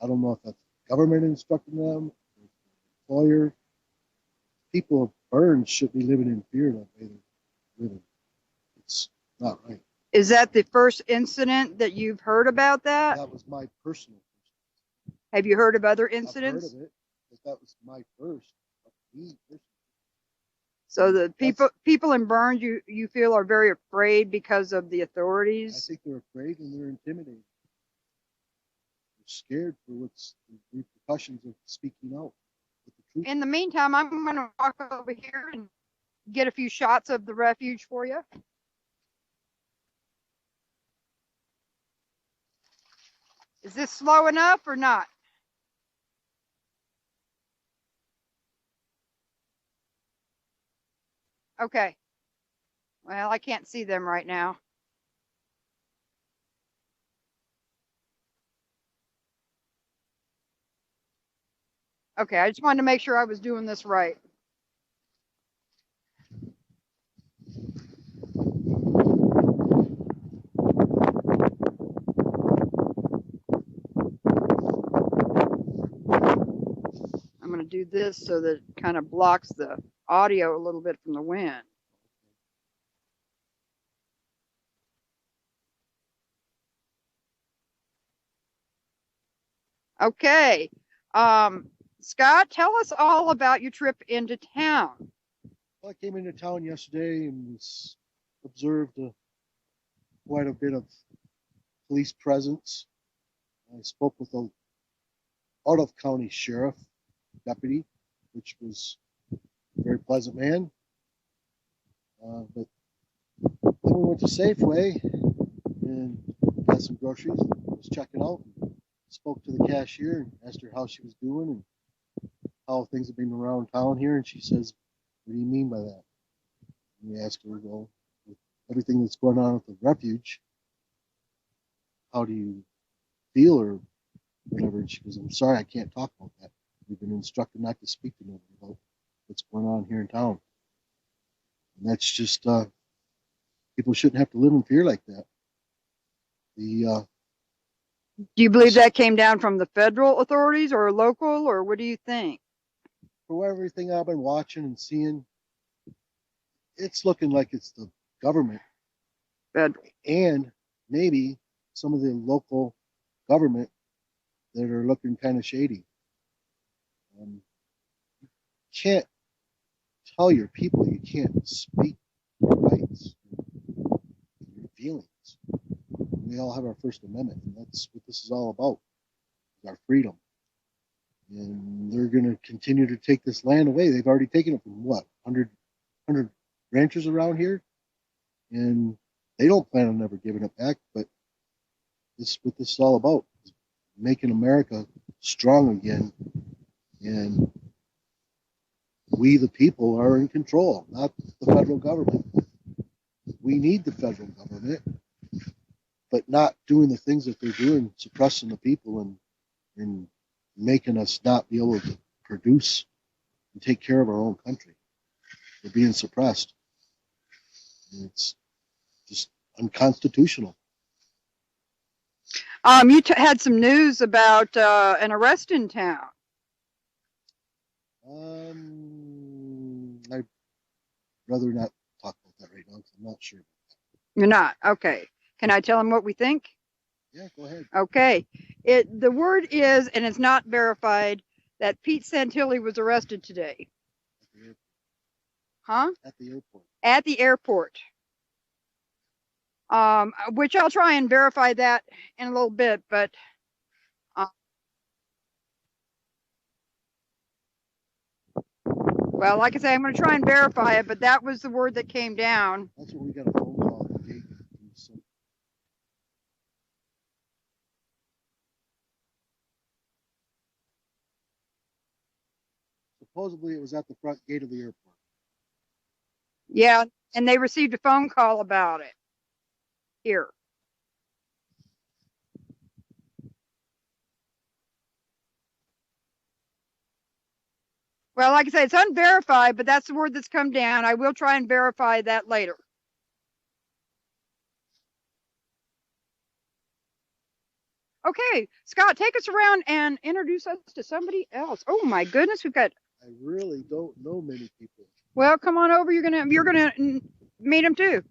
I don't know if that's government instructing them, employer. People of Burns shouldn't be living in fear that way they're living. It's not right. Is that the first incident that you've heard about that? That was my personal. Have you heard of other I've heard incidents? of it, but that was my first. Me personally. So the people in Burns, you feel are very afraid because of the I authorities. think they're afraid and they're intimidated. They're scared for what's the repercussions of speaking out with the truth. In the meantime, I'm going to walk over here and get a few shots of the refuge for you. Is this slow enough or not? Okay. Well, I can't see them right now. Okay, I just wanted to make sure I was doing this right. I'm going to do this so that it kind of blocks the audio a little bit from the wind. Okay. Scott, tell us all about your trip into town. Well, I came into town yesterday and observed quite a bit of police presence. I spoke with a out of county sheriff deputy, which was a very pleasant man. But then we went to Safeway and got some groceries. Was checking out. Spoke to the cashier and asked her how she was doing and how things have been around town here. And she says, "What do you mean by that?" And we asked her, "Well, with everything that's going on at the refuge, how do you feel or whatever?" And she goes, "I'm sorry, I can't talk about that. We've been instructed not to speak to nobody about what's going on here in town." And that's just people shouldn't have to live in fear like that. Do you believe that came down from the federal authorities or local, or what do you think? For everything I've been watching and seeing, it's looking like it's the government Federal. and maybe some of the local government that are looking kind of shady. You can't tell your people you can't speak your rights, your feelings. We all have our First Amendment, and that's what this is all about, is our freedom. And they're going to continue to take this land away. They've already taken it from what, 100 ranchers around here? And they don't plan on ever giving it back, but this is what this is all about, making America strong again. And we, the people, are in control, not the federal government. We need the federal government, but not doing the things that they're doing, suppressing the people and making us not be able to produce and take care of our own country. We're being suppressed. And it's just unconstitutional. You had some news about an arrest in town. I'd rather not talk about that right now because I'm not sure. You're not? Okay. Can I tell them what we think? Yeah, go ahead. Okay. The word is, and it's not verified, that Pete Santilli was arrested today. Huh? At the airport. At the airport. Which I'll try and verify that in a little bit, but well, like I say, I'm going to try and verify it, but that was the word that came down. That's what we got a phone call from Jake. Supposedly it was at the front gate of the airport. Yeah, and they received a phone call about it. Here. Well, like I say, it's unverified, but that's the word that's come down. I will try and verify that later. Okay, Scott, take us around and introduce us to somebody else. Oh my goodness, we've got. I really don't know many people. Well, come on over. You're gonna meet them too.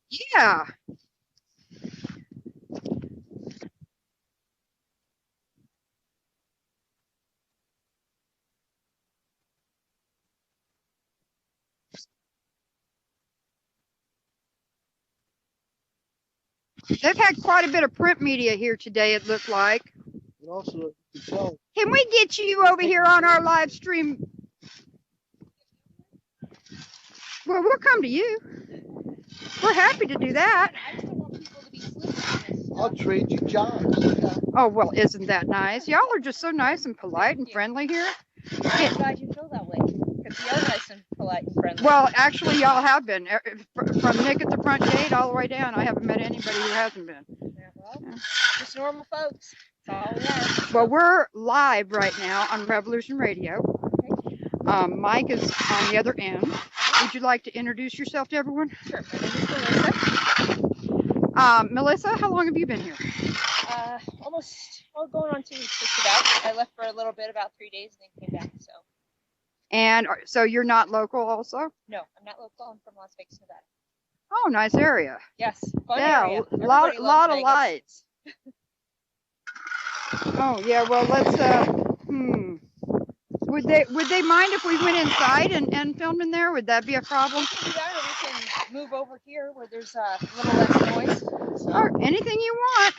Yeah. They've had quite a bit of print media here today, it looked like. And also, you can tell. Can we get you over here on our live stream? Well, we'll come to you. We're happy to do that. I just don't want people to be slipping. I'll trade you jobs. Oh, well, isn't that nice? Y'all are just so nice and polite and friendly here. I'm glad you feel that way. Because we are nice and polite and friendly. Well, actually, y'all have been. From Nick at the front gate all the way down, I haven't met anybody who hasn't been. Yeah, well, just normal folks. That's all we are. Well, we're live right now on Revolution Radio. Mike is on the other end. Would you like to introduce yourself to everyone? Sure. My name is Melissa. Melissa, how long have you been here? Going on 2 weeks just about. I left for a little bit, about 3 days, and then came back, so. And so you're not local also? No, I'm not local. I'm from Las Vegas, Nevada. Oh, nice area. Yes, fun Yeah, area. lot Everybody loves of Vegas. lights. Oh yeah, well let's Would they mind if we went inside and filmed in there? Would that be a problem? We can do that, or we can move over here where there's a little less noise. So. Or anything you want.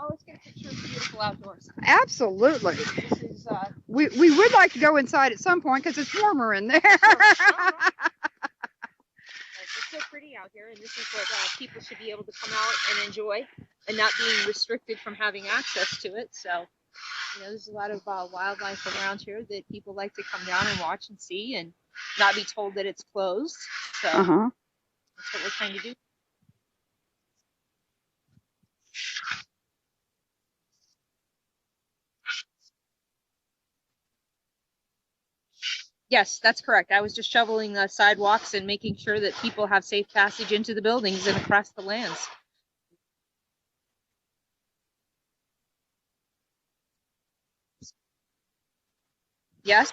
Oh, let's get a picture of the beautiful outdoors. Absolutely. This is We would like to go inside at some point because it's warmer in there. It's so pretty out here, and this is what people should be able to come out and enjoy, and not being restricted from having access to it. So, there's a lot of wildlife around here that people like to come down and watch and see, and not be told that it's closed. So that's what we're trying to do. Yes, that's correct. I was just shoveling the sidewalks and making sure that people have safe passage into the buildings and across the lands. Yes.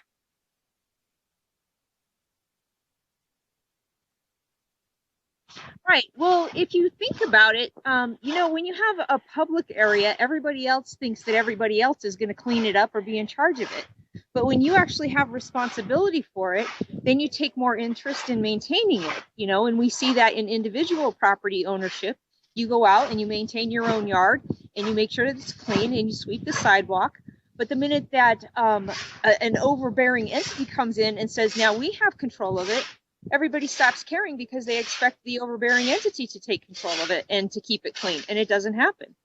Right. Well, if you think about it, when you have a public area, everybody else thinks that everybody else is going to clean it up or be in charge of it. But when you actually have responsibility for it, then you take more interest in maintaining it, and we see that in individual property ownership. You go out and you maintain your own yard and you make sure that it's clean and you sweep the sidewalk. But the minute that an overbearing entity comes in and says, now we have control of it, everybody stops caring because they expect the overbearing entity to take control of it and to keep it clean. And it doesn't happen.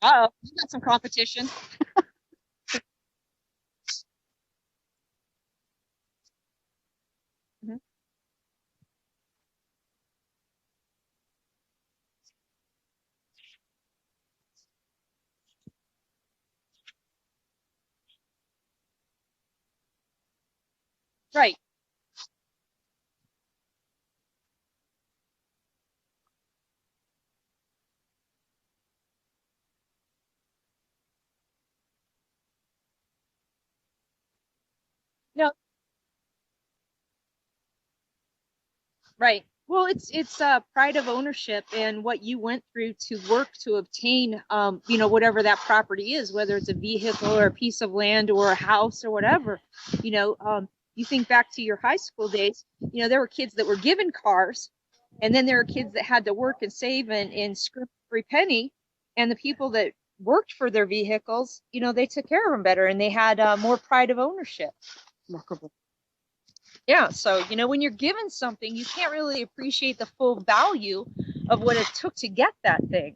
Uh-oh, you got some competition. Right. No. Right. Well, it's pride of ownership and what you went through to work to obtain, whatever that property is, whether it's a vehicle or a piece of land or a house or whatever. You think back to your high school days, there were kids that were given cars, and then there were kids that had to work and save and scrimp every penny, and the people that worked for their vehicles, they took care of them better, and they had more pride of ownership. Remarkable. Yeah, so, when you're given something, you can't really appreciate the full value of what it took to get that thing.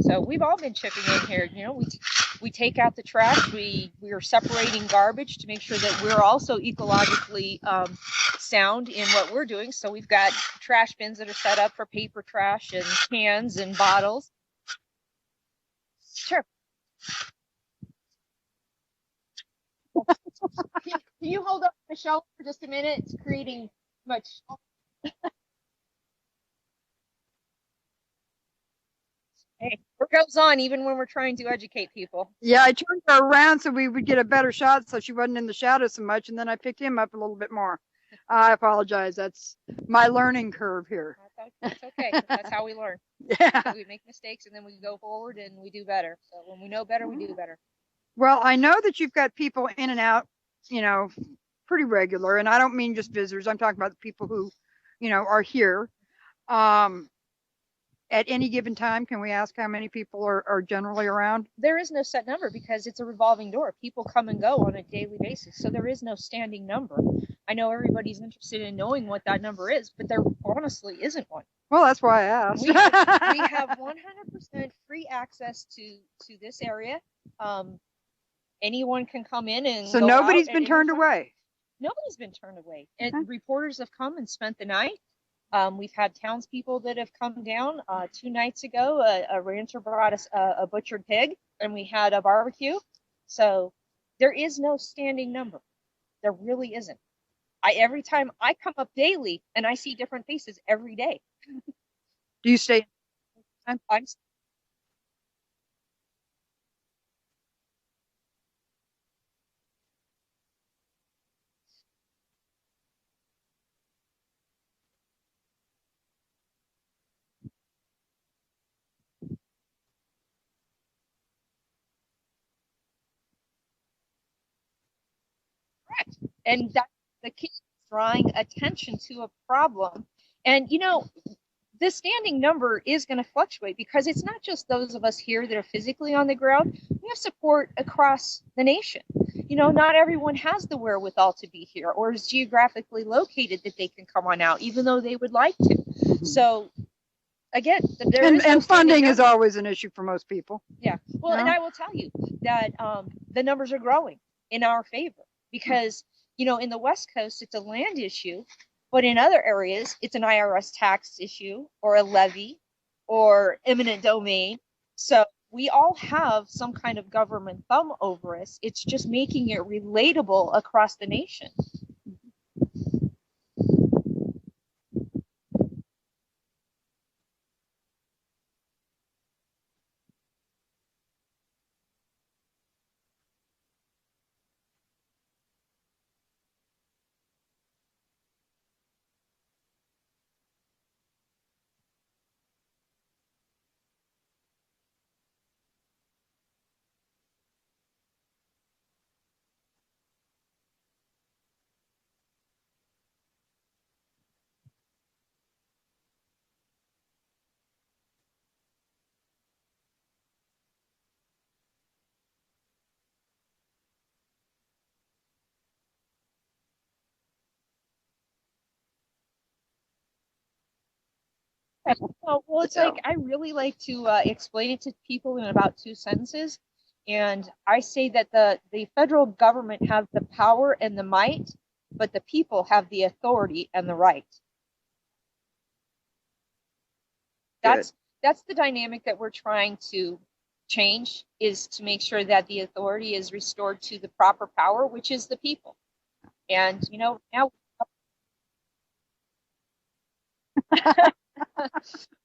So we've all been chipping in here. We take out the trash. We are separating garbage to make sure that we're also ecologically sound in what we're doing. So we've got trash bins that are set up for paper trash and cans and bottles. Sure. Can you hold up the shelf for just a minute? It's creating much. Hey, work goes on even when we're trying to educate people. Yeah, I turned her around so we would get a better shot so she wasn't in the shadow so much, and then I picked him up a little bit more. I apologize. That's my learning curve here. That's okay. That's how we learn. Yeah. We make mistakes and then we go forward and we do better. So when we know better, we do better. Well, I know that you've got people in and out, you know, pretty regular, and I don't mean just visitors. I'm talking about the people who, you know, are here. At any given time, can we ask how many people are generally around? There is no set number because it's a revolving door. People come and go on a daily basis. So there is no standing number. I know everybody's interested in knowing what that number is, but there honestly isn't one. Well, that's why I asked. We have 100% free access to this area. Anyone can come in and So go nobody's out been at turned any time. away. Nobody's been turned away. And Okay. reporters have come and spent the night. We've had townspeople that have come down. 2 nights ago, a rancher brought us a butchered pig, and we had a barbecue. So there is no standing number. There really isn't. Every time I come up daily, and I see different faces every day. Do you stay? I'm correct. And that's the key, drawing attention to a problem. And, you know, the standing number is going to fluctuate because it's not just those of us here that are physically on the ground. We have support across the nation. You know, not everyone has the wherewithal to be here or is geographically located that they can come on out, even though they would like to. So, again, there is no And funding standing is number. always an issue for most people. Yeah. Well, and Yeah. I will tell you that the numbers are growing in our favor because, you know, in the West Coast, it's a land issue, but in other areas, it's an IRS tax issue or a levy or eminent domain. So we all have some kind of government thumb over us. It's just making it relatable across the nation. Well, it's like I really like to explain it to people in about 2 sentences. And I say that the federal government has the power and the might, but the people have the authority and the right. That's the dynamic that we're trying to change, is to make sure that the authority is restored to the proper power, which is the people. And, you know, now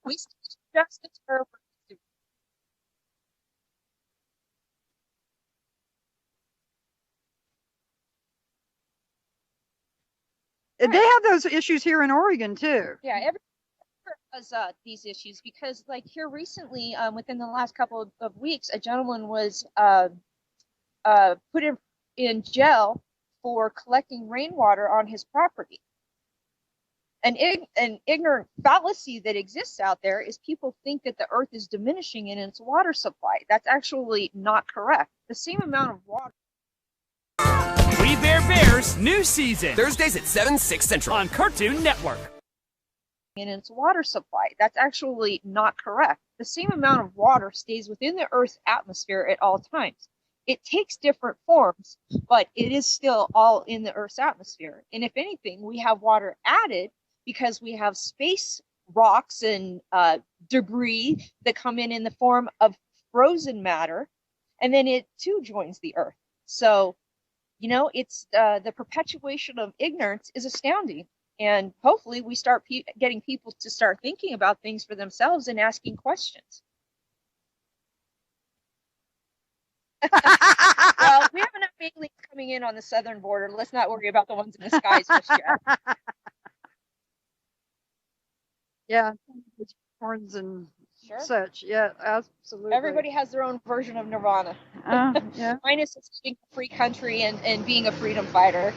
we see justice for They have those issues here in Oregon too. yeah, every has these issues because, like, here recently, within the last couple of weeks, a gentleman was put in jail for collecting rainwater on his property. An ignorant fallacy that exists out there is people think that the earth is diminishing in its water supply. That's actually not correct. The same amount of water. We Bare Bears new season Thursdays at 7, 6 Central on Cartoon Network. In its water supply. That's actually not correct. The same amount of water stays within the Earth's atmosphere at all times. It takes different forms, but it is still all in the Earth's atmosphere. And if anything, we have water added because we have space rocks and debris that come in the form of frozen matter, and then it too joins the Earth. So, it's the perpetuation of ignorance is astounding. And hopefully we start getting people to start thinking about things for themselves and asking questions. Well, we have enough aliens coming in on the southern border. Let's not worry about the ones in the skies just yet. Yeah, horns and Sure. such. Yeah, absolutely. Everybody has their own version of nirvana. Yeah. Minus being a free country and being a freedom fighter.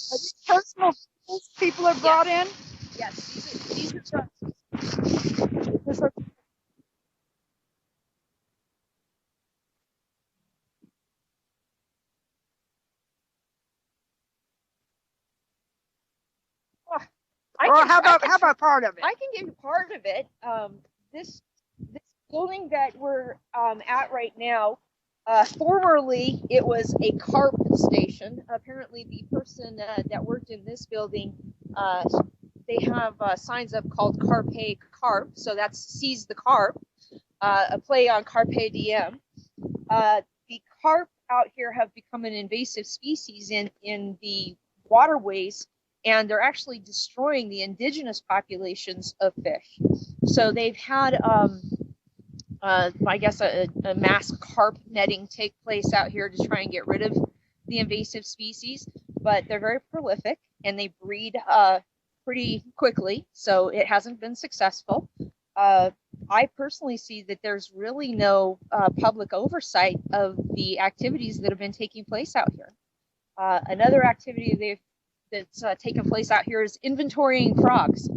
Are these personal tools people are brought in? Yes, these are trucks. How about part of it? I can give you part of it. This building that we're at right now, formerly it was a carp station. Apparently, the person that worked in this building, they have signs up called Carpe Carp, so that's seize the carp, a play on Carpe Diem. The carp out here have become an invasive species in the waterways, and they're actually destroying the indigenous populations of fish. So they've had, I guess, a mass carp netting take place out here to try and get rid of the invasive species. But they're very prolific, and they breed pretty quickly, so it hasn't been successful. I personally see that there's really no public oversight of the activities that have been taking place out here. Another activity that's taken place out here is inventorying frogs.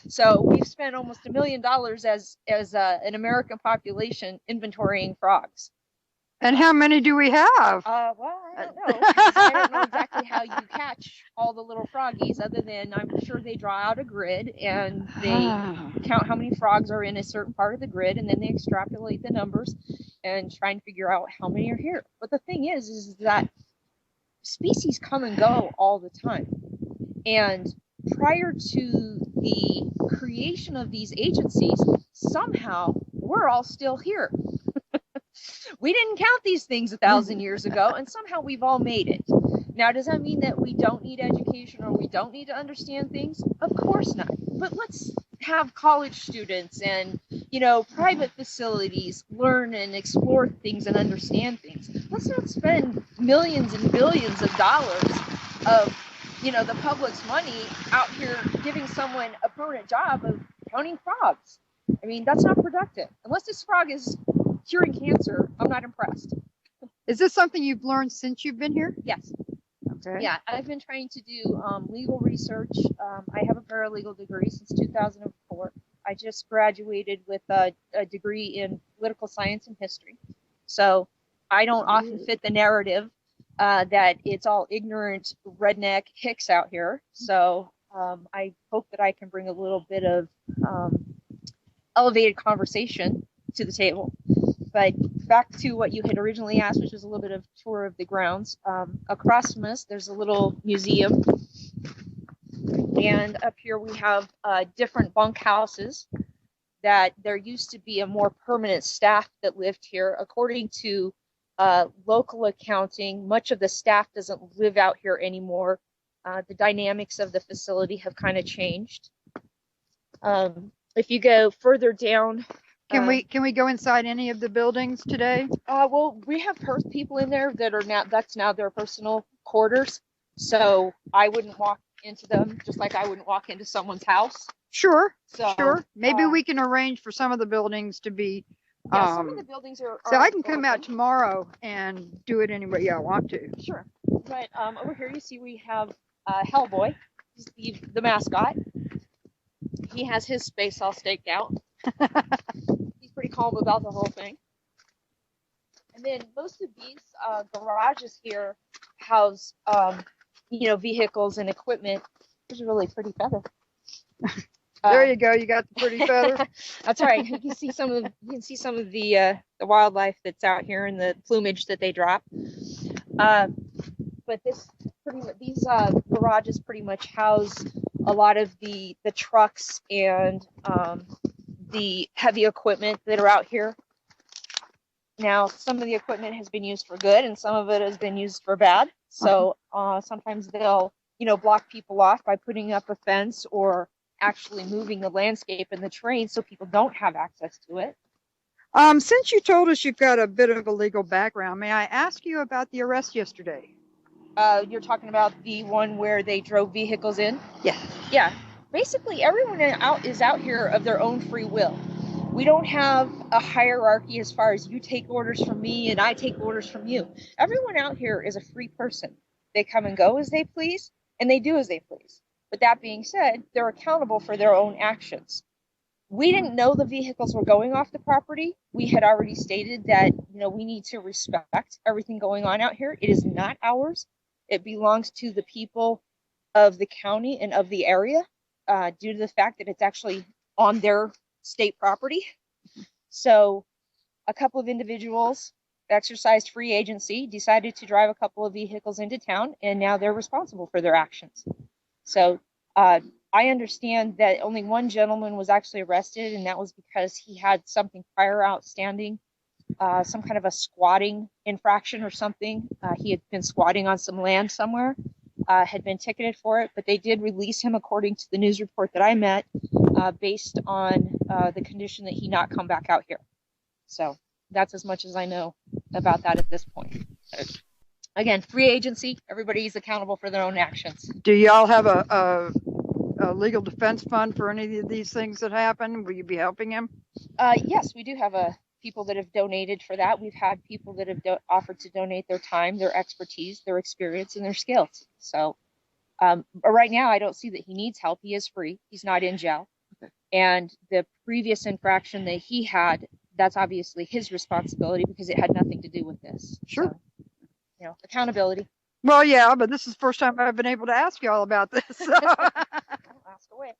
So we've spent almost $1 million as an American population inventorying frogs. And how many do we have? Well, I don't know. I don't know exactly how you catch all the little froggies, other than I'm sure they draw out a grid and they count how many frogs are in a certain part of the grid, and then they extrapolate the numbers and try and figure out how many are here. But the thing is that species come and go all the time. And prior to the creation of these agencies, somehow we're all still here. We didn't count these things 1,000 years ago, and somehow we've all made it. Now, does that mean that we don't need education or we don't need to understand things? Of course not. But let's have college students and, private facilities learn and explore things and understand things. Let's not spend millions and billions of dollars of, the public's money out here giving someone a permanent job of counting frogs. I mean, that's not productive. Unless this frog is curing cancer, I'm not impressed. Is this something you've learned since you've been here? Yes. Okay. Yeah, I've been trying to do legal research. I have a paralegal degree since 2004. I just graduated with a degree in political science and history. So I don't often fit the narrative that it's all ignorant redneck hicks out here. So I hope that I can bring a little bit of elevated conversation to the table. But back to what you had originally asked, which was a little bit of tour of the grounds. Across from us, there's a little museum. And up here we have different bunkhouses that there used to be a more permanent staff that lived here. According to local accounting, much of the staff doesn't live out here anymore. The dynamics of the facility have kind of changed. If you go further down, Can we go inside any of the buildings today? well, we have people in there that are that's now their personal quarters. So I wouldn't walk into them, just like I wouldn't walk into someone's house. Sure. So Sure. Maybe we can arrange for some of the buildings to be. Yeah, some of the buildings are. So I can come out tomorrow and do it any way I want to. Sure. But over here you see we have Hellboy, he's the mascot. He has his space all staked out. He's pretty calm about the whole thing. And then most of these garages here house, vehicles and equipment. Which is really pretty feather. There you go. You got the pretty feather. That's right. You can see some of the wildlife that's out here and the plumage that they drop. But these garages pretty much house a lot of the trucks and the heavy equipment that are out here. Now, some of the equipment has been used for good and some of it has been used for bad. So sometimes they'll, block people off by putting up a fence or actually moving the landscape and the terrain so people don't have access to it. Since you told us you've got a bit of a legal background, may I ask you about the arrest yesterday? You're talking about the one where they drove vehicles in? Yeah. Yeah. Basically, everyone is out here of their own free will. We don't have a hierarchy as far as you take orders from me and I take orders from you. Everyone out here is a free person. They come and go as they please, and they do as they please. But that being said, they're accountable for their own actions. We didn't know the vehicles were going off the property. We had already stated that, we need to respect everything going on out here. It is not ours. It belongs to the people of the county and of the area, due to the fact that it's actually on their state property. So a couple of individuals exercised free agency, decided to drive a couple of vehicles into town, and now they're responsible for their actions. So I understand that only one gentleman was actually arrested, and that was because he had something prior outstanding, some kind of a squatting infraction or something. He had been squatting on some land somewhere, had been ticketed for it, but they did release him according to the news report that I met, based on the condition that he not come back out here. So that's as much as I know about that at this point. Again, free agency, everybody's accountable for their own actions. Do y'all have a legal defense fund for any of these things that happen? Will you be helping him? Yes, we do have people that have donated for that. We've had people that have offered to donate their time, their expertise, their experience, and their skills. So right now, I don't see that he needs help. He is free. He's not in jail. Okay. And the previous infraction that he had, that's obviously his responsibility because it had nothing to do with this. Sure. So, accountability. Well, yeah, but this is the first time I've been able to ask you all about this. I'll ask away.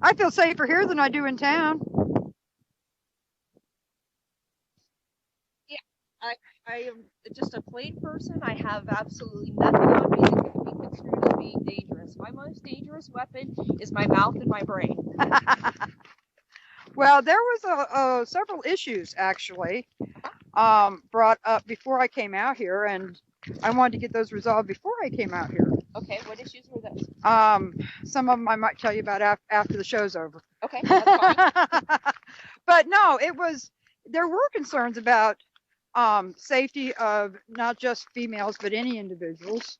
I feel safer here than I do in town. Yeah, I am just a plain person. I have absolutely nothing on me that can be construed as being dangerous. My most dangerous weapon is my mouth and my brain. Well, there was several issues actually brought up before I came out here, and I wanted to get those resolved before I came out here. Okay, what issues were those? Some of them I might tell you about after the show's over. Okay, that's fine. But no, there were concerns about safety of not just females, but any individuals.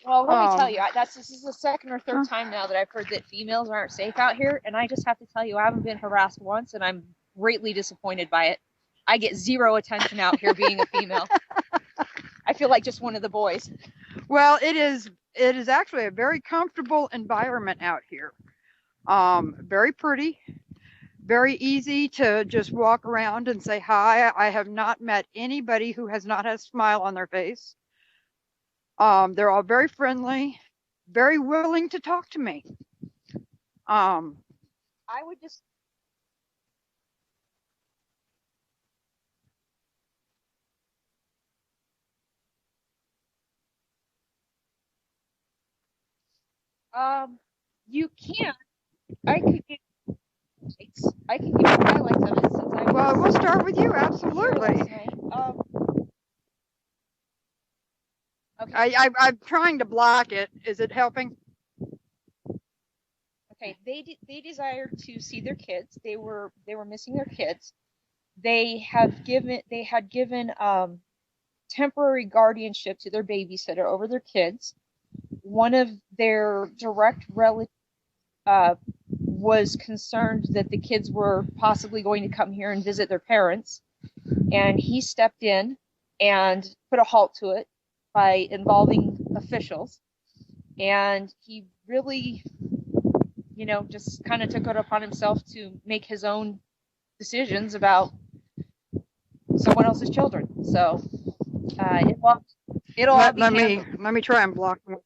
Well, let me tell you, this is the second or third time now that I've heard that females aren't safe out here, and I just have to tell you, I haven't been harassed once, and I'm greatly disappointed by it. I get zero attention out here being a female. I feel like just one of the boys. Well, it is actually a very comfortable environment out here. Very pretty, very easy to just walk around and say hi. I have not met anybody who has not had a smile on their face. They're all very friendly, very willing to talk to me. I would just you can. I could give you highlights of it since I. Well, we'll start with you. Absolutely. Okay. I'm trying to block it. Is it helping? Okay. They desired to see their kids. They were missing their kids. They had given temporary guardianship to their babysitter over their kids. One of their direct relatives was concerned that the kids were possibly going to come here and visit their parents, and he stepped in and put a halt to it by involving officials. And he really, just kind of took it upon himself to make his own decisions about someone else's children. So it'll all be handled. Let me try and block them.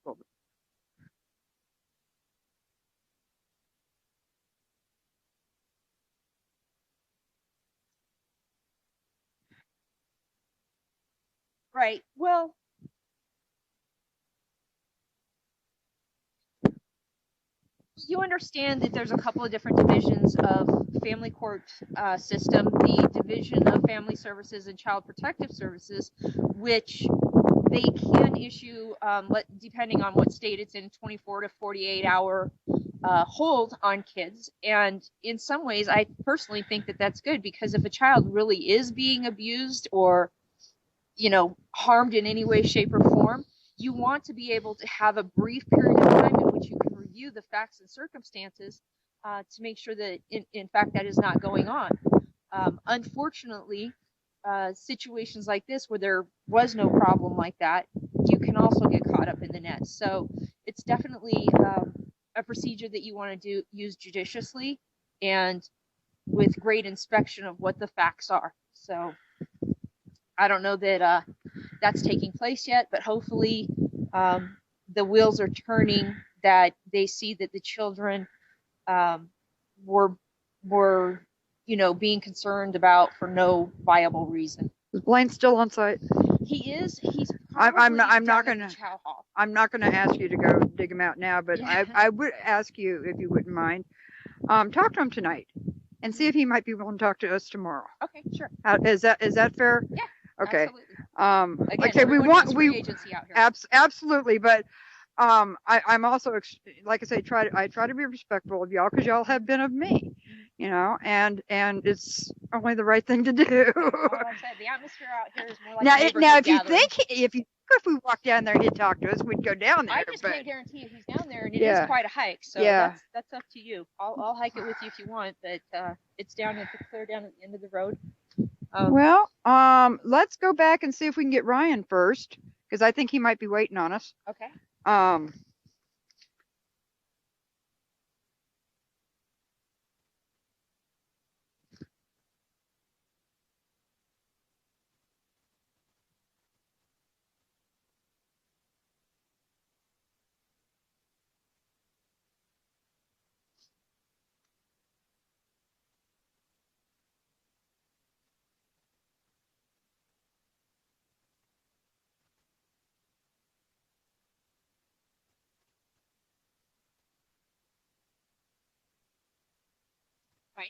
Right. Well, you understand that there's a couple of different divisions of family court system, the Division of Family Services and Child Protective Services, which they can issue, depending on what state it's in, 24 to 48 hour hold on kids. And in some ways, I personally think that that's good, because if a child really is being abused or, harmed in any way, shape, or form, you want to be able to have a brief period of time in which you can review the facts and circumstances to make sure that, in fact, that is not going on. Unfortunately, situations like this where there was no problem like that, you can also get caught up in the net. So it's definitely a procedure that you want to use judiciously and with great inspection of what the facts are. So I don't know that that's taking place yet, but hopefully the wheels are turning, that they see that the children were being concerned about for no viable reason. Is Blaine still on site? He is. He's I'm not probably gonna. at the Chow Hall. I'm not gonna ask you to go dig him out now, but Yeah. I would ask you, if you wouldn't mind, talk to him tonight and see if he might be willing to talk to us tomorrow. Okay, sure. Is that fair? Yeah. Okay. Absolutely. Again, like I said, everyone needs free agency out here. Absolutely, but I'm also like I say, I try to be respectful of y'all, because y'all have been of me, and it's only the right thing to do. Like I said, the atmosphere out here is more like now, if we walked down there, he'd talk to us, we'd go down there. I just can't guarantee if he's down there, and it Yeah. is quite a hike. So Yeah. that's up to you. I'll hike it with you if you want, but it's clear down at the end of the road. Well, let's go back and see if we can get Ryan first, because I think he might be waiting on us. Okay. Right.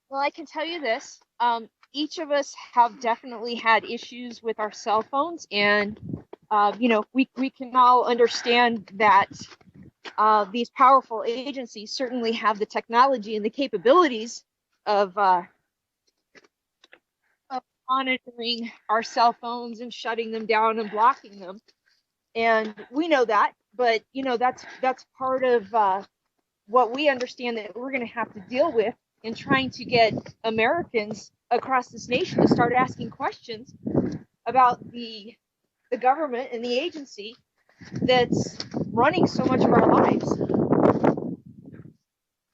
Well, I can tell you this. Each of us have definitely had issues with our cell phones, and we can all understand that these powerful agencies certainly have the technology and the capabilities of monitoring our cell phones and shutting them down and blocking them. And we know that, but that's part of what we understand that we're going to have to deal with in trying to get Americans across this nation to start asking questions about the government and the agency that's running so much of our lives.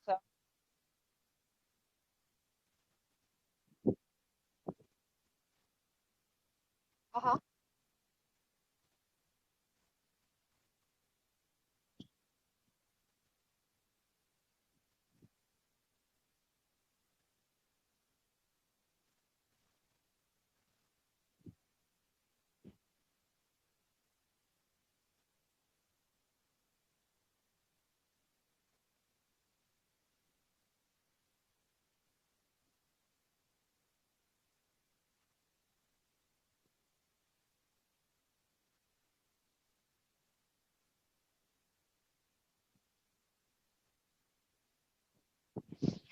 So. Uh-huh.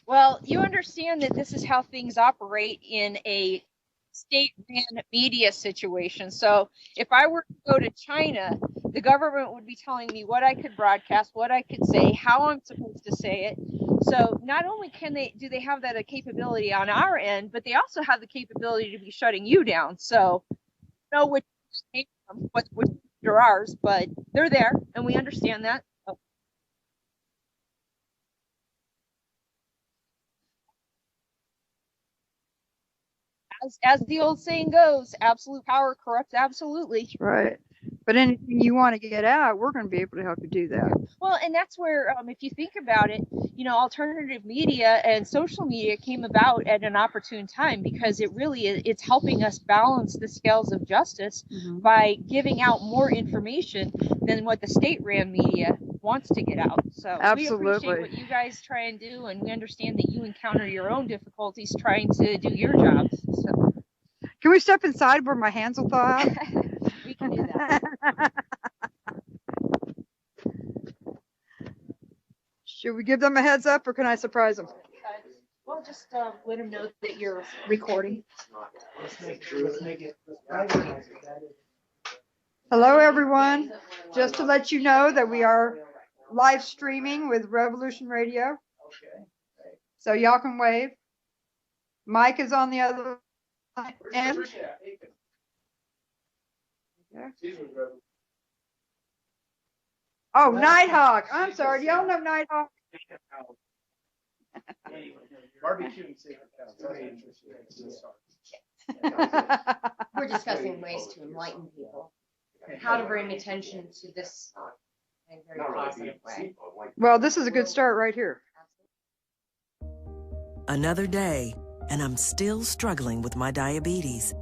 Well, you understand that this is how things operate in a state-ran media situation. So if I were to go to China, the government would be telling me what I could broadcast, what I could say, how I'm supposed to say it. So not only do they have that capability on our end, but they also have the capability to be shutting you down. So know which came from, what they're ours, but they're there, and we understand that. As the old saying goes, absolute power corrupts absolutely. Right. But anything you want to get out, we're going to be able to help you do that. Well, and that's where, if you think about it, alternative media and social media came about at an opportune time, because it's helping us balance the scales of justice by giving out more information than what the state-ran media wants to get out. So Absolutely. we appreciate what you guys try and do, and we understand that you encounter your own difficulties trying to do your jobs. So Can we step inside where my hands will thaw out? we can do that. Should we give them a heads up, or can I surprise them? Well, just let them know that you're recording. Hello, everyone. Just to let you know that we are live streaming with Revolution Radio. So y'all can wave. Mike is on the other end. Yeah. Oh, Nighthawk. I'm sorry. Do y'all know Nighthawk? Barbecue and sacred cows. We're discussing ways to enlighten people, how to bring attention to this in a very positive way. Well, this is a good start right here. Another day, and I'm still struggling with my diabetes.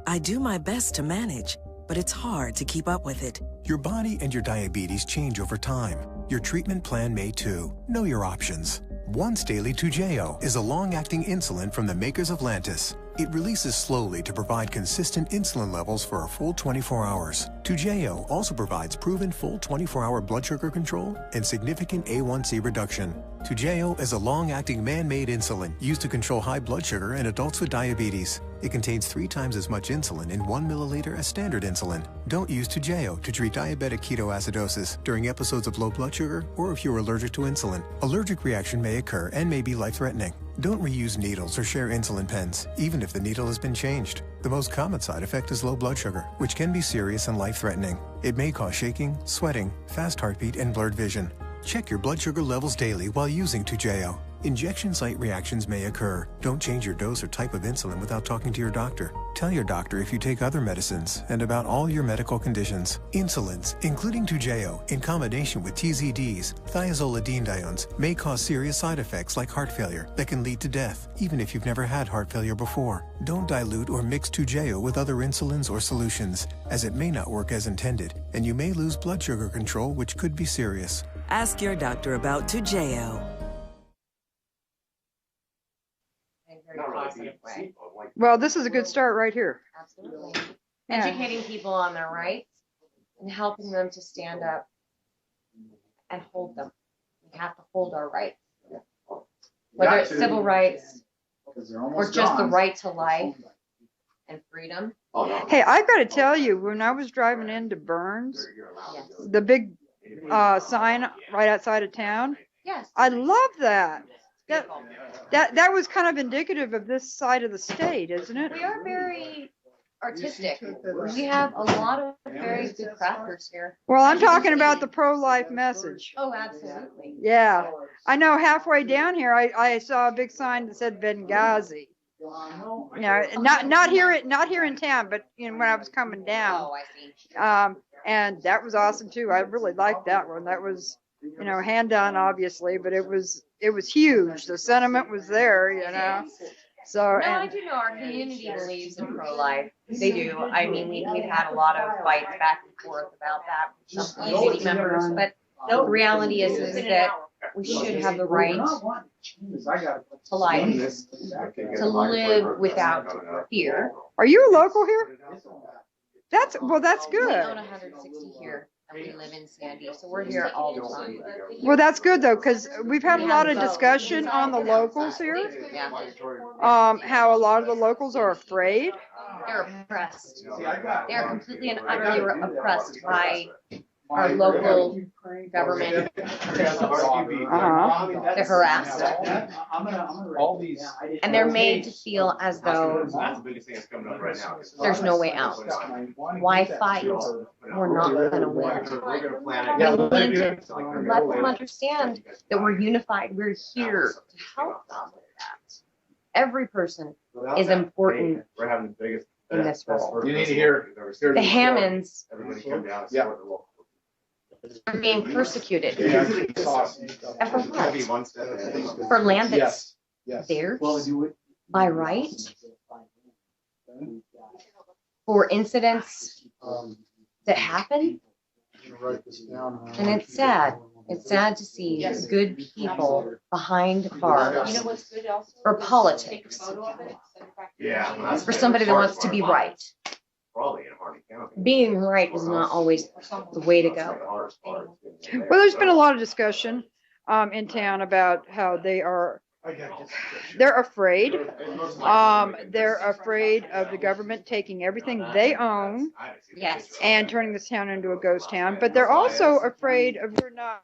I do my best to manage, but it's hard to keep up with it. Your body and your diabetes change over time. Your treatment plan may too. Know your options. Once Daily Toujeo is a long-acting insulin from the makers of Lantus. It releases slowly to provide consistent insulin levels for a full 24 hours. Toujeo also provides proven full 24-hour blood sugar control and significant A1C reduction. Toujeo is a long-acting man-made insulin used to control high blood sugar in adults with diabetes. It contains 3 times as much insulin in 1 milliliter as standard insulin. Don't use Toujeo to treat diabetic ketoacidosis during episodes of low blood sugar or if you're allergic to insulin. Allergic reaction may occur and may be life-threatening. Don't reuse needles or share insulin pens, even if the needle has been changed. The most common side effect is low blood sugar, which can be serious and life-threatening. It may cause shaking, sweating, fast heartbeat, and blurred vision. Check your blood sugar levels daily while using Toujeo. Injection site reactions may occur. Don't change your dose or type of insulin without talking to your doctor. Tell your doctor if you take other medicines and about all your medical conditions. Insulins, including Toujeo, in combination with TZDs, thiazolidinediones, may cause serious side effects like heart failure that can lead to death, even if you've never had heart failure before. Don't dilute or mix Toujeo with other insulins or solutions, as it may not work as intended, and you may lose blood sugar control, which could be serious. Ask your doctor about Toujeo. In a very positive way. Well, this is a good start right here. Absolutely. Yeah. Educating people on their rights and helping them to stand up and hold them. We have to hold our rights. Whether it's civil rights or just the right to life and freedom. Hey, I've got to tell you, when I was driving into Burns, Yes. the big sign right outside of town, Yes. I love that. That was kind of indicative of this side of the state, isn't it? We are very artistic. We have a lot of very good crafters here. Well, I'm talking about the pro-life message. Oh, absolutely. Yeah, I know halfway down here, I saw a big sign that said Benghazi. You know, not here in town, but when I was coming down. Oh, I see. And that was awesome too. I really liked that one. That was, hand done obviously, but it was huge. The sentiment was there, So No, I do know our community believes in pro-life. They do. I mean, we've had a lot of fights back and forth about that with some community members, but the reality is that we should have the right to life, to live without fear. Are you a local here? That's We good. own 160 here, and we live in Sandy, so we're here all the time. Well, that's good though, because we've had a lot of discussion on the locals here. Yeah, How a lot of the locals are afraid. they're oppressed. They're completely and utterly oppressed by our local government they're harassed. All these. And they're made to feel as though That's the biggest thing that's coming up right now. there's no way out. Why fight? We're not gonna win. We're gonna plan it. I mean, we need to let them understand that we're unified. We're here to help them with that. Every person is important We're having the biggest. in this role. You need to hear. The Hammonds Everybody come down and support the local. are being persecuted. And for what? For land that's theirs by right? For incidents that happen? And it's sad. It's sad to see good people behind bars for politics. Yeah. For somebody that wants to be right. Probably in Harney County. Being right is not always the way to go. Well, there's been a lot of discussion in town about how they're afraid. They're afraid of the government taking everything they own Yes. and turning this town into a ghost town. But they're also afraid of we're not.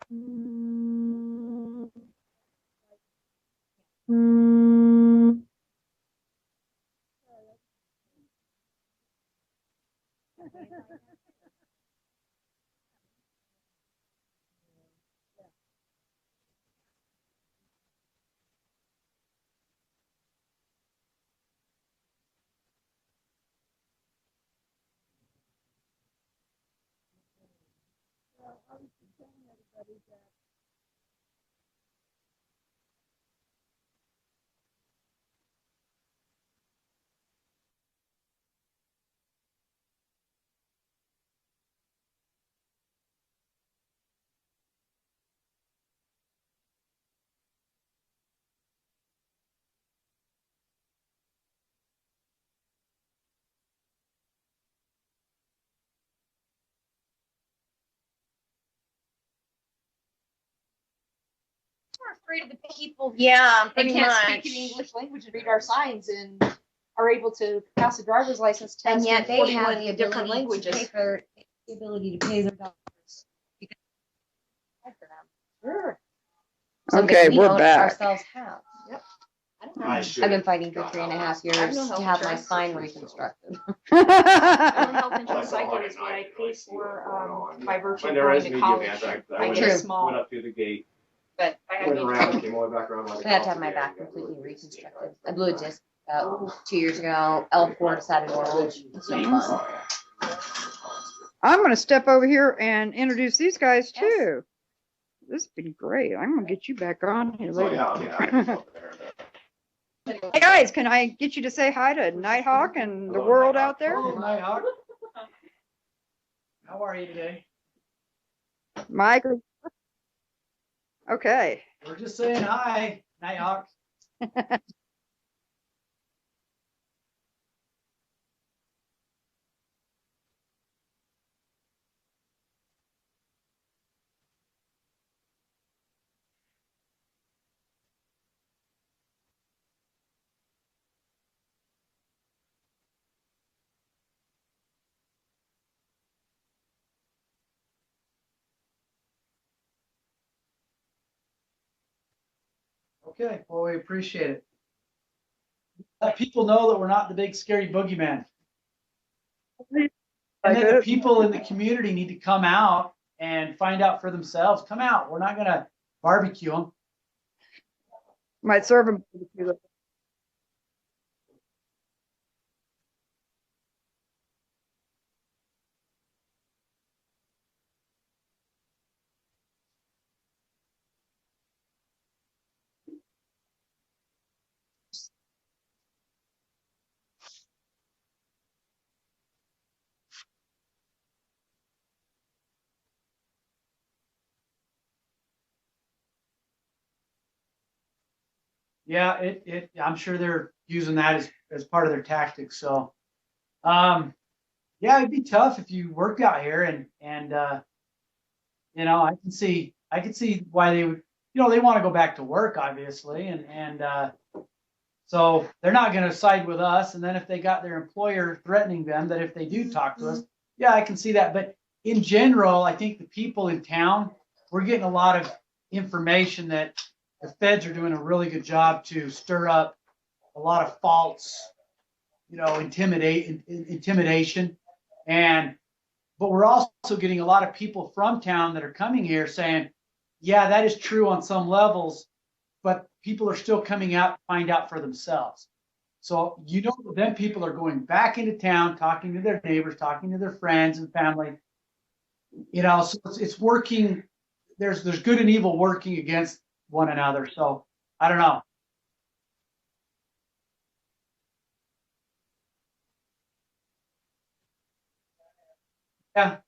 We're afraid of the people Yeah, that pretty can't much. speak an English language and read our signs and are able to pass a driver's license test And yet in they have 41 the different ability to pay languages. for the ability to pay their dollars. Because for them. Sure. Something Okay, we we're don't back. ourselves have. I don't know. I've been fighting for 3.5 years I have no to health have my insurance. spine reconstructed. The only health insurance I get is what I pay for by virtue When of there going is to media college. events, I went get a True. up- small, Went up through the gate, but I went have around, came all the way back around. I had to have my back completely reconstructed. I blew a disc about 2 years ago. L4 decided to roll. It's no fun. I'm going to step over here and introduce these guys too. This has been great. I'm going to get you back on here Oh, later. yeah. Hey guys, can I get you to say hi to Nighthawk and the world out there? Nighthawk. How are you today? Mike? Okay. We're just saying hi, Nighthawk. Okay, well, we appreciate it. Let people know that we're not the big scary boogeyman. And then the people in the community need to come out and find out for themselves. Come out. We're not going to barbecue them. Might serve them. Yeah, I'm sure they're using that as part of their tactics. So, yeah, it'd be tough if you work out here and you know, I can see why they would, you know, they want to go back to work, obviously. And so they're not going to side with us. And then if they got their employer threatening them that if they do talk to us, yeah, I can see that. But in general, I think the people in town, we're getting a lot of information that the feds are doing a really good job to stir up a lot of false, intimidation. But we're also getting a lot of people from town that are coming here saying, yeah, that is true on some levels, but people are still coming out to find out for themselves. So, then people are going back into town, talking to their neighbors, talking to their friends and family. So it's working. There's good and evil working against one another. So I don't know. Yeah.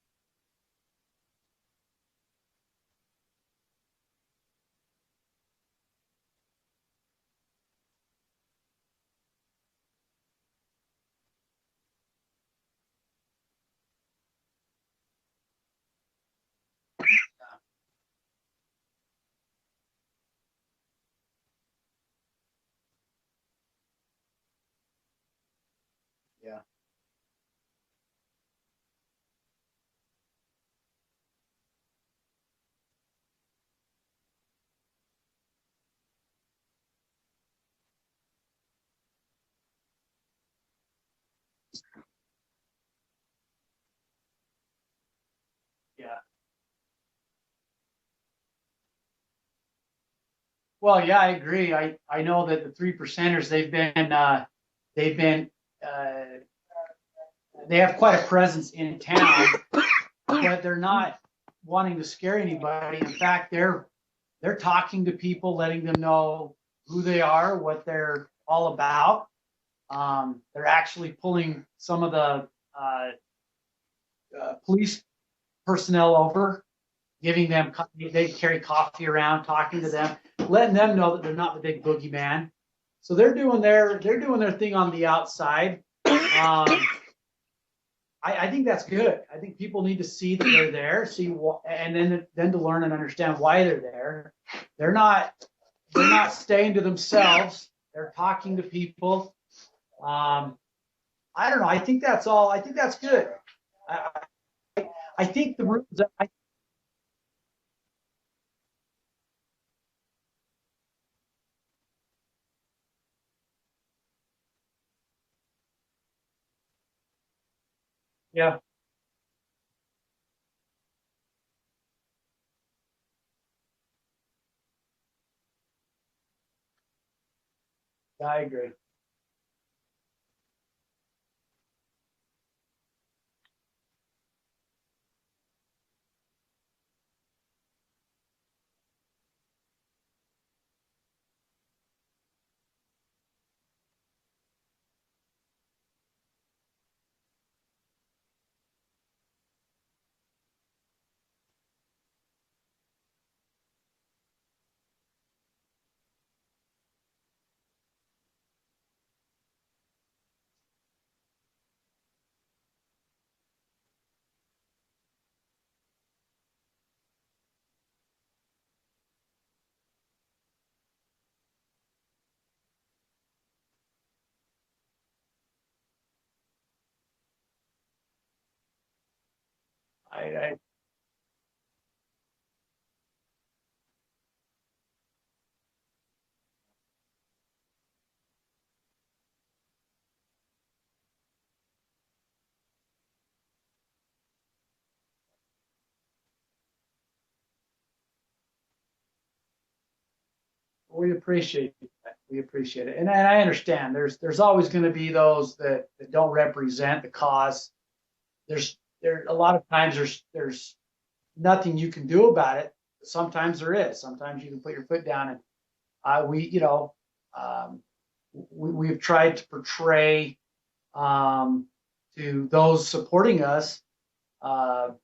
Yeah. Yeah. Well, yeah, I agree. I know that the 3%ers, they have quite a presence in town, but they're not wanting to scare anybody. In fact, they're talking to people, letting them know who they are, what they're all about. They're actually pulling some of the police personnel over, giving them, they carry coffee around, talking to them, letting them know that they're not the big boogeyman. So they're doing their thing on the outside. I think that's good. I think people need to see that they're there, and then to learn and understand why they're there. They're not staying to themselves. They're talking to people. I don't know. I think that's all. I think that's good. I think the rules. Yeah. I agree. I We appreciate that. We appreciate it, and I understand. There's always going to be those that don't represent the cause. There a lot of times there's nothing you can do about it. Sometimes there is. Sometimes you can put your foot down, and we've tried to portray to those supporting us a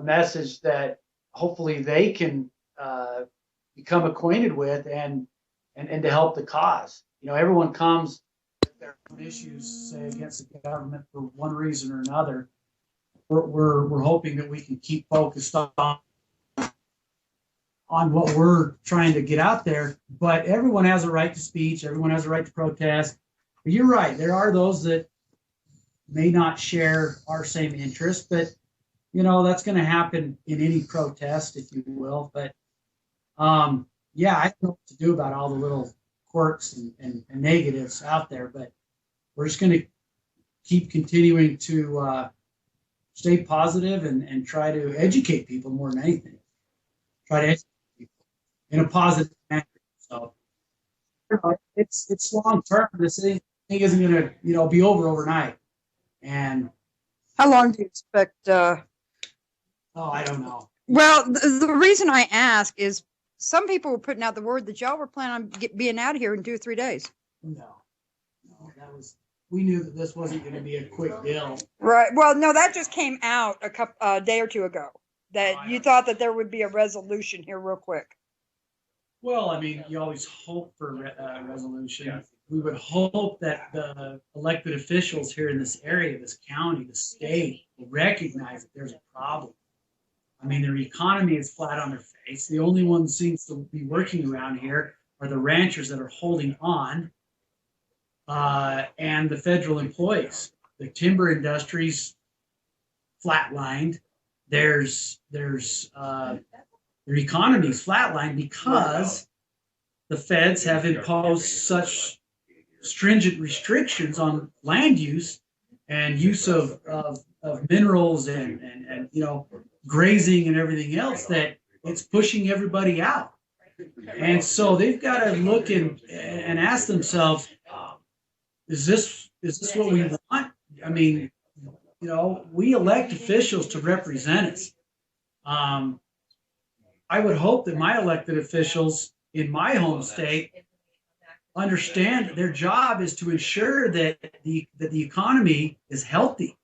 message that hopefully they can become acquainted with and to help the cause. Everyone comes with their own issues, say, against the government for one reason or another. We're hoping that we can keep focused on what we're trying to get out there. But everyone has a right to speech. Everyone has a right to protest. But you're right. There are those that may not share our same interest, but that's going to happen in any protest, if you will. But yeah, I don't know what to do about all the little quirks and negatives out there. But we're just going to keep continuing to stay positive and try to educate people more than anything. Try to educate people in a positive manner. So it's long term. This thing isn't going to be over overnight. And How long do you expect? I don't know. Well, the reason I ask is some people were putting out the word that y'all were planning on being out of here in 2 or 3 days. No, we knew that this wasn't going to be a quick deal. Right. Well, no, that just came out a day or two ago. That you thought that there would be a resolution here real quick. Well, I mean, you always hope for resolution. We would hope that the elected officials here in this area, this county, the state, will recognize that there's a problem. I mean, their economy is flat on their face. The only one who seems to be working around here are the ranchers that are holding on, and the federal employees. The timber industry's flatlined. Their economy's flatlined because the feds have imposed such stringent restrictions on land use and use of minerals and grazing and everything else that it's pushing everybody out. And so they've got to look and ask themselves, is this what we want? I mean, we elect officials to represent us. I would hope that my elected officials in my home state understand that their job is to ensure that the economy is healthy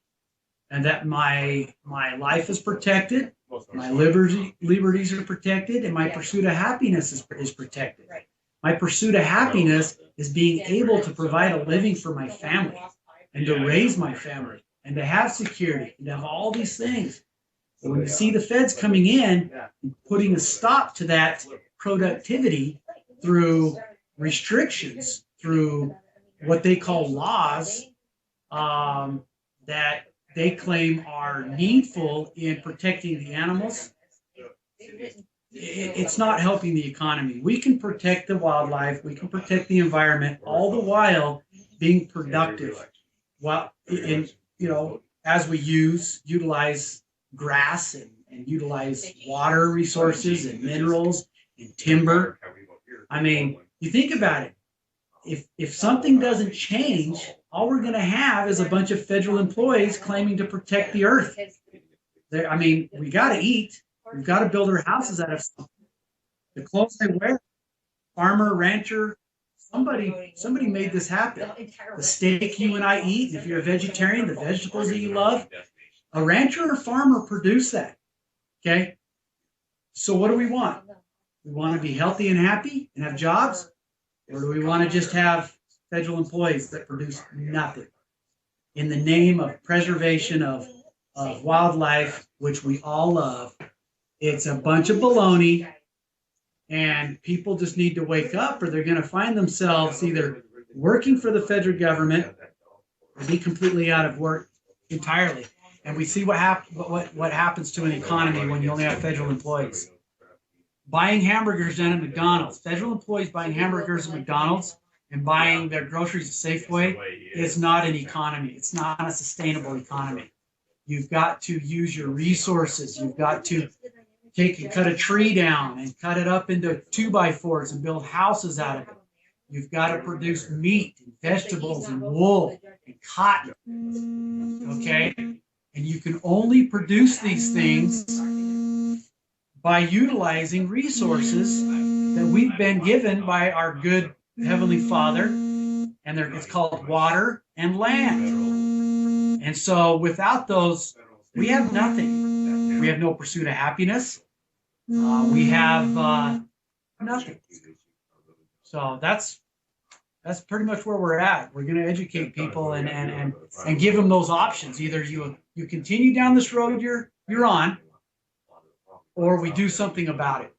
and that my life is protected, my liberties are protected, and my pursuit of happiness is protected. My pursuit of happiness is being able to provide a living for my family and to raise my family and to have security and to have all these things. So when you see the feds coming in and putting a stop to that productivity through restrictions, through what they call laws that they claim are needful in protecting the animals, it's not helping the economy. We can protect the wildlife, we can protect the environment, all the while being productive. While as we utilize grass and utilize water resources and minerals and timber. I mean, you think about it. If something doesn't change, all we're going to have is a bunch of federal employees claiming to protect the earth. We got to eat. We've got to build our houses out of something. The clothes they wear, farmer, rancher, somebody made this happen. The steak you and I eat, if you're a vegetarian, the vegetables that you love, a rancher or farmer produced that. Okay? So what do we want? We want to be healthy and happy and have jobs? Or do we want to just have federal employees that produce nothing in the name of preservation of wildlife, which we all love? It's a bunch of baloney, and people just need to wake up or they're going to find themselves either working for the federal government or be completely out of work entirely. And we see what happens to an economy when you only have federal employees. Buying hamburgers down at McDonald's. Federal employees buying hamburgers at McDonald's and buying their groceries at Safeway is not an economy. It's not a sustainable economy. You've got to use your resources. You've got to cut a tree down and cut it up into 2x4s and build houses out of it. You've got to produce meat and vegetables and wool and cotton. Okay? And you can only produce these things by utilizing resources that we've been given by our good Heavenly Father, and it's called water and land. And so without those, we have nothing. We have no pursuit of happiness. We have nothing. So that's pretty much where we're at. We're going to educate people and give them those options. Either you continue down this road you're on, or we do something about it.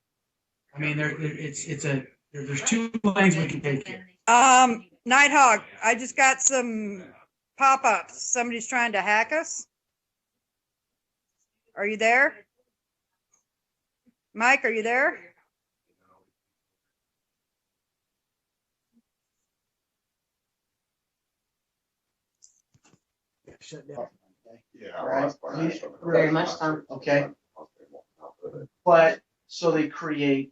I mean, there's two lanes we can take here. Nighthawk, I just got some pop-ups. Somebody's trying to hack us. Are you there? Mike, are you there? Shut down. Yeah. Right. Very much so. Okay. But so they create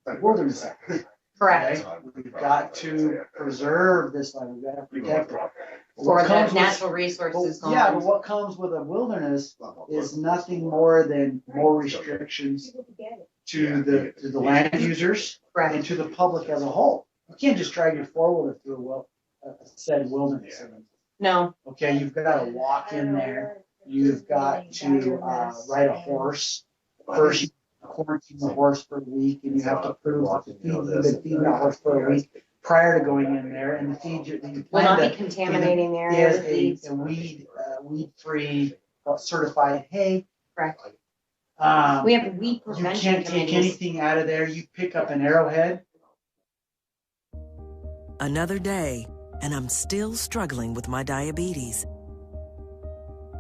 a wilderness act. Correct. Okay? We've got to preserve this land. We've got to protect it. For What the comes with- natural resources Well, yeah, but gone. what comes with a wilderness is nothing more than more restrictions to the land users Correct. and to the public as a whole. You can't just drag your four-wheeler through a said wilderness. No, Okay, you've got to walk in there. You've got to ride a horse. First, you quarantine the horse for a week, and you have to prove that you've been feeding that horse for a week prior to going in there, and the feed you will plan not to be contaminating the area is with weeds. a weed-free certified hay. Correct. Um, We have weed you prevention can't take committees. anything out of there. You pick up an arrowhead. Another day, and I'm still struggling with my diabetes.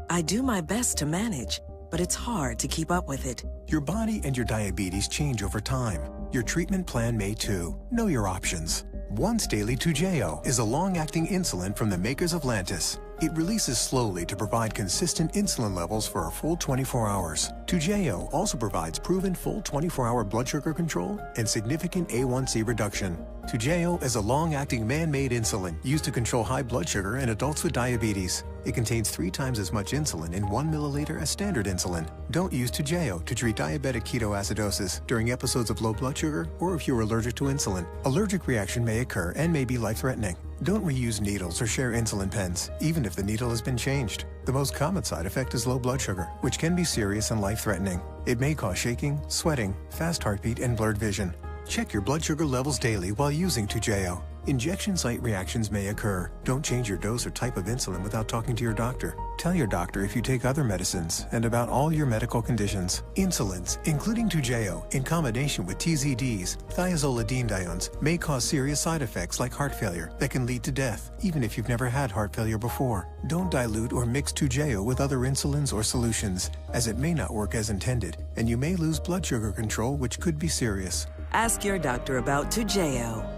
I do my best to manage, but it's hard to keep up with it. Your body and your diabetes change over time. Your treatment plan may too. Know your options. Once Daily Toujeo is a long-acting insulin from the makers of Lantus. It releases slowly to provide consistent insulin levels for a full 24 hours. Toujeo also provides proven full 24-hour blood sugar control and significant A1C reduction. Toujeo is a long-acting man-made insulin used to control high blood sugar in adults with diabetes. It contains 3 times as much insulin in 1 milliliter as standard insulin. Don't use Toujeo to treat diabetic ketoacidosis during episodes of low blood sugar or if you're allergic to insulin. Allergic reaction may occur and may be life-threatening. Don't reuse needles or share insulin pens, even if the needle has been changed. The most common side effect is low blood sugar, which can be serious and life-threatening. It may cause shaking, sweating, fast heartbeat, and blurred vision. Check your blood sugar levels daily while using Toujeo. Injection site reactions may occur. Don't change your dose or type of insulin without talking to your doctor. Tell your doctor if you take other medicines and about all your medical conditions. Insulins, including Toujeo, in combination with TZDs, thiazolidinediones, may cause serious side effects like heart failure that can lead to death, even if you've never had heart failure before. Don't dilute or mix Toujeo with other insulins or solutions, as it may not work as intended, and you may lose blood sugar control, which could be serious. Ask your doctor about Toujeo.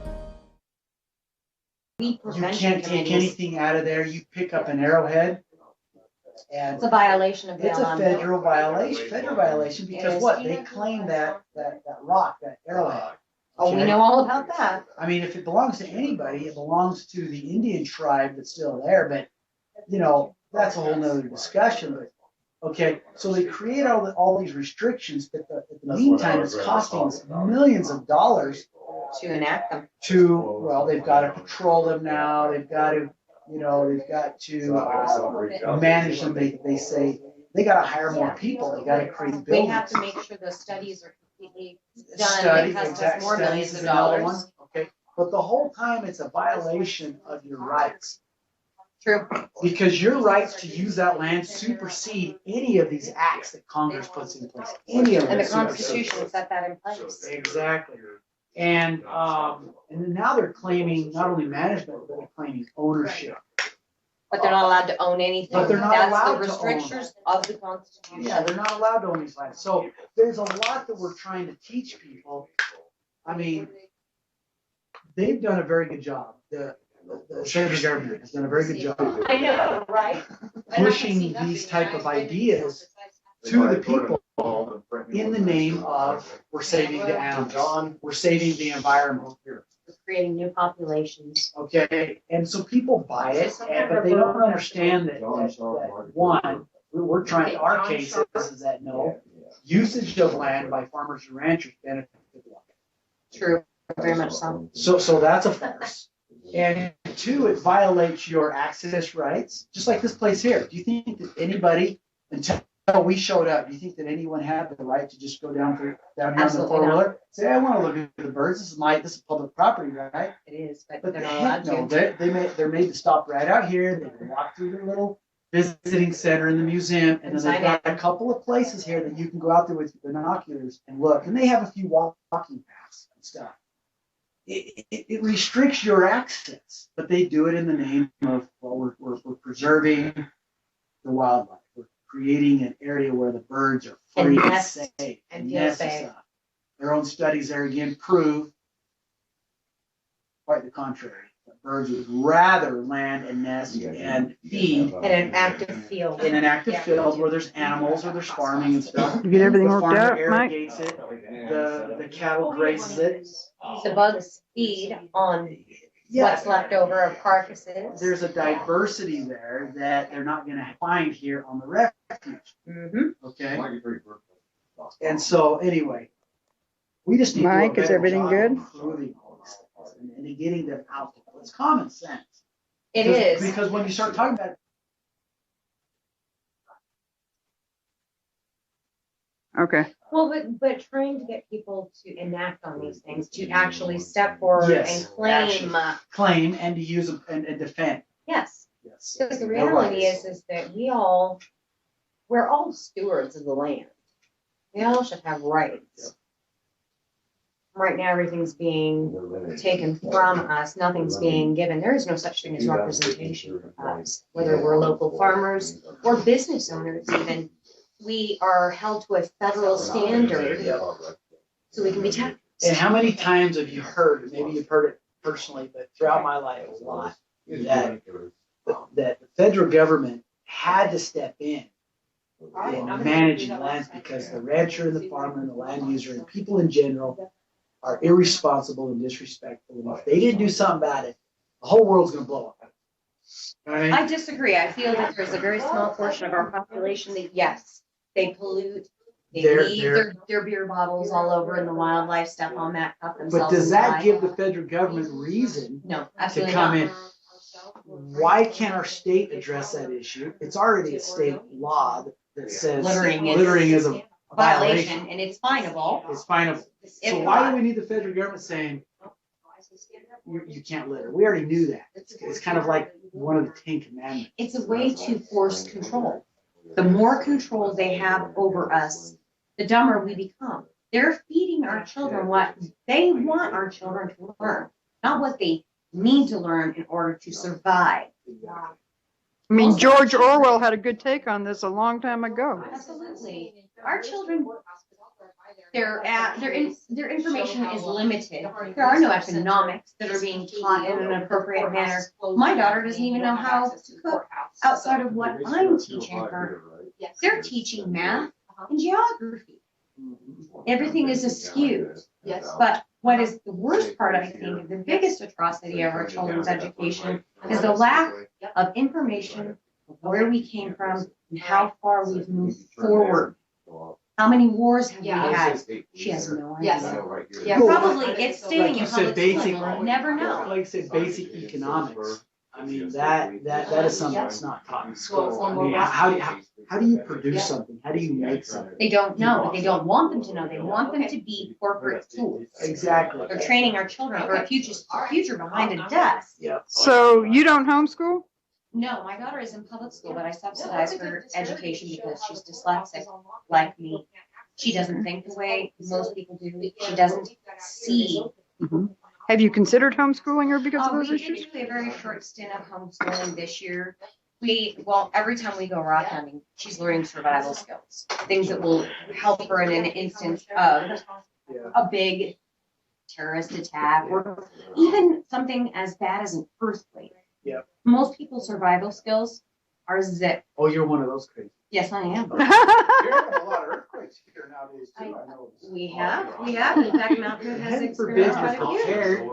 Weed You prevention can't take committees. anything out of there. You pick up an arrowhead. And It's a violation of the it's a LM. federal violation because Yes. what? They claim that rock, that arrowhead. Oh, we Okay? know all about that. I mean, if it belongs to anybody, it belongs to the Indian tribe that's still there, but, you know, that's a whole nother discussion, but, okay, so they create all these restrictions, but at the meantime, it's costing us millions of dollars To enact them. well, they've got to patrol them now, they've got to, manage them, they say, they got to hire more people, they got to create We buildings. have to make sure the studies are completely done. Study, It costs us exact more studies millions is of another dollars. one, okay, but the whole time it's a violation of your rights. True. Because your rights to use that land supersede any of these acts that Congress puts in place. Any of them. And the supersede. Constitution set that in place. Exactly. And then now they're claiming not only management, but they're claiming ownership. But they're not allowed to own anything. But they're not That's allowed the to own. restrictions of the Constitution. Yeah, they're not allowed to own these lands. So there's a lot that we're trying to teach people. I mean, they've done a very good job. The federal government has done a very good job I know, right? pushing these type of ideas to the people in the name of we're saving the animals, we're saving the environment. We're creating new populations. Okay, and so people buy it, but they don't understand that one, we're trying, our case is that no, usage of land by farmers and ranchers benefits the land. True, very much so. So that's a farce. And two, it violates your access rights, just like this place here. Do you think that anybody, until we showed up, do you think that anyone had the right to just go down here on the Absolutely four-wheeler? Say, I want to look at the birds. This is public property, right? It is, but But they're the not heck allowed no, to. they're made to stop right out here. They can walk through their little visiting center in the museum, and then they've got a couple of places here that you can go out there with binoculars and look. And they have a few walking paths and stuff. It restricts your access, but they do it in the name of, well, we're preserving the wildlife. We're creating an area where the birds are free and nest safe and feel nest safe. stuff. Their own studies there again prove quite the contrary. That birds would rather land and nest and feed In an active field. in an active Yeah. field where there's animals or there's farming and stuff. You get everything The worked farmer out, Mike? irrigates it, the cattle grazes it. The bugs feed on Yeah, what's left over of carcasses. there's a diversity there that they're not gonna find here on the refuge, Mm-hmm. okay? And so, anyway, we just need to do a Mike, is better everything job good? improving all these things and getting them out there. It's common sense. It Because- is. Because when you start talking about Okay. Well, but trying to get people to enact on these things, to actually step forward Yes, and claim, claim and to use them and defend. yes. Yes. Because the Their reality rights. is that we're all stewards of the land. We all should have rights. Right now, everything's being taken from us, nothing's being given. There is no such thing as representation for us, whether we're local farmers or business owners even. We are held to a federal standard so we can be taxed. And how many times have you heard, maybe you've heard it personally, but throughout my life a lot, that the federal government had to step in managing lands because the rancher and the farmer and the land user and people in general are irresponsible and disrespectful. And if they didn't do something about it, the whole world's gonna blow up. You know what I mean? I disagree. I feel that there's a very small portion of our population that, yes, they pollute. They They're- leave they're- their beer bottles all over in the wildlife, step on that, cut But themselves. does that inside. give the federal government reason No, to absolutely come not. in? Why can't our state address that issue? It's already a state law that says Littering is a Violation, and it's finable. It's finable. So why do we need the federal government saying you can't litter? We already knew that. It's kind of like one of the 10 Commandments. It's a way to force control. The more control they have over us, the dumber we become. They're feeding our children what they want our children to learn, not what they need to learn in order to survive. I mean, George Orwell had a good take on this a long time ago. Absolutely. Our children, their information is limited. There are no economics that are being taught in an appropriate manner. My daughter doesn't even know how to cook outside of what I'm teaching her. They're teaching math and geography. Everything is askew. But what is the worst part, I think, the biggest atrocity of our children's education is the lack of information of where we came from and how far we've moved forward. How many wars have we had? She has no idea. Yeah, probably it's staying in public school. We'll never know. Like I said, basic economics. I mean, that is something that's not taught in school. I mean, how do you produce something? How do you make something? They don't know, but they don't want them to know. They want them to be corporate tools. Exactly. They're training our children for a future behind a desk. Yeah. So you don't homeschool? No, my daughter is in public school, but I subsidize her education because she's dyslexic, like me. She doesn't think the way most people do. She doesn't see. Have you considered homeschooling her because of those We issues? did do a very short stint of homeschooling this year. Every time we go rock hunting, she's learning survival skills, things that will help her in an instance of a big terrorist attack or even something as bad as an earthquake. Yep. Most people's survival skills are zip. Oh, you're one of those crazy. Yes, I am. You're having a lot of earthquakes here nowadays too, I know. We have. In fact, Mount Hood has Heaven forbid experienced you're quite a few. prepared.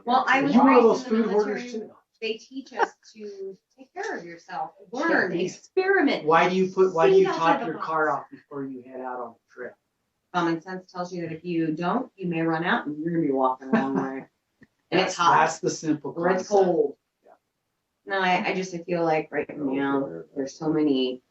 Well, I Are was you one of raised those in the food hoarders military. too? They teach us to take care of yourself, learn, experiment. Why do you See top outside the your box. car off before you head out on the trip? Common sense tells you that if you don't, you may run out and you're gonna be walking a long way. And it's hot, That's the simple or it's concept. cold. No, I just feel like right now, there's so many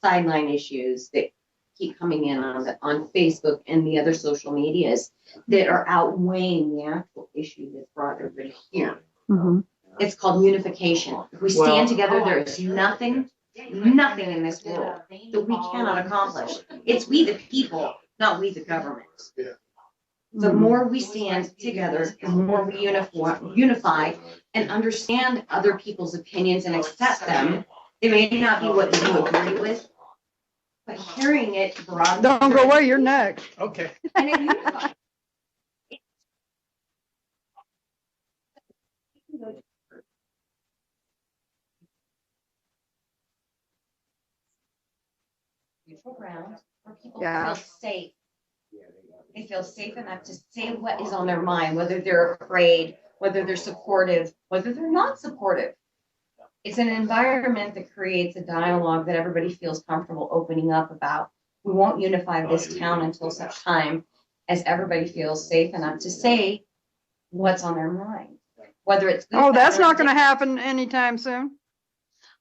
sideline issues that keep coming in on Facebook and the other social medias that are outweighing the actual issue that's brought everybody here. Mhm. It's called unification. If we stand together, there is nothing in this world that we cannot accomplish. It's we the people, not we the government. The more we stand together, the more we unify and understand other people's opinions and accept them. They may not be what you agree with, but hearing it broad. Don't go away, you're next. Okay. And it unifies. Neutral ground where people Yeah. feel safe. They feel safe enough to say what is on their mind, whether they're afraid, whether they're supportive, whether they're not supportive. It's an environment that creates a dialogue that everybody feels comfortable opening up about. We won't unify this town until such time as everybody feels safe enough to say what's on their mind, whether it's. good, Oh, that's bad, or not gonna indifferent. happen anytime soon.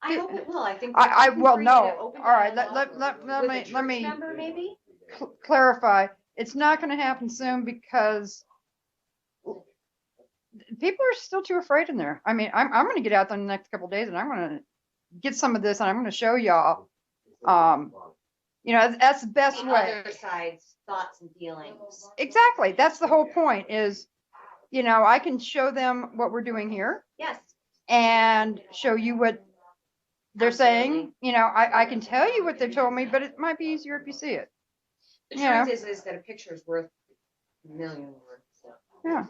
I hope it will. I think. Well, we no. need an open All right, dialogue let with a me church me member, maybe. clarify. It's not gonna happen soon because people are still too afraid in there. I mean, I'm gonna get out there in the next couple of days and I'm gonna get some of this and I'm gonna show y'all. You know, that's the best The way. other side's thoughts and feelings. Exactly. That's the whole point is, you know, I can show them what we're doing here Yes. and show you what they're saying. Absolutely. You know, I can tell you what they told me, but it might be easier if you see it. The Yeah. truth is that a picture is worth a million words. Yeah.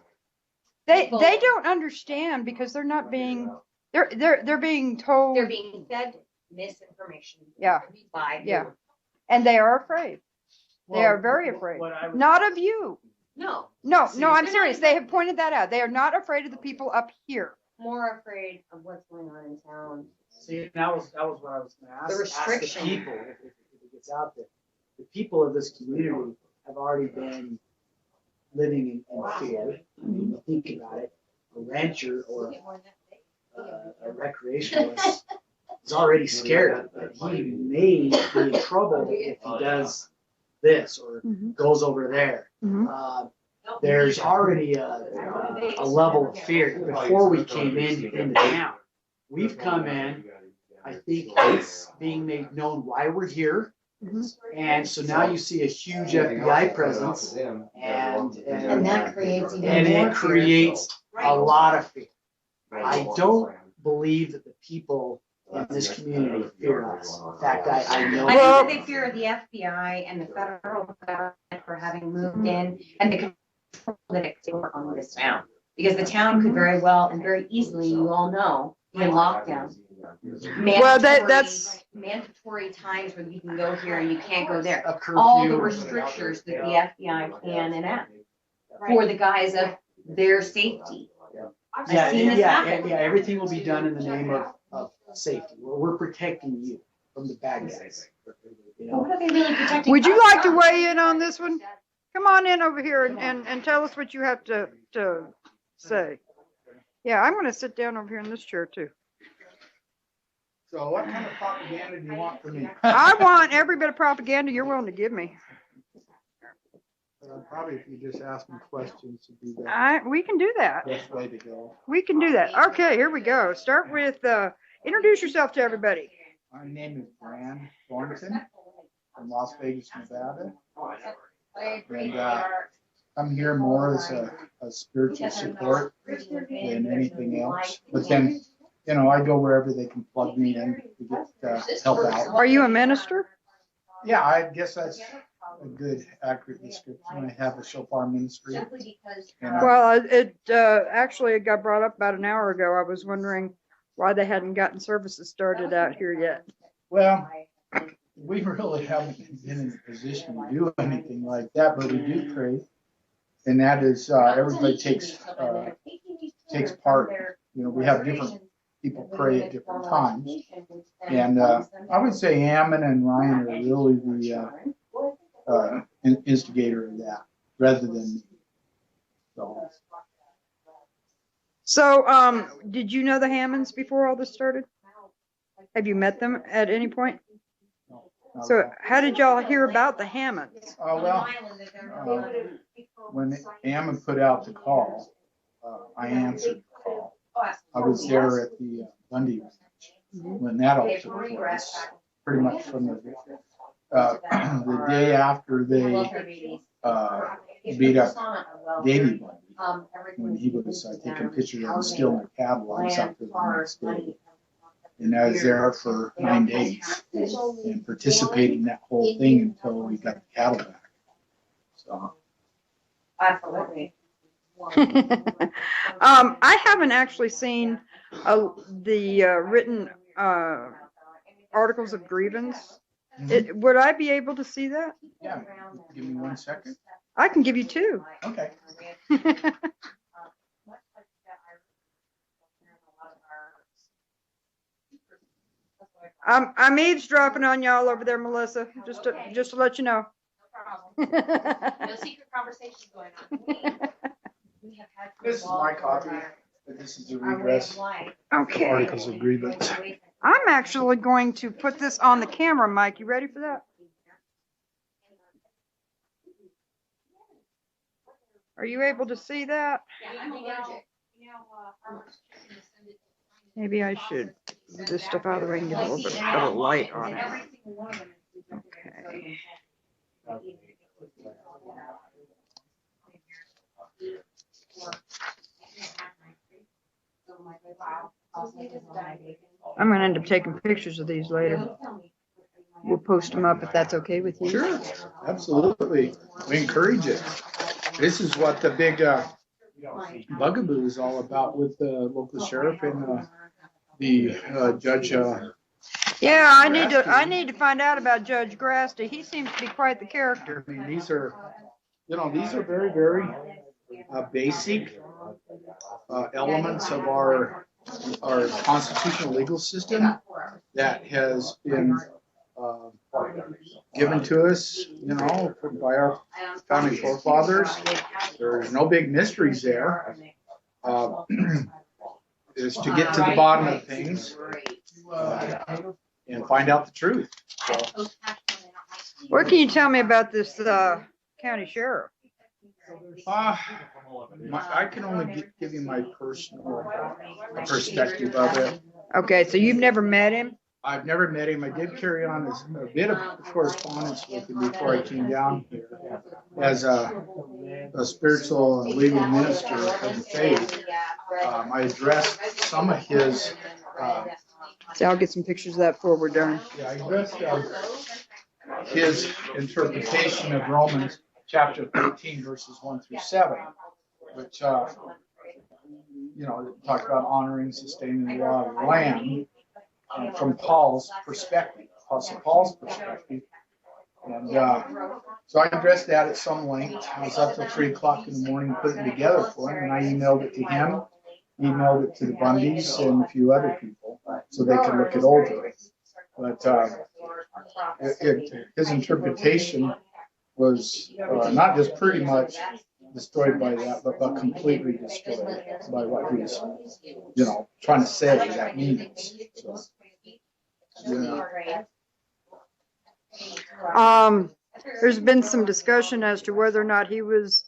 They People- don't understand because they're not being they're being told, They're being fed misinformation. Yeah. By Yeah. who? and they are afraid. They are very Well, afraid. what I would- Not of you. No, No, See, no, I'm they're serious. not- They have pointed that out. They are not afraid of the people up here. more afraid of what's going on in town. See, that was what I was going to ask. The Ask restriction. the people, if it gets out there. The people of this community have already been living in fear. I mean, think about it. A rancher or a recreationalist is already scared that he may be in trouble if he does this or Mhm. goes over there. Mhm. There's already a level of fear before we came into town. We've come in, I think it's being made known why we're here. And so now you see a huge FBI presence and that creates even and more it creates a lot of fear. I don't believe that the people in this community fear us. In fact, I know. I think that they fear the FBI and the federal government for having moved in and the control that it can work on this town. Because the town could very well and very easily, you all know, be in lockdown. Well, that's Mandatory times where you can go here and you can't go there. A curfew. All the restrictions that the FBI can enact for the guise of their safety. I've seen this happen. Yeah, everything will be done in the name of safety. We're protecting you from the bad guys. You know? What are they really protecting? Would you us like to from? weigh in on this one? Come on in over here and tell us what you have to say. Yeah, I'm gonna sit down over here in this chair too. So what kind of propaganda do you want from me? I want every bit of propaganda you're willing to give me. Probably if you just ask me questions to be the We can do that. best way to go. We can do that. Okay, here we go. Start with, introduce yourself to everybody. My name is Bran Thornton from Las Vegas, Nevada. And I'm here more as a spiritual support than anything else. But then, you know, I go wherever they can plug me in to get help out. Are you a minister? Yeah, I guess that's a good, accurate description. I have a shofar ministry. And Well, it actually it got brought up about an hour ago. I was wondering why they hadn't gotten services started out here yet. well, we really haven't been in a position to do anything like that, but we do pray. And that is, everybody takes part. You know, we have different people pray at different times. And I would say Ammon and Ryan are really the instigator of that, rather than me. So, did you know the Hammonds before all this started? Have you met them at any point? So, how did y'all hear about the Hammonds? When Ammon put out the call, I answered the call. I was there at the Bundy Ranch when that all took place, pretty much from the day after they beat up Davy Bundy, when he was taking pictures of him still in a cattle on something the next day. And I was there for 9 days and participated in that whole thing until we got the cattle back. So. Absolutely. I haven't actually seen the written articles of grievance. Would I be able to see that? Yeah, give me 1 second. I can give you 2. Okay. I'm eavesdropping on y'all over there, Melissa. Just to let you know. No secret conversations going on. This is my copy. This is the redress Okay. articles of grievance. I'm actually going to put this on the camera, Mike. You ready for that? Are you able to see that? Maybe I should move this stuff out of the way and get a little bit of light on it. Okay. I'm going to end up taking pictures of these later. We'll post them up if that's okay with you. Sure, absolutely. We encourage it. This is what the big bugaboo is all about with the local sheriff and the judge. Yeah, I need to find out about Judge Grasty. He seems to be quite the character. I mean, these are very, very basic elements of our constitutional legal system that has been given to us, by our founding forefathers. There's no big mysteries there. Is to get to the bottom of things and find out the truth. So. What can you tell me about this county sheriff? I can only give you my personal perspective of it. Okay, so you've never met him? I've never met him. I did carry on a bit of correspondence with him before I came down here as a spiritual and legal minister of the faith. I addressed some of his. So I'll get some pictures of that before we're done. Yeah, I addressed his interpretation of Romans chapter 13, verses 1 through 7, which talk about honoring, sustaining the law of the land. From Paul's perspective, Apostle Paul's perspective. And so I addressed that at some length. I was up till 3 o'clock in the morning putting it together for him, and I emailed it to him, emailed it to the Bundys and a few other people so they could look it over. But his interpretation was not just pretty much destroyed by that, but completely destroyed by what he was, trying to say that means. So, yeah. There's been some discussion as to whether or not he was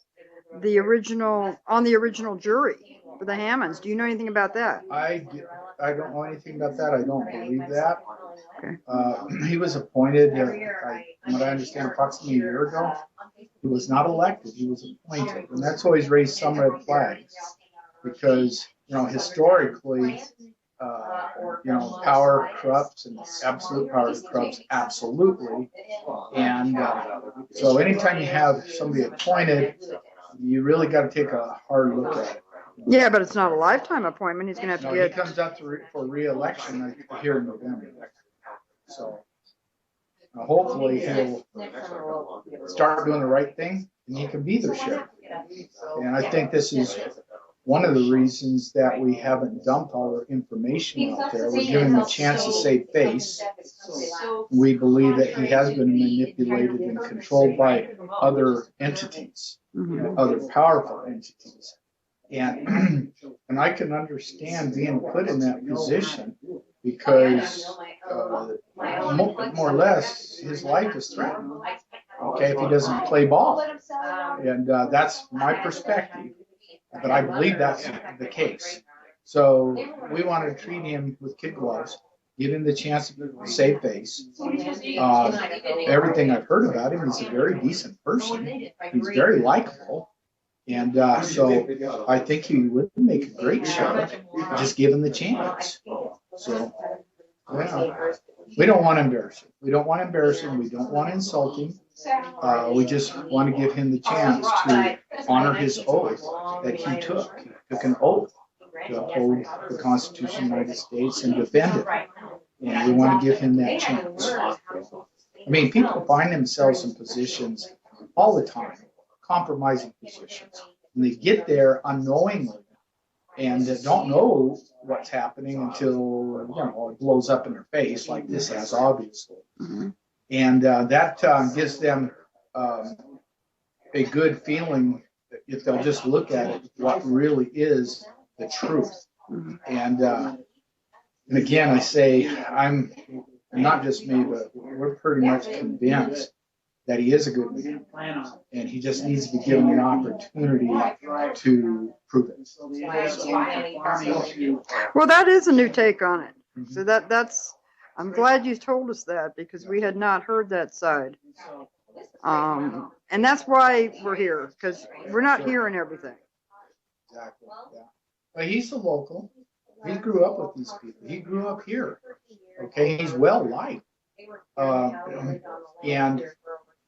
on the original jury for the Hammonds. Do you know anything about that? I don't know anything about that. I don't believe that. Okay. He was appointed, from what I understand, approximately a year ago. He was not elected. He was appointed, and that's always raised some red flags because historically, power corrupts, and absolute power corrupts absolutely. And so, anytime you have somebody appointed, you really got to take a hard look at it. Yeah, but it's not a lifetime appointment. He's going to have to get. He comes up for re-election here in November. So hopefully he'll start doing the right thing, and he can be the sheriff. And I think this is one of the reasons that we haven't dumped all our information out there. We're giving him a chance to save face. We believe that he has been manipulated and controlled by other entities, other powerful entities. And I can understand being put in that position because more or less his life is threatened. Okay, if he doesn't play ball. And that's my perspective. But I believe that's the case. So we want to treat him with kid gloves, give him the chance to save face. Everything I've heard about him, he's a very decent person. He's very likable. And so I think he would make a great sheriff. Just give him the chance. So Yeah. We don't want to embarrass him. We don't want to embarrass him. We don't want to insult him. We just want to give him the chance to honor his oath that he took. He took an oath to uphold the Constitution of the United States and defend it. And we want to give him that chance. I mean, people find themselves in positions all the time, compromising positions. And they get there unknowingly and don't know what's happening until, it blows up in their face, like this has, obviously. Mm-hmm. And that gives them a good feeling if they'll just look at it, what really is the truth. Mm-hmm. And again, I say, I'm not just me, but we're pretty much convinced that he is a good man, and he just needs to be given an opportunity to prove it. Well, that is a new take on it. Mm-hmm. So that's, I'm glad you told us that, because we had not heard that side. And that's why we're here, because we're not hearing everything. Exactly. Yeah. But he's a local. He grew up with these people. He grew up here. Okay, he's well liked, and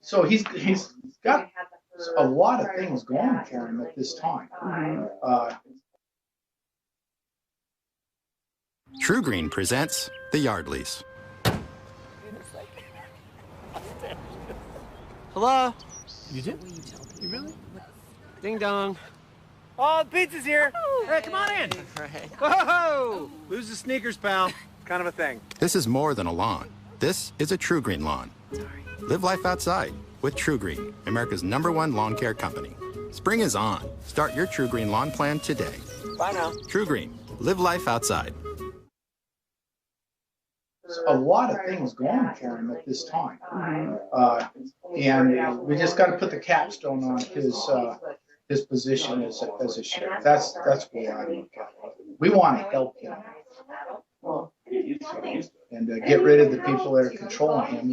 so he's got a lot of things going for him at this time. True Green presents The Yardleys. Hello? You did? You really? Ding dong. Oh, the pizza's here. Hey, come on in. Right. Whoa! Lose the sneakers, pal. Kind of a thing. This is more than a lawn. This is a True Green lawn. Sorry. Live life outside with True Green, America's #1 lawn care company. Spring is on. Start your True Green lawn plan today. Bye now. True Green. Live life outside. A lot of things going for him at this time. And we just got to put the capstone on his position as a sheriff. That's the way I look at it. We want to help him and get rid of the people that are controlling him,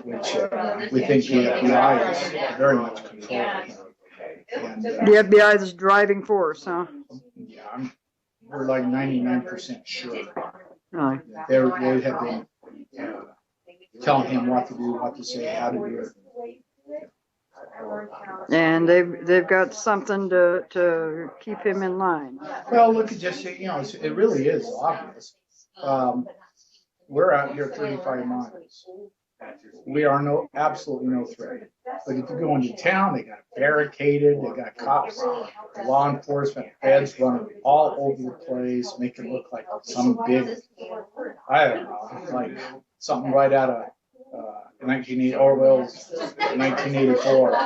which we think the FBI is very much controlling him. And, The FBI is the driving force, huh? yeah, we're like 99% sure. Really? They have been telling him what to do, what to say, how to do it. And they've got something to keep him in line. Well, look at just, it really is obvious. We're out here 35 miles. We are absolutely no threat. But if you go into town, they got barricaded, they got cops, law enforcement, feds running all over the place, make it look like some big, I don't know, like something right out of Orwell's 1984.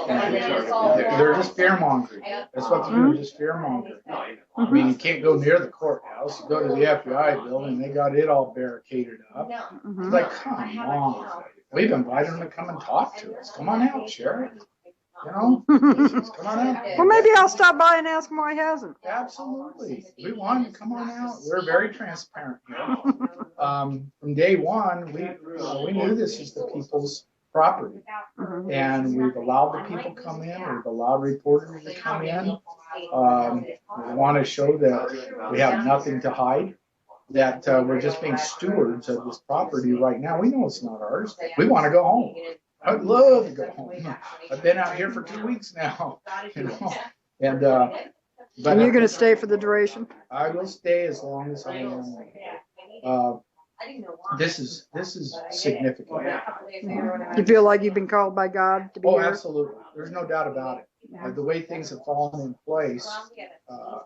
And they're just fear mongering. That's what they're doing, just fear mongering. I mean, you can't go near the courthouse. You go to the FBI building, they got it all barricaded up. It's like, come on. We've invited them to come and talk to us. Come on out, Sheriff. Come on out. Well, maybe I'll stop by and ask him why he hasn't. Absolutely. We want him to come on out. We're very transparent here. From day one, we knew this is the people's property. And we've allowed the people to come in. We've allowed reporters to come in. We want to show that we have nothing to hide, that we're just being stewards of this property right now. We know it's not ours. We want to go home. I'd love to go home. I've been out here for 2 weeks now, and but And you're going to stay for the duration? I will stay as long as I am. This is significant. You feel like you've been called by God to be here? Absolutely. There's no doubt about it. The way things have fallen in place,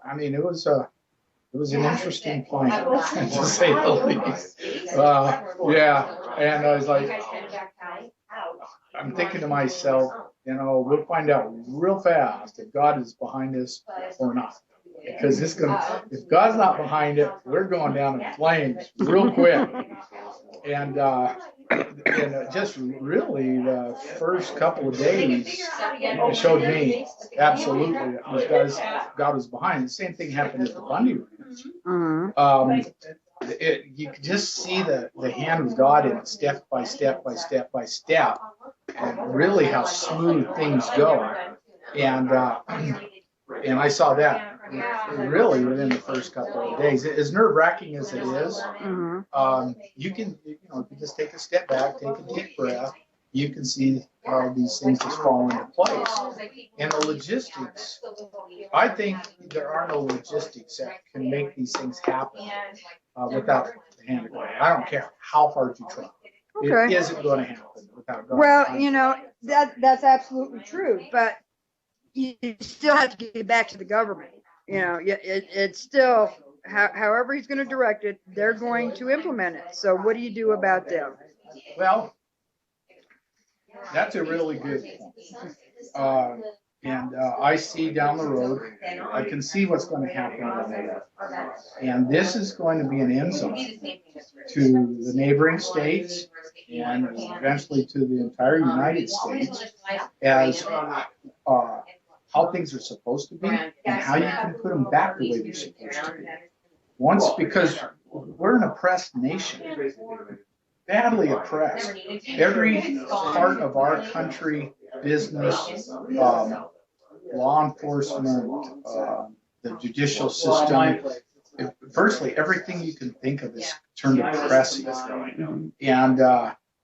I mean, it was an interesting plan, to say the least. Yeah, and I was like, I'm thinking to myself, we'll find out real fast if God is behind this or not. Because if God's not behind it, we're going down in flames real quick. And just really the first couple of days showed me absolutely that God was behind it. The same thing happened at the Bundy Ranch. You could just see the hand of God in it, step by step by step by step, and really how smooth things go. And I saw that really within the first couple of days. As nerve-wracking as it is, you can just take a step back, take a deep breath. You can see how these things just fall into place. And the logistics, I think there are no logistics that can make these things happen without the hand of God. I don't care how hard you try. Okay. It isn't going to happen without God. Well, you know, that's absolutely true, but you still have to get back to the government. You know, it's still, however he's going to direct it, they're going to implement it. So what do you do about them? Well, that's a really good point. I see down the road, I can see what's going to happen. And this is going to be an insult to the neighboring states and eventually to the entire United States as how things are supposed to be and how you can put them back the way they're supposed to be. Once, because we're an oppressed nation. Badly oppressed. Every part of our country, business, law enforcement, the judicial system, virtually everything you can think of is turned oppressive. And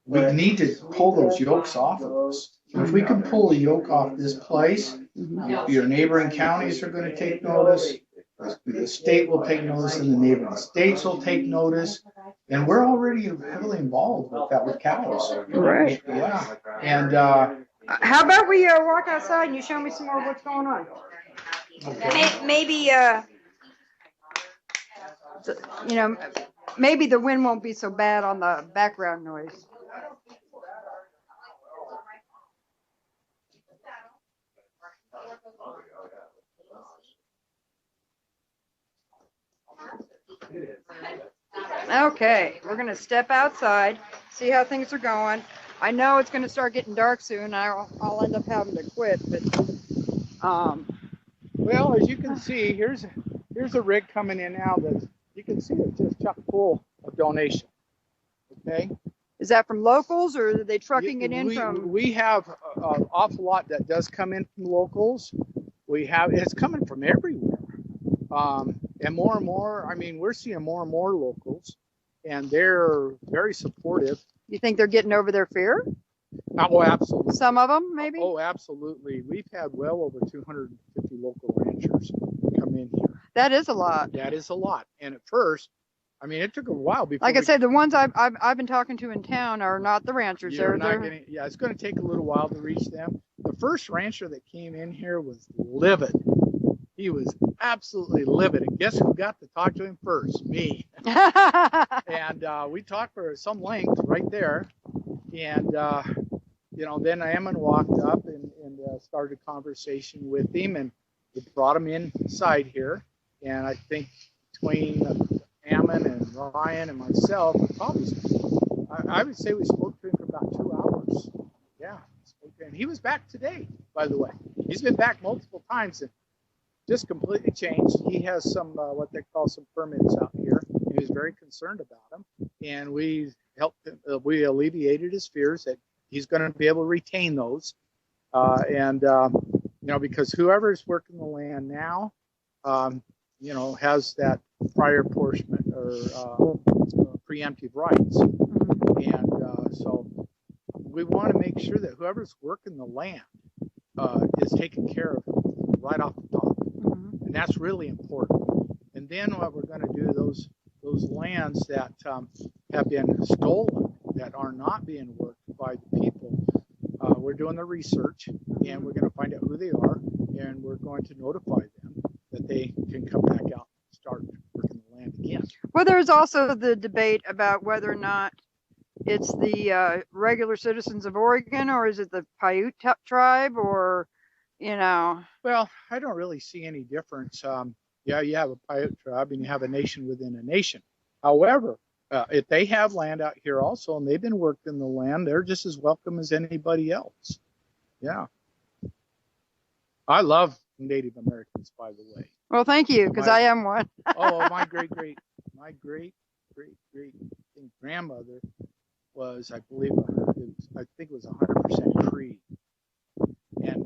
we need to pull those yokes off of us. If we can pull the yoke off this place, your neighboring counties are going to take notice. The state will take notice, and the neighboring states will take notice. And we're already heavily involved with that with cows. Right. Yeah. And how about we walk outside and you show me some more of what's going on? Maybe, you know, maybe the wind won't be so bad on the background noise. Okay, we're gonna step outside, see how things are going. I know it's gonna start getting dark soon. I'll end up having to quit, but well, as you can see, here's a rig coming in now that you can see it's just chock full of donation. Okay. Is that from locals or are they trucking it in from? We have an awful lot that does come in from locals. It's coming from everywhere. And more, I mean, we're seeing more and more locals, and they're very supportive. You think they're getting over their fear? Oh, absolutely. Some of them, maybe? Oh, absolutely. We've had well over 250 local ranchers come in here. That is a lot. That is a lot. And at first, I mean, it took a while before. Like I said, the ones I've been talking to in town are not the ranchers. Yeah, it's going to take a little while to reach them. The first rancher that came in here was livid. He was absolutely livid. And guess who got to talk to him first? Me. And we talked for some length right there. And, you know, then Ammon walked up and started a conversation with him, and it brought him inside here. And I think between Ammon and Ryan and myself, probably, I would say we spoke to him for about 2 hours. Yeah. And he was back today, by the way. He's been back multiple times and just completely changed. He has some, what they call some permits out here. He was very concerned about them. And we helped him, we alleviated his fears that he's going to be able to retain those. You know, because whoever's working the land now, you know, has that prior apportionment or preemptive rights. And so we want to make sure that whoever's working the land is taken care of right off the top. And that's really important. And then what we're going to do, those lands that have been stolen, that are not being worked by the people, we're doing the research, and we're going to find out who they are, and we're going to notify them that they can come back out and start working the land again. Well, there's also the debate about whether or not it's the regular citizens of Oregon, or is it the Paiute tribe, or, you know. Well, I don't really see any difference. Yeah, you have a Paiute tribe and you have a nation within a nation. However, if they have land out here also, and they've been working the land, they're just as welcome as anybody else. Yeah. I love Native Americans, by the way. Well, thank you, because I am one. My great grandmother was, I believe, I think it was 100% Cree. And,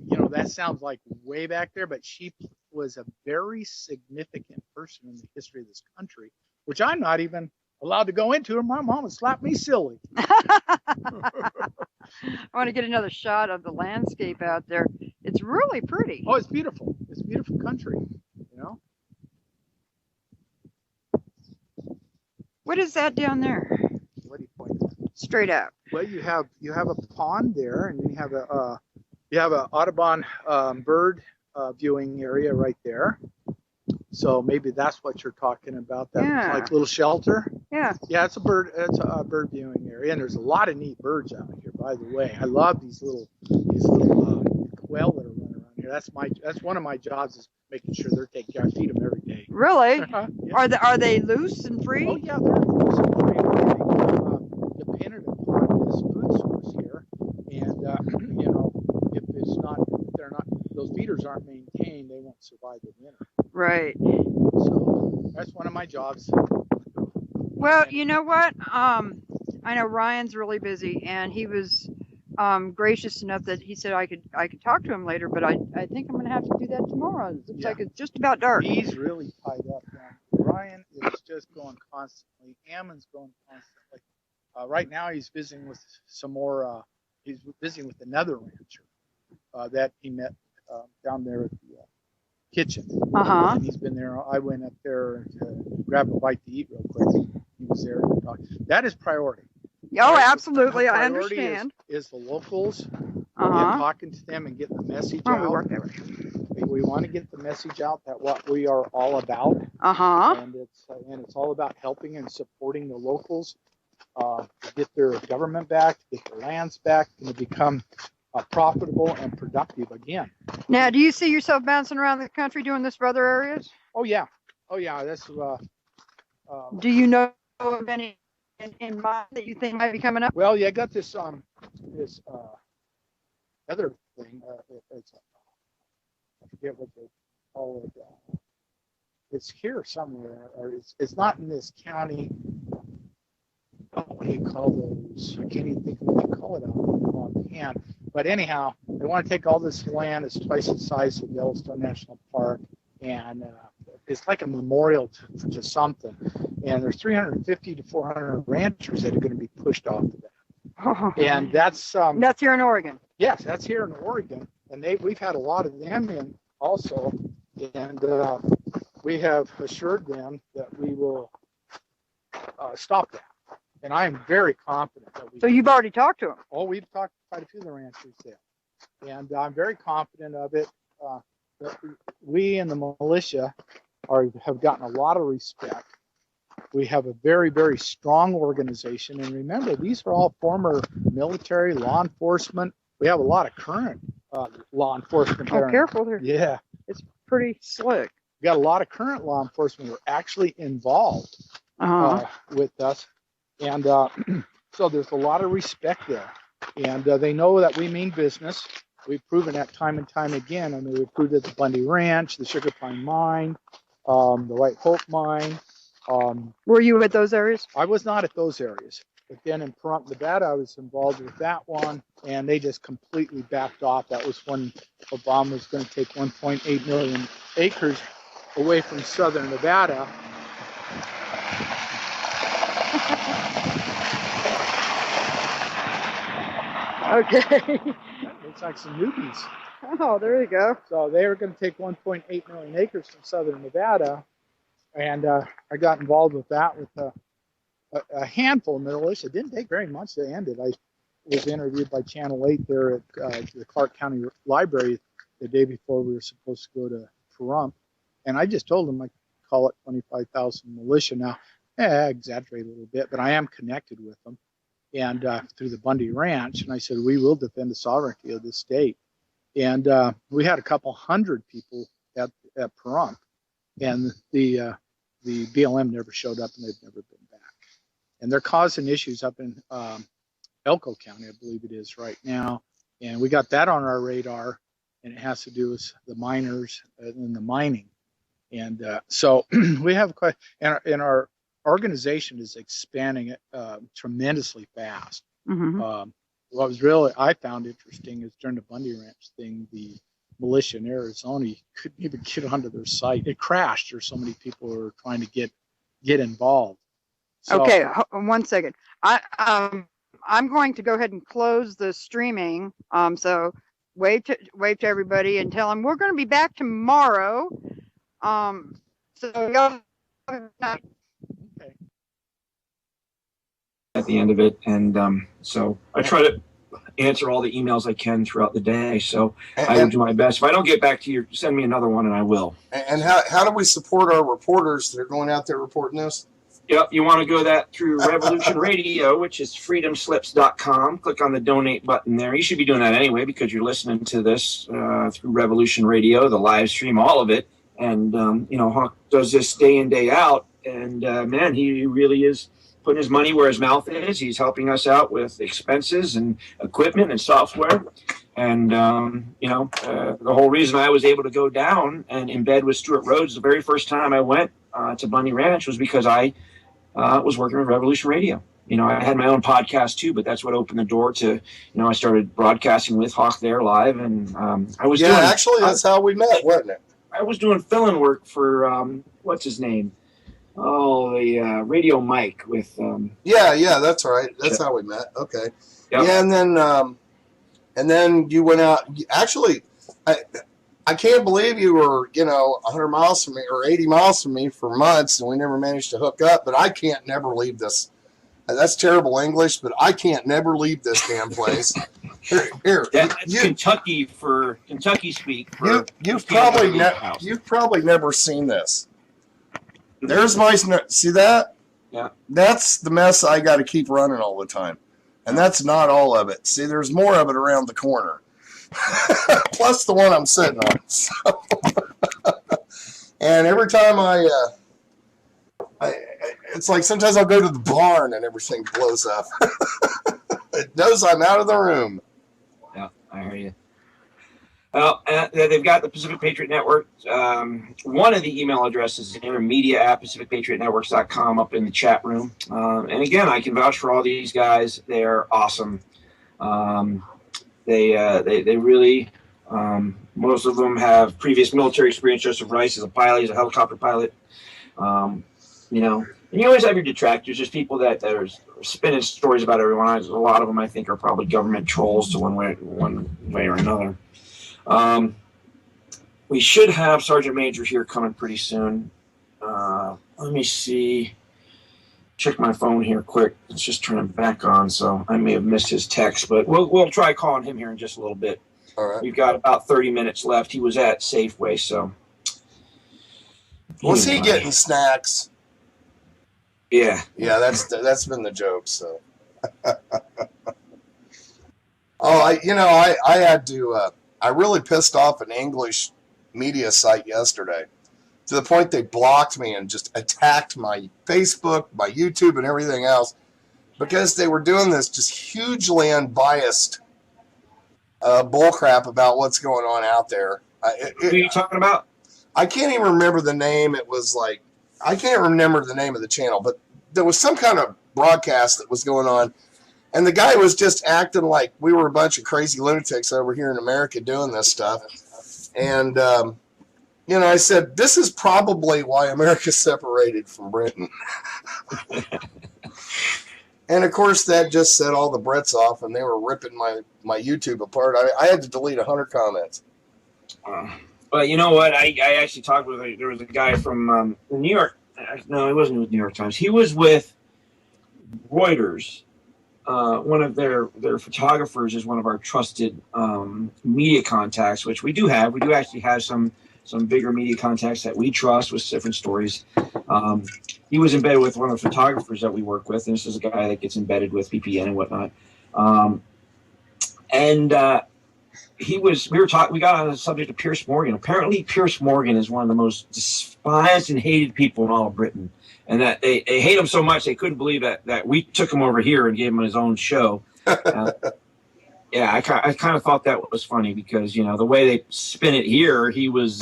you know, that sounds like way back there, but she was a very significant person in the history of this country, which I'm not even allowed to go into, or my mom would slap me silly. I want to get another shot of the landscape out there. It's really pretty. Oh, it's beautiful. It's a beautiful country, you know. What is that down there? What do you point at? Straight out. Well, you have a pond there, and you have a Audubon bird viewing area right there. So maybe that's what you're talking about. That Yeah. like little shelter. Yeah. Yeah, it's a bird viewing area, and there's a lot of neat birds out here. By the way, I love these little quail that are running around here. That's one of my jobs, is making sure they're taken care of. I feed them every day. Really? Yeah. Are they loose and free? Oh yeah, they're loose and free. Dependent upon this food source here, and you know, if they're not, those feeders aren't maintained, they won't survive the winter. Right. So that's one of my jobs. Well, you know what? I know Ryan's really busy, and he was gracious enough that he said I could talk to him later, but I think I'm gonna have to do that tomorrow. It looks like it's just about dark. He's really tied up now. Ryan is just going constantly. Ammon's going constantly. Right now he's visiting with some more. He's visiting with another rancher that he met down there at the kitchen. Uh-huh. And he's been there. I went up there to grab a bite to eat real quick. He was there to talk. That is priority. Oh, absolutely. I Priority understand. Is the locals, Uh-huh. and talking to them and getting the message Oh, out. we work that way. We want to get the message out that what we are all about. Uh-huh. And it's all about helping and supporting the locals to get their government back, to get their lands back, and to become profitable and productive again. Now, do you see yourself bouncing around the country doing this for other areas? Oh yeah, that's. Do you know of any in mind that you think might be coming up? Well, yeah, I got this other thing. I forget what they call it. It's here somewhere, or it's not in this county. Oh, what do you call those? I can't even think of what you call it offhand. But anyhow, they want to take all this land. It's twice the size of Yellowstone National Park, and it's like a memorial to something. And there's 350 to 400 ranchers that are going to be pushed off of that. And that's here in Oregon. Yes, that's here in Oregon, and we've had a lot of them in also, and we have assured them that we will stop that. And I am very confident that we. So you've already talked to them? Oh, we've talked to quite a few of the ranchers there, and I'm very confident of it. That we in the militia have gotten a lot of respect. We have a very, very strong organization, and remember, these are all former military, law enforcement. We have a lot of current law enforcement there. Oh, careful there. Yeah. It's pretty slick. We got a lot of current law enforcement who are actually involved with us. And so there's a lot of respect there. And they know that we mean business. We've proven that time and time again. I mean, we proved it at the Bundy Ranch, the Sugar Pine Mine, the White Hope Mine. Were you at those areas? I was not at those areas. But then in Pahrump, Nevada, I was involved with that one, and they just completely backed off. That was when Obama was going to take 1.8 million acres away from southern Nevada. Okay. Looks like some newbies. Oh, there you go. So they were going to take 1.8 million acres from southern Nevada, and I got involved with that with a handful of militia. It didn't take very much to end it. I was interviewed by Channel 8 there at the Clark County Library the day before we were supposed to go to Pahrump, and I just told them I call it 25,000 militia. Now, I exaggerate a little bit, but I am connected with them, and through the Bundy Ranch, and I said we will defend the sovereignty of this state. And we had a couple hundred people at Pahrump, and the BLM never showed up, and they've never been back. And they're causing issues up in Elko County, I believe it is right now. And we got that on our radar, and it has to do with the miners and the mining. And so we have quite, and our organization is expanding tremendously fast. Mm-hmm. What was really I found interesting is during the Bundy Ranch thing, the militia in Arizona, you couldn't even get onto their site. It crashed. There's so many people who are trying to get involved. So, Okay, 1 second. I'm going to go ahead and close the streaming. So wave to everybody and tell them we're going to be back tomorrow. So y'all have a good night. At the end of it, and so I try to answer all the emails I can throughout the day. So I will do my best. If I don't get back to you, send me another one, and I will. And how do we support our reporters that are going out there reporting this? Yep, you want to go that through Revolution Radio, which is freedomslips.com. Click on the donate button there. You should be doing that anyway because you're listening to this through Revolution Radio, the live stream, all of it. And, Hawk does this day in, day out. And, man, he really is putting his money where his mouth is. He's helping us out with expenses and equipment and software. And, the whole reason I was able to go down and in bed with Stuart Rhodes the very first time I went to Bundy Ranch was because I was working with Revolution Radio. I had my own podcast too, but that's what opened the door to, I started broadcasting with Hawk there live. And that's how we met, wasn't it? I was doing fill-in work for, what's his name? Oh, the Radio Mike with. Yeah, that's right. That's how we met. Okay. Yep. Yeah, and then you went out. Actually, I can't believe you were 100 miles from me or 80 miles from me for months, and we never managed to hook up. But I can't never leave this. That's terrible English, but I can't never leave this damn place. Here, that's Kentucky for Kentucky speak. You've probably never seen this. There's my, see that? Yeah. That's the mess I got to keep running all the time. And that's not all of it. See, there's more of it around the corner. Plus the one I'm sitting on. So and every time it's like sometimes I'll go to the barn and everything blows up. It knows I'm out of the room. Yeah, I hear you. Well, they've got the Pacific Patriot Network. One of the email addresses is intermedia@pacificpatriotnetworks.com up in the chat room. And again, I can vouch for all these guys. They're awesome. They really, most of them have previous military experience. Joseph Rice is a pilot. He's a helicopter pilot. And you always have your detractors. There's people that are spinning stories about everyone. A lot of them, I think, are probably government trolls to one way or another. We should have Sergeant Major here coming pretty soon. Let me see. Check my phone here quick. Let's just turn him back on, so I may have missed his text, but we'll try calling him here in just a little bit. All right. We've got about 30 minutes left. He was at Safeway, so. Was he getting snacks? Yeah. Yeah, that's been the joke, so. I had to, I really pissed off an English media site yesterday to the point they blocked me and just attacked my Facebook, my YouTube, and everything else because they were doing this just hugely unbiased bullcrap about what's going on out there. Who are you talking about? I can't even remember the name. It was like, I can't remember the name of the channel, but there was some kind of broadcast that was going on. And the guy was just acting like we were a bunch of crazy lunatics over here in America doing this stuff. And, I said, this is probably why America separated from Britain. And, of course, that just set all the Brits off, and they were ripping my YouTube apart. I had to delete 100 comments. Well, you know what? I actually talked with there was a guy from New York. No, he wasn't with New York Times. He was with Reuters. One of their photographers is one of our trusted media contacts, which we do have. We do actually have some bigger media contacts that we trust with different stories. He was embedded with one of the photographers that we work with, and this is a guy that gets embedded with VPN and whatnot. We got on the subject of Piers Morgan. Apparently, Piers Morgan is one of the most despised and hated people in all of Britain. And that they hate him so much they couldn't believe that we took him over here and gave him his own show. Yeah, I kind of thought that was funny because, the way they spin it here, he was,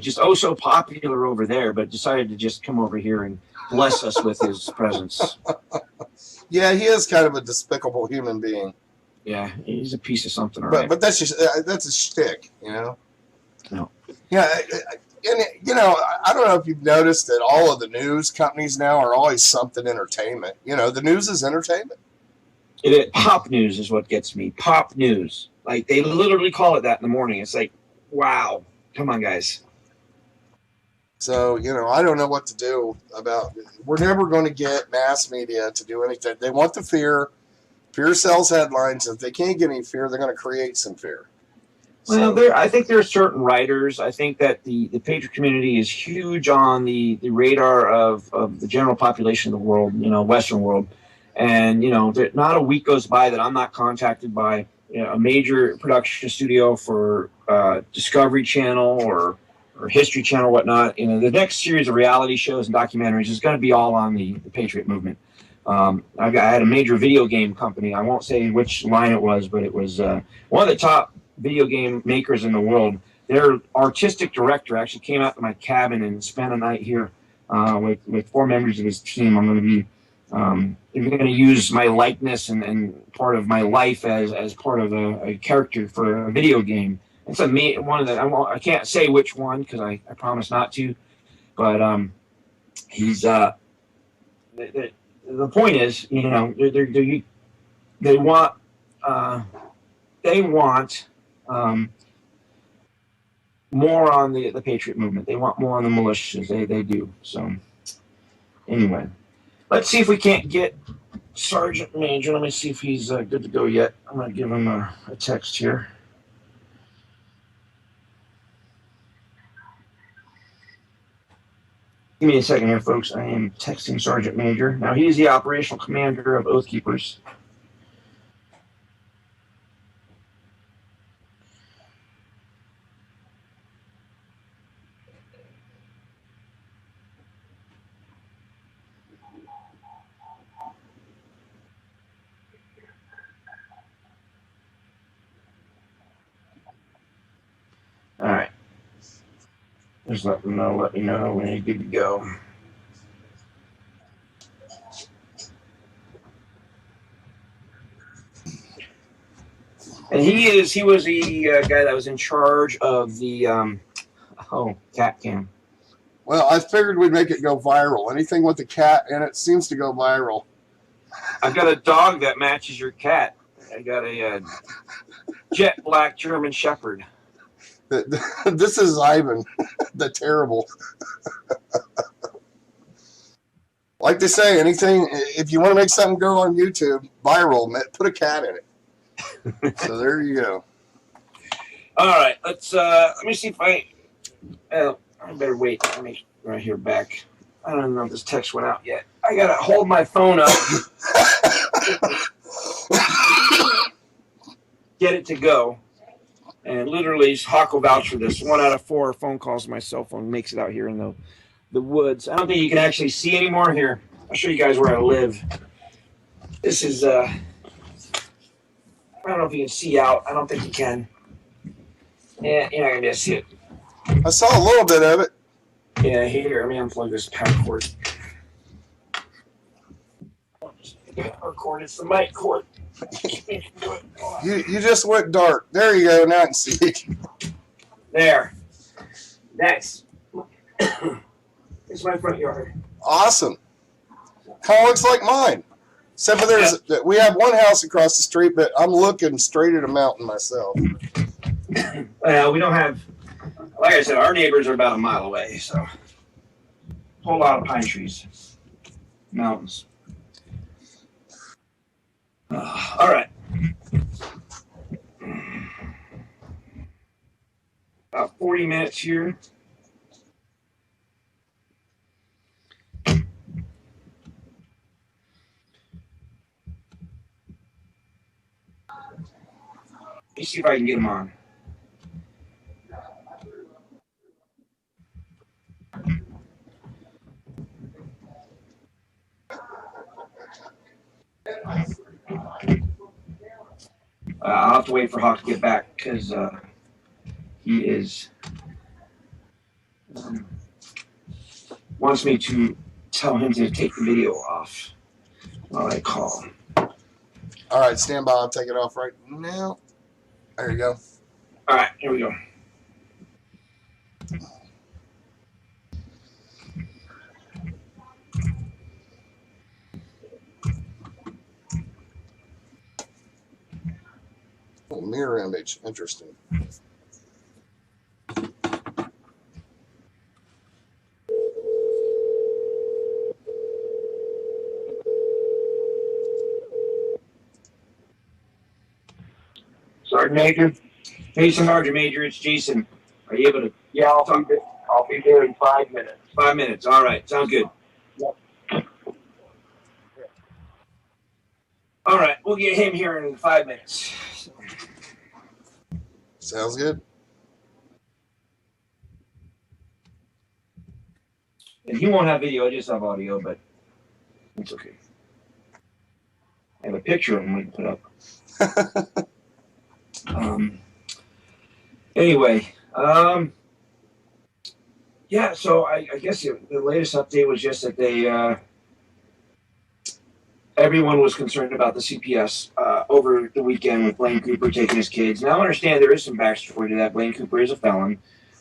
just so popular over there, but decided to just come over here and bless us with his presence. Yeah, he is kind of a despicable human being. Yeah, he's a piece of something, all right. But that's just that's a shtick, you know. No. Yeah, and you know, I don't know if you've noticed that all of the news companies now are always something entertainment. You know, the news is entertainment. Pop news is what gets me. Pop news, like they literally call it that in the morning. It's like, wow, come on, guys. So, you know, I don't know what to do about it. We're never going to get mass media to do anything. They want the fear. Fear sells headlines. If they can't get any fear, they're going to create some fear. Well, I think there are certain writers. I think that the Patriot community is huge on the radar of the general population of the world, you know, Western world. And, you know, not a week goes by that I'm not contacted by, you know, a major production studio for Discovery Channel or History Channel, whatnot. You know, the next series of reality shows and documentaries is going to be all on the Patriot movement. I had a major video game company. I won't say which line it was, but it was one of the top video game makers in the world. Their artistic director actually came out to my cabin and spent a night here with 4 members of his team. I'm going to be they're going to use my likeness and part of my life as part of a character for a video game. It's one of the I can't say which one because I promise not to, but he's the point is, you know, they want more on the Patriot movement. They want more on the militias. They do. So anyway, let's see if we can't get Sergeant Major. Let me see if he's good to go yet. I'm going to give him a text here. Give me a second here, folks. I am texting Sergeant Major. Now, he's the operational commander of Oath Keepers. All right. Just let me know when you're good to go. And he was the guy that was in charge of the cat cam. Well, I figured we'd make it go viral. Anything with a cat in it seems to go viral. I've got a dog that matches your cat. I got a jet black German Shepherd. This is Ivan, the terrible. Like they say, anything, if you want to make something go on YouTube viral, put a cat in it. So there you go. All right, let me see if I better wait. Let me right here back. I don't know if this text went out yet. I gotta hold my phone up. Get it to go. And literally, Hawk will vouch for this. 1 out of 4 phone calls to my cell phone makes it out here in the woods. I don't think you can actually see anymore here. I'll show you guys where I live. This is, I don't know if you can see out. I don't think you can. Yeah, you're not going to be able to see it. I saw a little bit of it. Yeah, here, let me unplug this power cord. Power cord, it's the mic cord. You just went dark. There you go. Now I can see it. There. That's it's my front yard. Awesome. Kind of looks like mine. Except for we have one house across the street, but I'm looking straight at a mountain myself. Well, we don't have, like I said, our neighbors are about a mile away, so a whole lot of pine trees, mountains. All right. About 40 minutes here. Let me see if I can get them on. I'll have to wait for Hawk to get back because he is wants me to tell him to take the video off while I call. All right, stand by. I'll take it off right now. There you go. All right, here we go. Oh, mirror image. Interesting. Sergeant Major. Hey, Sergeant Major, it's Jason. Are you able to? Yeah, I'll be there in 5 minutes. 5 minutes. All right, sounds good. Yep. All right, we'll get him here in 5 minutes. Sounds good. And he won't have video, I just have audio, but it's okay. I have a picture of him we can put up. Anyway, yeah, so I guess the latest update was just that they, everyone was concerned about the CPS over the weekend with Blaine Cooper taking his kids. Now, I understand there is some backstory to that. Blaine Cooper is a felon.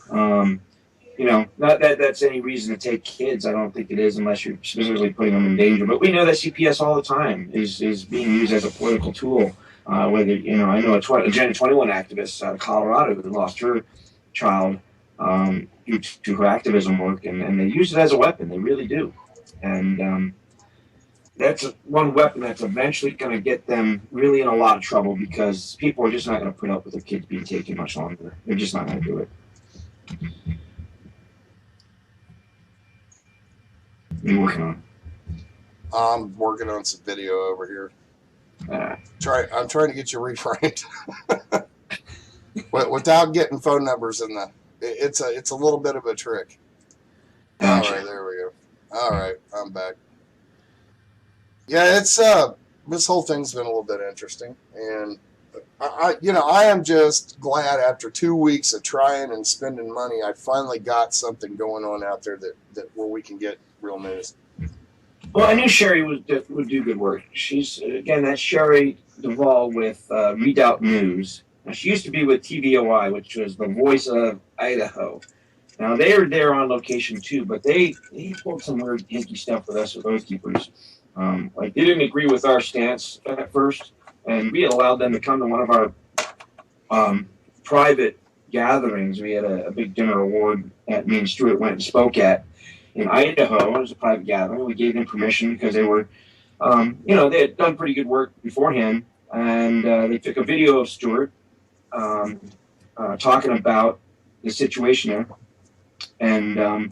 You know, not that that's any reason to take kids. I don't think it is unless you're specifically putting them in danger. But we know that CPS all the time is being used as a political tool. Whether, you know, I know a Agenda 21 activist out of Colorado who lost her child due to her activism work, and they use it as a weapon. They really do. And that's one weapon that's eventually going to get them really in a lot of trouble because people are just not going to put up with their kids being taken much longer. They're just not going to do it. What are you working on? I'm working on some video over here. I'm trying to get you reframed without getting phone numbers in the. It's a little bit of a trick. All right, there we go. All right, I'm back. Yeah, it's this whole thing's been a little bit interesting, and I am just glad after 2 weeks of trying and spending money, I finally got something going on out there that where we can get real news. Well, I knew Sherry would do good work. She's, again, that's Sherry Duvall with Redoubt News. Now, she used to be with TVOI, which was the Voice of Idaho. Now, they are there on location, too, but they pulled some weird, hinky stuff with us with Oath Keepers. Like, they didn't agree with our stance at first, and we had allowed them to come to one of our private gatherings. We had a big dinner award that me and Stuart went and spoke at. In Idaho, it was a private gathering. We gave them permission because they were, they had done pretty good work beforehand. And they took a video of Stuart talking about the situation there. And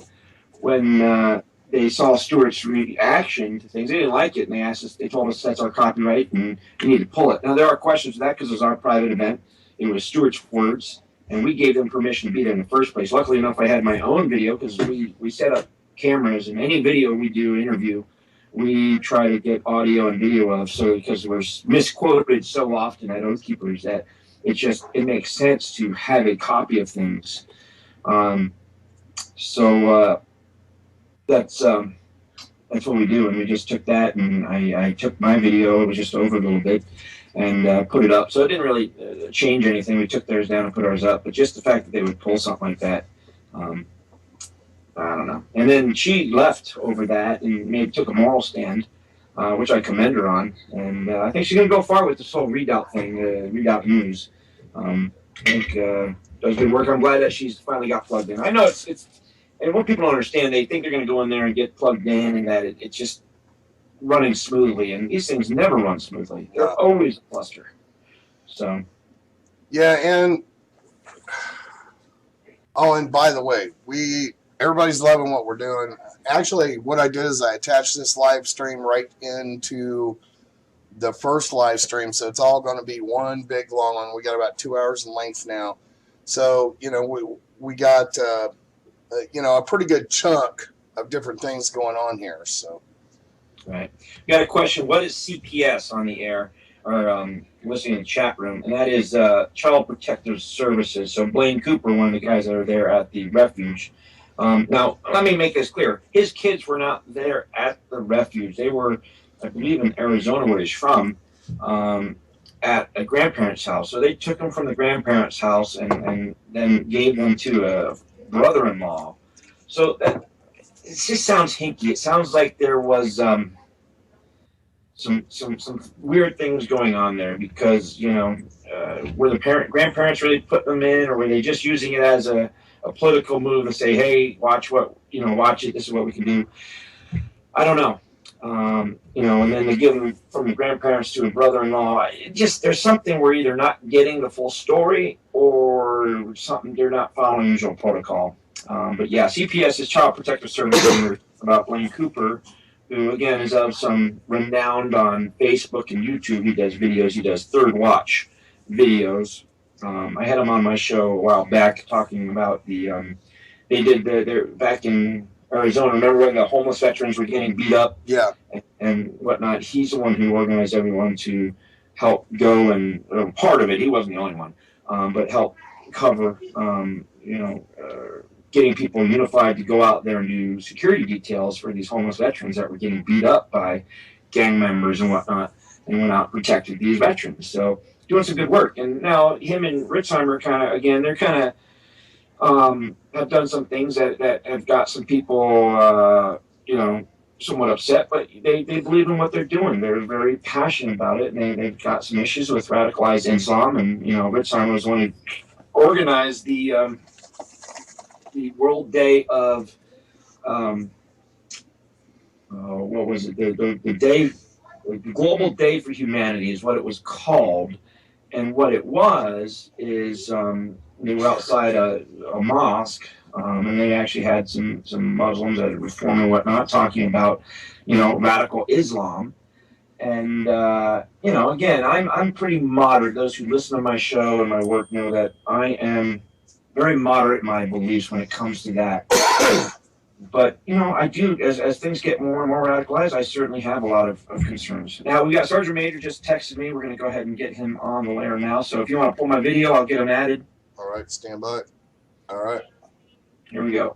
when they saw Stuart's reaction to things, they didn't like it. And they asked us, they told us that's our copyright and we need to pull it. Now, there are questions to that because it was our private event. It was Stuart's words. And we gave them permission to be there in the first place. Luckily enough, I had my own video because we set up cameras, and any video we do interview, we try to get audio and video of, so because we're misquoted so often at Oath Keepers that it makes sense to have a copy of things. So that's what we do, and we just took that, and I took my video, it was just over a little bit, and put it up. So it didn't really change anything. We took theirs down and put ours up, but just the fact that they would pull something like that, I don't know. And then she left over that and took a moral stand, which I commend her on. And I think she's going to go far with this whole Redoubt thing, Redoubt News. I think does good work. I'm glad that she's finally got plugged in. I know it's and what people don't understand, they think they're going to go in there and get plugged in and that it's just running smoothly. And these things never run smoothly. They're always a cluster. So. Yeah, and and by the way, everybody's loving what we're doing. Actually, what I did is I attached this live stream right into the first live stream, so it's all going to be one big long one. We got about 2 hours in length now, so we got a pretty good chunk of different things going on here. So, right, we got a question. What is CPS on the air? Or listening in the chat room, and that is Child Protective Services. So Blaine Cooper, one of the guys that are there at the refuge. Now, let me make this clear. His kids were not there at the refuge. They were, I believe, in Arizona, where he's from. at a grandparent's house. So they took them from the grandparent's house and then gave them to a brother-in-law. So that it just sounds hinky. It sounds like there was some weird things going on there because, you know, were the grandparents really putting them in, or were they just using it as a political move to say, hey, watch it, this is what we can do. I don't know. You know, and then they give them from the grandparents to a brother-in-law. There's something we're either not getting the full story or something they're not following usual protocol. But yeah, CPS is Child Protective Service about Blaine Cooper, who again is of some renowned on Facebook and YouTube. He does videos. He does Third Watch videos. I had him on my show a while back talking about they did they're back in Arizona. Remember when the homeless veterans were getting beat up? Yeah. And whatnot. He's the one who organized everyone to help go and part of it. He wasn't the only one, but help cover, getting people unified to go out there and do security details for these homeless veterans that were getting beat up by gang members and whatnot, and went out and protected these veterans. So doing some good work. And now him and Ritzheimer have done some things that have got some people, somewhat upset, but they believe in what they're doing. They're very passionate about it, and they've got some issues with radicalized Islam. And, Ritzheimer was the one who organized the World Day of, what was it? The Global Day for Humanity is what it was called. And what it was is they were outside a mosque, and they actually had some Muslims that had reformed and whatnot talking about, radical Islam. And, again, I'm pretty moderate. Those who listen to my show and my work know that I am very moderate in my beliefs when it comes to that. But, I do, as things get more and more radicalized, I certainly have a lot of concerns. Now, we got Sergeant Major just texted me. We're going to go ahead and get him on the layer now. So if you want to pull my video, I'll get him added. All right, stand by. All right. Here we go.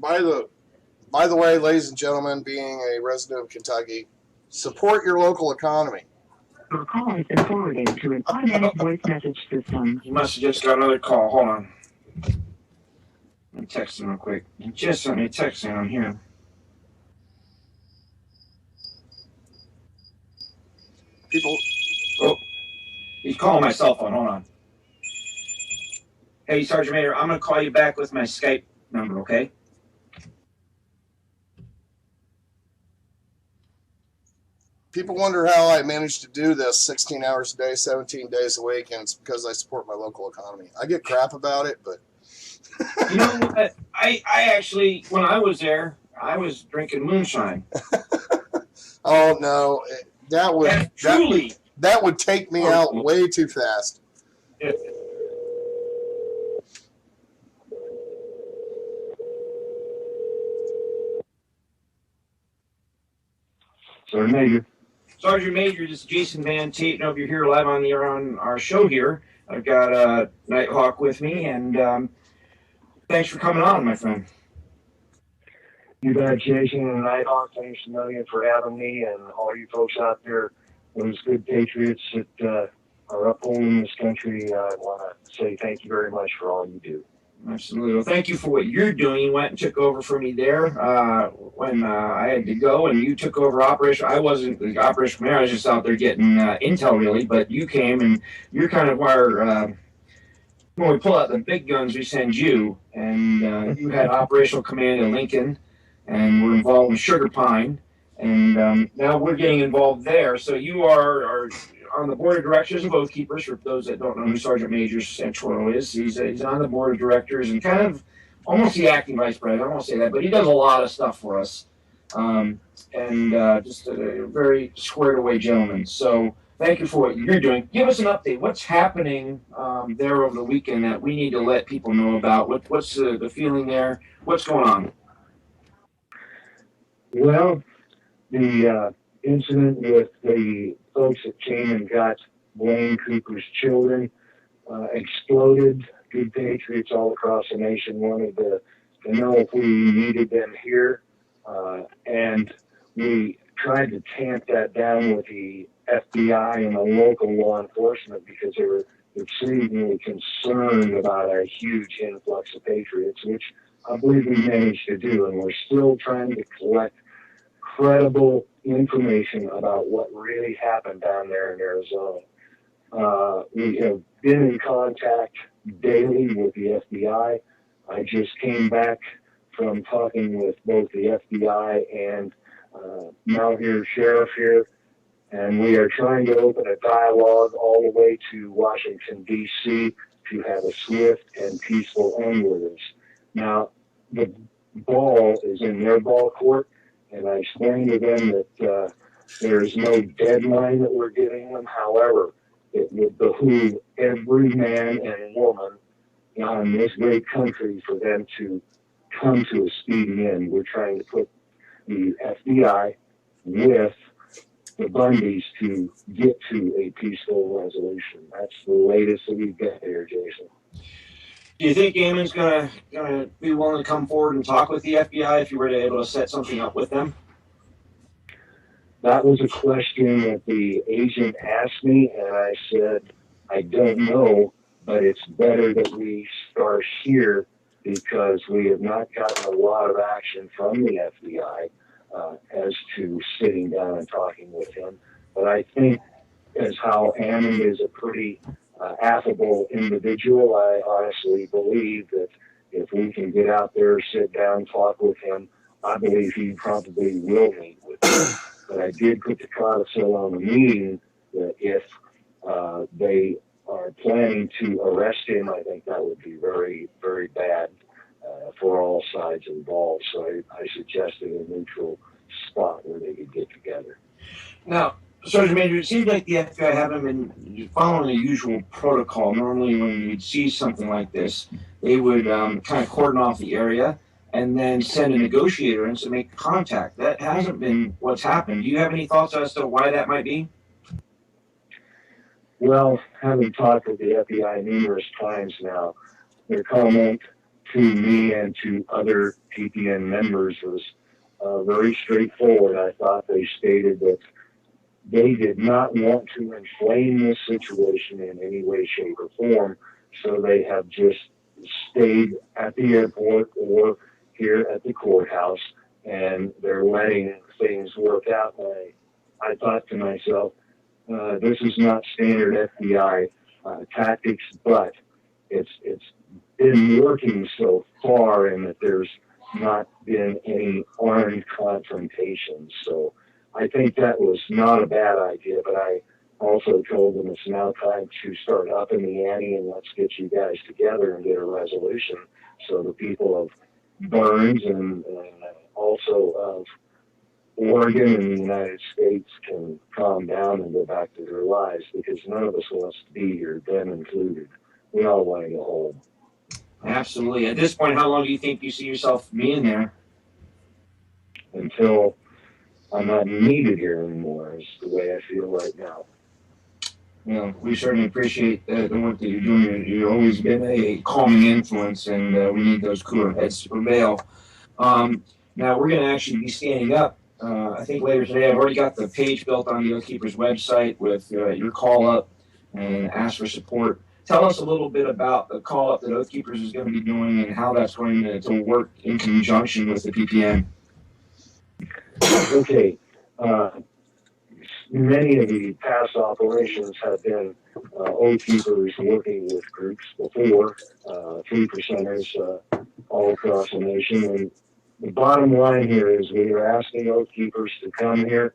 By the way, ladies and gentlemen, being a resident of Kentucky, support your local economy. Your call has been forwarded to an automatic voice message system. He must have just got another call. Hold on. Let me text him real quick. He just sent me a text saying I'm here. Oh, he's calling my cell phone. Hold on. Hey, Sergeant Major, I'm going to call you back with my Skype number, okay? People wonder how I managed to do this 16 hours a day, 17 days a week, and it's because I support my local economy. I get crap about it, but... You know what? I actually, when I was there, I was drinking moonshine. Oh, no. That would take me out way too fast. Yeah. Sergeant Major, this is Jason Van Tate. I hope you're here live on our show here. I've got Nighthawk with me, and thanks for coming on, my friend. You bet, Jason and Nighthawk. Thanks a million for having me, and all you folks out there, those good patriots that are upholding this country. I want to say thank you very much for all you do. Absolutely. Well, thank you for what you're doing. You went and took over for me there when I had to go, and you took over Operation. I wasn't the Operation Commander. I was just out there getting intel, really. But you came, and you're kind of our when we pull out the big guns, we send you. And you had operational command in Lincoln, and we're involved with Sugar Pine. And now we're getting involved there. So you are on the board of directors of Oath Keepers. For those that don't know who Sergeant Major Santoro is, he's on the board of directors and kind of almost the acting vice president. I won't say that, but he does a lot of stuff for us. Just a very squared away gentleman. So thank you for what you're doing. Give us an update. What's happening there over the weekend that we need to let people know about? What's the feeling there? What's going on? Well, the incident with the folks that came and got Blaine Cooper's children exploded. Good patriots all across the nation wanted to to know if we needed them here, and we tried to tamp that down with the FBI and the local law enforcement because they were extremely concerned about a huge influx of patriots, which I believe we managed to do, and we're still trying to collect credible information about what really happened down there in Arizona. We have been in contact daily with the FBI. I just came back from talking with both the FBI and Mount Airy Sheriff here, and we are trying to open a dialogue all the way to Washington, D.C. to have a swift and peaceful end with this. Now, the ball is in their ball court, and I explained to them that there's no deadline that we're giving them. However, it would behoove every man and woman in this great country for them to come to a speedy end. We're trying to put the FBI with the Bundys to get to a peaceful resolution. That's the latest that we've got here, Jason. Do you think Ammon's gonna be willing to come forward and talk with the FBI if you were to able to set something up with them? That was a question that the agent asked me, and I said, I don't know, but it's better that we start here because we have not gotten a lot of action from the FBI as to sitting down and talking with him. But I think as how Ammon is a pretty affable individual, I honestly believe that if we can get out there, sit down, talk with him, I believe he probably will meet with him. But I did put the codicil on the meeting that if they are planning to arrest him, I think that would be very, very bad for all sides involved. So I suggested a neutral spot where they could get together. Now, Sergeant Major, it seems like the FBI haven't been following the usual protocol. Normally, when you'd see something like this, they would kind of cordon off the area and then send a negotiator in to make contact. That hasn't been what's happened. Do you have any thoughts as to why that might be? Well, having talked with the FBI numerous times now, their comment to me and to other PPN members was very straightforward. I thought they stated that they did not want to inflame this situation in any way, shape, or form, so they have just stayed at the airport or here at the courthouse, and they're letting things work out. I thought to myself, this is not standard FBI tactics, but it's been working so far in that there's not been any armed confrontations. So I think that was not a bad idea, but I also told them it's now time to start upping the ante and let's get you guys together and get a resolution so the people of Burns and also of Oregon and the United States can calm down and go back to their lives, because none of us wants to be here, them included. We all want to go home. Absolutely. At this point, how long do you think you see yourself being there? Until I'm not needed here anymore, is the way I feel right now. Well, we certainly appreciate the work that you're doing. You've always been a calming influence, and we need those cooler heads to prevail. Now, we're going to actually be standing up, I think later today. I've already got the page built on the Oath Keepers website with your call up and ask for support. Tell us a little bit about the call up that Oath Keepers is going to be doing and how that's going to work in conjunction with the PPN. Okay. Many of the past operations have been Oath Keepers working with groups before, 3%ers all across the nation. And the bottom line here is we are asking Oath Keepers to come here,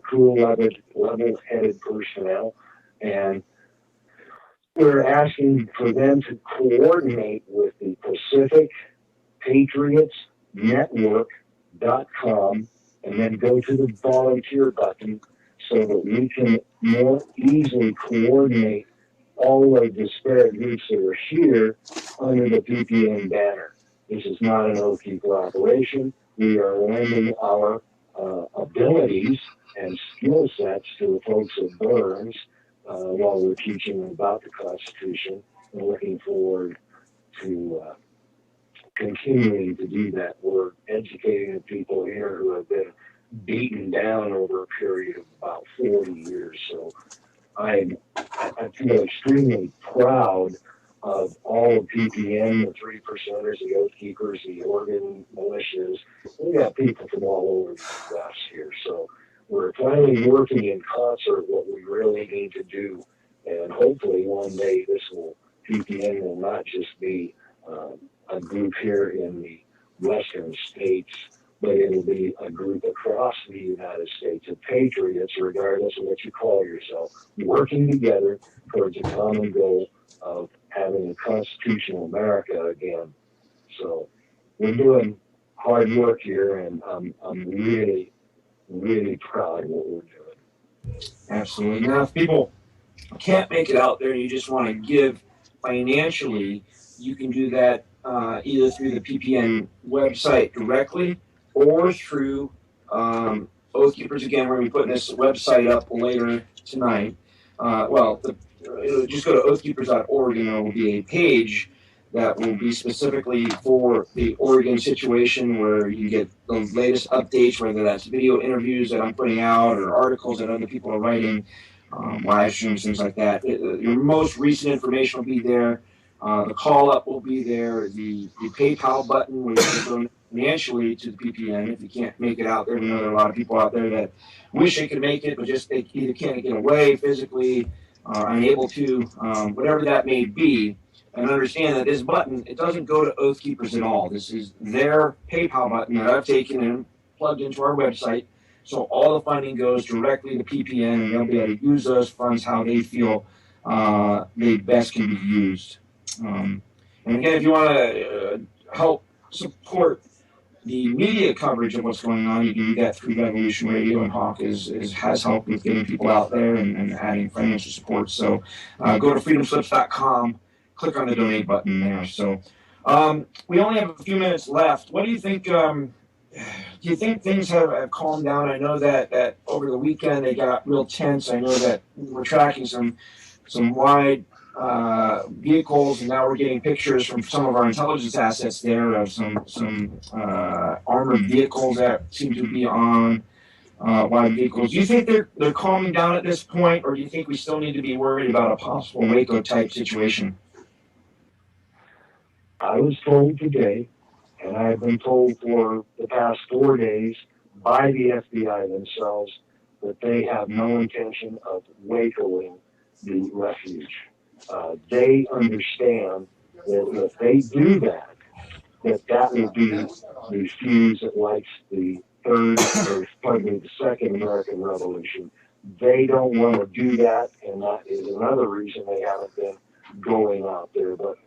cool, level-headed personnel, and we're asking for them to coordinate with the Pacific Patriots Network.com and then go to the volunteer button so that we can more easily coordinate all of the disparate groups that are here under the PPN banner. This is not an Oath Keeper operation. We are lending our abilities and skill sets to the folks at Burns while we're teaching them about the Constitution and looking forward to continuing to do that. We're educating people here who have been beaten down over a period of about 40 years. So I feel extremely proud of all of PPN, the 3 percenters, the Oath Keepers, the Oregon militias. We got people from all over the U.S. here. So we're finally working in concert what we really need to do. And hopefully one day PPN will not just be a group here in the western states, but it'll be a group across the United States of patriots, regardless of what you call yourself, working together towards a common goal of having a constitutional America again. So we're doing hard work here, and I'm really, really proud of what we're doing. Absolutely. Now, if people can't make it out there and you just want to give financially, you can do that either through the PPN website directly or through Oath Keepers. Again, we're going to be putting this website up later tonight. Just go to oathkeepers.org and there will be a page that will be specifically for the Oregon situation, where you get the latest updates, whether that's video interviews that I'm putting out or articles that other people are writing, live streams, things like that. Your most recent information will be there. The call up will be there. The PayPal button where you can donate financially to the PPN if you can't make it out there. We know there are a lot of people out there that wish they could make it, but just they either can't get away physically, unable to, whatever that may be. And understand that this button, it doesn't go to Oath Keepers at all. This is their PayPal button that I've taken and plugged into our website. So all the funding goes directly to PPN, and they'll be able to use those funds how they feel they best can be used. And again, if you want to help support the media coverage of what's going on, you can do that through Revolution Radio, and Hawk has helped with getting people out there and adding financial support. So go to freedomslips.com. Click on the donate button there. So we only have a few minutes left. What do you think? Do you think things have calmed down? I know that over the weekend they got real tense. I know that we're tracking some wide vehicles, and now we're getting pictures from some of our intelligence assets there of some armored vehicles that seem to be on wide vehicles. Do you think they're calming down at this point, or do you think we still need to be worried about a possible Waco type situation? I was told today, and I've been told for the past 4 days by the FBI themselves, that they have no intention of Wacoing the refuge. They understand that if they do that, that will be the fuse that lights the second American Revolution. They don't want to do that, and that is another reason they haven't been going out there. But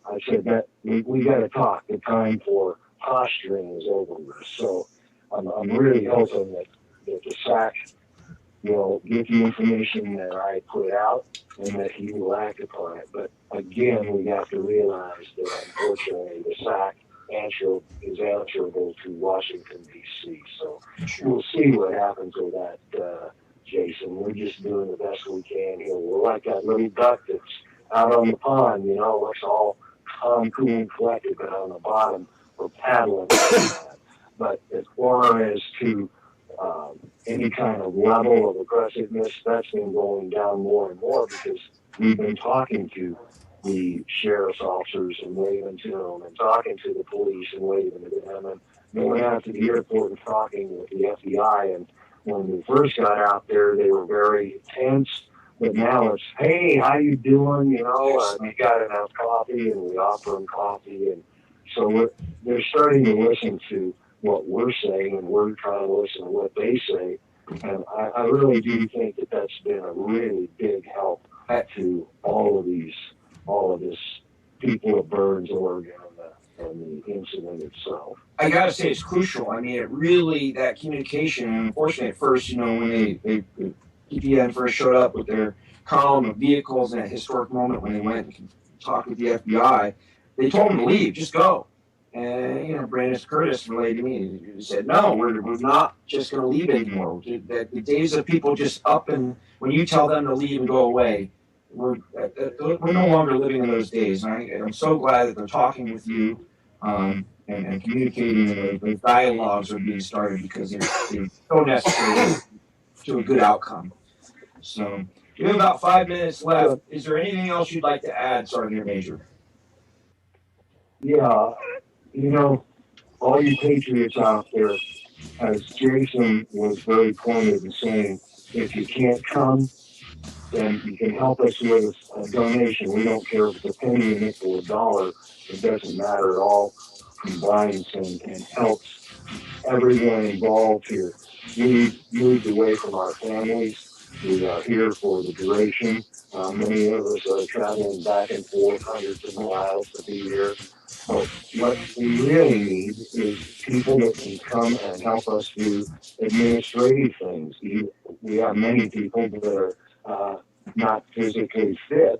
I said that we got to talk. The time for posturing is over with. So I'm really hoping that the SAC will get the information that I put out and that he will act upon it. But again, we have to realize that unfortunately the SAC is answerable to Washington, D.C. So we'll see what happens with that, Jason. We're just doing the best we can here. We're like that little duck that's out on the pond, looks all calm, cool, and collected, but on the bottom we're paddling. But as far as to any kind of level of aggressiveness, that's been going down more and more, because we've been talking to the sheriff's officers and waving to them, and talking to the police and waving to them, and going out to the airport and talking with the FBI. And when we first got out there, they were very tense. But now it's, hey, how you doing? You got enough coffee, and we offer them coffee. And so they're starting to listen to what we're saying, and we're trying to listen to what they say. And I really do think that that's been a really big help to all of this people of Burns, Oregon, and the incident itself. I gotta say, it's crucial. I mean, it really, that communication, and unfortunately at first, when they PPN first showed up with their column of vehicles in a historic moment when they went and talked with the FBI, they told them to leave, just go. And, Brandis Curtis relayed to me, he said, no, we're not just going to leave anymore. The days of people just up and, when you tell them to leave and go away, we're no longer living in those days. And I'm so glad that they're talking with you. and communicating, and the dialogues are being started because they're so necessary to a good outcome. So we have about 5 minutes left. Is there anything else you'd like to add, Sergeant Major? Yeah, you know, all you patriots out there, as Jason was very pointed in saying, if you can't come, then you can help us with a donation. We don't care if it's a penny, a nickel, a dollar. It doesn't matter. It all combines and helps everyone involved here. We moved away from our families. We are here for the duration. Many of us are traveling back and forth hundreds of miles to be here. But what we really need is people that can come and help us do administrative things. We have many people that are not physically fit,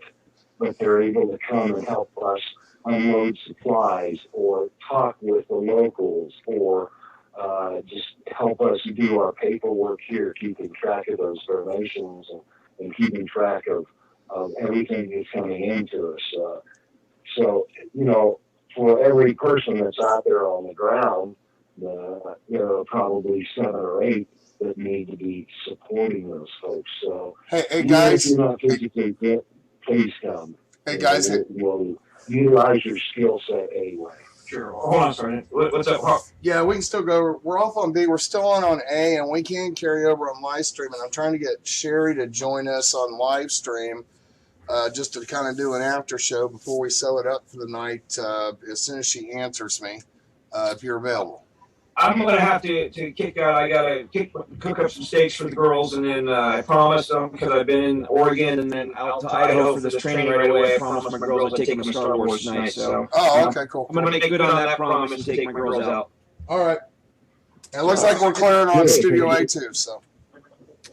but they're able to come and help us unload supplies or talk with the locals or just help us do our paperwork here, keeping track of those donations and keeping track of everything that's coming into us. So, you know, for every person that's out there on the ground, there are probably 7 or 8 that need to be supporting those folks. So, hey guys, if you're not physically fit, please come. Hey guys, we'll utilize your skill set anyway. Sure. Hold on, Sergeant. What's up? Yeah, we can still go. We're off on B. We're still on A, and we can carry over on live stream. And I'm trying to get Sherry to join us on live stream, just to kind of do an after show before we sew it up for the night. As soon as she answers me, if you're available. I'm going to have to kick out. I got to cook up some steaks for the girls, and then I promised them, because I've been in Oregon and then out to Idaho for this training right away. I promised my girls I'd take them to Star Wars tonight. So, okay, cool. I'm going to make good on that promise and take my girls out. All right. It looks like we're clearing on Studio A too. So.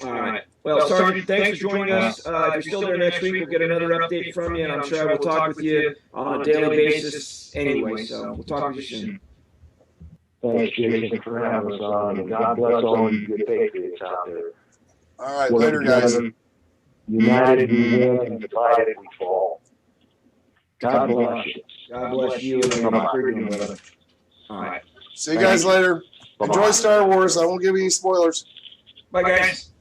All right. Well, Sergeant, thanks for joining us. If you're still there next week, we'll get another update from you, and I'm sure I will talk with you on a daily basis anyway. So we'll talk with you soon. Thanks, Jason, for having us on, and God bless all you good patriots out there. All right, later, guys. United we win, and divided we fall. God bless you. God bless you and my freedom with it. All right. See you guys later. Enjoy Star Wars. I won't give you any spoilers. Bye, guys.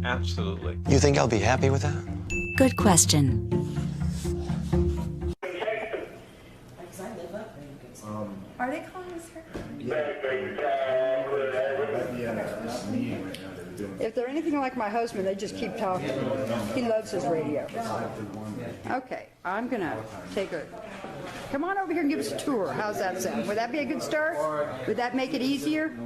Absolutely. You think I'll be happy with that? Good question. Are they calling us here? If they're anything like my husband, they just keep talking. He loves his radio. Okay, I'm gonna come on over here and give us a tour. How's that sound? Would that be a good start? Would that make it easier?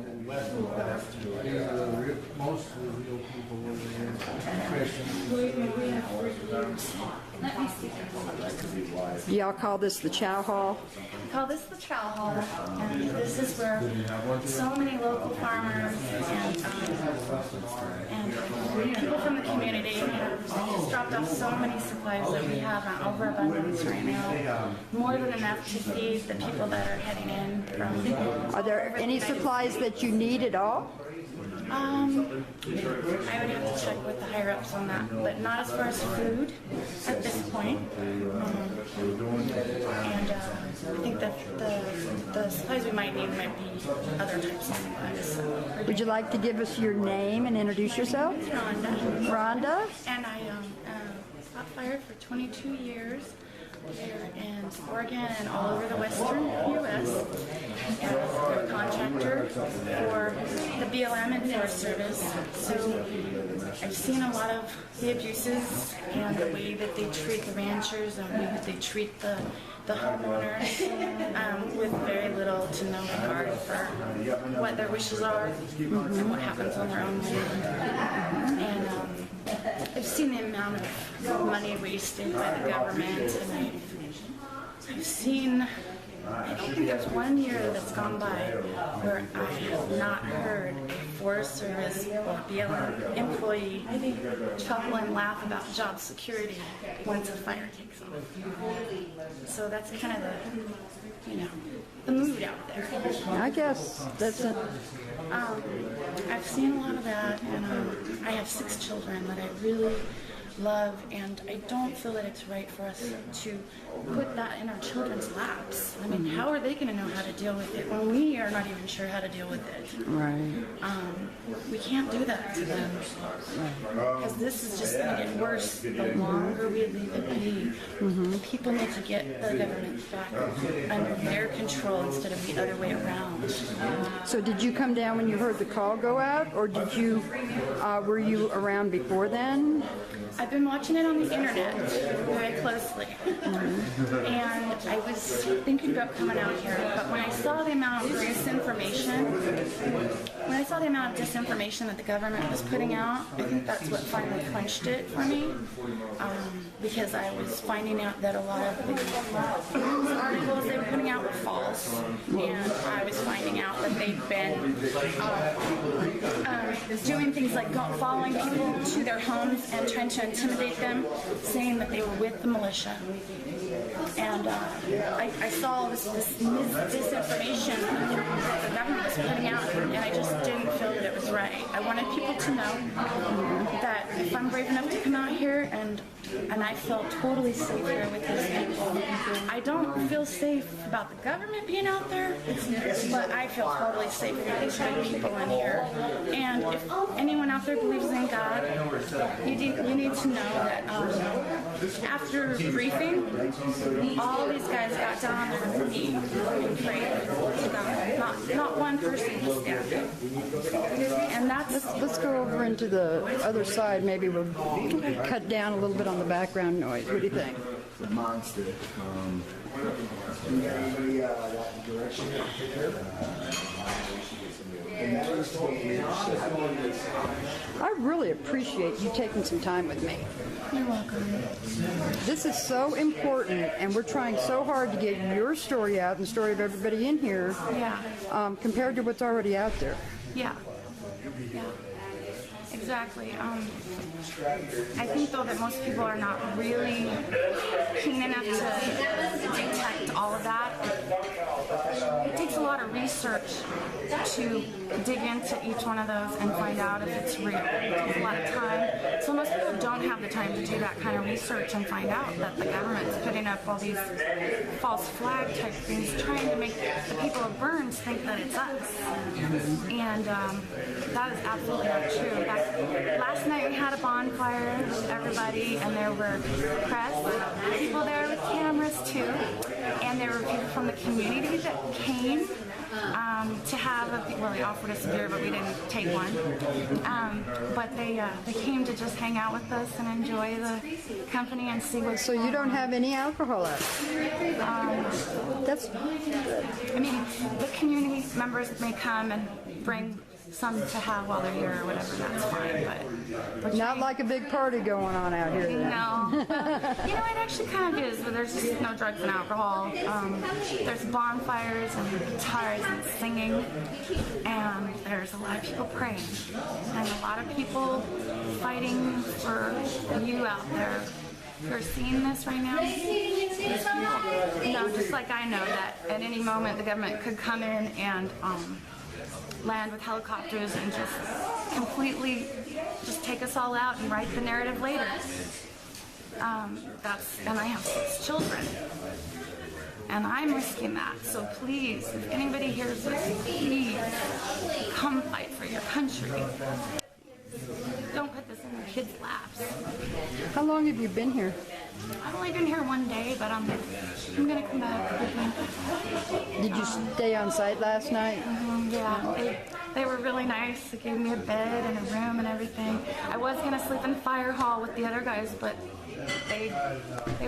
Let me see. Y'all call this the Chow Hall? We call this the Chow Hall, and this is where so many local farmers and people from the community have just dropped off so many supplies that we have an overabundance right now. More than enough to feed the people that are heading in from. Are there any supplies that you need at all? I would have to check with the higher ups on that, but not as far as food at this point. And I think that the supplies we might need might be other types of supplies. Would you like to give us your name and introduce yourself? Rhonda. Rhonda? And I fought fire for 22 years here in Oregon and all over the western U.S. And I was a contractor for the BLM and Forest Service. So I've seen a lot of the abuses and the way that they treat the ranchers and the way that they treat the homeowners with very little to no regard for what their wishes are and what happens on their own land. And I've seen the amount of money wasted by the government, and I've seen I don't think there's 1 year that's gone by where I have not heard a Forest Service or BLM employee chuckle and laugh about job security once a fire takes off. So that's kind of the mood out there. I guess that's it. I've seen a lot of that, and I have 6 children that I really love, and I don't feel that it's right for us to put that in our children's laps. I mean, how are they going to know how to deal with it when we are not even sure how to deal with it? Right. We can't do that to them, because this is just going to get worse the longer we leave it be. People need to get the government back under their control instead of the other way around. So did you come down when you heard the call go out, or did you, were you around before then? I've been watching it on the internet very closely, and I was thinking about coming out here, but when I saw the amount of disinformation, that the government was putting out, I think that's what finally clinched it for me, because I was finding out that a lot of the news articles they were putting out were false, and I was finding out that they've been doing things like following people to their homes and trying to intimidate them, saying that they were with the militia. And I saw all this disinformation that the government was putting out, and I just didn't feel that it was right. I wanted people to know that if I'm brave enough to come out here and I felt totally safe here with these people. I don't feel safe about the government being out there, but I feel totally safe with these good people in here. And if anyone out there believes in God, you need to know that after briefing, all these guys got down on their knees and prayed to God. Not one person was standing. And that's... Let's go over into the other side. Maybe we'll cut down a little bit on the background noise. What do you think? The monster. That direction. I really appreciate you taking some time with me. You're welcome. This is so important, and we're trying so hard to get your story out and the story of everybody in here, compared to what's already out there. Yeah. Exactly. I think, though, that most people are not really keen enough to detect all of that. It takes a lot of research to dig into each one of those and find out if it's real. It takes a lot of time. So most people don't have the time to do that kind of research and find out that the government's putting up all these false flag type things, trying to make the people of Burns think that it's us. And that is absolutely not true. Last night we had a bonfire with everybody, and there were press people there with cameras too, and there were people from the community that came to have they offered us a beer, but we didn't take one. But they came to just hang out with us and enjoy the company and see what's So you don't have any alcohol left? That's good. I mean, the community members may come and bring some to have while they're here or whatever, that's fine, but not like a big party going on out here then. No. It actually kind of is, but there's just no drugs and alcohol. There's bonfires and guitars and singing, and there's a lot of people praying, and a lot of people fighting for you out there. You're seeing this right now. Just like I know that at any moment the government could come in and land with helicopters and just completely just take us all out and write the narrative later. And I have 6 children, and I'm risking that. So please, if anybody hears this, please come fight for your country. Don't put this in your kids' laps. How long have you been here? I've only been here 1 day, but I'm gonna come back. Did you stay on site last night? Yeah, they were really nice. They gave me a bed and a room and everything. I was gonna sleep in the fire hall with the other guys, but they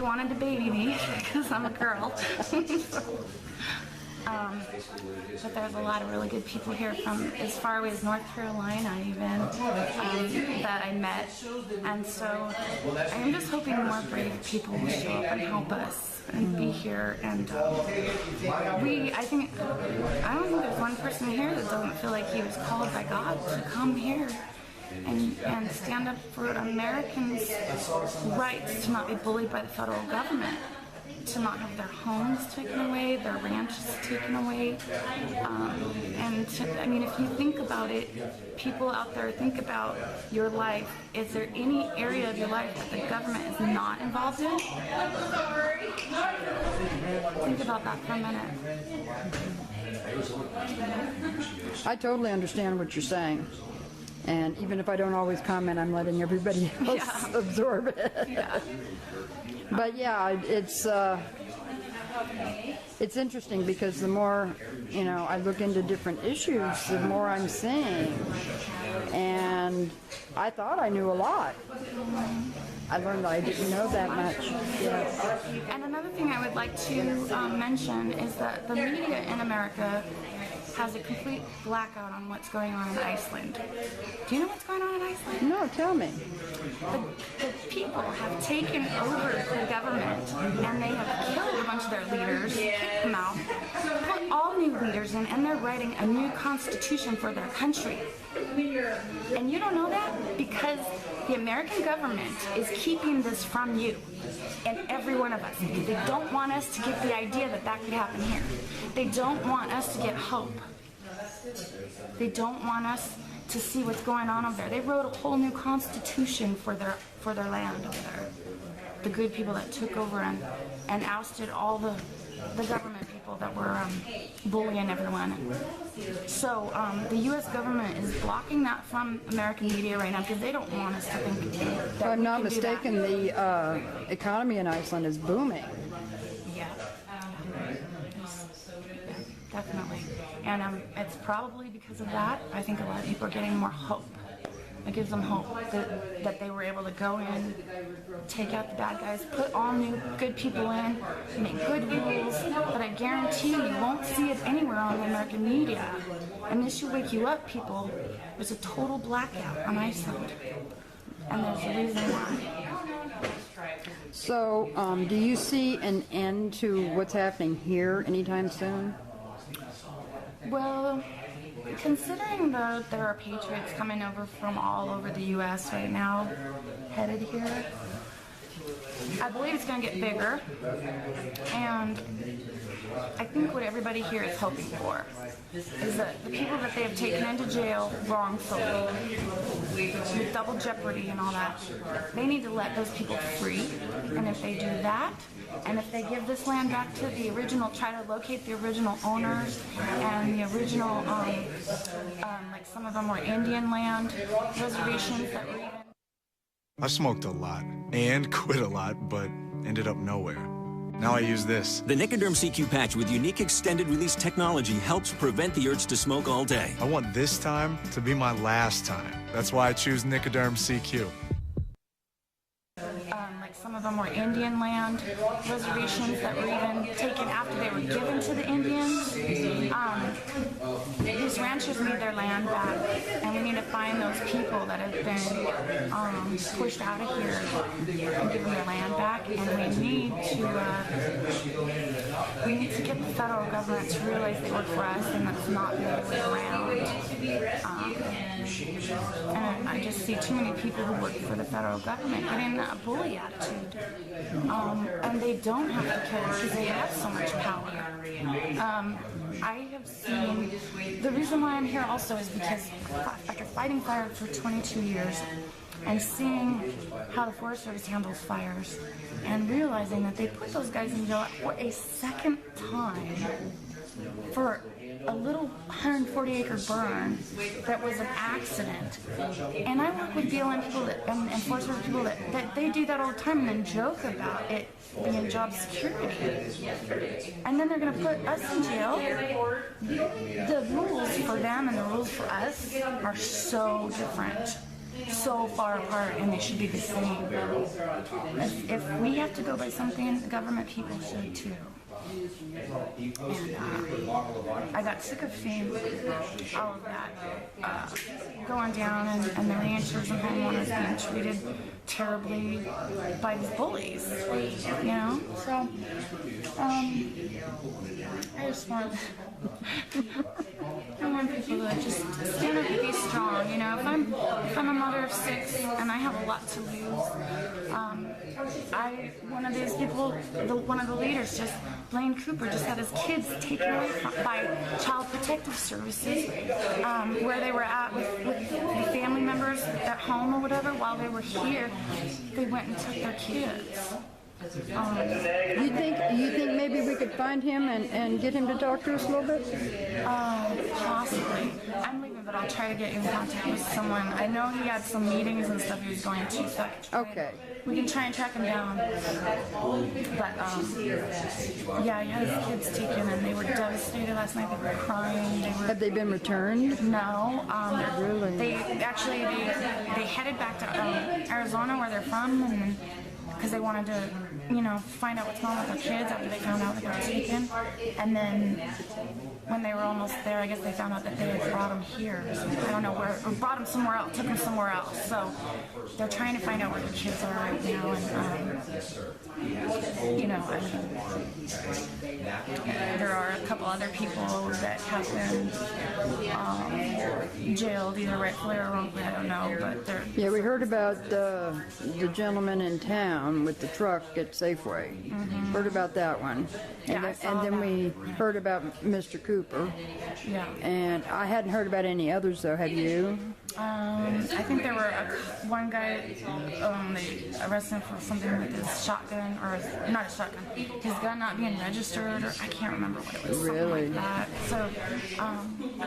wanted to baby me because I'm a girl. But there's a lot of really good people here from as far away as North Carolina even, that that I met, and so I'm just hoping more brave people will show up and help us and be here. And I don't think there's one person here that doesn't feel like he was called by God to come here and stand up for Americans' rights to not be bullied by the federal government, to not have their homes taken away, their ranches taken away. I mean, if you think about it, people out there, think about your life. Is there any area of your life that the government is not involved in? Think about that for a minute. I totally understand what you're saying. And even if I don't always comment, I'm letting everybody else absorb it. Yeah. But yeah, it's interesting because the more, I look into different issues, the more I'm seeing. And I thought I knew a lot. I learned that I didn't know that much. Yes. And another thing I would like to mention is that the media in America has a complete blackout on what's going on in Iceland. Do you know what's going on in Iceland? No, tell me. The people have taken over the government and they have killed a bunch of their leaders, kicked them out, put all new leaders in, and they're writing a new constitution for their country. And you don't know that because the American government is keeping this from you and every one of us. They don't want us to get the idea that that could happen here. They don't want us to get hope. They don't want us to see what's going on over there. They wrote a whole new constitution for their land over there. The good people that took over and ousted all the government people that were bullying everyone. So the U.S. government is blocking that from American media right now because they don't want us to think that If I'm not mistaken, the economy in Iceland is booming. Yeah. Definitely. And it's probably because of that. I think a lot of people are getting more hope. It gives them hope that they were able to go in, take out the bad guys, put all new good people in, make good rules, but I guarantee you won't see it anywhere on the American media. And this should wake you up, people. There's a total blackout on Iceland. And there's a reason why. So, do you see an end to what's happening here anytime soon? Well, considering there are patriots coming over from all over the U.S. right now, headed here, I believe it's going to get bigger. And I think what everybody here is hoping for is that the people that they have taken into jail wrongfully, with double jeopardy and all that, they need to let those people free. And if they do that, and if they give this land back to the original, try to locate the original owners and the original, like some of them were Indian land reservations that were even... I smoked a lot and quit a lot, but ended up nowhere. Now I use this. The Nicoderm CQ patch with unique extended release technology helps prevent the urge to smoke all day. I want this time to be my last time. That's why I choose Nicoderm CQ. Like some of them were Indian land reservations that were even taken after they were given to the Indians. These ranchers need their land back, and we need to find those people that have been pushed out of here and give them their land back. And we need to get the federal government to realize they work for us and that's not the other way around. And I just see too many people who work for the federal government getting that bully attitude. And they don't have to care because they have so much power. I have seen, the reason why I'm here also is because after fighting fire for 22 years and seeing how the Forest Service handles fires and realizing that they put those guys in jail for a second time for a little 140-acre burn that was an accident. And I work with BLM people and Forest Service people that they do that all the time and then joke about it being job security. And then they're going to put us in jail. The rules for them and the rules for us are so different, so far apart, and they should be the same. If we have to go by something, the government people should too. I got sick of seeing all of that going down, and the ranchers and homeowners being treated terribly by these bullies, you know? So, I just want people to just stand up and be strong, you know? If I'm a mother of 6 and I have a lot to lose, one of these people, one of the leaders, just Blaine Cooper, just had his kids taken away by Child Protective Services, where they were at with the family members at home or whatever. While they were here, they went and took their kids. You think maybe we could find him and get him to talk to us a little bit? Possibly. I'm leaving, but I'll try to get you in contact with someone. I know he had some meetings and stuff he was going to, so we can try and track him down. But yeah, he had his kids taken, and they were devastated last night. They were crying. Have they been returned? No. Really? They headed back to Arizona, where they're from, and because they wanted to, you know, find out what's going on with their kids after they found out they got taken. And then when they were almost there, I guess they found out that they had brought them here. So I don't know where, or brought them somewhere else, took them somewhere else. So they're trying to find out where the kids are right now. And, you know, I mean, there are a couple other people that have been jailed, either rightfully or wrongfully, I don't know. But they're... Yeah, we heard about the gentleman in town with the truck at Safeway. Heard about that one. And then we heard about Mr. Cooper. Yeah. And I hadn't heard about any others, though. Have you? I think there were one guy, they arrested him for something with his shotgun, or not a shotgun, his gun not being registered, or I can't remember what it was. Really? Something like that. So,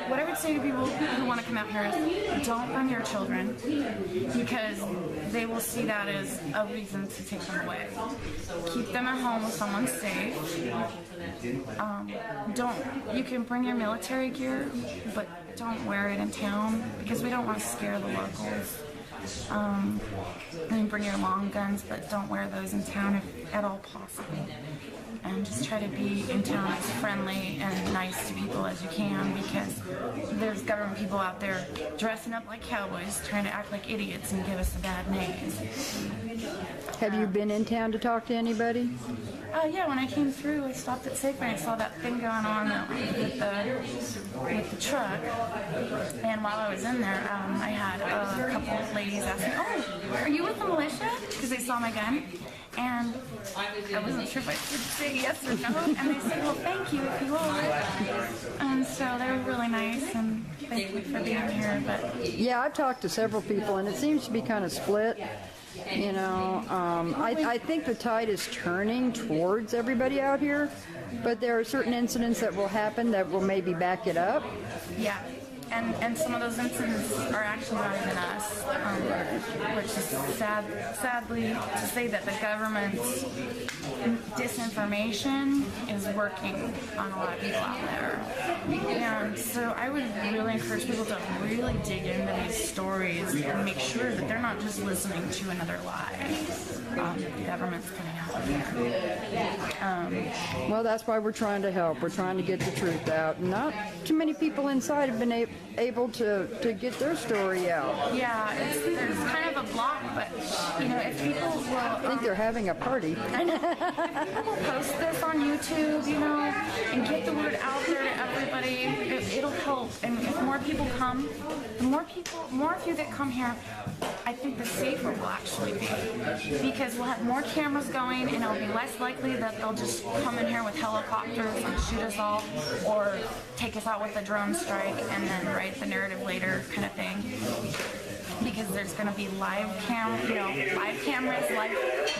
what I would say to people who want to come out here is don't bring your children, because they will see that as a reason to take them away. Keep them at home with someone safe. You can bring your military gear, but don't wear it in town, because we don't want to scare the locals. Bring your long guns, but don't wear those in town if at all possible. And just try to be in town as friendly and nice to people as you can, because there's government people out there dressing up like cowboys, trying to act like idiots and give us a bad name. Have you been in town to talk to anybody? Yeah, when I came through, I stopped at Safeway and I saw that thing going on with the truck. And while I was in there, I had a couple of ladies ask me, "Oh, are you with the militia?" Because they saw my gun. And I wasn't sure if I should say yes or no. And they said, "Well, thank you if you are." And so they were really nice, and thank you for being here. But yeah, I've talked to several people, and it seems to be kind of split. You know, I think the tide is turning towards everybody out here, but there are certain incidents that will happen that will maybe back it up. Yeah. And some of those incidents are actually not even us, which is sadly to say that the government's disinformation is working on a lot of people out there. And so I would really encourage people to really dig into these stories and make sure that they're not just listening to another lie the government's putting out there. Well, that's why we're trying to help. We're trying to get the truth out. Not too many people inside have been able to get their story out. Yeah, there's kind of a block, but you know, if people will... I think they're having a party. I know. If people post this on YouTube, you know, and get the word out there to everybody, it'll help. And if more people come, the more of you that come here, I think the safer we'll actually be, because we'll have more cameras going, and it'll be less likely that they'll just come in here with helicopters and shoot us all, or take us out with a drone strike and then write the narrative later kind of thing. Because there's going to be live cameras,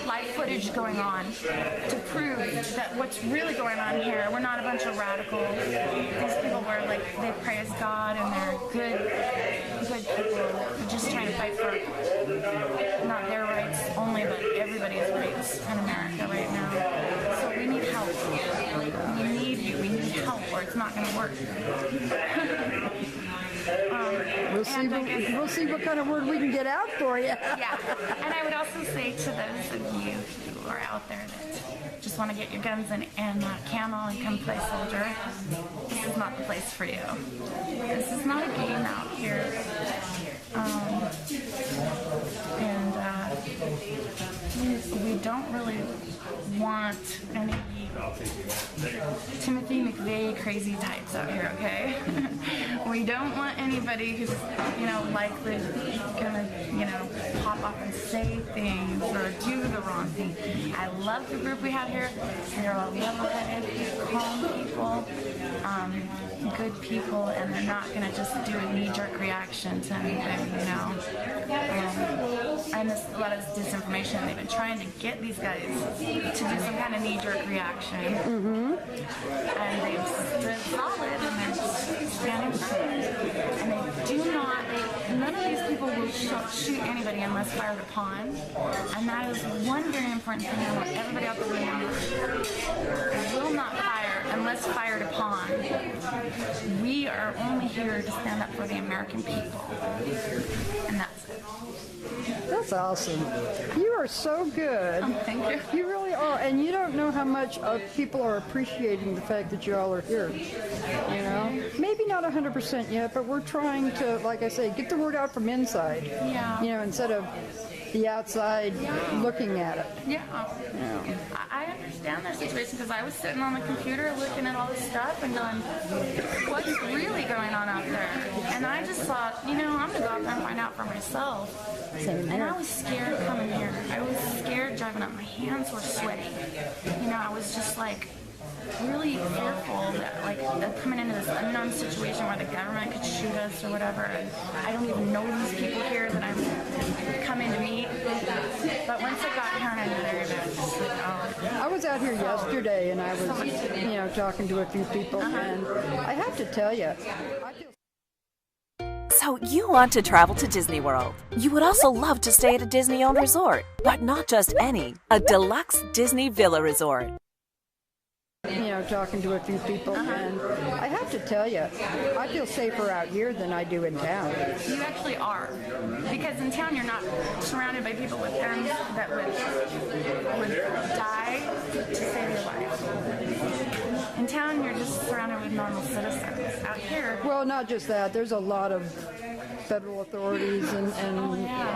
live footage going on to prove that what's really going on here. We're not a bunch of radicals. These people were like, they praise God and they're good people. They're just trying to fight for not their rights only, but everybody's rights in America right now. So we need help. We need you. We need help, or it's not going to work. We'll see what kind of word we can get out for you. Yeah, and I would also say to those of you who are out there that just want to get your guns and camo and come play soldier, this is not the place for you. This is not a game out here. We don't really want any Timothy McVeigh crazy types out here, okay? We don't want anybody who's, likely gonna, pop up and say things or do the wrong thing. I love the group we have here. They're all level-headed, calm people, good people, and they're not gonna just do a knee-jerk reaction to anything, And there's a lot of disinformation. They've been trying to get these guys to do some kind of knee-jerk reaction. And they've stood solid and they're standing firm. And they do not, none of these people will shoot anybody unless fired upon. And that is one very important thing I want everybody out there to remember. They will not fire unless fired upon. We are only here to stand up for the American people. And that's it. That's awesome. You are so good. Oh, thank you. You really are. And you don't know how much people are appreciating the fact that you all are here. Maybe not 100% yet, but we're trying to, like I say, get the word out from inside. Yeah. Instead of the outside looking at it. Yeah. I understand their situation because I was sitting on the computer looking at all this stuff and going, what's really going on out there? And I just thought, I'm going to go out there and find out for myself. And I was scared coming here. I was scared driving up. My hands were sweaty. I was just really fearful that coming into this unknown situation where the government could shoot us or whatever. And I don't even know these people here that I'm coming to meet. But once I got here and I knew they were there, I was out here yesterday and I was, talking to a few people, and I have to tell you, So you want to travel to Disney World. You would also love to stay at a Disney-owned resort, but not just any, a deluxe Disney Villa Resort. Talking to a few people, and I have to tell you, I feel safer out here than I do in town. You actually are, because in town you're not surrounded by people with guns that would die to save your life. In town you're just surrounded with normal citizens. Out here, well, not just that. There's a lot of federal authorities and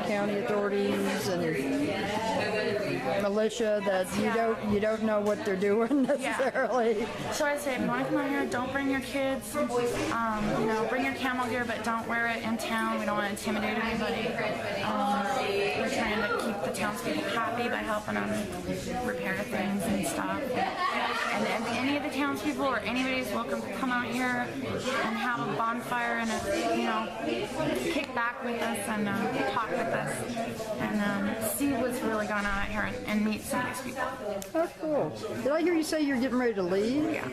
county authorities and militia that you don't know what they're doing necessarily. Yeah. So I say, if you want to come out here, don't bring your kids. Bring your camel gear, but don't wear it in town. We don't want to intimidate anybody. We're trying to keep the townspeople happy by helping them repair things and stuff. And any of the townspeople or anybody is welcome to come out here and have a bonfire and kick back with us and talk with us and see what's really going on out here and meet some of these people. Oh, cool. Did I hear you say you're getting ready to leave? Yeah.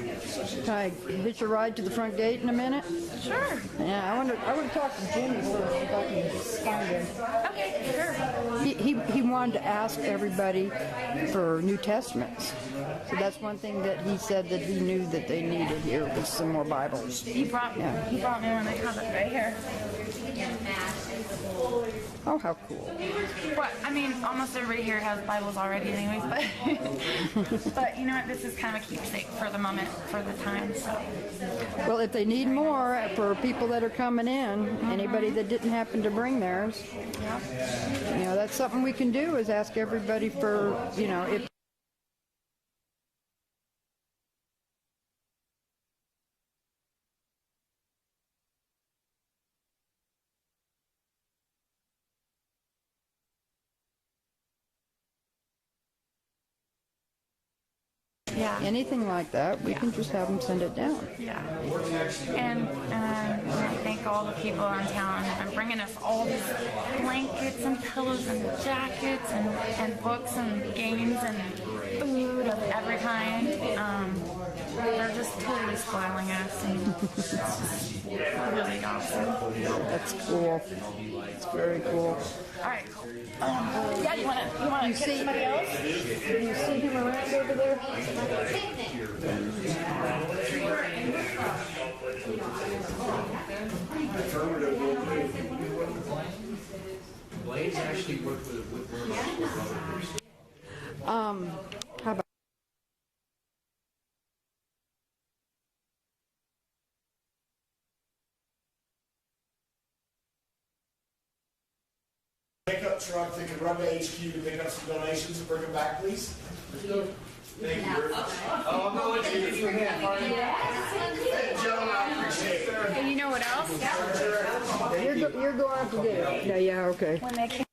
Can I hitch a ride to the front gate in a minute? Sure. Yeah, I want to talk to Jimmy first if I can find him. Okay, sure. He wanted to ask everybody for New Testaments. So that's one thing that he said that he knew that they needed here was some more Bibles. He brought me one. They have it right here. Oh, how cool. Well, almost everybody here has Bibles already anyways, but you know what, this is kind of a keepsake for the moment, for the time, so. Well, if they need more for people that are coming in, anybody that didn't happen to bring theirs, that's something we can do is ask everybody for, if anything like that, we can just have them send it down. Yeah. And I thank all the people in town and bringing us all these blankets and pillows and jackets and books and games and food of every kind. they're just totally spoiling us, and it's just really awesome. That's cool. It's very cool. All right. Yeah, you want to see somebody else? You see him around over there? Blaze actually worked with Whitworth. How about pickup truck that could run to HQ to pick up some donations and bring them back, please? Thank you. Oh, I'm going to let you get your hand. Hey, gentlemen, I appreciate it. And you know what else? you're going up to get it? Yeah, okay. When they came.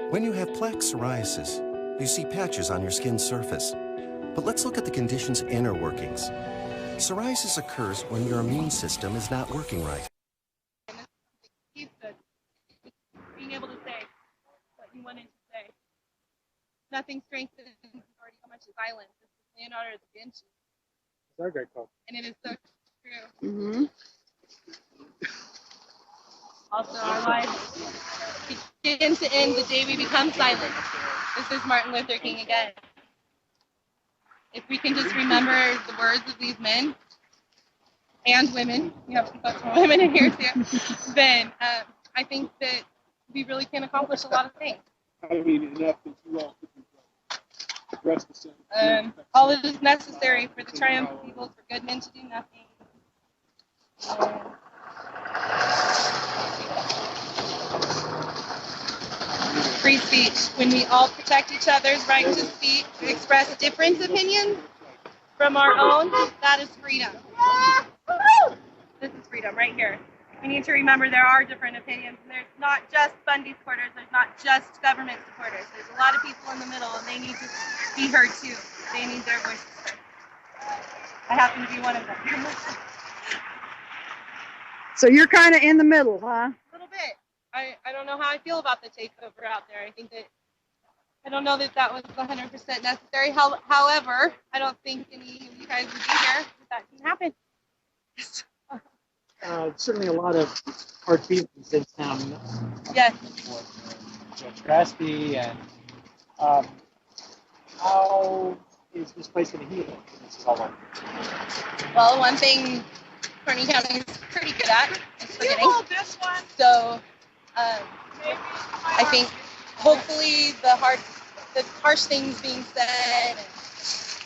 When you have plaque psoriasis, you see patches on your skin's surface. But let's look at the condition's inner workings. Psoriasis occurs when your immune system is not working right. Being able to say what you wanted to say. Nothing strengthens already so much silence. It's Leonardo da Vinci. It's our great quote. And it is so true. Mm-hmm. Also, our lives begin to end the day we become silent. This is Martin Luther King again. If we can just remember the words of these men and women, you have some folks from women in here too, then I think that we really can accomplish a lot of things. I mean, enough that you all could rest the same. All that is necessary for the triumph of evil, for good men to do nothing. Free speech. When we all protect each other's right to speak, to express different opinions from our own, that is freedom. This is freedom right here. We need to remember there are different opinions, and there's not just Bundy supporters, there's not just government supporters. There's a lot of people in the middle, and they need to be heard too. They need their voices heard. I happen to be one of them. So you're kind of in the middle, huh? A little bit. I don't know how I feel about the takeover out there. I think that I don't know that that was 100% necessary. However, I don't think any of you guys would be here if that can happen. Certainly a lot of hard feelings in town. Yes. Judge Graspy and how is this place going to heal? This is all one. Well, one thing Kearney County is pretty good at is forgetting. This one. So I think hopefully the harsh things being said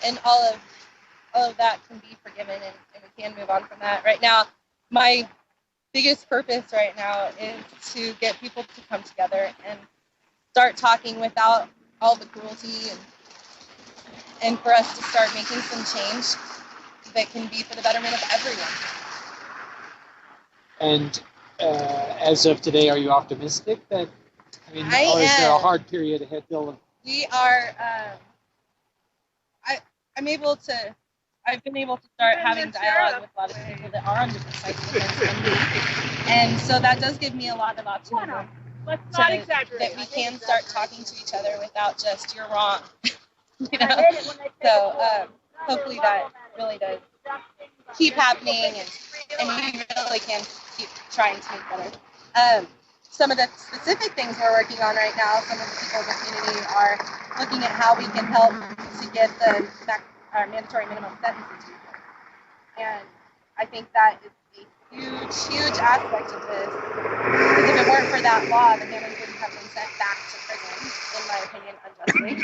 and all of that can be forgiven and we can move on from that. Right now, my biggest purpose right now is to get people to come together and start talking without all the cruelty and for us to start making some change that can be for the betterment of everyone. And as of today, are you optimistic that, or is there a hard period ahead, Bill? We are, I'm able to I've been able to start having dialogue with a lot of people that are on different sides of the fence than me. And so that does give me a lot of optimism that we can start talking to each other without just, you're wrong. You know? So hopefully that really does keep happening, and we really can keep trying to make better. Some of the specific things we're working on right now, some of the people in the community are looking at how we can help to get our mandatory minimum sentences reduced. And I think that is a huge aspect of this. Because if it weren't for that law, the families wouldn't have been sent back to prison, in my opinion, unjustly.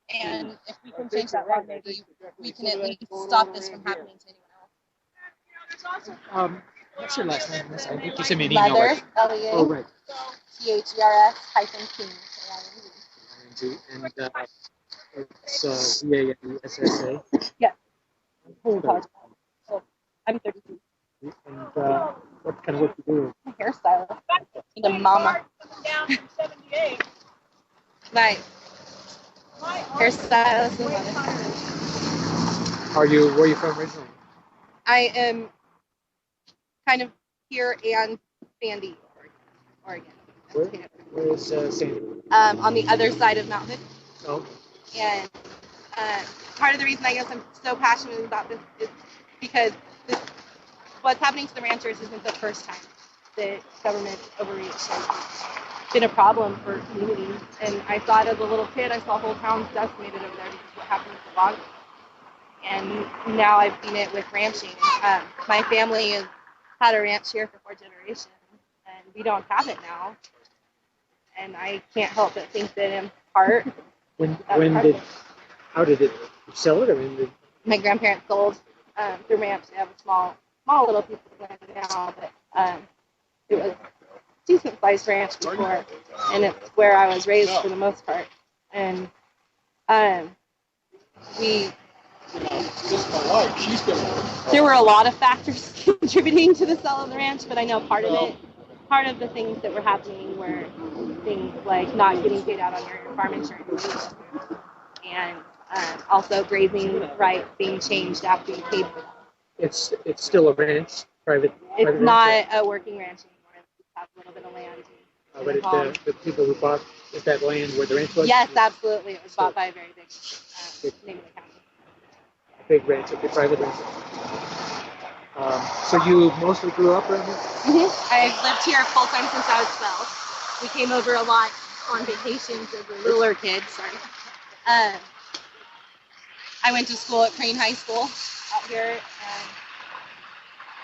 And if we can change that law, maybe we can at least stop this from happening to anyone else. What's your last name? I think you sent me an email. Leather, L-E-A, Oh, right. T-H-E-R-S-King. And it's V-A-N-E-S-S-A. Yeah. Hold on. So I'm 32. And what kind of work you do? I'm a hairstylist. I'm a mama. My hairstylist and mother. Where are you from originally? I am kind of here and Sandy, Oregon. Where is Sandy? On the other side of Mount Hood. Oh. And part of the reason I guess I'm so passionate about this is because what's happening to the ranchers isn't the first time that government overreach has been a problem for communities. And I saw it as a little kid. I saw whole towns decimated over there because of what happened with the logs. And now I've seen it with ranching. My family has had a ranch here for 4 generations, and we don't have it now. And I can't help but think that in part, how did it sell it? My grandparents sold their ranch. They have a small little piece of land now, but it was a decent sized ranch before, and it's where I was raised for the most part. And there were a lot of factors contributing to the sale of the ranch, but I know part of the things that were happening were things like not getting paid out on your farm insurance, and also grazing rights being changed after you paid for them. It's still a ranch, private. It's not a working ranch anymore. We have a little bit of land. But the people who bought that land where the ranch was? Yes, absolutely. It was bought by a very big name of the county. Big ranch, a private ranch. So you mostly grew up around here? Mm-hmm. I've lived here full time since I was 12. We came over a lot on vacations as a littler kid. Sorry. I went to school at Crane High School out here,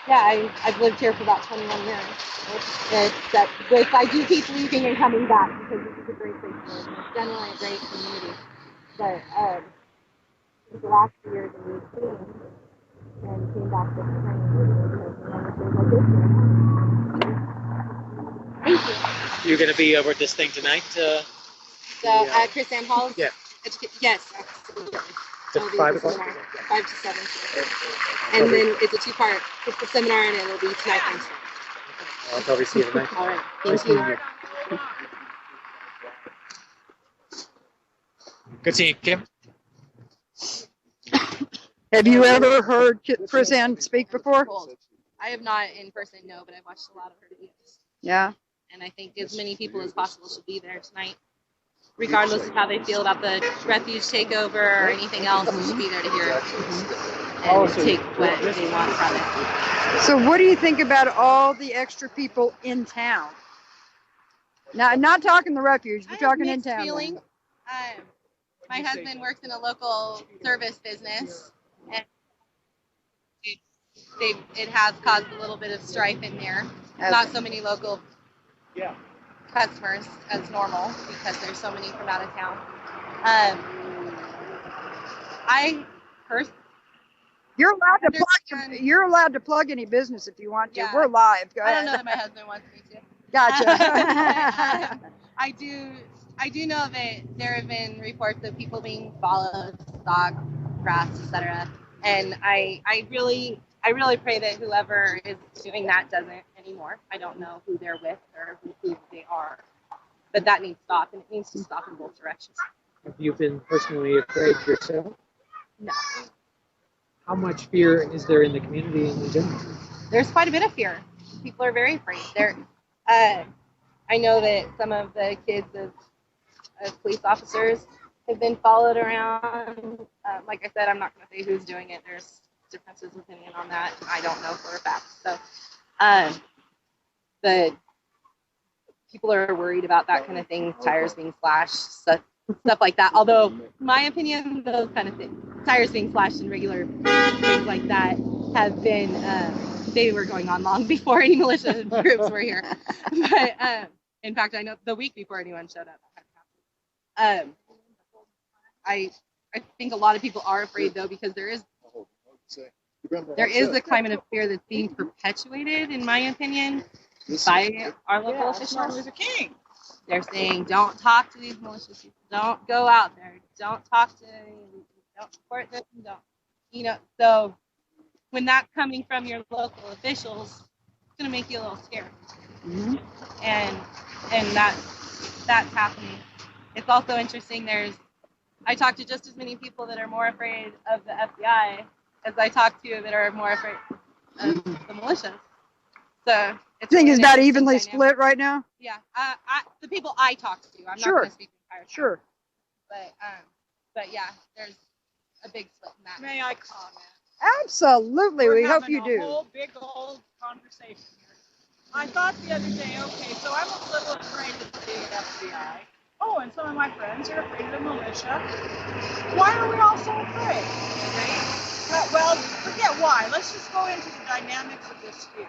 and I've lived here for about 21 years. I do keep leaving and coming back because this is a great place to live. It's generally a great community, but the last few years I moved came and came back this spring because Thank you. You're going to be over at this thing tonight? At Chris Ann Hall's? Yeah. Yes, absolutely. It's at 5 o'clock? 5 to 7. And then it's a 2-part. It's the seminar and it'll be tonight and tomorrow. I'll probably see you tonight. All right. Nice Thank meeting you. Good seeing you, Kim. Have you ever heard Chris Ann speak before? I have not in person, no, but I've watched a lot of her videos. Yeah. And I think as many people as possible should be there tonight. Regardless of how they feel about the refuge takeover or anything else, they should be there to hear it and take what they want from it. So what do you think about all the extra people in town? Now, I'm not talking the refuge, we're talking in town. Feeling. My husband works in a local service business, and it has caused a little bit of strife in there. Not so many local customers as normal because there's so many from out of town. You're allowed to plug any business if you want to. Yeah. We're live. Go I ahead. don't know that my husband wants me to. Gotcha. I do know that there have been reports of people being followed, stalked, harassed, etc. And I really pray that whoever is doing that doesn't anymore. I don't know who they're with or who they are, but that needs to stop, and it needs to stop in both directions. Have you been personally afraid yourself? No. How much fear is there in the community in general? There's quite a bit of fear. People are very afraid. I know that some of the kids of police officers have been followed around. Like I said, I'm not going to say who's doing it. There's differences of opinion on that. I don't know for a fact. So, but people are worried about that kind of thing, tires being slashed, stuff like that. Although, in my opinion, those kind of things, tires being slashed and regular things like that, have been, they were going on long before any militia groups were here. But in fact, I know the week before anyone showed up. I think a lot of people are afraid though, because there is a climate of fear that's being perpetuated, in my opinion, by our local officials. They're saying, don't talk to these malicious people, don't go out there, don't talk to them, don't support them, don't, so when that's coming from your local officials, it's going to make you a little scared. Mm-hmm. And that's happening. It's also interesting, I talk to just as many people that are more afraid of the FBI as I talk to that are more afraid of the militias. So I think it's about evenly split right now. Yeah, the people I talk to, I'm not going to speak the entire time. Sure. But yeah, there's a big split in that. May I comment? Absolutely, we hope you do. We're having a whole big old conversation here. I thought the other day, okay, so I'm a little afraid of the FBI. Oh, and some of my friends are afraid of the militia. Why are we all so afraid? Well, forget why. Let's just go into the dynamics of this fear.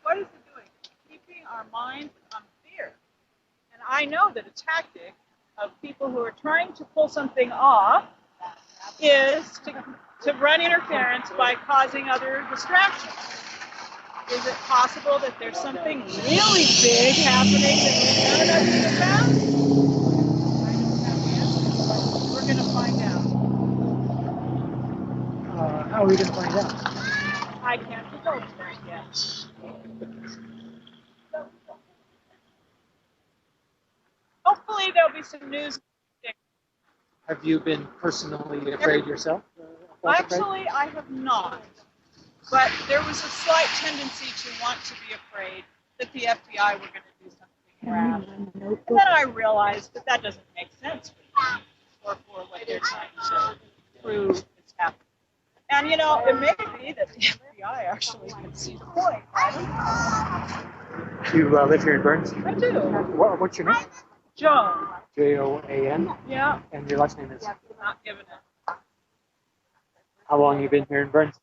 What is it doing? Keeping our minds on fear. And I know that a tactic of people who are trying to pull something off is to run interference by causing other distractions. Is it possible that there's something really big happening that none of you about? I don't have the answer, but we're going to find out. How are we going to find out? I can't divulge that yet. Hopefully there'll be some news. Have you been personally afraid yourself? Actually, I have not. But there was a slight tendency to want to be afraid that the FBI were going to do something rash. And then I realized that doesn't make sense for me or for what they're trying to prove is happening. And it may be that the FBI actually can see the point. You live here in Burns? I do. What's your name? Joan. Joan? Yeah. And your last name is? Not given it. How long have you been here in Burns?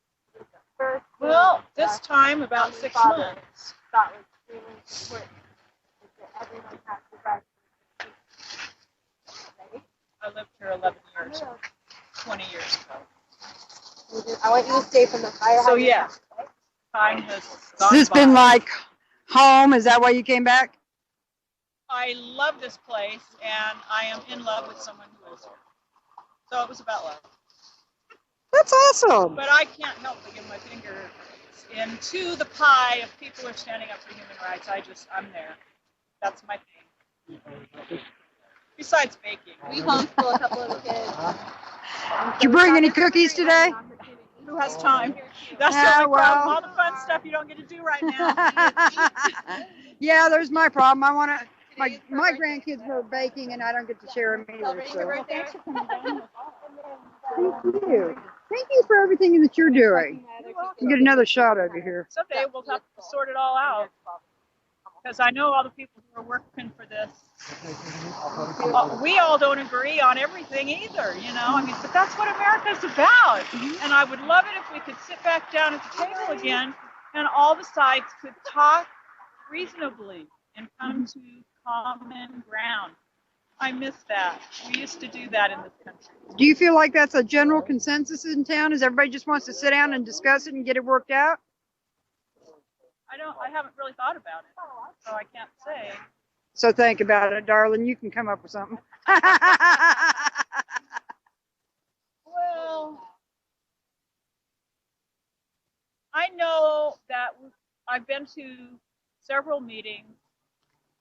Well, this time about 6 months. I lived here 11 years, 20 years ago. I want you to stay from the fire. So yeah, time has gone Has this by. been like home? Is that why you came back? I love this place, and I am in love with someone who lives here. So it was about love. That's awesome. But I can't help but give my finger into the pie of people who are standing up for human rights. I'm there. That's my thing. Besides baking. We homeschool a couple of the kids. Did you bring any cookies today? Who has time? That's the only problem. All the fun stuff you don't get to do right now. Yeah, there's my problem. I want to. My grandkids were baking, and I don't get to share them either. So. Thank you. Thank you for everything that you're doing. You get another shot over here. Someday we'll have to sort it all out. Because I know all the people who are working for this. We all don't agree on everything either, but that's what America's about. And I would love it if we could sit back down at the table again and all the sides could talk reasonably and come to common ground. I miss that. We used to do that in this country. Do you feel like that's a general consensus in town? Is everybody just wants to sit down and discuss it and get it worked out? I haven't really thought about it, so I can't say. So think about it, darling. You can come up with something. Well, I know that I've been to several meetings,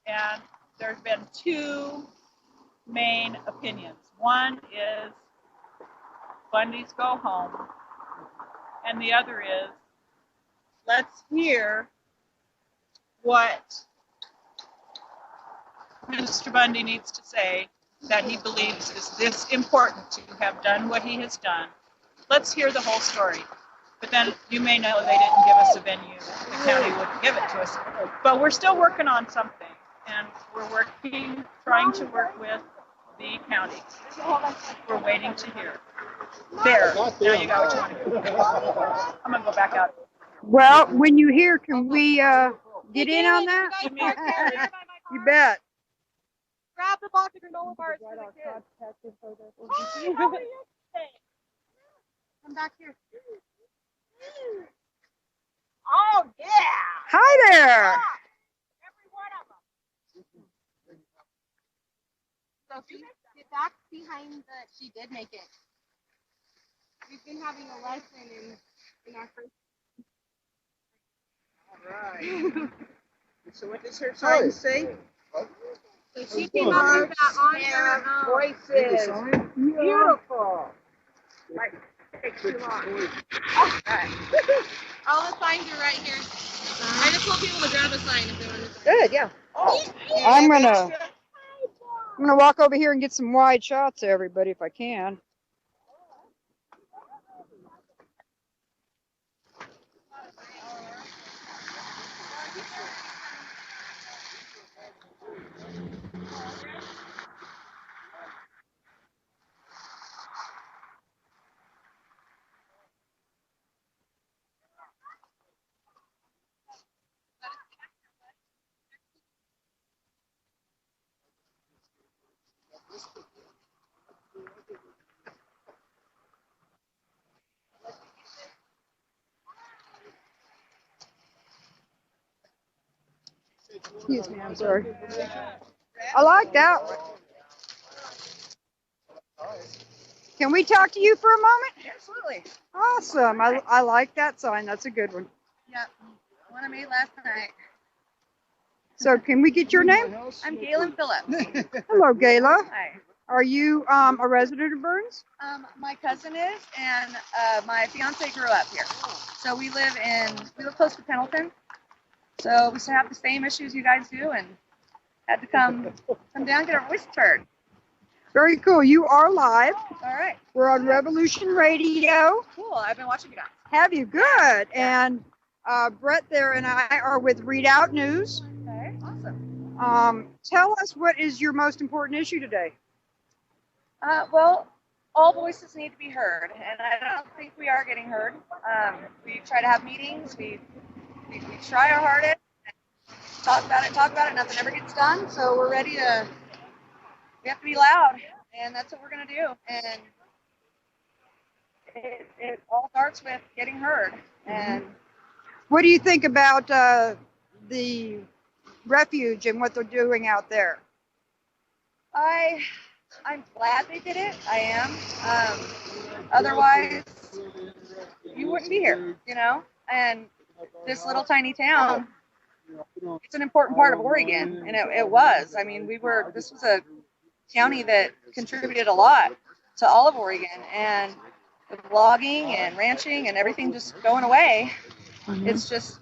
and there's been two main opinions. One is Bundy's go home, and the other is, let's hear what Mr. Bundy needs to say that he believes is this important to have done what he has done. Let's hear the whole story. But then you may know they didn't give us a venue. The county wouldn't give it to us. But we're still working on something. And we're trying to work with the county. We're waiting to hear. There. Now you got what you want to do. I'm going to go back out. Well, when you hear, can we get in on that? You bet. Grab the box of granola bars for the kids. Hi, how are you today? Come back here. Oh, yeah. Hi there. Every one of them. Sophie, get back behind she did make it. We've been having a lesson in our first. All right. So what does her sign say? So she came up with that on her own. Voices. Beautiful. Right. Takes too long. Okay. All the signs are right here. I just told people to grab a sign if they want to. Good, yeah. I'm gonna walk over here and get some wide shots of everybody if I can. Excuse me, I'm sorry. I like that one. Can we talk to you for a moment? Absolutely. Awesome. I like that sign. That's a good one. Yep. One I made last night. So can we get your name? I'm Galen Phillips. Hello, Gayla. Hi. Are you a resident of Burns? My cousin is, and my fiance grew up here. So we live close to Pendleton. So we still have the same issues you guys do, and had to come down and get our voices heard. Very cool. You are live. All right. We're on Revolution Radio. Cool. I've been watching you guys. Have you? Good. And Brett there and I are with Readout News. Okay. Awesome. Tell us, what is your most important issue today? Well, all voices need to be heard, and I don't think we are getting heard. We try to have meetings. We try our hardest. Talk about it. Nothing ever gets done. So we're ready to. We have to be loud, and that's what we're going to do. And it all starts with getting heard. And what do you think about the refuge and what they're doing out there? I'm glad they did it. I am. Otherwise, you wouldn't be here, you know? And this little tiny town, it's an important part of Oregon, and it was. I mean, this was a county that contributed a lot to all of Oregon, and with logging and ranching and everything just going away, it's just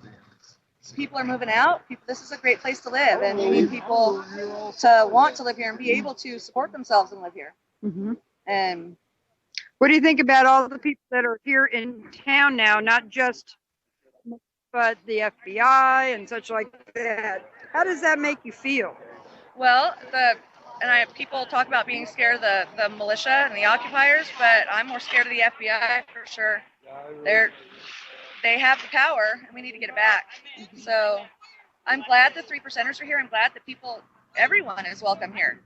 people are moving out. This is a great place to live, and we need people to want to live here and be able to support themselves and live here. Mm-hmm. And what do you think about all the people that are here in town now, not just but the FBI and such like that? How does that make you feel? Well, people talk about being scared of the militia and the occupiers, but I'm more scared of the FBI for sure. They have the power, and we need to get it back. So I'm glad the 3%ers are here. I'm glad that everyone is welcome here.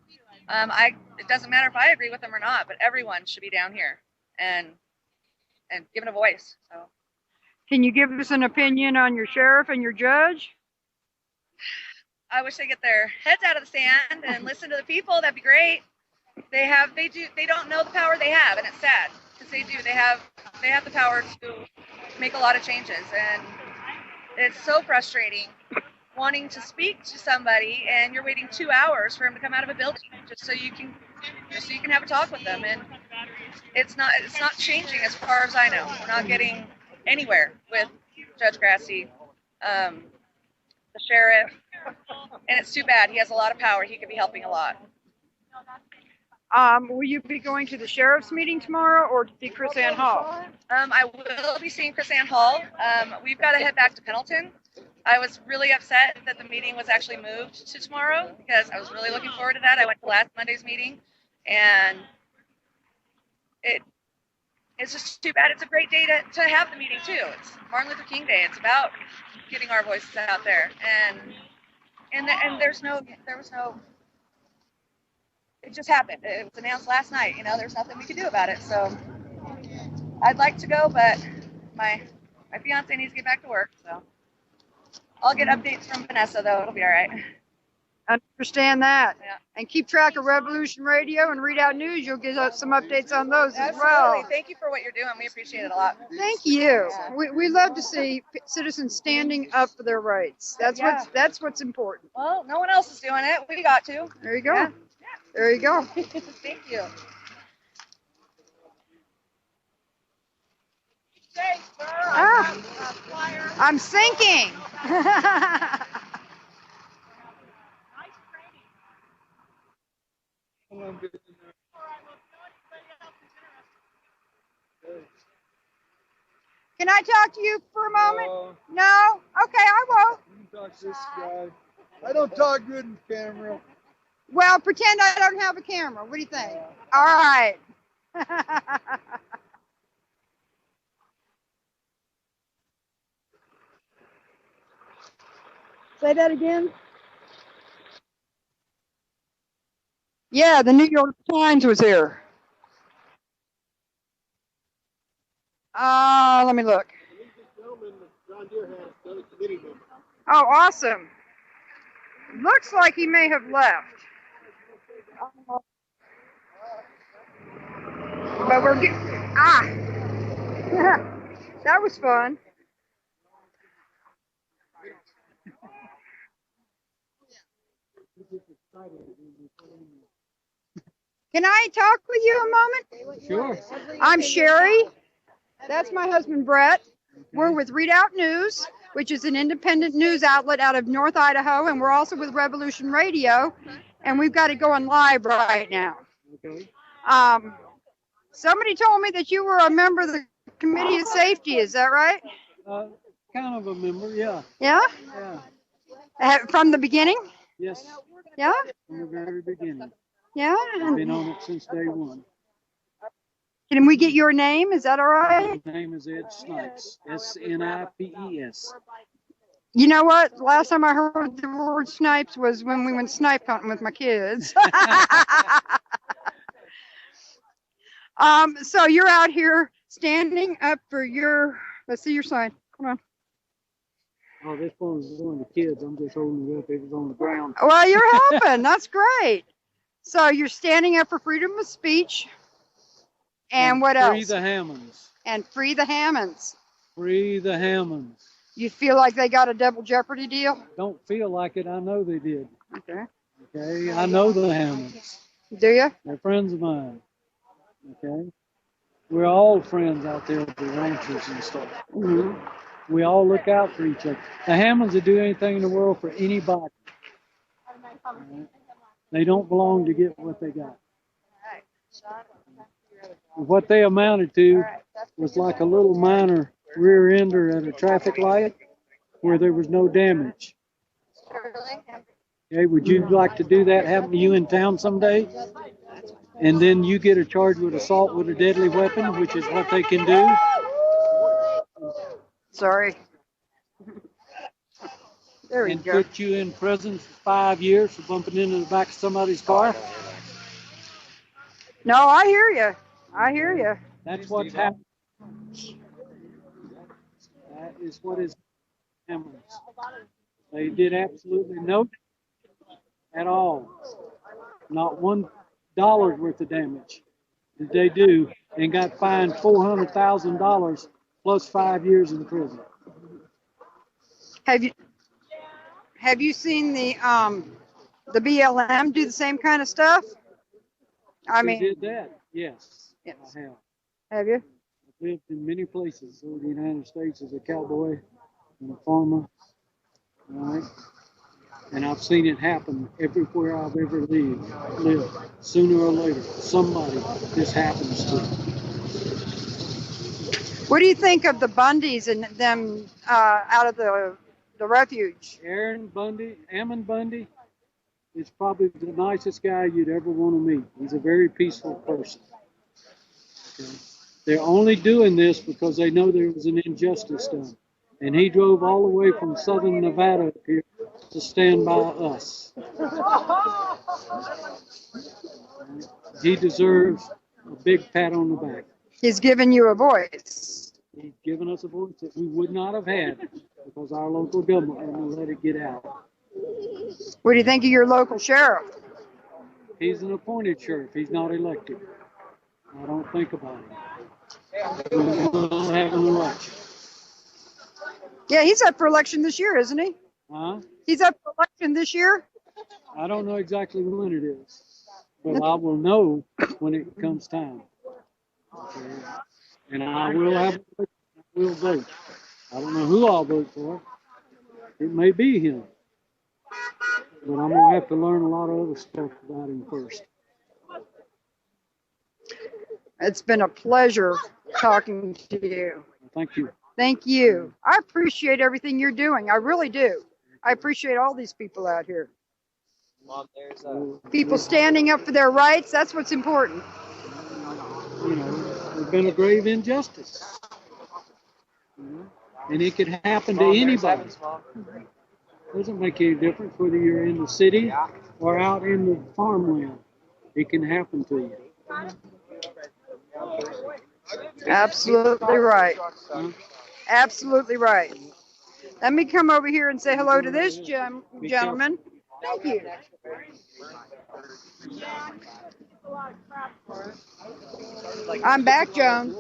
It doesn't matter if I agree with them or not, but everyone should be down here and given a voice. So. Can you give us an opinion on your sheriff and your judge? I wish they get their heads out of the sand and listen to the people. That'd be great. They don't know the power they have, and it's sad because they do. They have the power to make a lot of changes, and it's so frustrating wanting to speak to somebody and you're waiting 2 hours for him to come out of a building just so you can have a talk with them, and it's not changing as far as I know. We're not getting anywhere with Judge Grassi, the sheriff, and it's too bad. He has a lot of power. He could be helping a lot. Will you be going to the sheriff's meeting tomorrow or to see Chris Ann Hall? I will be seeing Chris Ann Hall. We've got to head back to Pendleton. I was really upset that the meeting was actually moved to tomorrow because I was really looking forward to that. I went to last Monday's meeting, and it's just too bad. It's a great day to have the meeting too. It's Martin Luther King Day. It's about getting our voices out there, and there was no. It just happened. It was announced last night. There's nothing we could do about it. So I'd like to go, but my fiance needs to get back to work. So I'll get updates from Vanessa, though. It'll be all right. Understand that. Yeah. And keep track of Revolution Radio and Read Out News. You'll get some updates on those as Absolutely. well. Thank you for what you're doing. We appreciate it a lot. Thank you. We love to see citizens standing up for their rights. That's what's important. Well, no one else is doing it. We got to. There you go. Yeah. There you go. Thank you. I'm sinking. Can I talk to you for a moment? No? Okay, I will. You can talk to this guy. I don't talk good in camera. Well, pretend I don't have a camera. What do you think? All right. Say that again. Yeah, the New York Times was here. Let me look. Oh, awesome. Looks like he may have left. But we're getting, that was fun. Can I talk with you a moment? Sure. I'm Sherry. That's my husband, Brett. We're with Read Out News, which is an independent news outlet out of North Idaho, and we're also with Revolution Radio, and we've got it going live right now. Okay. Somebody told me that you were a member of the Committee of Safety. Is that right? Kind of a member, yeah. Yeah? Yeah. From the beginning? Yes. Yeah? From the very beginning. Yeah? I've been on it since day one. Can we get your name? Is that all right? My name is Ed Snipes. S-N-I-P-E-S. You know what? Last time I heard the word snipes was when we went snipe hunting with my kids. So you're out here standing up for your, let's see your sign. Come on. Oh, this one's going to kids. I'm just holding it up. It was on the ground. Well, you're helping. That's great. So you're standing up for freedom of speech. And what else? Free the Hammonds. And free the Hammonds. Free the Hammonds. You feel like they got a double jeopardy deal? Don't feel like it. I know they did. Okay. Okay. I know the Hammonds. Do you? They're friends of mine. Okay. We're all friends out there at the ranches and stuff. Mm-hmm. We all look out for each other. The Hammonds would do anything in the world for anybody. Right? They don't belong to get what they got. What they amounted to was like a little minor rear ender at a traffic light where there was no damage. Okay, would you like to do that happen to you in town someday? And then you get a charge with assault with a deadly weapon, which is what they can do. Sorry. There we and go. Put you in prison for 5 years for bumping into the back of somebody's car. No, I hear you. I hear you. That's what's happening. That is what is happening. They did absolutely no damage at all. Not $1 worth of damage did they do, and got fined $400,000 plus 5 years in prison. Have you seen the BLM do the same kind of stuff? I mean, did that? Yes. Yes. I have. Have you? lived in many places over the United States as a cowboy and a farmer. All right. And I've seen it happen everywhere I've ever lived. Sooner or later, somebody this happens to. What do you think of the Bundys and them out of the refuge? Ammon Bundy is probably the nicest guy you'd ever want to meet. He's a very peaceful person. Okay? They're only doing this because they know there was an injustice done. And he drove all the way from southern Nevada up here to stand by us. He deserves a big pat on the back. He's given you a voice. He's given us a voice that we would not have had because our local government wouldn't let it get out. What do you think of your local sheriff? He's an appointed sheriff. He's not elected. I don't think about him. We'll have an election. Yeah, he's up for election this year, isn't he? Huh? He's up for election this year? I don't know exactly when it is, but I will know when it comes time. Okay. And I will vote. I don't know who I'll vote for. It may be him. But I'm going to have to learn a lot of other stuff about him first. It's been a pleasure talking to you. Thank you. Thank you. I appreciate everything you're doing. I really do. I appreciate all these people out here. People standing up for their rights, that's what's important. You know, there's been a grave injustice. And it could happen to anybody. Doesn't make any difference whether you're in the city or out in the farmland. It can happen to you. Absolutely right. Absolutely right. Let me come over here and say hello to this gentleman. Thank you. I'm back, Joan.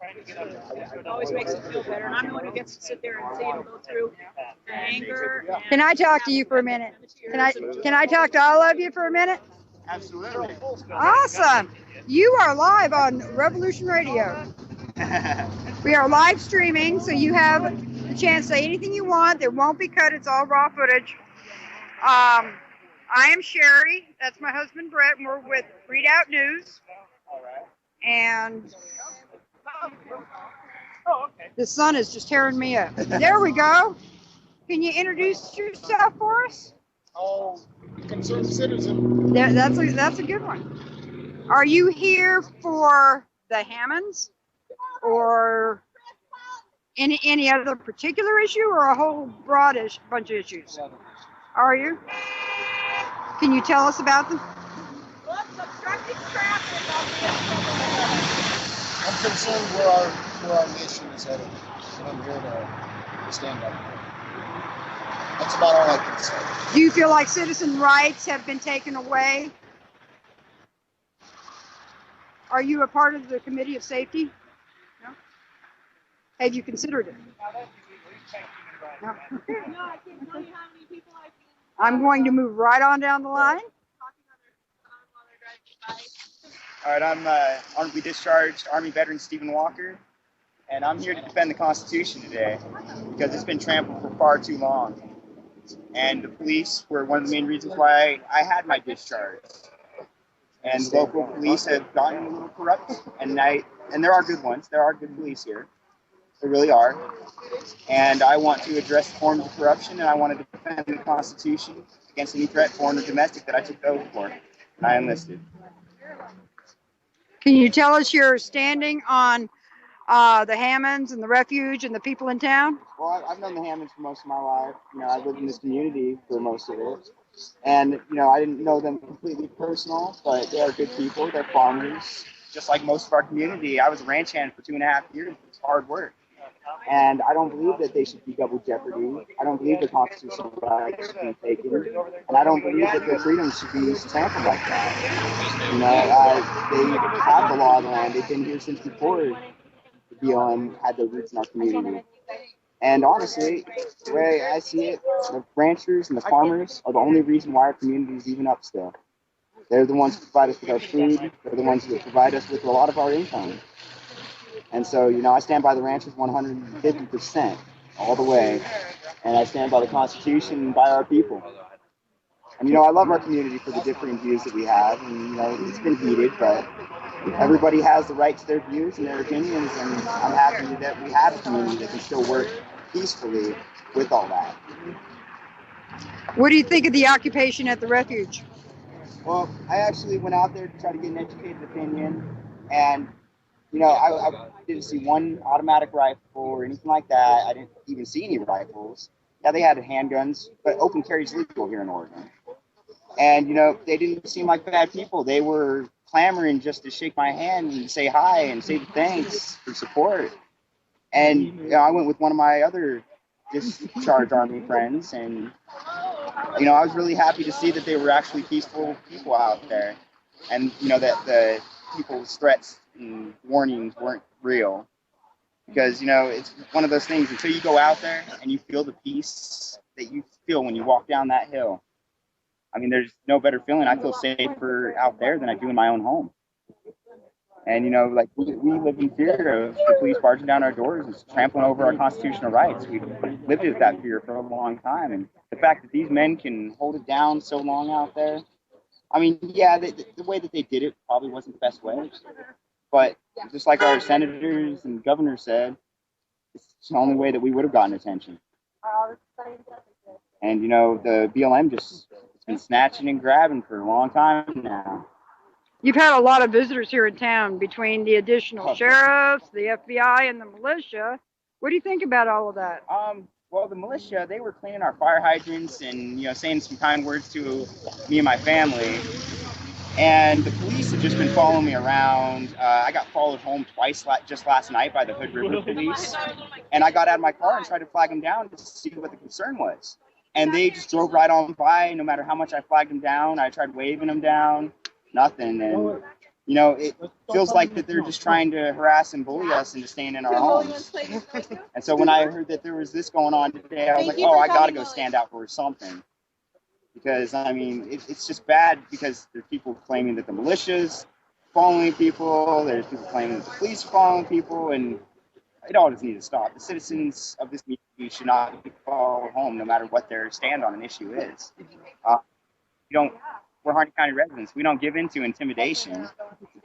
It always makes it feel better, and I'm the one who gets to sit there and see him go through the anger. Can I talk to you for a minute? Can I talk to all of you for a minute? Absolutely. Awesome. You are live on Revolution Radio. We are live streaming, so you have the chance to say anything you want. It won't be cut. It's all raw footage. I am Sherry. That's my husband, Brett, and we're with Readout News. And the sun is just tearing me up. There we go. Can you introduce yourself for us? Oh, concerned citizen. That's a good one. Are you here for the Hammonds or any other particular issue or a whole broadish bunch of issues? Are you? Can you tell us about them? I'm concerned where our nation is headed, and I'm here to stand up. That's about all I can say. Do you feel like citizen rights have been taken away? Are you a part of the Committee of Safety? No? Have you considered it? No. I'm going to move right on down the line. All right, I'm honorably discharged Army veteran Stephen Walker, and I'm here to defend the Constitution today because it's been trampled for far too long. And the police were one of the main reasons why I had my discharge. And local police have gotten a little corrupt, and there are good ones. There are good police here. There really are. And I want to address forms of corruption, and I want to defend the Constitution against any threat, foreign or domestic, that I took the oath for. And I enlisted. Can you tell us your standing on the Hammonds and the refuge and the people in town? Well, I've known the Hammonds for most of my life. You know, I've lived in this community for most of it. And, you know, I didn't know them completely personal, but they are good people. They're farmers, just like most of our community. I was a ranch hand for 2.5 years. It's hard work. And I don't believe that they should be double jeopardy. I don't believe the constitutional rights should be taken. And I don't believe that their freedoms should be trampled like that. You know, they have the law of the land. They've been here since before the BLM had their roots in our community. And honestly, the way I see it, the ranchers and the farmers are the only reason why our community is even up still. They're the ones who provide us with our food. They're the ones that provide us with a lot of our income. And so, you know, I stand by the ranchers 150% all the way. And I stand by the Constitution and by our people. And, you know, I love our community for the differing views that we have. And, you know, it's been heated, but everybody has the right to their views and their opinions. And I'm happy that we have a community that can still work peacefully with all that. What do you think of the occupation at the refuge? Well, I actually went out there to try to get an educated opinion. And, you know, I didn't see one automatic rifle or anything like that. I didn't even see any rifles. Yeah, they had handguns, but open carry is legal here in Oregon. And, you know, they didn't seem like bad people. They were clamoring just to shake my hand and say hi and say thanks for support. And, you know, I went with one of my other discharged Army friends, and, you know, I was really happy to see that they were actually peaceful people out there. And, you know, that the people's threats and warnings weren't real. Because, you know, it's one of those things, until you go out there and you feel the peace that you feel when you walk down that hill. I mean, there's no better feeling. I feel safer out there than I do in my own home. And, you know, like, we live in fear of the police barging down our doors and trampling over our constitutional rights. We've lived with that fear for a long time. And the fact that these men can hold it down so long out there, I mean, yeah, the way that they did it probably wasn't the best way. But just like our senators and governors said, it's the only way that we would have gotten attention. And, you know, the BLM just has been snatching and grabbing for a long time now. You've had a lot of visitors here in town between the additional sheriffs, the FBI, and the militia. What do you think about all of that? Well, the militia, they were cleaning our fire hydrants and, you know, saying some kind words to me and my family. And the police have just been following me around. I got followed home twice just last night by the Hood River Police. And I got out of my car and tried to flag them down to see what the concern was. And they just drove right on by. No matter how much I flagged them down, I tried waving them down, nothing. And, you know, it feels like that they're just trying to harass and bully us into staying in our homes. And so when I heard that there was this going on today, I was like, oh, I got to go stand out for something. Because, I mean, it's just bad because there's people claiming that the militia's following people, there's people claiming that the police are following people, and it all just needs to stop. The citizens of this community should not be followed home no matter what their stand on an issue is. We're Harney County residents. We don't give in to intimidation.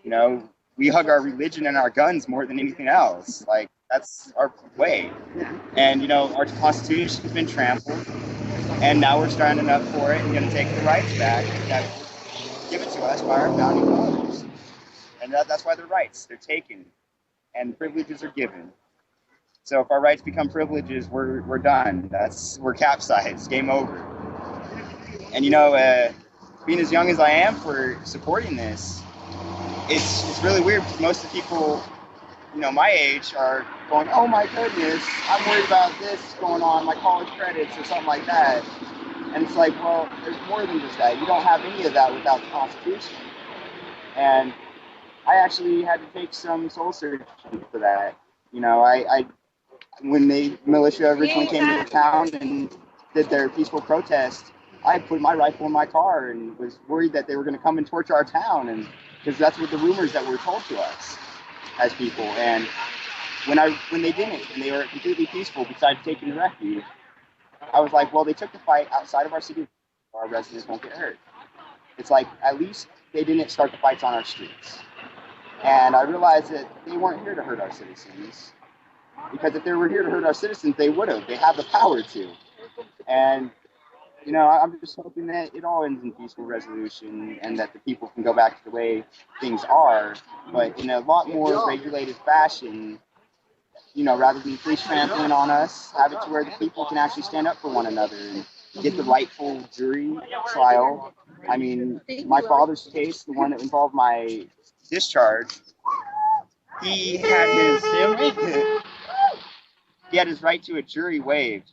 You know, we hug our religion and our guns more than anything else. Like, that's our way. And, you know, our Constitution has been trampled. And now we're standing up for it and going to take the rights back that were given to us by our founding fathers. And that's why they're rights. They're taken. And privileges are given. So if our rights become privileges, we're done. We're capsized. Game over. And, you know, being as young as I am for supporting this, it's really weird because most of the people, you know, my age are going, oh my goodness, I'm worried about this going on, my college credits or something like that. And it's like, well, there's more than just that. You don't have any of that without the Constitution. And I actually had to take some soul searching for that. You know, when the militia originally came to town and did their peaceful protest, I put my rifle in my car and was worried that they were going to come and torch our town, and because that's what the rumors that were told to us as people. And when they didn't, and they were completely peaceful besides taking the refuge, I was like, well, they took the fight outside of our city, our residents won't get hurt. It's like, at least they didn't start the fights on our streets. And I realized that they weren't here to hurt our citizens, because if they were here to hurt our citizens, they would have. They have the power to. And, you know, I'm just hoping that it all ends in peaceful resolution and that the people can go back to the way things are, but in a lot more regulated fashion. You know, rather than police trampling on us, have it to where the people can actually stand up for one another and get the rightful jury trial. I mean, my father's case, the one that involved my discharge, he had his right to a jury waived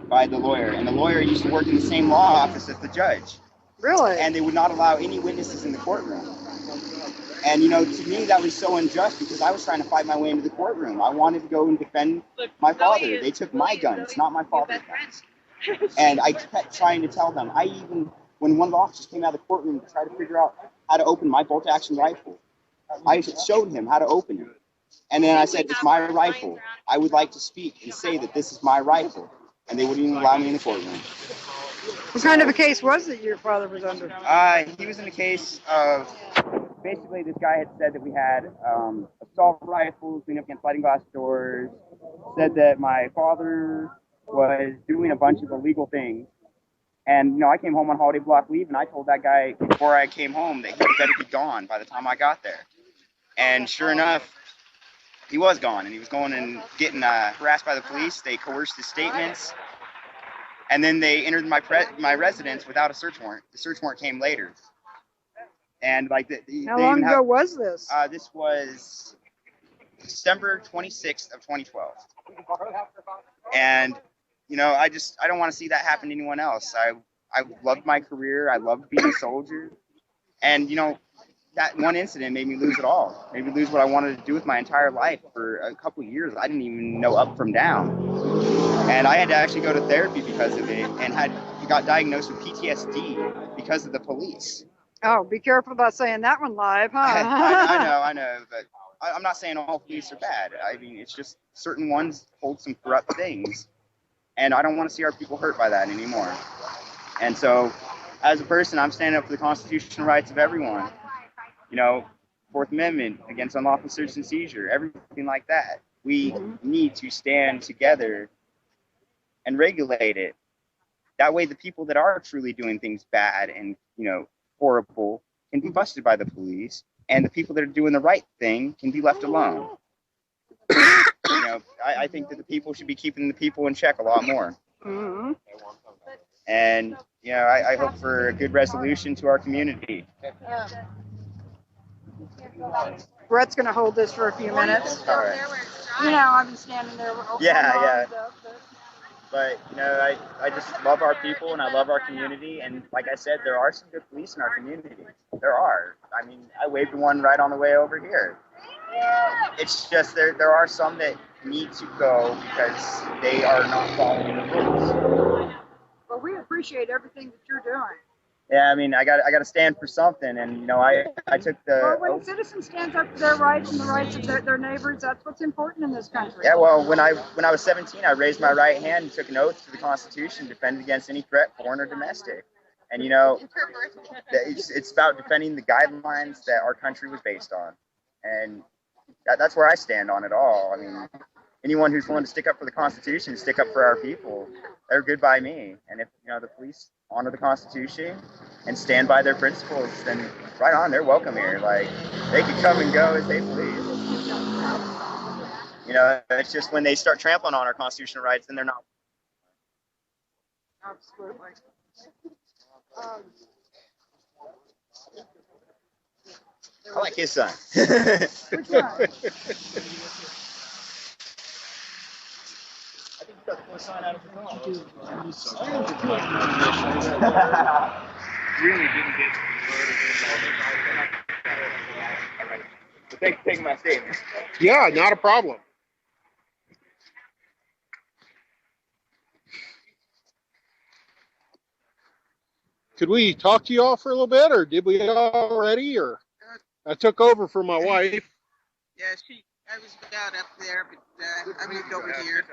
by the lawyer, and the lawyer used to work in the same law office as the judge. Really? And they would not allow any witnesses in the courtroom. And, you know, to me, that was so unjust because I was trying to fight my way into the courtroom. I wanted to go and defend my father. They took my guns, not my father's guns. And I kept trying to tell them. When one of the officers came out of the courtroom to try to figure out how to open my bolt-action rifle, I showed him how to open it. And then I said, it's my rifle. I would like to speak and say that this is my rifle. And they wouldn't even allow me in the courtroom. What kind of a case was it your father was under? He was in a case of, basically this guy had said that we had assault rifles, leaning up against sliding glass doors, said that my father was doing a bunch of illegal things. And, I came home on holiday block leave, and I told that guy before I came home that he better be gone by the time I got there. And sure enough, he was gone, and he was going and getting harassed by the police. They coerced his statements, and then they entered my residence without a search warrant. The search warrant came later. And how long ago was this? This was December 26th of 2012. And I don't want to see that happen to anyone else. I loved my career. I loved being a soldier. And, that one incident made me lose it all. Made me lose what I wanted to do with my entire life for a couple of years. I didn't even know up from down. And I had to actually go to therapy because of it and got diagnosed with PTSD because of the police. Oh, be careful about saying that one live, huh? I know, but I'm not saying all police are bad. I mean, it's just certain ones hold some corrupt things. And I don't want to see our people hurt by that anymore. And so, as a person, I'm standing up for the constitutional rights of everyone. Fourth Amendment against unlawful search and seizure, everything like that. We need to stand together and regulate it. That way, the people that are truly doing things bad and, horrible can be busted by the police, and the people that are doing the right thing can be left alone. I think that the people should be keeping the people in check a lot more. Mm-hmm. And, I hope for a good resolution to our community. Brett's going to hold this for a few minutes. All right. I've been standing there. Yeah. But, I just love our people and I love our community. And like I said, there are some good police in our community. There are. I mean, I waved one right on the way over here. It's just there are some that need to go because they are not following the rules. Well, we appreciate everything that you're doing. Yeah, I mean, I got to stand for something, and I took the. Well, when a citizen stands up for their rights and the rights of their neighbors, that's what's important in this country. Yeah, well, when I was 17, I raised my right hand and took an oath to the Constitution, defended against any threat, foreign or domestic. And it's about defending the guidelines that our country was based on, and that's where I stand on it all. I mean, anyone who's willing to stick up for the Constitution, stick up for our people, they're good by me. And if the police honor the Constitution and stand by their principles, then right on, they're welcome here. Like, they can come and go as they please. It's just when they start trampling on our constitutional rights, then they're not. Absolutely. I like his son. Which one? I think you got the full sign out of the phone. Really didn't get all right. So thanks for taking my statement. Yeah, not a problem. Could we talk to you all for a little bit, or did we already? Or I took over for my wife. Yeah, I was out up there, but I moved over here.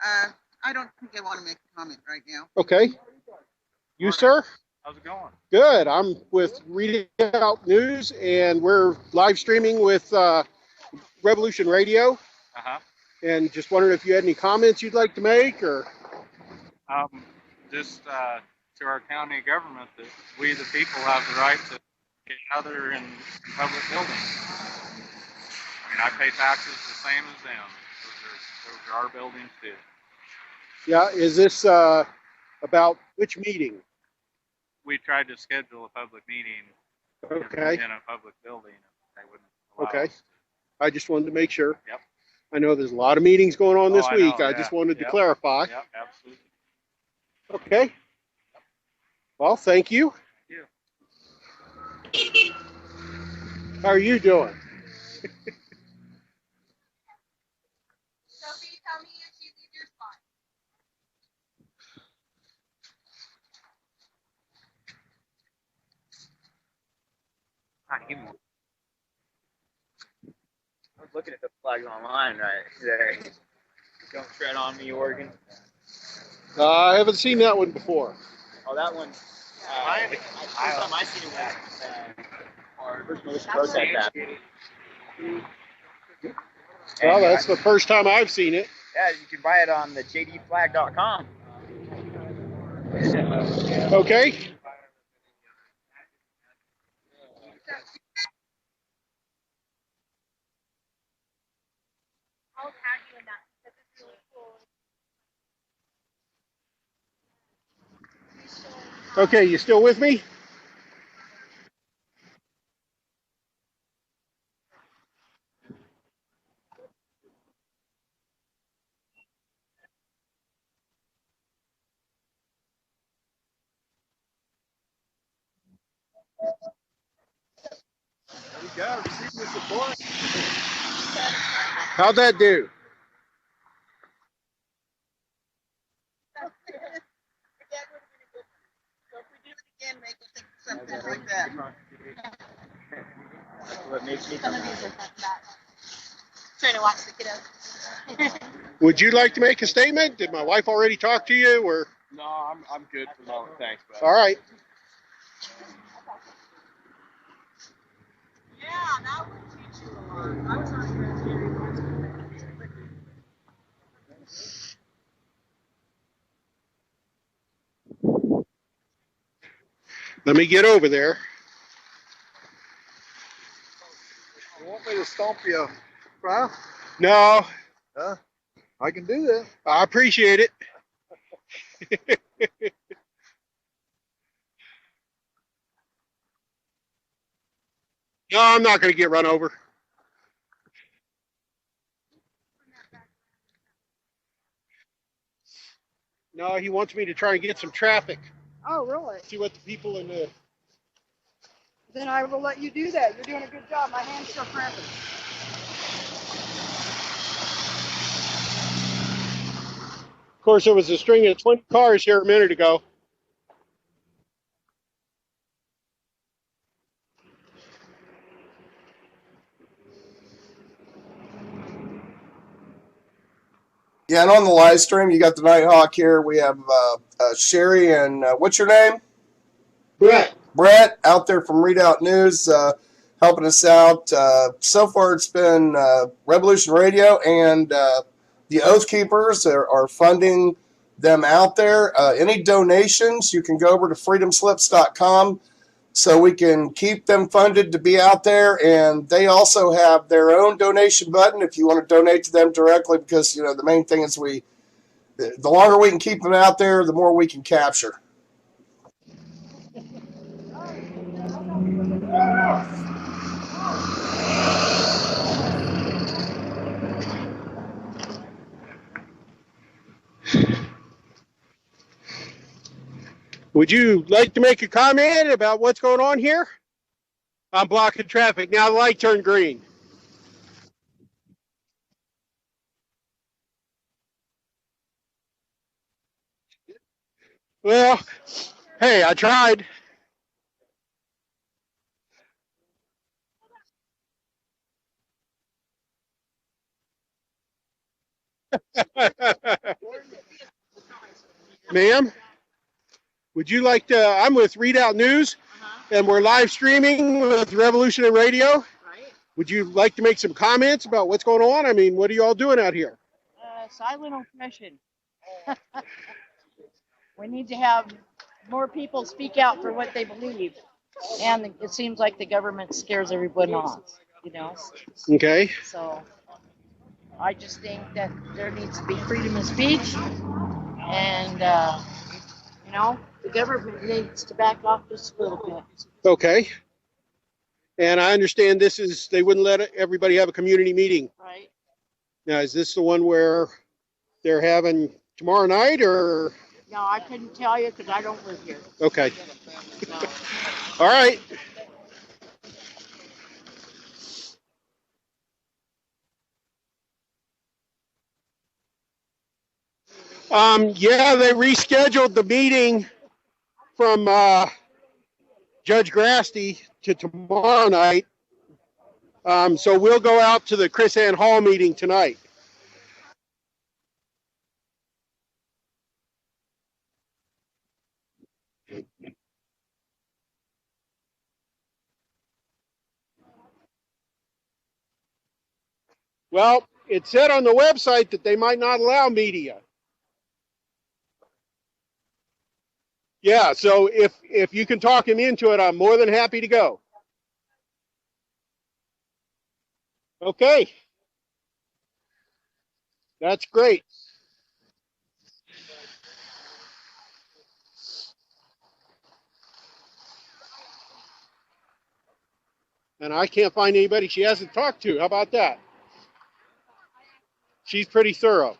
I don't think I want to make a comment right now. Okay. You, sir? How's it going? Good. I'm with Reading Out News, and we're live streaming with Revolution Radio. Uh-huh. And just wondering if you had any comments you'd like to make, or? Just to our county government that we, the people, have the right to gather in public buildings. I mean, I pay taxes the same as them. Those are our buildings too. Yeah, is this about which meeting? We tried to schedule a public meeting Okay. in a public building. They wouldn't allow Okay. us. I just wanted to make sure. Yep. I know there's a lot of meetings going on this I week. know, I yeah. just wanted to Yep. clarify. Yep, absolutely. Okay. Well, thank you. Thank you. How are you doing? Sophie, tell me if you leave your spot. was looking at the flags online right there. Don't tread on me, Oregon. I haven't seen that one before. Oh, that one. First time I seen it was first militia protest happened. Well, that's the first time I've seen it. Yeah, you can buy it on the jdflag.com. Okay. I'll tag you in that because it's really cool. Okay, you still with me? There you go. Receiving the support. How'd that do? Something like that. That's what makes me Some come of these out. are fun back. Trying to watch the kiddos. Would you like to make a statement? Did my wife already talk to you, or? No, I'm good for the moment. Thanks, bud. All right. Yeah, that would teach you a lot. I was on Grand Canyon once. Let me get over there. You want me to stomp you, Ralph? No, Huh? I can do that. I appreciate it. No, I'm not going to get run over. No, he wants me to try and get some traffic. Oh, really? See what the people in the... Then I will let you do that. You're doing a good job. My hand's still cramping. Of course, there was a string of 20 cars here a minute ago. Yeah, and on the live stream, you got the Nighthawk here. We have Sherry and what's your name? Brett. Brett out there from Readout News helping us out. So far, it's been Revolution Radio and the Oath Keepers are funding them out there. Any donations, you can go over to freedomslips.com so we can keep them funded to be out there. And they also have their own donation button if you want to donate to them directly, because, you know, the main thing is the longer we can keep them out there, the more we can capture. Would you like to make a comment about what's going on here? I'm blocking traffic. Now the light turned green. Well, hey, I tried. Ma'am, would you like to? I'm with Readout News, and we're live streaming with Revolution and Radio. Right. Would you like to make some comments about what's going on? I mean, what are you all doing out here? Silent oppression. We need to have more people speak out for what they believe. And it seems like the government scares everyone off, you know? Okay. So I just think that there needs to be freedom of speech. And, you know, the government needs to back off just a little bit. Okay. And I understand this is, they wouldn't let everybody have a community meeting. Right. Now, is this the one where they're having tomorrow night, or? No, I couldn't tell you because I don't live here. Okay. So, All right. Yeah, they rescheduled the meeting from Judge Grasty to tomorrow night. So we'll go out to the Chris Ann Hall meeting tonight. Well, it said on the website that they might not allow media. Yeah, so if you can talk him into it, I'm more than happy to go. Okay. That's great. And I can't find anybody she hasn't talked to. How about that? She's pretty thorough.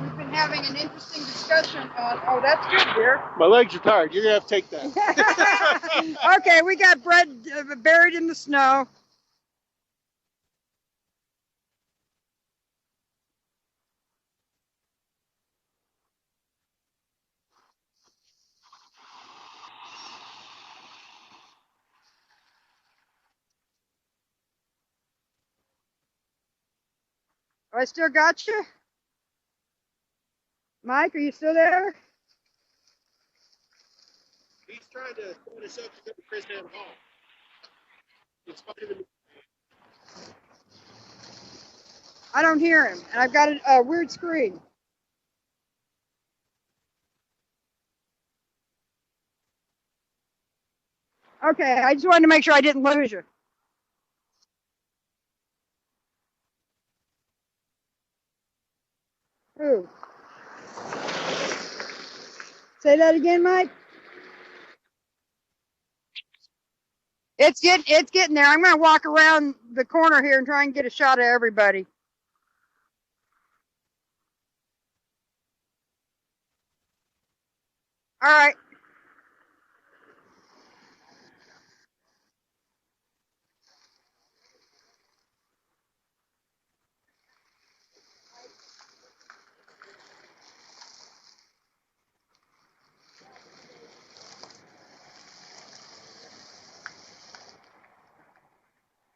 We've been having an interesting discussion on, oh, that's good, dear. My legs are tired. You're going to have to take that. Okay, we got bread buried in the snow. I still got you? Mike, are you still there? He's trying to put us up to go to Chris Ann Hall. It's funny to me. I don't hear him, and I've got a weird screen. Okay, I just wanted to make sure I didn't lose you. Who? Say that again, Mike. It's getting there. I'm gonna walk around the corner here and try and get a shot of everybody. All right.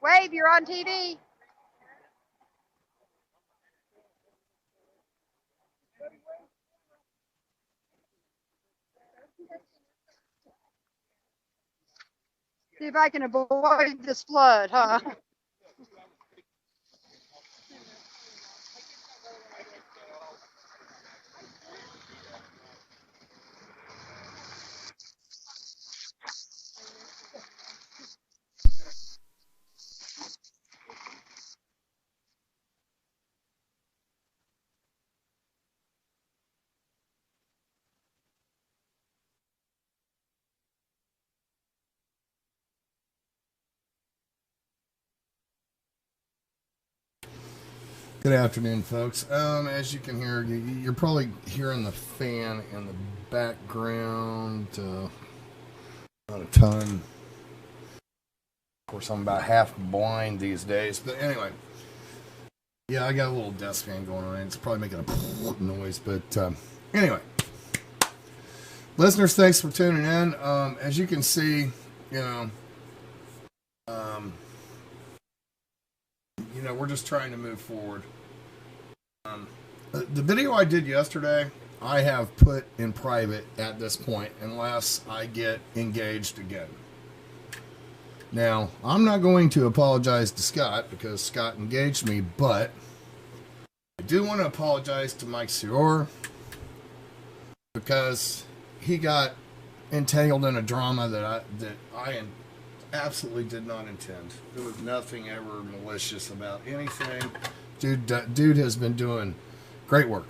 Wave, you're on TV. See if I can avoid this flood, huh? Good afternoon, folks. As you can hear, you're probably hearing the fan in the background. Not a ton. Of course, I'm about half blind these days. But anyway, yeah, I got a little desk fan going on. It's probably making a noise. But anyway, listeners, thanks for tuning in. As you can see, we're just trying to move forward. The video I did yesterday, I have put in private at this point, unless I get engaged again. Now, I'm not going to apologize to Scott, because Scott engaged me, but I do want to apologize to Mike Sior, because he got entangled in a drama that I absolutely did not intend. There was nothing ever malicious about anything. Dude has been doing great work.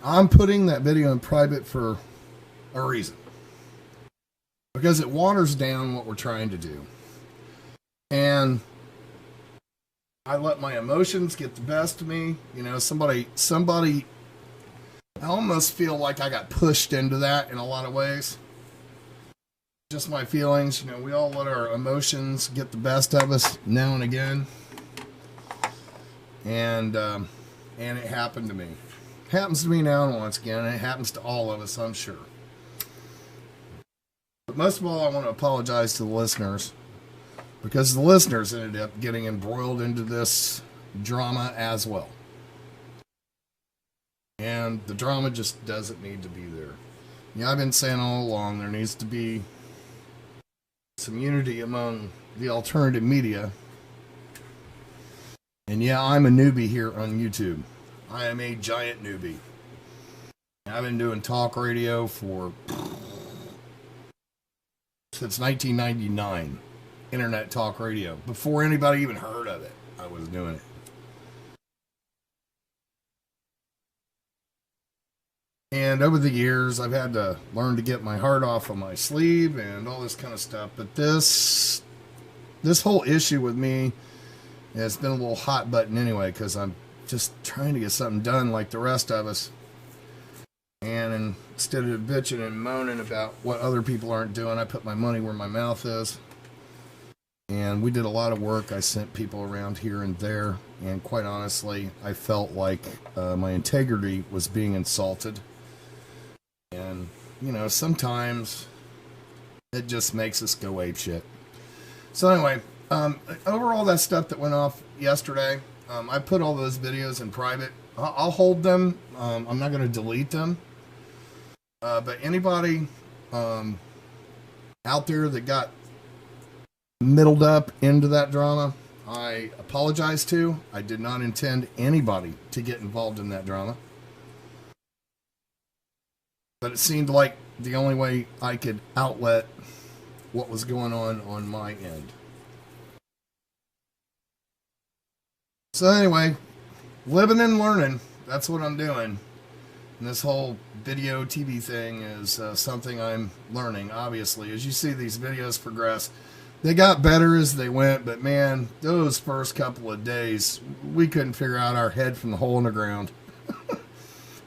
I'm putting that video in private for a reason. Because it waters down what we're trying to do. And I let my emotions get the best of me. Somebody I almost feel like I got pushed into that in a lot of ways. Just my feelings. You know, we all let our emotions get the best of us now and again. And it happened to me. It happens to me now and once again. And it happens to all of us, I'm sure. But most of all, I want to apologize to the listeners, because the listeners ended up getting embroiled into this drama as well. And the drama just doesn't need to be there. Yeah, I've been saying all along there needs to be some unity among the alternative media. And yeah, I'm a newbie here on YouTube. I am a giant newbie. I've been doing talk radio since 1999. Internet talk radio. Before anybody even heard of it, I was doing it. And over the years, I've had to learn to get my heart off of my sleeve and all this kind of stuff. But this whole issue with me has been a little hot button anyway, because I'm just trying to get something done like the rest of us. And instead of bitching and moaning about what other people aren't doing, I put my money where my mouth is. And we did a lot of work. I sent people around here and there. And quite honestly, I felt like my integrity was being insulted. And, you know, sometimes it just makes us go apeshit. So anyway, over all that stuff that went off yesterday, I put all those videos in private. I'll hold them. I'm not going to delete them. But anybody out there that got middled up into that drama, I apologize to. I did not intend anybody to get involved in that drama. But it seemed like the only way I could outlet what was going on my end. So anyway, living and learning, that's what I'm doing. And this whole video TV thing is something I'm learning, obviously. As you see these videos progress, they got better as they went, but man, those first couple of days, we couldn't figure out our head from the hole in the ground.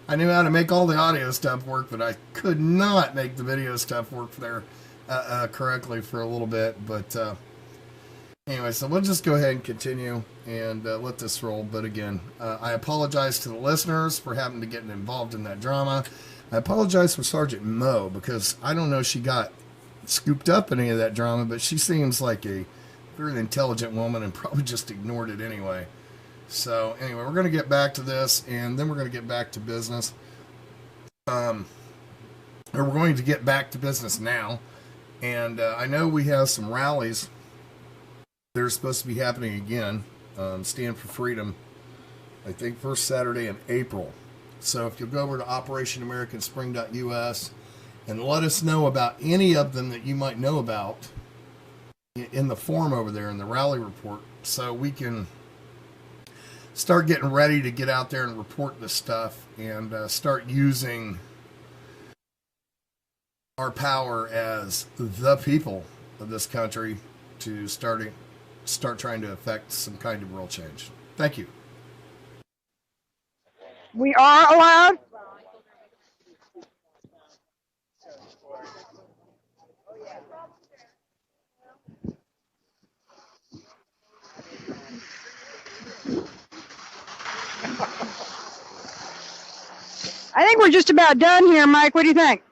I knew how to make all the audio stuff work, but I could not make the video stuff work there correctly for a little bit. But anyway, so we'll just go ahead and continue and let this roll. But again, I apologize to the listeners for having to get involved in that drama. I apologize for Sergeant Mo, because I don't know if she got scooped up in any of that drama, but she seems like a very intelligent woman and probably just ignored it anyway. So anyway, we're going to get back to this, and then we're going to get back to business. Or we're going to get back to business now. And I know we have some rallies that are supposed to be happening again. Stand for Freedom, I think first Saturday in April. So if you'll go over to OperationAmericanSpring.us and let us know about any of them that you might know about in the form over there in the rally report, so we can start getting ready to get out there and report this stuff and start using our power as the people of this country to start trying to affect some kind of world change. Thank you. We are allowed. I think we're just about done here, Mike. What do you think?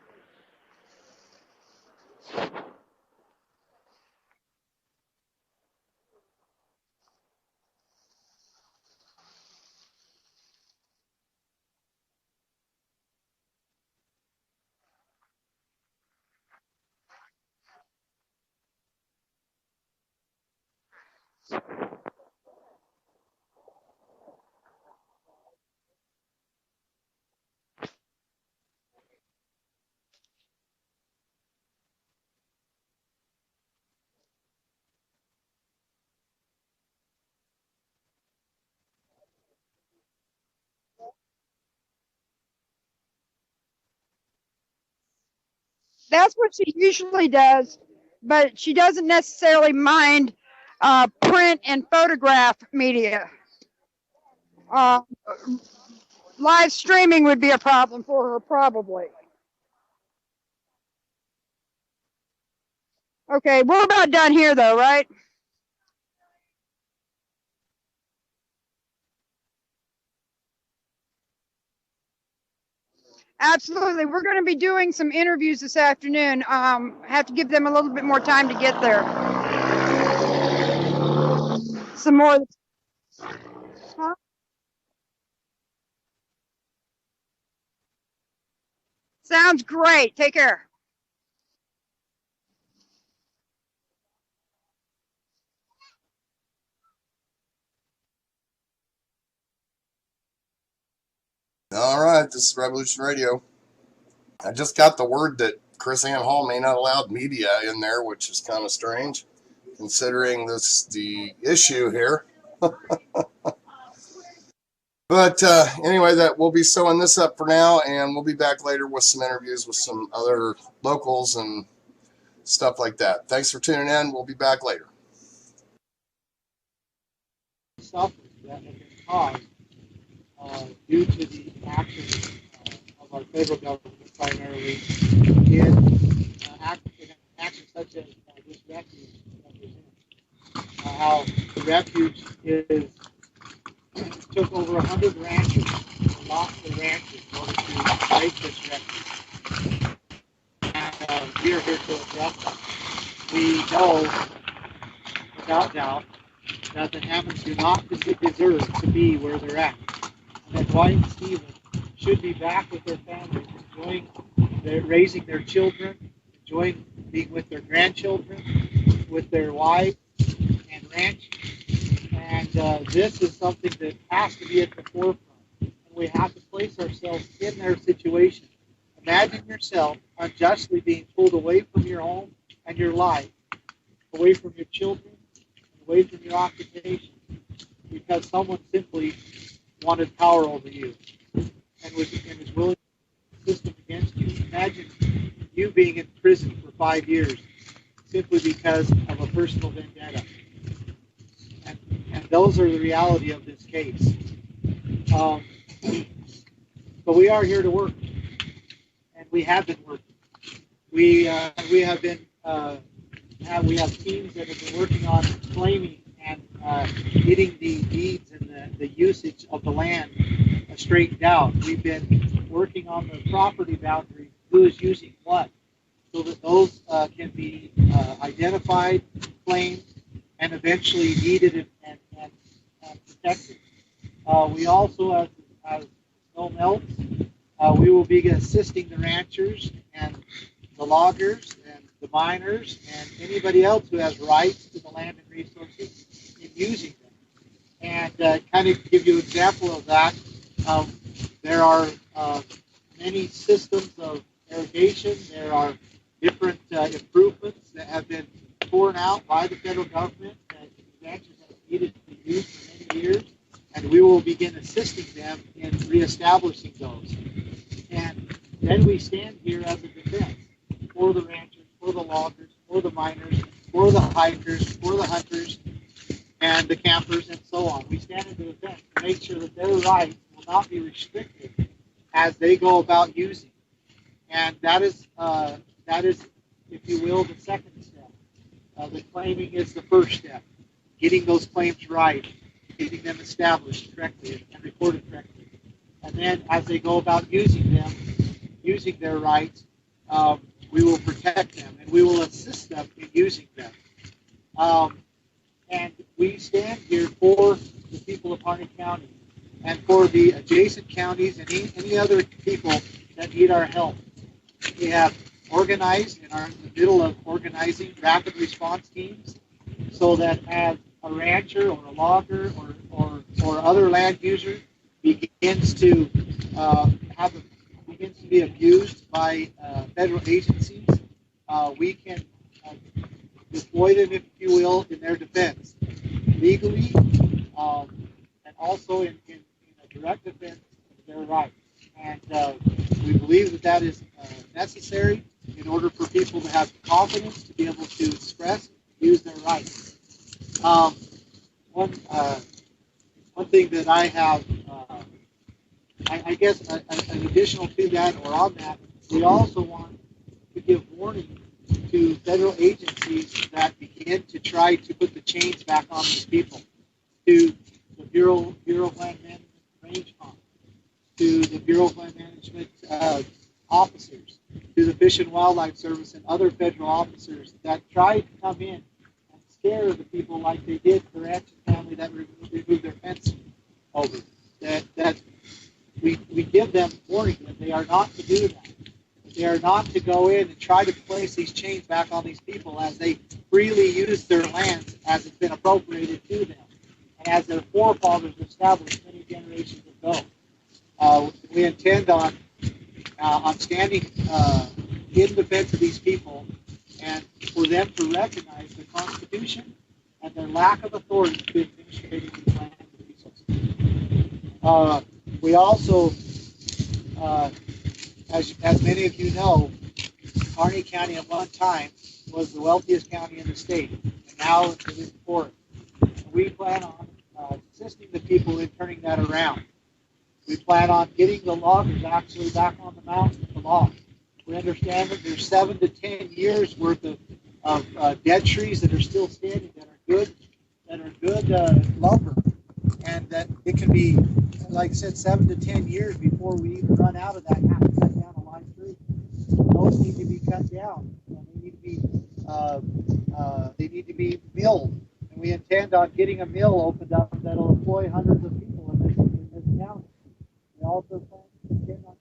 That's what she usually does, but she doesn't necessarily mind print and photograph media. Live streaming would be a problem for her, probably. Okay, we're about done here, though, right? Absolutely. We're going to be doing some interviews this afternoon. Have to give them a little bit more time to get there. Some more. Huh? Sounds great. Take care. All right, this is Revolution Radio. I just got the word that Chris Ann Hall may not allow media in there, which is kind of strange, considering the issue here. But anyway, that we'll be sewing this up for now, and we'll be back later with some interviews with some other locals and stuff like that. Thanks for tuning in. We'll be back later. Suffering that have been caused due to the actions of our federal government, primarily in actions such as this refuge represents. How the refuge took over 100 ranches and lost their ranches in order to raise this refuge. And we are here to address that. We know, without doubt, that the Hammonds do not deserve to be where they're at. And that Dwight and Stephen should be back with their families, enjoying raising their children, enjoying being with their grandchildren, with their wives and ranch. And this is something that has to be at the forefront. And we have to place ourselves in their situation. Imagine yourself unjustly being pulled away from your home and your life, away from your children, away from your occupation, because someone simply wanted power over you and was willing to system against you. Imagine you being in prison for 5 years simply because of a personal vendetta. And those are the reality of this case. But we are here to work, and we have been working. We have been we have teams that have been working on claiming and getting the deeds and the usage of the land straightened out. We've been working on the property boundaries, who is using what, so that those can be identified, claimed, and eventually deeded and protected. We also, as snow melts, we will be assisting the ranchers and the loggers and the miners and anybody else who has rights to the land and resources in using them. And kind of give you an example of that, there are many systems of irrigation. There are different improvements that have been torn out by the federal government that ranchers have needed to be used for many years, and we will begin assisting them in reestablishing those. And then we stand here as a defense for the ranchers, for the loggers, for the miners, for the hikers, for the hunters, and the campers, and so on. We stand in the defense to make sure that their rights will not be restricted as they go about using. And that is, if you will, the second step. The claiming is the first step. Getting those claims right, getting them established correctly and recorded correctly. And then as they go about using them, using their rights, we will protect them and we will assist them in using them. And we stand here for the people of Harney County and for the adjacent counties and any other people that need our help. We have organized and are in the middle of organizing rapid response teams so that as a rancher or a logger or other land user begins to be abused by federal agencies, we can deploy them, if you will, in their defense legally, and also in a direct defense of their rights. And we believe that is necessary in order for people to have confidence to be able to express and use their rights. One thing that I I guess an additional to that or on that, we also want to give warning to federal agencies that begin to try to put the chains back on these people, to the Bureau of Land Management Range Comm, to the Bureau of Land Management officers, to the Fish and Wildlife Service and other federal officers that tried to come in and scare the people like they did the Rancher family that removed their fence over. That we give them warning that they are not to do that. They are not to go in and try to place these chains back on these people as they freely use their lands as it's been appropriated to them, and as their forefathers established many generations ago. We intend on standing in defense of these people, and for them to recognize the Constitution and their lack of authority to administrate these land resources. We also, as many of you know, Harney County at one time was the wealthiest county in the state, and now it is poor. We plan on assisting the people in turning that around. We plan on getting the loggers actually back on the mountain to log. We understand that there's 7 to 10 years worth of dead trees that are still standing that are good lumber, and that it can be, like I said, 7 to 10 years before we even run out of that and have to cut down a live tree. Those need to be cut down, and they need to be milled. And we intend on getting a mill opened up that'll employ hundreds of people in this county. We also plan to intend on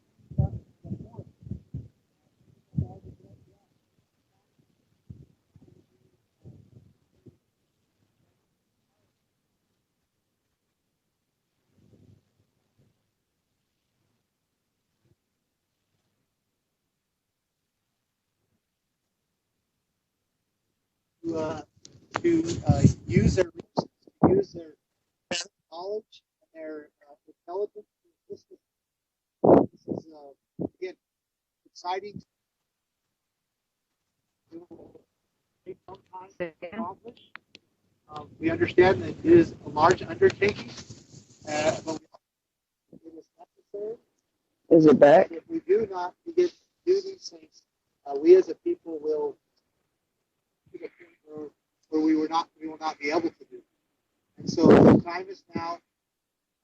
to use their resources, to use their knowledge and their intelligence to assist us. This is, again, exciting. It will take some time to accomplish. We understand that it is a large undertaking, but it is necessary. Is it back? If we do not begin to do these things, we as a people will where we will not be able to do. And so the time is now.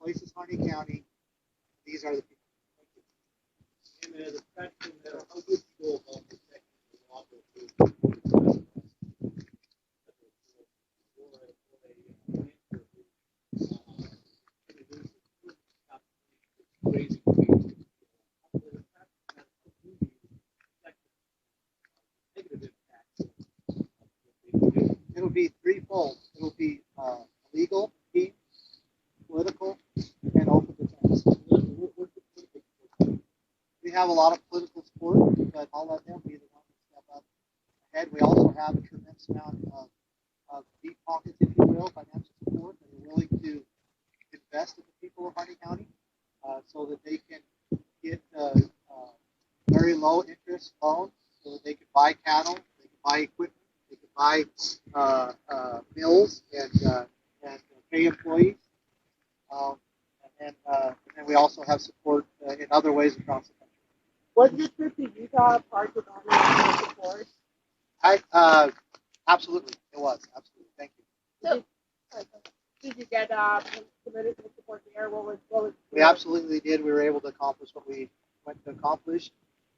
Place is Harney County. These are the people. Thank you. And there's a question that a good school home it'll be threefold. It'll be legal, team, political, and open defense. We have a lot of political support, but I'll let them be the one to step up ahead. We also have a tremendous amount of deep pockets, if you will, financial support that are willing to invest in the people of Harney County so that they can get very low interest loans so that they can buy cattle, they can buy equipment, they can buy mills and pay employees. And then we also have support in other ways across the country. Was your trip to Utah part of our support? Absolutely, it was. Absolutely, thank you. So, did you get committed to the support there? What was we absolutely did. We were able to accomplish what we went to accomplish,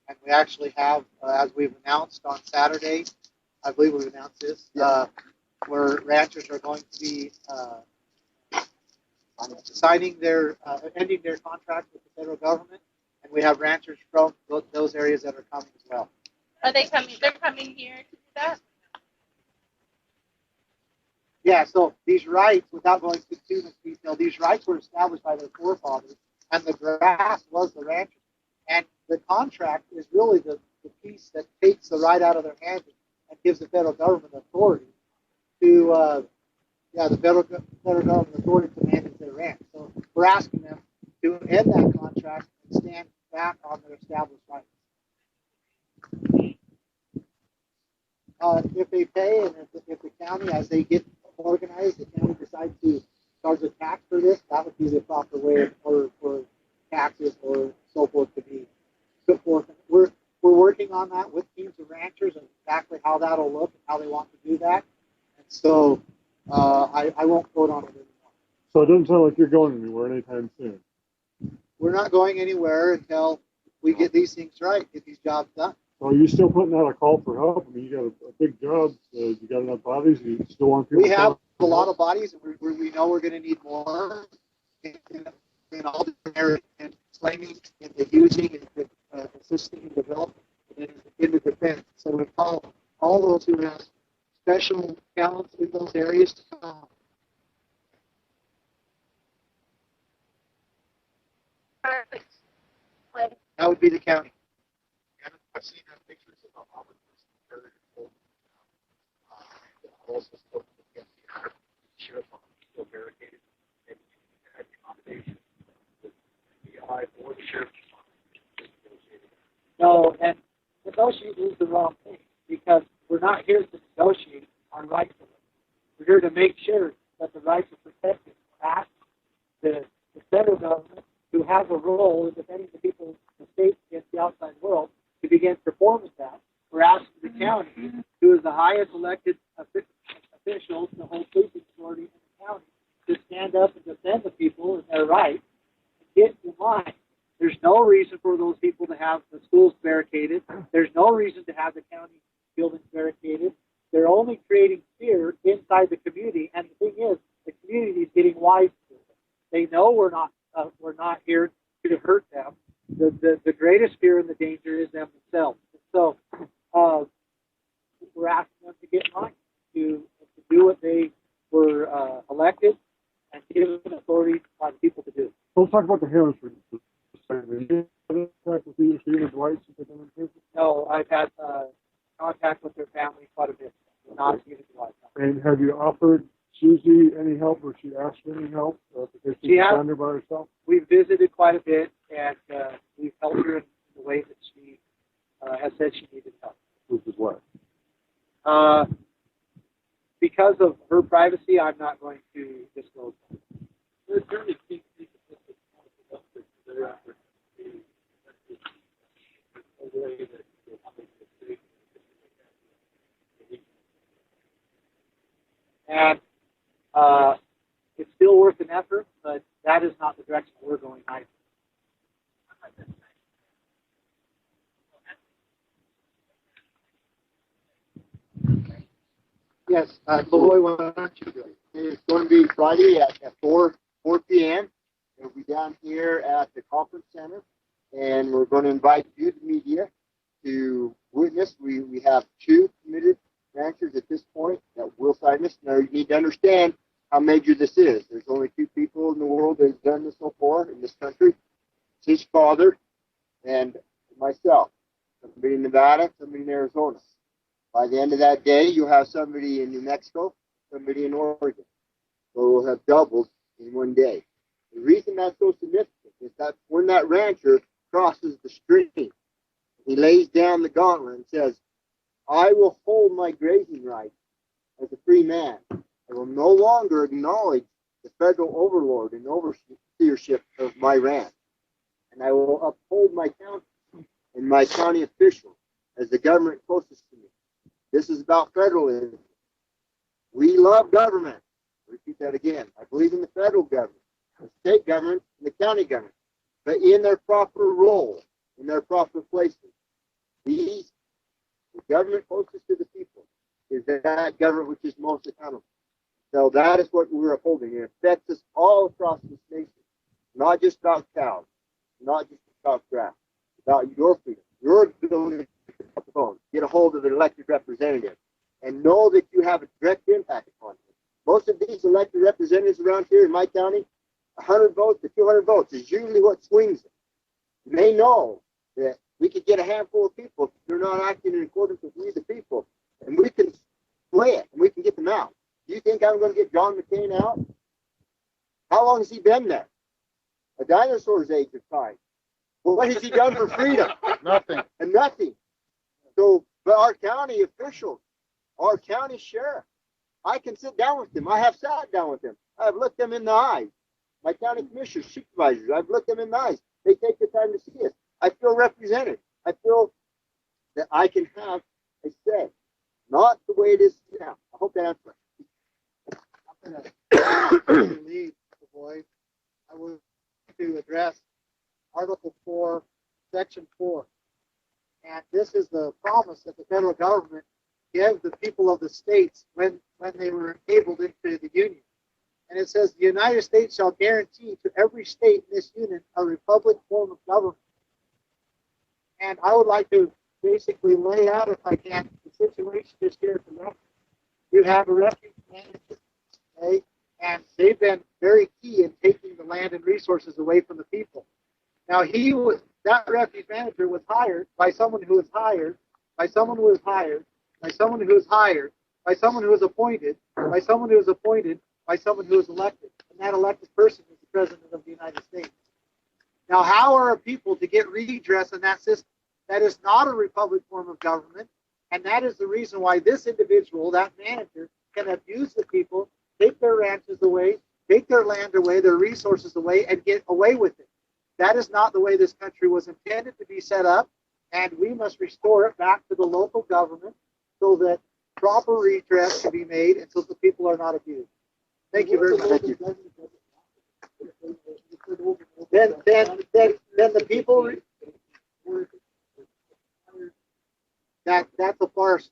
and we actually have, as we've announced on Saturday, I believe we've announced this, where ranchers are going to be signing ending their contract with the federal government, and we have ranchers from those areas that are coming as well. Are they coming? They're coming here to do that? Yeah, so these rights, without going into too much detail, these rights were established by their forefathers, and the grass was the ranchers. And the contract is really the piece that takes the right out of their hands and gives the federal government authority to, the federal government authority to manage their ranch. So we're asking them to end that contract and stand back on their established rights. If they pay, and if the county, as they get organized, the county decides to charge a tax for this, that would be the proper way for taxes or that'll look and how they want to do that. And so I won't vote on it anymore. So it doesn't sound like you're going anywhere anytime soon. We're not going anywhere until we get these things right, get these jobs done. So are you still putting out a call for help? I mean, you got a big job. You got enough bodies. You still want people. We to have come? a lot of bodies, and we know we're going to need more in all different areas, in claiming, in the using, in the assisting and development, and in the defense. So we call all those who have special talents in those areas to come. That would be the county. I've seen pictures of all the also spoken with the sheriff's office still barricaded. Maybe you had accommodation with the FBI or the sheriff's office. No, and negotiate is the wrong thing because we're not here to negotiate our rights. We're here to make sure that the rights are protected. Ask the federal government, who has a role in defending the people of the state against the outside world, to begin performing that. We're asking the county, who is the highest elected official, the whole policing authority in the county, to stand up and defend the people and their rights. Get in line. There's no reason for those people to have the schools barricaded. There's no reason to have the county buildings barricaded. They're only creating fear inside the community. And the thing is, the community is getting wise to it. They know we're not here to hurt them. The greatest fear and the danger is them themselves. And so we're asking them to get in line, to do what they were elected and given authority by the people to do. So let's talk about the Hammonds for a second. Did you have contact with either Steve or Dwight since they've been in prison? No, I've had contact with their family quite a bit. Not Stephen Dwight. And have you offered Susie any help, or she asked for any help because she's down there by herself? We've visited quite a bit, and we've helped her in the way that she has said she needed help. Which is what? Because of her privacy, I'm not going to disclose that. And it's still worth an effort, but that is not the direction we're going either. Yes, Lloyd, why don't you do it? It's going to be Friday at 4 p.m. It'll be down here at the conference center, and we're going to invite you, the media, to witness. We have 2 committed ranchers at this point that will sign this. Now, you need to understand how major this is. There's only 2 people in the world that have done this so far in this country. It's his father and myself. Somebody in Nevada, somebody in Arizona. By the end of that day, you'll have somebody in New Mexico, somebody in Oregon. So we'll have doubled in one day. The reason that's so significant is that when that rancher crosses the stream, he lays down the gauntlet and says, I will hold my grazing rights as a free man. I will no longer acknowledge the federal overlord and overseership of my ranch. And I will uphold my county and my county officials as the government closest to me. This is about federalism. We love government. I'll repeat that again. I believe in the federal government, the state government, and the county government, but in their proper role, in their proper places. The government closest to the people is that government which is most accountable. So that is what we're upholding. It affects us all across this nation, not just about cows, not just about grass, about your freedom, your ability to get a hold of an elected representative and know that you have a direct impact upon them. Most of these elected representatives around here in my county, 100 votes to 200 votes is usually what swings them. They know that we could get a handful of people if they're not acting in accordance with we the people, and we can sway it, and we can get them out. Do you think I'm going to get John McCain out? How long has he been there? A dinosaur's age of time. Well, what has he done for freedom? Nothing. And nothing. So, but our county officials, our county sheriff, I can sit down with them. I have sat down with them. I have looked them in the eyes. My county commissioners, supervisors, I've looked them in the eyes. They take the time to see us. I feel represented. I feel that I can have a say. not the way it is now. I hope that answers. I'm going to lead the boy. I will to address Article 4, Section 4. And this is the promise that the federal government gave the people of the states when they were enabled into the Union. And it says, the United States shall guarantee to every state in this union a republic form of government. And I would like to basically lay out, if I can, the situation just here at the refuge. You have a refuge manager, okay? And they've been very key in taking the land and resources away from the people. Now, that refuge manager was hired by someone who was hired, by someone who was hired, by someone who was hired, by someone who was appointed, by someone who was appointed, by someone who was elected. And that elected person is the President of the United States. Now, how are people to get redress in that system? That is not a republic form of government, and that is the reason why this individual, that manager, can abuse the people, take their ranches away, take their land away, their resources away, and get away with it. That is not the way this country was intended to be set up, and we must restore it back to the local government so that proper redress can be made and so the people are not abused. Thank you very much. Thank you. Then the people, that's a farce.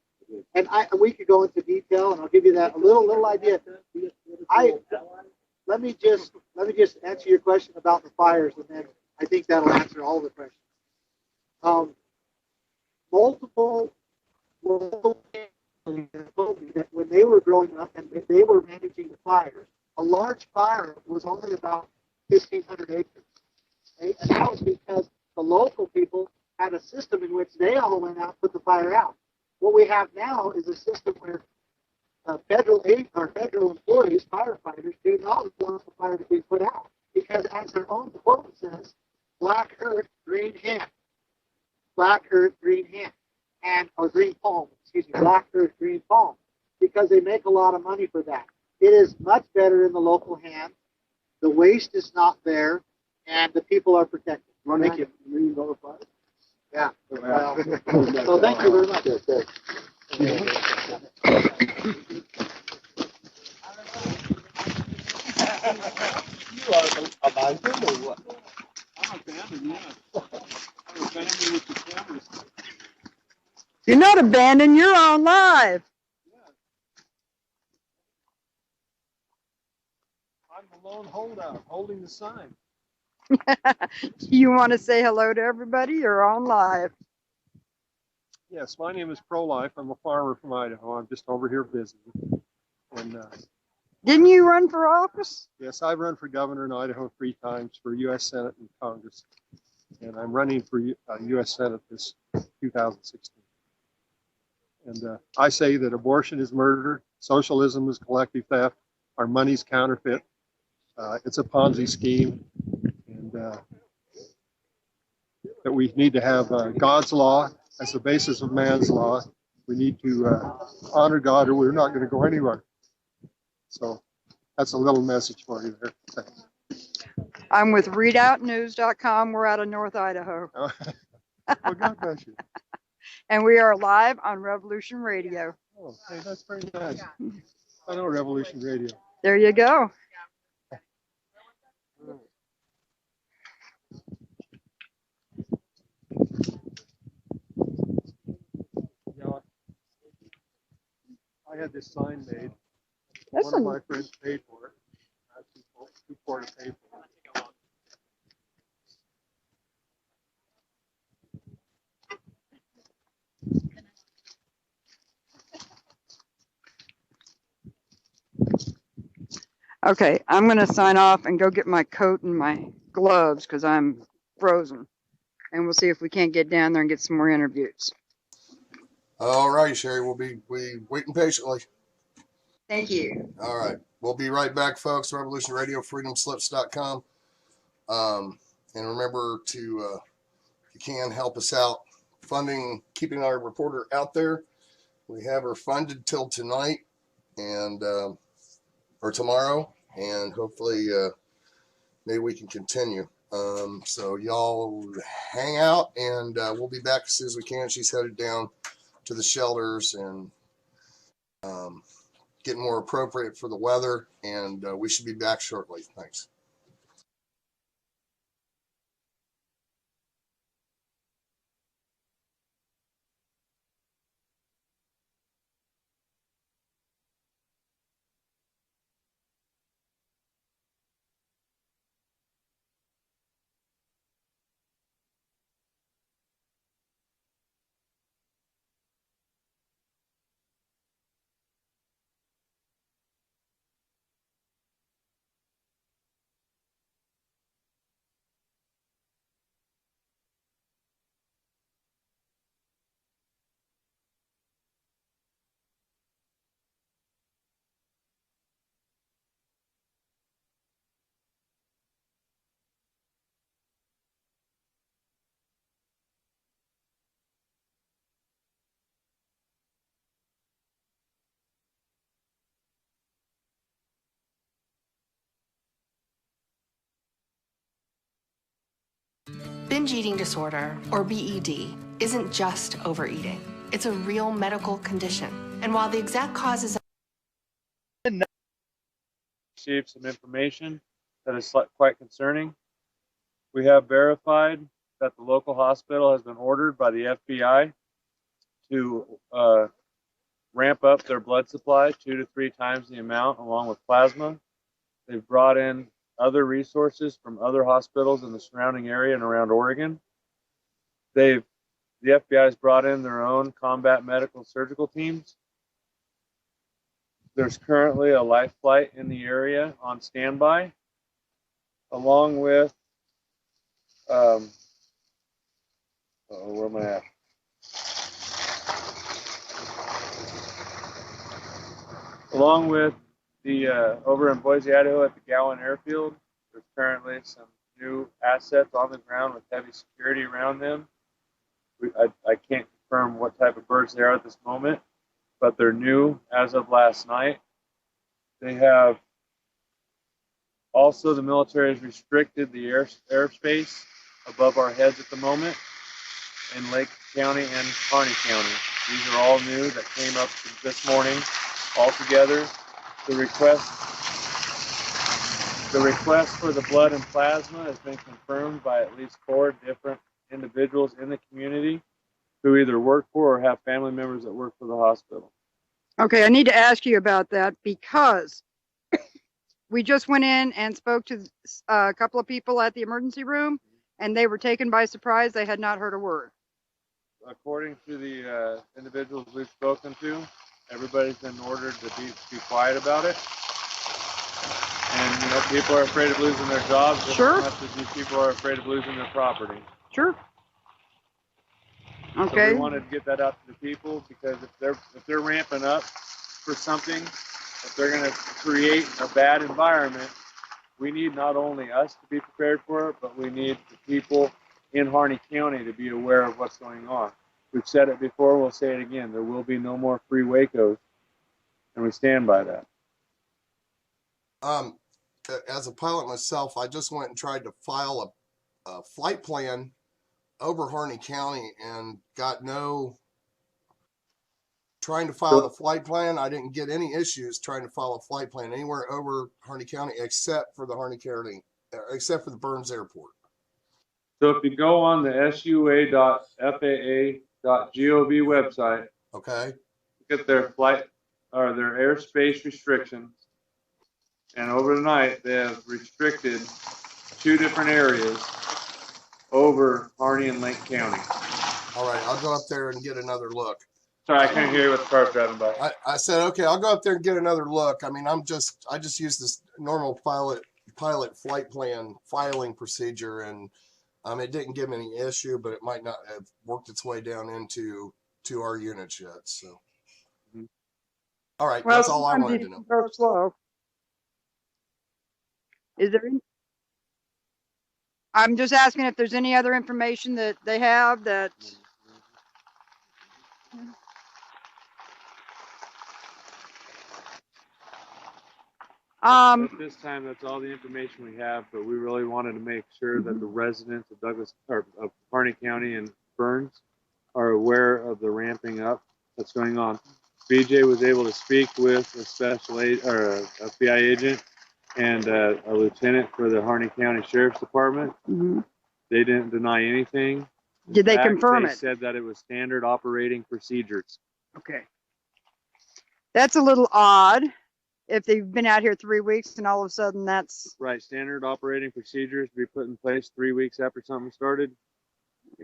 And we could go into detail, and I'll give you that a little idea. Let me just answer your question about the fires, and then I think that'll answer all the questions. Multiple told me that when they were growing up and they were managing the fires, a large fire was only about 1,500 acres. Okay? And that was because the local people had a system in which they all went out and put the fire out. What we have now is a system where federal employees, firefighters, do not want the fire to be put out because, as their own quote says, black earth, green hand. Black earth, green hand. Or green palm, black earth, green palm, because they make a lot of money for that. It is much better in the local hands. The waste is not there, and the people are protected. Thank you. $1 million fire? Yeah. Well, so thank you very much. You are abandoned or what? I'm abandoned, yeah. I'm abandoned with the cameras. You're not abandoned, you're on live. I'm the lone holdout holding the sign. You want to say hello to everybody? You're on live. Yes, my name is Pro-Life. I'm a farmer from Idaho. I'm just over here visiting. And didn't you run for office? yes, I've run for governor in Idaho 3 times for U.S. Senate and Congress. And I'm running for U.S. Senate this 2016. And I say that abortion is murder, socialism is collective theft, our money's counterfeit. It's a Ponzi scheme, and that we need to have God's law as the basis of man's law. We need to honor God, or we're not going to go anywhere. So that's a little message for you there. Thanks. I'm with ReadoutNews.com. We're out of North Idaho. Well, God bless you. And we are live on Revolution Radio. Oh, hey, that's very nice. I know Revolution Radio. There you go. Yeah, I had this sign made. That's One of my friends paid for it. I had too poor to pay for it. Okay, I'm going to sign off and go get my coat and my gloves because I'm frozen. And we'll see if we can't get down there and get some more interviews. All right, Sherry, we'll be waiting patiently. Thank you. All right, we'll be right back, folks. Revolution Radio, freedomslips.com. And remember to, if you can, help us out funding, keeping our reporter out there. We have her funded till tonight and or tomorrow, and hopefully maybe we can continue. So y'all hang out, and we'll be back as soon as we can. She's headed down to the shelters, and getting more appropriate for the weather, and we should be back shortly. Thanks. Binge eating disorder, or BED, isn't just overeating. It's a real medical condition. And while the exact causes received some information that is quite concerning. We have verified that the local hospital has been ordered by the FBI to ramp up their blood supply 2 to 3 times the amount, along with plasma. They've brought in other resources from other hospitals in the surrounding area and around Oregon. The FBI has brought in their own combat medical surgical teams. There's currently a life flight in the area on standby, along with, where am I at? Along with the, over in Boise, Idaho at the Gowan Airfield, there's currently some new assets on the ground with heavy security around them. I can't confirm what type of birds they are at this moment, but they're new as of last night. They have also, the military has restricted the airspace above our heads at the moment in Lake County and Harney County. These are all new that came up this morning altogether. The request for the blood and plasma has been confirmed by at least 4 different individuals in the community who either work for or have family members that work for the hospital. Okay, I need to ask you about that because we just went in and spoke to a couple of people at the emergency room, and they were taken by surprise. They had not heard a word. According to the individuals we've spoken to, everybody's been ordered to be quiet about it. And, you know, people are afraid of losing their jobs just as much as these people are afraid of losing their property. Sure. Okay. So we wanted to get that out to the people because if they're ramping up for something, if they're going to create a bad environment, we need not only us to be prepared for it, but we need the people in Harney County to be aware of what's going on. We've said it before, we'll say it again. There will be no more free Wacos, and we stand by that. As a pilot myself, I just went and tried to file a flight plan over Harney County and got trying to file the flight plan. I didn't get any issues trying to file a flight plan anywhere over Harney County except for the except for the Burns Airport. So if you go on the sua.faa.gov website, okay, look at their flight or their airspace restrictions, and over the night they have restricted 2 different areas over Harney and Lake County. All right, I'll go up there and get another look. Sorry, I couldn't hear you with the car driving by. I said, okay, I'll go up there and get another look. I mean, I just use this normal pilot flight plan filing procedure, and it didn't give me any issue, but it might not have worked its way down into our units yet. So, all right, Well, that's all I wanted to know. Go slow. Is there any? I'm just asking if there's any other information that they have that. At this time, that's all the information we have, but we really wanted to make sure that the residents of Douglas or of Harney County and Burns are aware of the ramping up that's going on. BJ was able to speak with a special aid or a FBI agent and a lieutenant for the Harney County Sheriff's Department. Mhm. They didn't deny anything. In Did they fact, confirm they it? said that it was standard operating procedures. Okay. That's a little odd if they've been out here 3 weeks and all of a sudden that's, Right, standard operating procedures to be put in place 3 weeks after something started,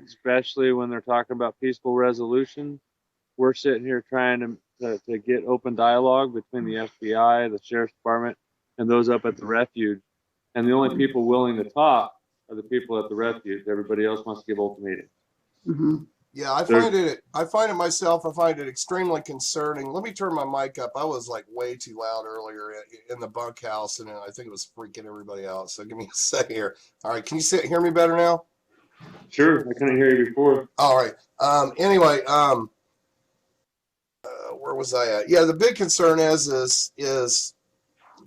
especially when they're talking about peaceful resolution. We're sitting here trying to get open dialogue between the FBI, the Sheriff's Department, and those up at the refuge. And the only people willing to talk are the people at the refuge. Everybody else wants to give ultimatums. Yeah, I find it myself. I find it extremely concerning. Let me turn my mic up. I was like way too loud earlier in the bunkhouse, and I think it was freaking everybody out. So give me a second here. All right, can you hear me better now? Sure, I couldn't hear you before. All right. Anyway, where was I at? Yeah, the big concern is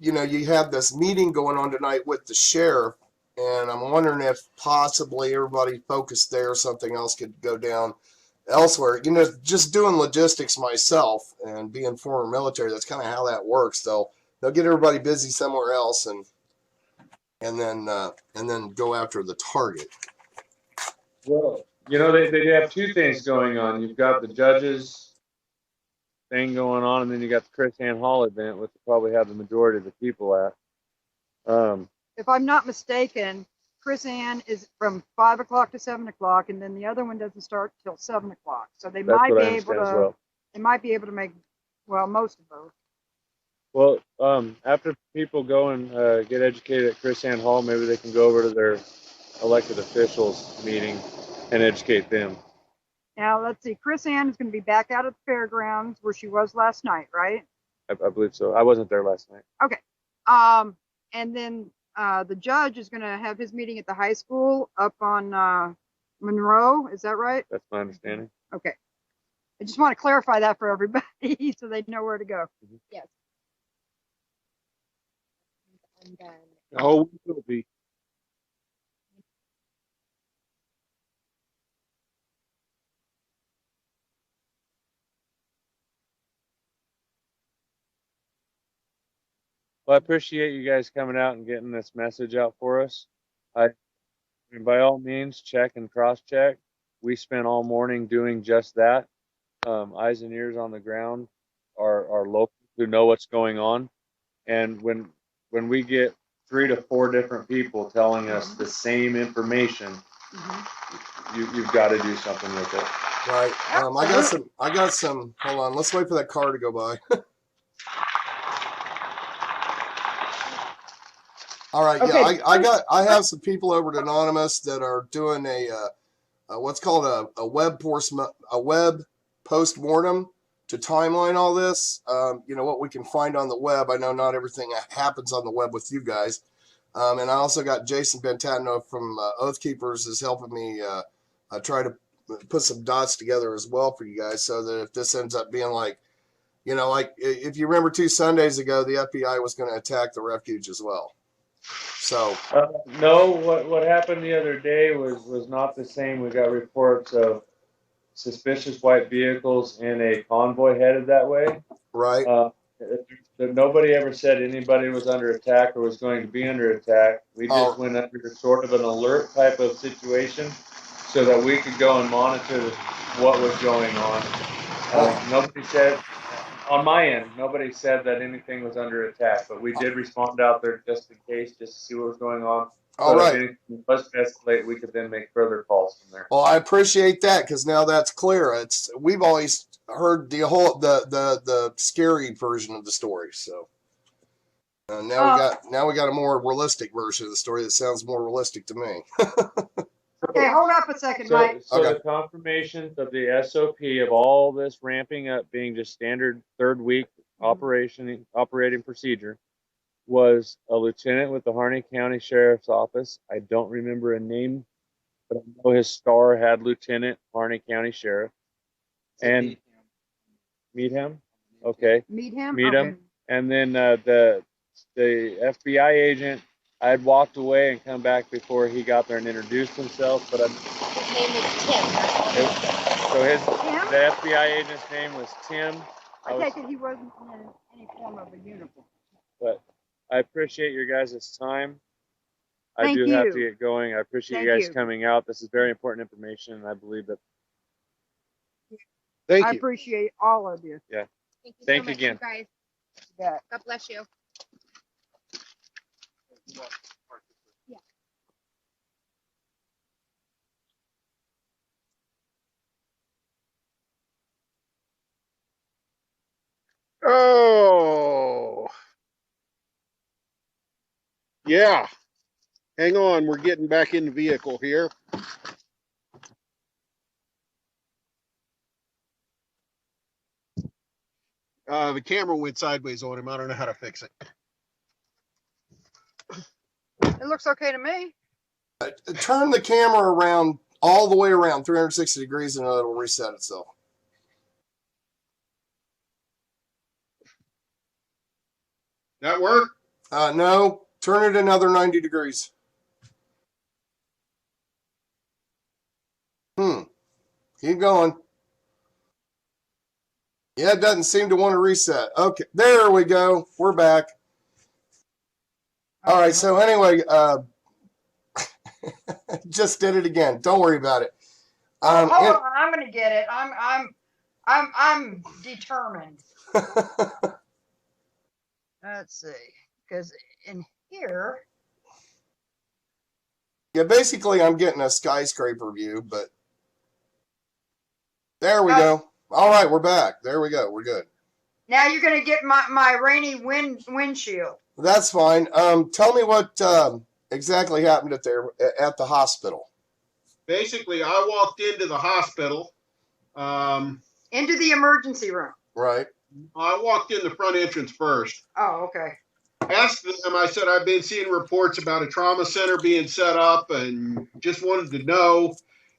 you know, you have this meeting going on tonight with the sheriff, and I'm wondering if possibly everybody focused there, something else could go down elsewhere. You know, just doing logistics myself and being former military, that's kind of how that works. They'll get everybody busy somewhere else, and then go after the target. Well, you know, they have two things going on. You've got the judges thing going on, and then you got the Chris Ann Hall event, which will probably have the majority of the people at. if I'm not mistaken, Chris Ann is from 5 o'clock to 7 o'clock, and then the other one doesn't start till 7 o'clock. So they That's might be what I able understand to, as well. they might be able to make, well, most of those. Well, after people go and get educated at Chris Ann Hall, maybe they can go over to their elected officials meeting and educate them. Now, let's see, Chris Ann is going to be back out at the fairgrounds where she was last night, right? I believe so. I wasn't there last night. Okay. And then the judge is going to have his meeting at the high school up on Monroe. Is that right? That's my understanding. Okay. I just want to clarify that for everybody so they know where to go. Yes. Oh, we will be. Well, I appreciate you guys coming out and getting this message out for us. I mean, by all means, check and cross-check. We spent all morning doing just that. Eyes and ears on the ground are locals who know what's going on. And when we get 3 to 4 different people telling us the same information, you've got to do something with it. Right. I got some. Hold on. Let's wait for that car to go by. All right. Okay. Yeah. I have some people over at Anonymous that are doing a what's called a web post-mortem to timeline all this. You know, what we can find on the web. I know not everything happens on the web with you guys. And I also got Jason Bentano from Oath Keepers is helping me try to put some dots together as well for you guys, so that if this ends up being like, you know, like if you remember 2 Sundays ago, the FBI was going to attack the refuge as well. So no, what happened the other day was not the same. We got reports of suspicious white vehicles in a convoy headed that way. Right. Nobody ever said anybody was under attack or was going to be under attack. We just went under sort of an alert type of situation so that we could go and monitor what was going on. Nobody said, on my end, nobody said that anything was under attack, but we did respond out there just in case, just to see what was going on. All right. If anything was to escalate, we could then make further calls from there. Well, I appreciate that, because now that's clear. We've always heard the whole the scary version of the story. So now we got a more realistic version of the story that sounds more realistic to me. Okay, hold up a second, Mike. So the confirmations of the SOP of all this ramping up being just standard 3rd week operating procedure was a lieutenant with the Harney County Sheriff's Office. I don't remember a name, but I know his star had Lieutenant Harney County Sheriff. And Meadham? Okay. Meadham? Okay. And then the FBI agent, I had walked away and come back before he got there and introduced himself, but His name is Tim. so the FBI agent's name was Tim. I take it he wasn't in any form of a uniform. But I appreciate your guys' time. I Thank do have you. to get going. I appreciate Thank you guys you. coming out. This is very important information, and I believe that. I appreciate all of you. Yeah. Thank you Thank so you much, again. you guys. Yeah. God bless you. Oh, yeah. Hang on, we're getting back in the vehicle here. The camera went sideways on him. I don't know how to fix it. It looks okay to me. Turn the camera around all the way around 360 degrees and it'll reset itself. That work? No, turn it another 90 degrees. Keep going. Yeah, it doesn't seem to want to reset. Okay, there we go. We're back. All right, so anyway, just did it again. Don't worry about it. Hold on, I'm gonna get it. I'm determined. Let's see, because in here. Yeah, basically, I'm getting a skyscraper view, but there we go. All right, we're back. There we go. We're good. Now you're gonna get my rainy windshield. That's fine. Tell me what exactly happened at the hospital. Basically, I walked into the hospital. Into the emergency room. Right. I walked in the front entrance first. Oh, okay. Asked them, I said, I've been seeing reports about a trauma center being set up and just wanted to know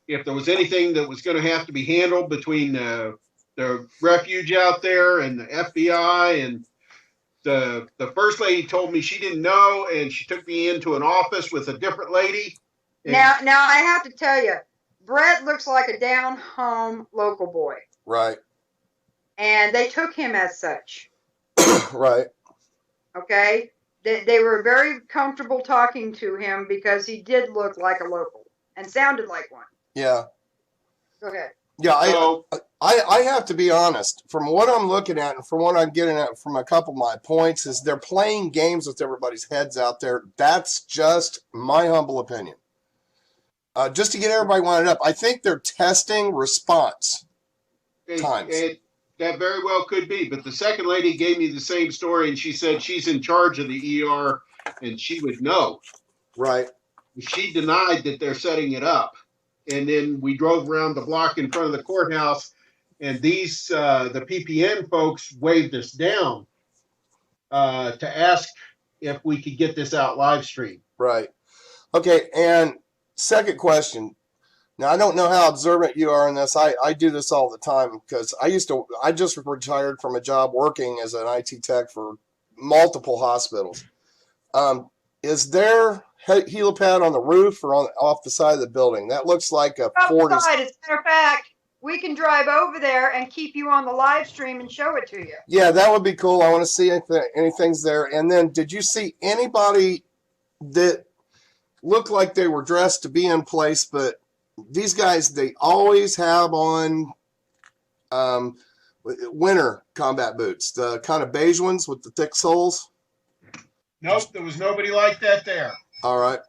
if there was anything that was going to have to be handled between the refuge out there and the FBI. And the first lady told me she didn't know, and she took me into an office with a different lady. Now I have to tell you, Brett looks like a down-home local boy. Right. And they took him as such. Right. Okay? They were very comfortable talking to him because he did look like a local and sounded like one. Yeah. Go ahead. Yeah, I have to be honest. From what I'm looking at and from what I'm getting at from a couple of my points is they're playing games with everybody's heads out there. That's just my humble opinion. Just to get everybody wound up, I think they're testing response times. That very well could be. But the second lady gave me the same story, and she said she's in charge of the ER, and she would know. Right. She denied that they're setting it up. And then we drove around the block in front of the courthouse, and these the PPN folks waved us down to ask if we could get this out live stream. Right. Okay, and second question. Now, I don't know how observant you are in this. I do this all the time because I just retired from a job working as an IT tech for multiple hospitals. Is there helipad on the roof or off the side of the building? That looks like a 40. As a matter of fact, we can drive over there and keep you on the live stream and show it to you. Yeah, that would be cool. I want to see anything's there. And then, did you see anybody that looked like they were dressed to be in place, but these guys, they always have on winter combat boots, the kind of beige ones with the thick soles? Nope, there was nobody like that there. All right.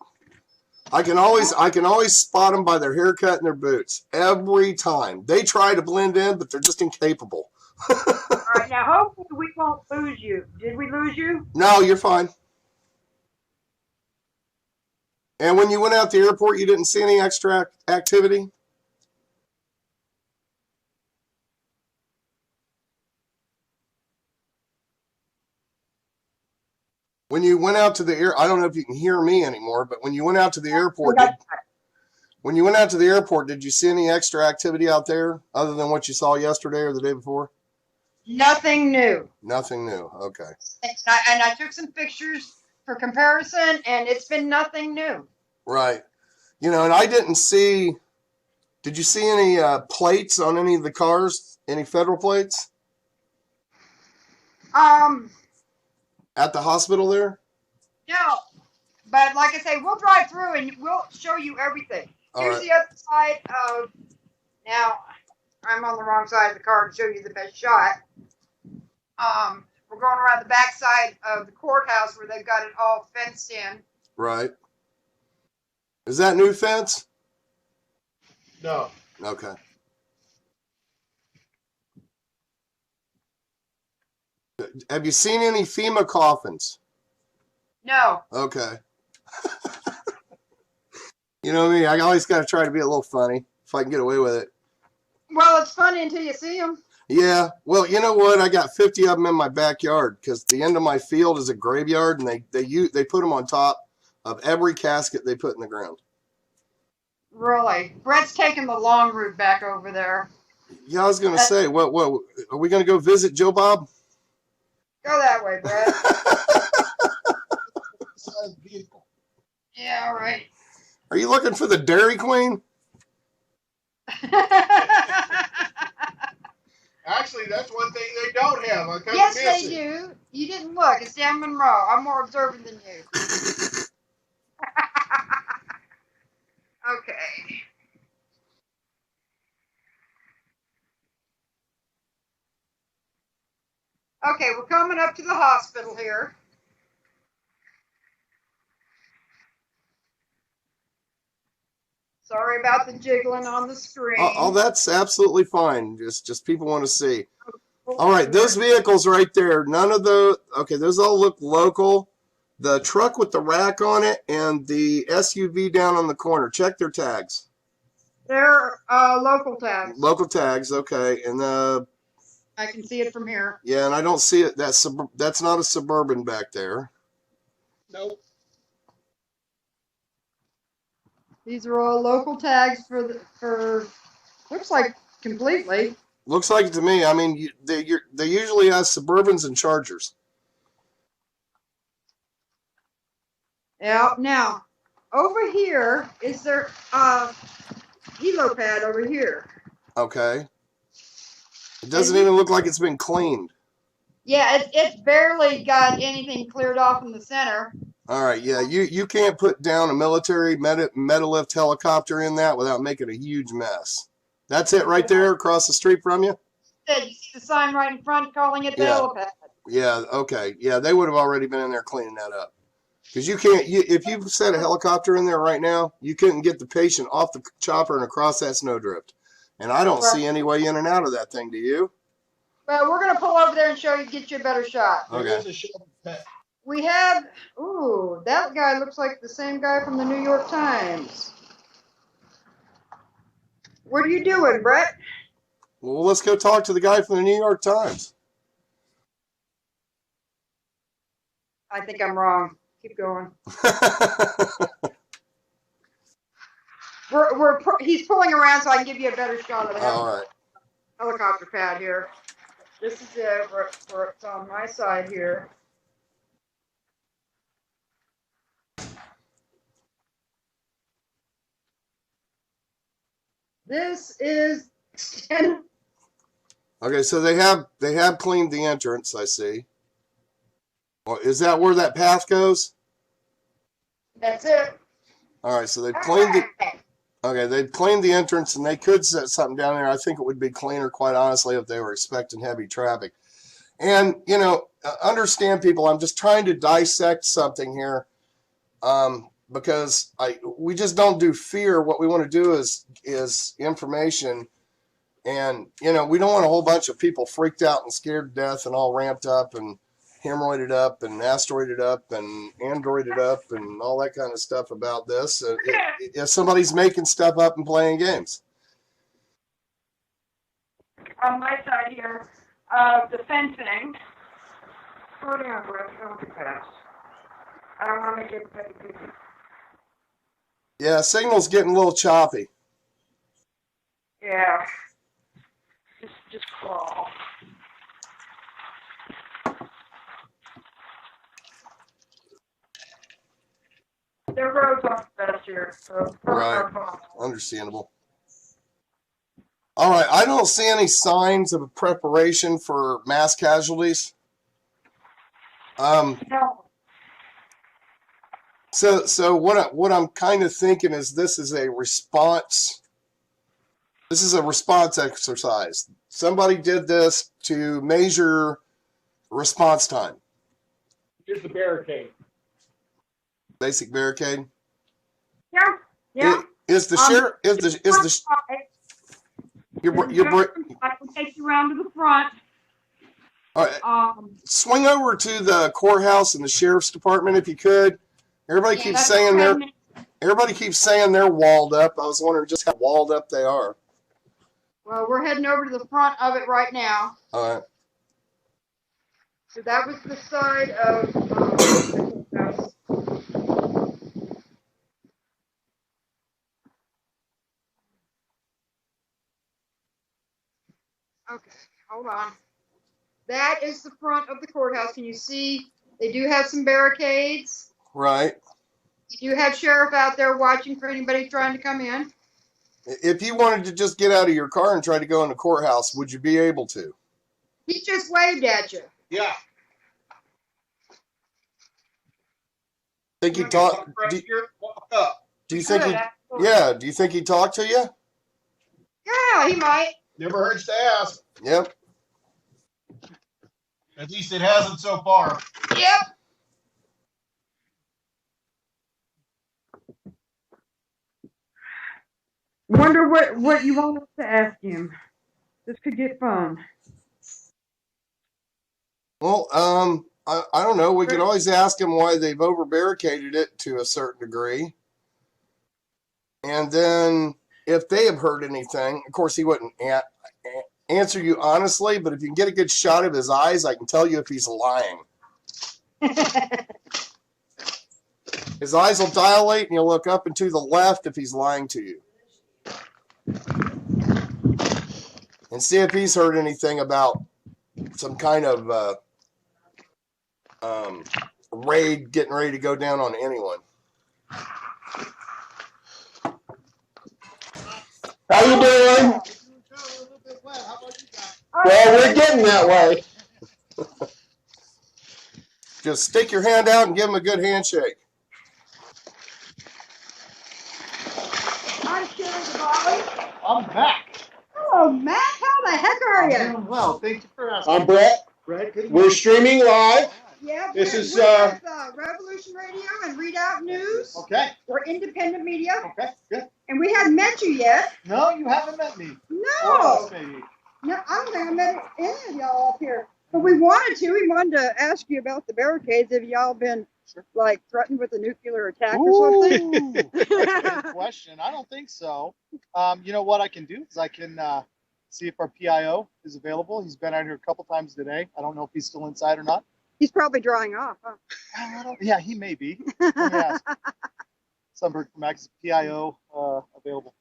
I can always spot them by their haircut and their boots every time. They try to blend in, but they're just incapable. All right, now hopefully we won't lose you. Did we lose you? No, you're fine. And when you went out to the airport, you didn't see any extra activity? When you went out to the I don't know if you can hear me anymore, but when you went out to the airport, did you see any extra activity out there other than what you saw yesterday or the day before? Nothing new. Nothing new. Okay. And I took some pictures for comparison, and it's been nothing new. Right. You know, and I didn't see. Did you see any plates on any of the cars? Any federal plates? At the hospital there? No, but like I say, we'll drive through and we'll show you everything. All Here's right. the other side of, now, I'm on the wrong side of the car to show you the best shot. We're going around the back side of the courthouse where they've got it all fenced in. Right. Is that new fence? No. Okay. Have you seen any FEMA coffins? No. Okay. You know me, I always got to try to be a little funny if I can get away with it. Well, it's funny until you see them. Yeah, well, you know what? I got 50 of them in my backyard because the end of my field is a graveyard, and they put them on top of every casket they put in the ground. Really? Brett's taking the long route back over there. Yeah, I was gonna say, what? Are we gonna go visit Joe Bob? Go that way, Brett. Yeah, all right. Are you looking for the Dairy Queen? Actually, that's one thing they don't have. I kind Yes, of miss they it. do. You didn't look. It's down Monroe. I'm more observant than you. Okay. Okay, we're coming up to the hospital here. Sorry about the jiggling on the screen. Oh, that's absolutely fine. Just people want to see. All right, those vehicles right there, none of those, okay, those all look local. The truck with the rack on it and the SUV down on the corner, check their tags. They're local tags. Local tags, okay. And I can see it from here. yeah, and I don't see it. That's not a Suburban back there. Nope. These are all local tags for looks like completely. Looks like it to me. I mean, they usually have Suburbans and Chargers. Yeah. Now, over here is there helo pad over here. Okay. It doesn't even look like it's been cleaned. Yeah, it's barely got anything cleared off in the center. All right, yeah, you can't put down a military Metalift helicopter in that without making a huge mess. That's it right there across the street from you? You see the sign right in front calling it the Yeah. helipad. Yeah, okay. Yeah, they would have already been in there cleaning that up. Because you can't, if you set a helicopter in there right now, you couldn't get the patient off the chopper and across that snowdrift. And I don't see any way in and out of that thing, do you? Well, we're going to pull over there and show you, get you a better shot. Okay. We have, ooh, that guy looks like the same guy from the New York Times. What are you doing, Brett? Well, let's go talk to the guy from the New York Times. I think I'm wrong. Keep going. He's pulling around so I can give you a better shot of the All right. helicopter pad here. This is it. It's on my side here. This is Okay, so they have cleaned the entrance, I see. Well, is that where that path goes? That's it. All right, so they've cleaned the. Okay, they've cleaned the entrance, and they could set something down there. I think it would be cleaner, quite honestly, if they were expecting heavy traffic. And you know, understand, people. I'm just trying to dissect something here, because we just don't do fear. What we want to do is information. And, you know, we don't want a whole bunch of people freaked out and scared to death and all ramped up and hemorrhoided up and asteroided up and androided up and all that kind of stuff about this. If somebody's making stuff up and playing games. on my side here, the fencing. Slow down, Brett. Don't be fast. I don't want to make it busy. Yeah, signal's getting a little choppy. Yeah. Just crawl. The roads aren't the best here, so Right. Understandable. All right, I don't see any signs of a preparation for mass casualties. So what I'm kind of thinking is this is a response. This is a response exercise. Somebody did this to measure response time. Here's the barricade. Basic barricade. Yeah. Is the sheriff? Is the your I will take you around to the front. All right. Swing over to the courthouse and the sheriff's department if you could. Everybody keeps saying they're walled up. I was wondering just how walled up they are. Well, we're heading over to the front of it right now. All right. So that was the side of the courthouse. Okay, hold on. That is the front of the courthouse. Can you see? They do have some barricades. Right. You do have sheriff out there watching for anybody trying to come in. If you wanted to just get out of your car and try to go in the courthouse, would you be able to? He just waved at you. Yeah. Think he talked? Do you think he? Yeah. Do you think he talked to you? Yeah, he might. Never hurts to ask. Yep. At least it hasn't so far. Yep. Wonder what you want us to ask him. This could get fun. Well, I don't know. We could always ask them why they've over barricaded it to a certain degree. And then if they have heard anything, of course he wouldn't answer you honestly, but if you can get a good shot of his eyes, I can tell you if he's lying. His eyes will dilate and you'll look up and to the left if he's lying to you. And see if he's heard anything about some kind of raid getting ready to go down on anyone. How you doing? Well, we're getting that way. Just stick your hand out and give him a good handshake. Hi, Sheriff Bobby. I'm back. Oh, Matt, how the heck are you? I'm doing well. Thank you for asking. I'm Brett. Brett, good We're streaming live. Yeah, This we're is with Revolution Radio and Readout News. Okay. We're independent media. Okay, good. And we hadn't met you yet. No, you haven't met me. No. Or else maybe. No, I don't think I met any of y'all up here. But we wanted to. We wanted to ask you about the barricades. Have y'all been like threatened with a nuclear attack or something? Good question. I don't think so. You know what I can do is I can see if our PIO is available. He's been out here a couple times today. I don't know if he's still inside or not. He's probably drying off, huh? Yeah, he may be. Let me ask. Sunbird from Max PIO available.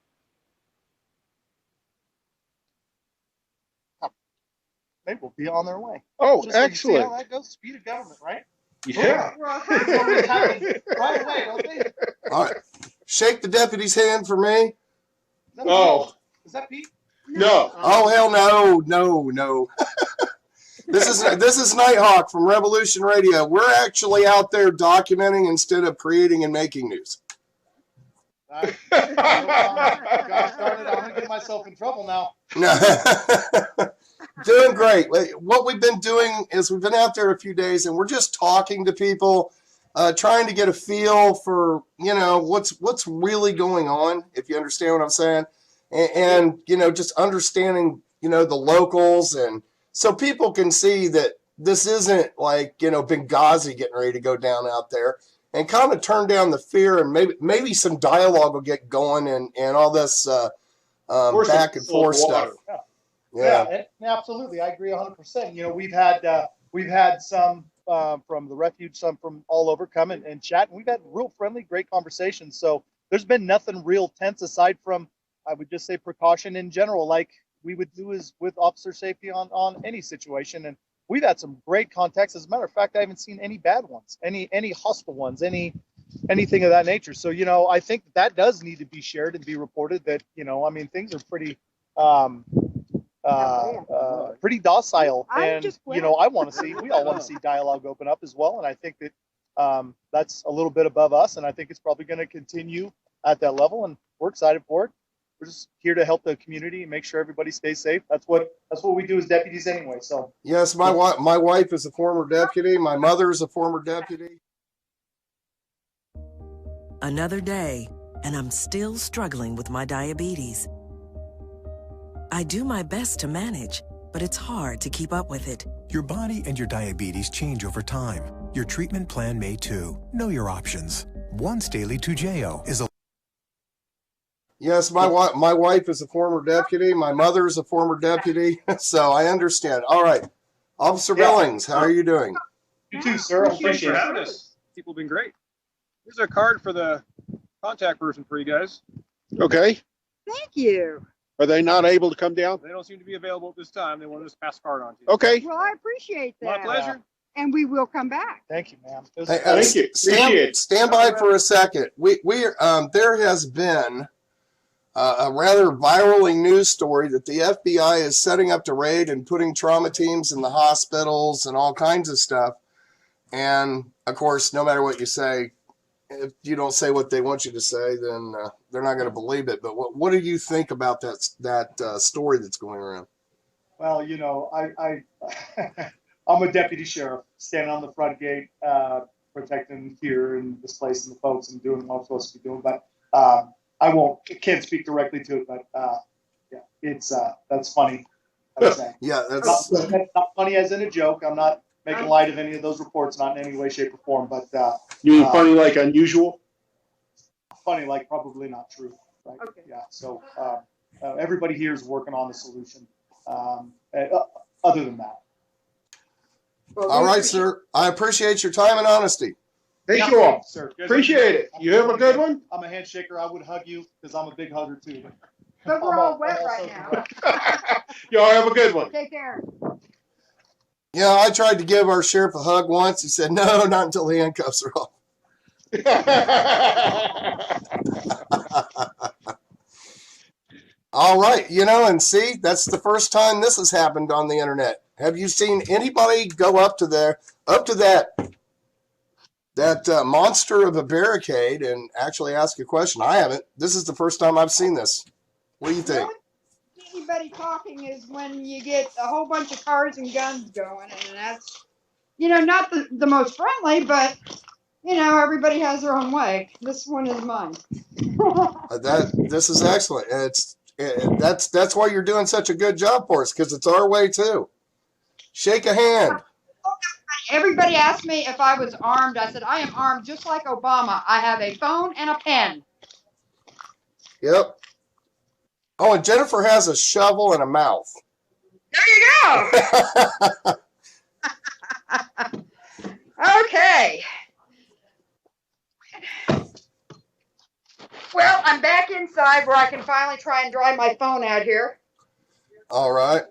Maybe we'll be on their way. Oh, Just so you excellent. see how that goes? Speed of government, right? Yeah. Right away, don't they? All right. Shake the deputy's hand for me. Oh. Is that Pete? No. Oh, hell no. This is Nighthawk from Revolution Radio. We're actually out there documenting instead of creating and making news. Gosh darn it, I'm gonna get myself in trouble now. Doing great. What we've been doing is we've been out there a few days and we're just talking to people, trying to get a feel for, what's really going on, if you understand what I'm saying. And just understanding, the locals, and so people can see that this isn't like, Benghazi getting ready to go down out there, and kind of turn down the fear, and maybe some dialogue will get going and all this back and forth stuff. Yeah, absolutely. I agree 100%. We've had some from the refuge, some from all over come and chat, and we've had real friendly, great conversations. So there's been nothing real tense aside from, I would just say, precaution in general, like we would do is with officer safety on any situation. And we've had some great contacts. As a matter of fact, I haven't seen any bad ones, any hostile ones, anything of that nature. So, I think that does need to be shared and be reported that, things are pretty pretty docile. And, just you know, I want to see, we all want to see dialogue open up as well. And I think that that's a little bit above us. And I think it's probably going to continue at that level. And we're excited for it. We're just here to help the community and make sure everybody stays safe. That's what we do as deputies anyway. So yes, my wife is a former deputy. My mother is a former deputy. Another day, and I'm still struggling with my diabetes. I do my best to manage, but it's hard to keep up with it. Your body and your diabetes change over time. Your treatment plan may too. Know your options. Once daily Toujeo is a... Yes, my wife is a former deputy. My mother is a former deputy. So I understand. All right. Officer Billings, how are you doing? You too, sir. I appreciate for it. having us. People have been great. Here's a card for the contact person for you guys. Okay. Thank you. Are they not able to come down? They don't seem to be available at this time. They want to just pass a card on to you. Okay. Well, I appreciate that. My pleasure. And we will come back. Thank you, ma'am. Hey, Thank you. Appreciate it. Stand by for a second. There has been a rather viral news story that the FBI is setting up to raid and putting trauma teams in the hospitals and all kinds of stuff. And of course, no matter what you say, if you don't say what they want you to say, then they're not going to believe it. But what do you think about that story that's going around? Well, you know, I'm a deputy sheriff standing on the front gate, protecting here and displacing the folks and doing what I'm supposed to be doing. But can't speak directly to it. But yeah, it's that's funny. Yeah, that's not funny as in a joke. I'm not making light of any of those reports, not in any way, shape, or form. But you mean funny like unusual? Funny like probably not true. Right? Okay. Yeah. So everybody here is working on the solution. Other than that. All right, sir. I appreciate your time and honesty. Thank you all. Sir. Appreciate it. You have a good one. I'm a handshaker. I would hug you because I'm a big hugger too. But we're all wet right now. Y'all have a good one. Take care. Yeah, I tried to give our sheriff a hug once. He said, no, not until the handcuffs are off. All right, you know, and see, that's the first time this has happened on the internet. Have you seen anybody go up to that monster of a barricade and actually ask a question? I haven't. This is the first time I've seen this. What do you think? Anybody talking is when you get a whole bunch of cars and guns going, and that's, you know, not the most friendly, but you know, everybody has their own way. This one is mine. This is excellent. That's why you're doing such a good job for us, because it's our way too. Shake a hand. Everybody asked me if I was armed. I said, I am armed just like Obama. I have a phone and a pen. Yep. Oh, and Jennifer has a shovel and a mouth. There you go. Okay. Well, I'm back inside where I can finally try and dry my phone out here. All right.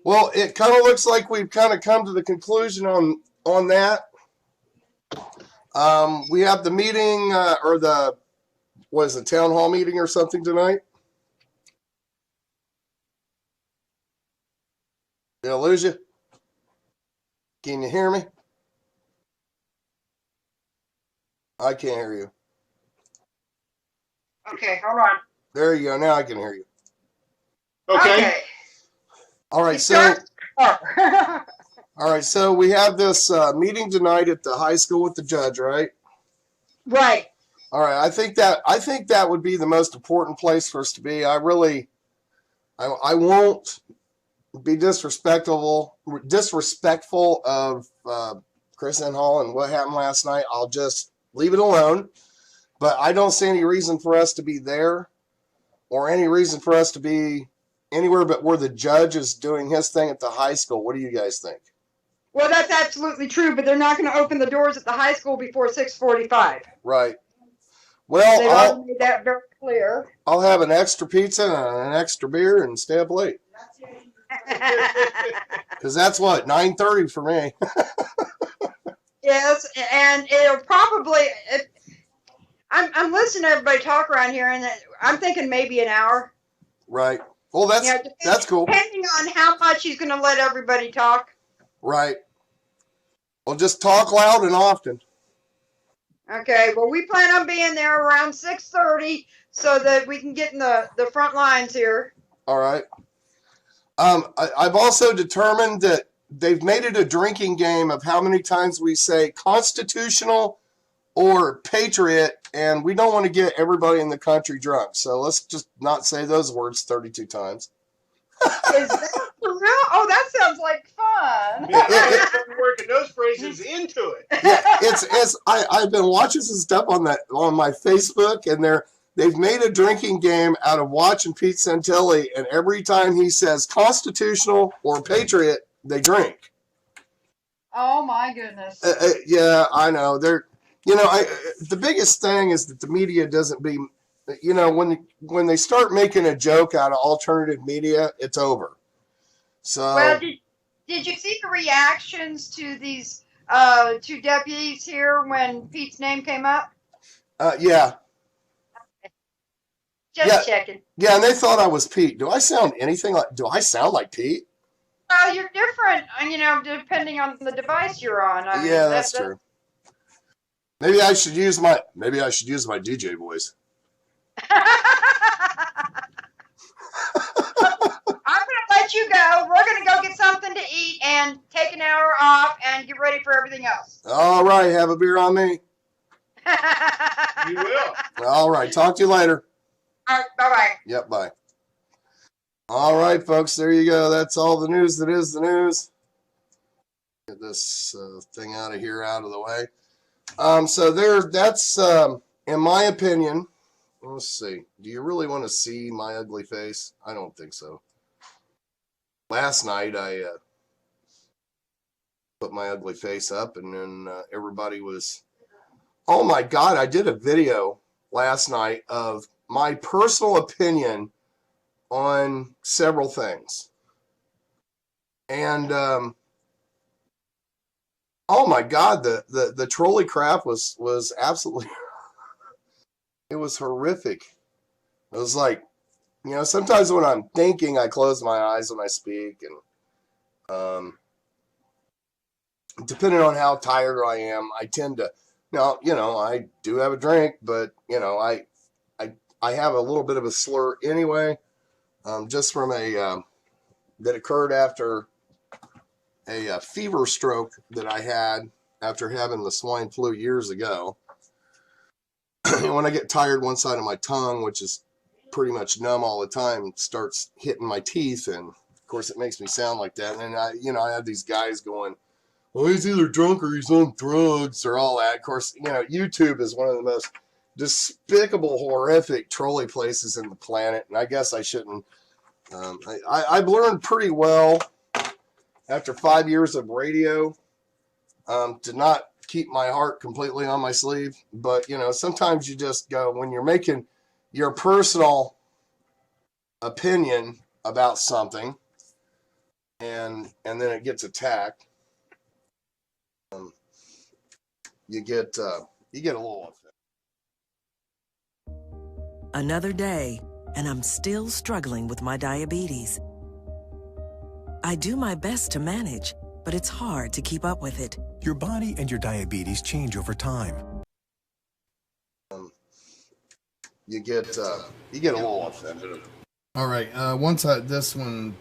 Well, it kind of looks like we've kind of come to the conclusion on that. We have the meeting town hall meeting or something tonight? Did I lose you? Can you hear me? I can't hear you. Okay, hold on. There you go. Now I can hear you. Okay. All right. So, all right. So we have this meeting tonight at the high school with the judge, right? Right. All right. I think that would be the most important place for us to be. I won't be disrespectful of Chris Hall and what happened last night. I'll just leave it alone. But I don't see any reason for us to be there or any reason for us to be anywhere but where the judge is doing his thing at the high school. What do you guys think? Well, that's absolutely true, but they're not going to open the doors at the high school before 6:45. Right. Well, They've already made that very clear. I'll have an extra pizza and an extra beer and stay up late. Because that's what, 9:30 for me. Yes, and it'll probably... I'm listening to everybody talk around here, and I'm thinking maybe an hour. Right. Well, that's cool. Depending on how much he's going to let everybody talk. Right. Well, just talk loud and often. Okay. Well, we plan on being there around 6:30 so that we can get in the front lines here. All right. I've also determined that they've made it a drinking game of how many times we say constitutional or patriot, and we don't want to get everybody in the country drunk. So let's just not say those words 32 times. Is that for real? Oh, that sounds like fun. We're working those phrases into it. Yeah, I've been watching some stuff on my Facebook, and they've made a drinking game out of watching Pete Santilli, and every time he says constitutional or patriot, they drink. Oh my goodness. Yeah, I know. The biggest thing is that the media doesn't be, when they start making a joke out of alternative media, it's over. So. Well, did you see the reactions to these two deputies here when Pete's name came up? Yeah. Just checking. Yeah, and they thought I was Pete. Do I sound like Pete? Well, you're different, depending on the device you're on. I mean, yeah, that's true. Maybe I should use my DJ voice. I'm gonna let you go. We're gonna go get something to eat and take an hour off and get ready for everything else. All right, have a beer on me. You will. All right, talk to you later. All right, bye-bye. Yep, bye. All right, folks, there you go. That's all the news that is the news. Get this thing out of the way. So that's, in my opinion, let's see. Do you really want to see my ugly face? I don't think so. Last night, I put my ugly face up, and then everybody was, oh my God, I did a video last night of my personal opinion on several things. And, oh my God, the trolley crap was absolutely, it was horrific. It was like, sometimes when I'm thinking, I close my eyes when I speak, and depending on how tired I am, I tend to, I do have a drink, but, I have a little bit of a slur anyway, just from that occurred after a fever stroke that I had after having the swine flu years ago. When I get tired, one side of my tongue, which is pretty much numb all the time, starts hitting my teeth, and of course it makes me sound like that. And I have these guys going, well, he's either drunk or he's on drugs or all that. Of course, YouTube is one of the most despicable, horrific trolley places in the planet, and I guess I shouldn't. I've learned pretty well after 5 years of radio to not keep my heart completely on my sleeve. But, sometimes you just go, when you're making your personal opinion about something and then it gets attacked, you get a little upset. Another day, and I'm still struggling with my diabetes. I do my best to manage, but it's hard to keep up with it. Your body and your diabetes change over time. You get a little offended. All right, once this one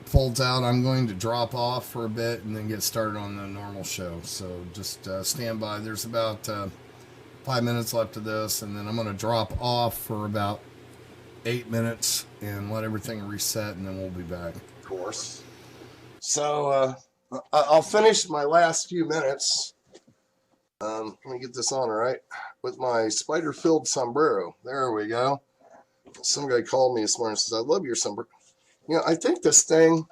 folds out, I'm going to drop off for a bit and then get started on the normal show. So just stand by. There's about 5 minutes left of this, and then I'm going to drop off for about 8 minutes and let everything reset, and then we'll be back. Of course. So I'll finish my last few minutes. Let me get this on, all right? With my spider-filled sombrero. There we go. Some guy called me this morning and says, I love your sombrero. I think this thing,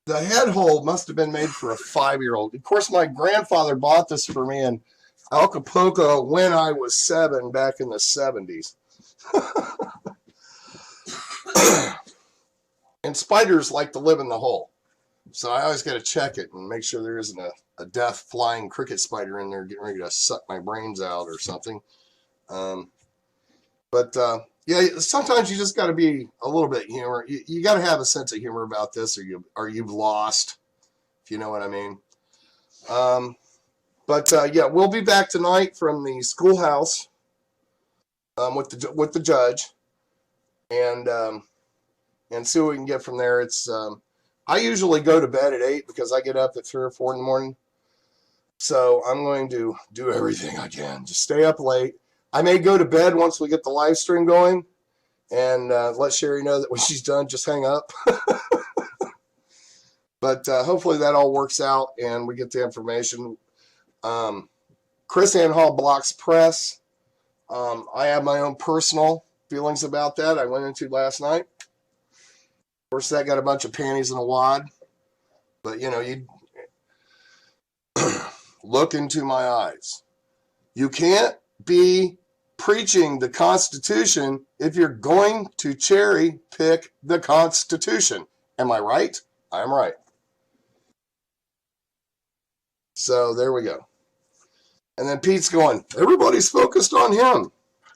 the head hole must have been made for a 5-year-old. Of course, my grandfather bought this for me in Acapulco when I was 7 back in the 70s. And spiders like to live in the hole. So I always got to check it and make sure there isn't a death flying cricket spider in there getting ready to suck my brains out or something. But yeah, sometimes you just got to be a little bit humor. You got to have a sense of humor about this, or you've lost, if you know what I mean. But yeah, we'll be back tonight from the schoolhouse with the judge, and see what we can get from there. It's I usually go to bed at 8 because I get up at 3 or 4 in the morning. So I'm going to do everything I can. Just stay up late. I may go to bed once we get the live stream going, and let Sherry know that when she's done, just hang up. But hopefully that all works out and we get the information. Chris Ann Hall Blocks Press. I have my own personal feelings about that. I went into last night. Of course, that got a bunch of panties in a wad. But, you know, you look into my eyes. You can't be preaching the Constitution if you're going to cherry pick the Constitution. Am I right? I'm right. So there we go. And then Pete's going, everybody's focused on him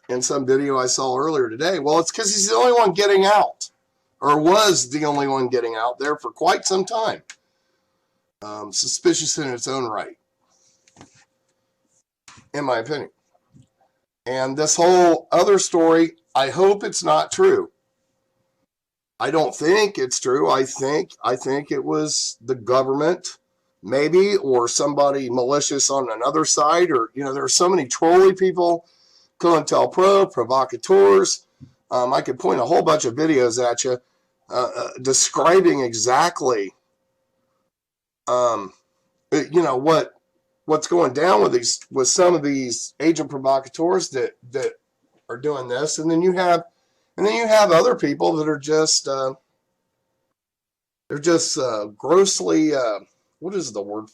in some video I saw earlier today. Well, it's because he's the only one getting out, or was the only one getting out there for quite some time. Suspicious in its own right, in my opinion. And this whole other story, I hope it's not true. I don't think it's true. I think it was the government, maybe, or somebody malicious on another side, or, you know, there are so many trolly people, COINTELPRO, provocateurs. I could point a whole bunch of videos at you describing exactly, you know, what's going down with some of these agent provocateurs that are doing this, and then you have other people that are just they're just grossly what is the word,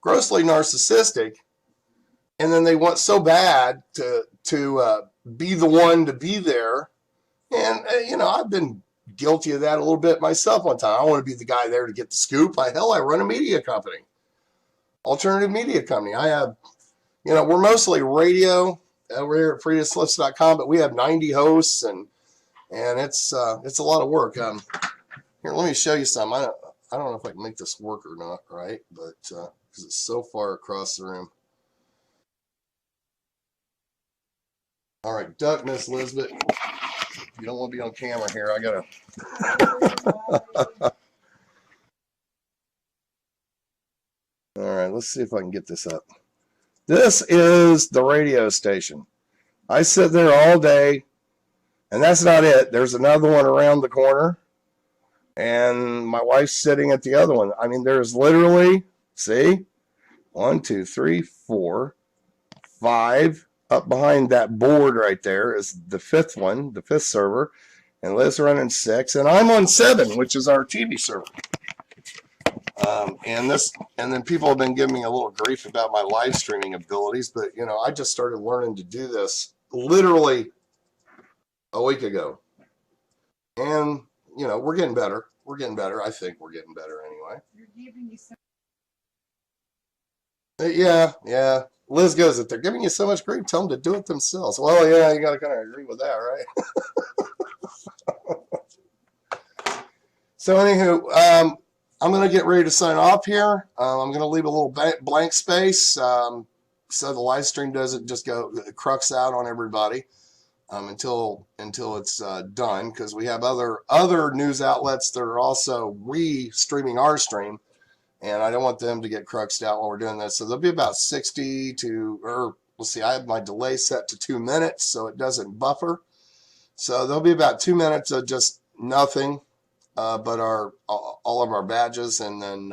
grossly narcissistic, and then they want so bad to be the one to be there. And you know, I've been guilty of that a little bit myself one time. I want to be the guy there to get the scoop. I run a media company, alternative media company. I have, you know, we're mostly radio over here at freedomslips.com, but we have 90 hosts, and it's a lot of work. Here, let me show you some. I don't know if I can make this work or not, right? But because it's so far across the room. All right, duck, Miss Elizabeth. You don't want to be on camera here. I gotta. All right, let's see if I can get this up. This is the radio station. I sit there all day, and that's not it. There's another one around the corner, and my wife's sitting at the other one. I mean, there's literally, see, 1, 2, 3, 4, 5. Up behind that board right there is the fifth one, the fifth server, and Liz running 6, and I'm on 7, which is our TV server. And then people have been giving me a little grief about my live streaming abilities, but you know, I just started learning to do this literally a week ago, and you know, we're getting better. We're getting better. I think we're getting better anyway. You're giving me some. Yeah. Liz goes, if they're giving you so much grief, tell them to do it themselves. Well, yeah, you got to kind of agree with that, right? So, anywho, I'm going to get ready to sign off here. I'm going to leave a little blank space so the live stream doesn't just go crux out on everybody until it's done, because we have other news outlets that are also re-streaming our stream. And I don't want them to get cruxed out while we're doing this. So there'll be about 60 to, or we'll see, I have my delay set to 2 minutes so it doesn't buffer. So there'll be about 2 minutes of just nothing but all of our badges, and then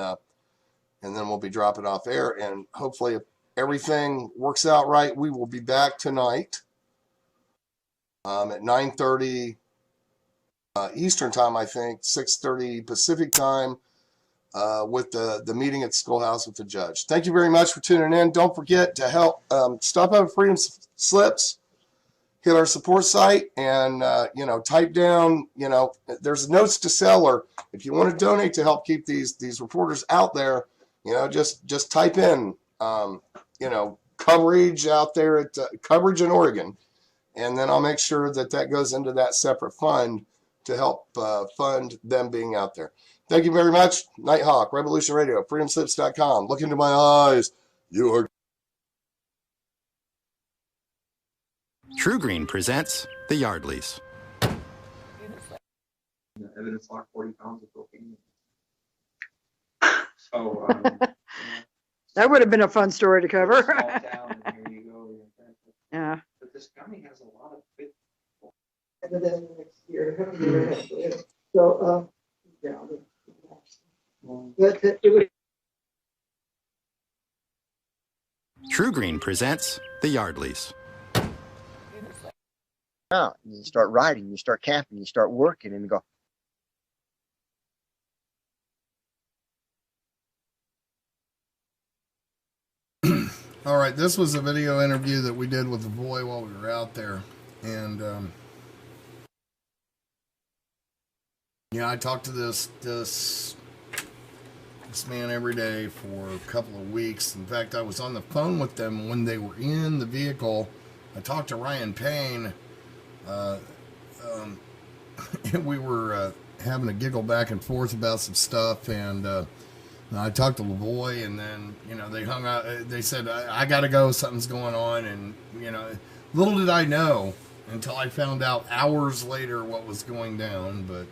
we'll be dropping off air. And hopefully, if everything works out right, we will be back tonight at 9:30 Eastern time, I think, 6:30 Pacific time. With the meeting at the schoolhouse with the judge. Thank you very much for tuning in. Don't forget to help stop over Freedom Slips, hit our support site, and you know, type down, you know, there's notes to sell, or if you want to donate to help keep these reporters out there, you know, just type in you know, coverage out there at coverage in Oregon, and then I'll make sure that that goes into that separate fund to help fund them being out there. Thank you very much. Nighthawk, Revolution Radio, freedomslips.com. Look into my eyes. You are. TruGreen presents The Yardleys. Evidence lock 40 pounds of cocaine. So, That would have been a fun story to cover. small town, and here you go. Yeah. But this county has a lot of good. And then next year, so, yeah. But it would. TruGreen presents The Yardleys. Out and you start riding, you start camping, you start working, and you go. All right, this was a video interview that we did with the boy while we were out there, and I talked to this man every day for a couple of weeks. In fact, I was on the phone with them when they were in the vehicle. I talked to Ryan Payne. We were having a giggle back and forth about some stuff, and I talked to Lavoy, and then they hung out. They said I got to go. Something's going on, and little did I know until I found out hours later what was going down. But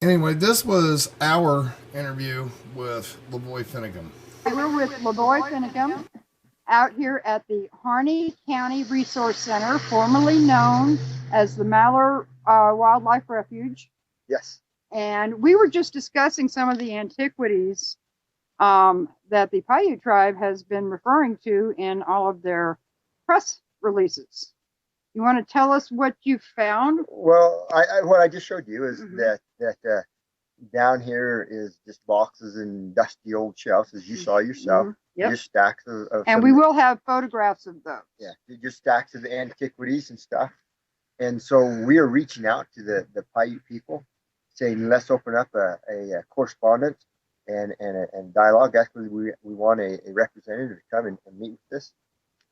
anyway, this was our interview with Lavoy Finnegum. We're with Lavoy Finnegum out here at the Harney County Resource Center, formerly known as the Maller Wildlife Refuge. Yes. And we were just discussing some of the antiquities that the Paiute tribe has been referring to in all of their press releases. You want to tell us what you found? Well, what I just showed you is that down here is just boxes and dusty old shelves, as you saw yourself. Yep. Just stacks of and we will have photographs of those. Yeah, just stacks of antiquities and stuff. And so we are reaching out to the Paiute people, saying let's open up a correspondence and dialogue. Actually, we want a representative to come and meet with us.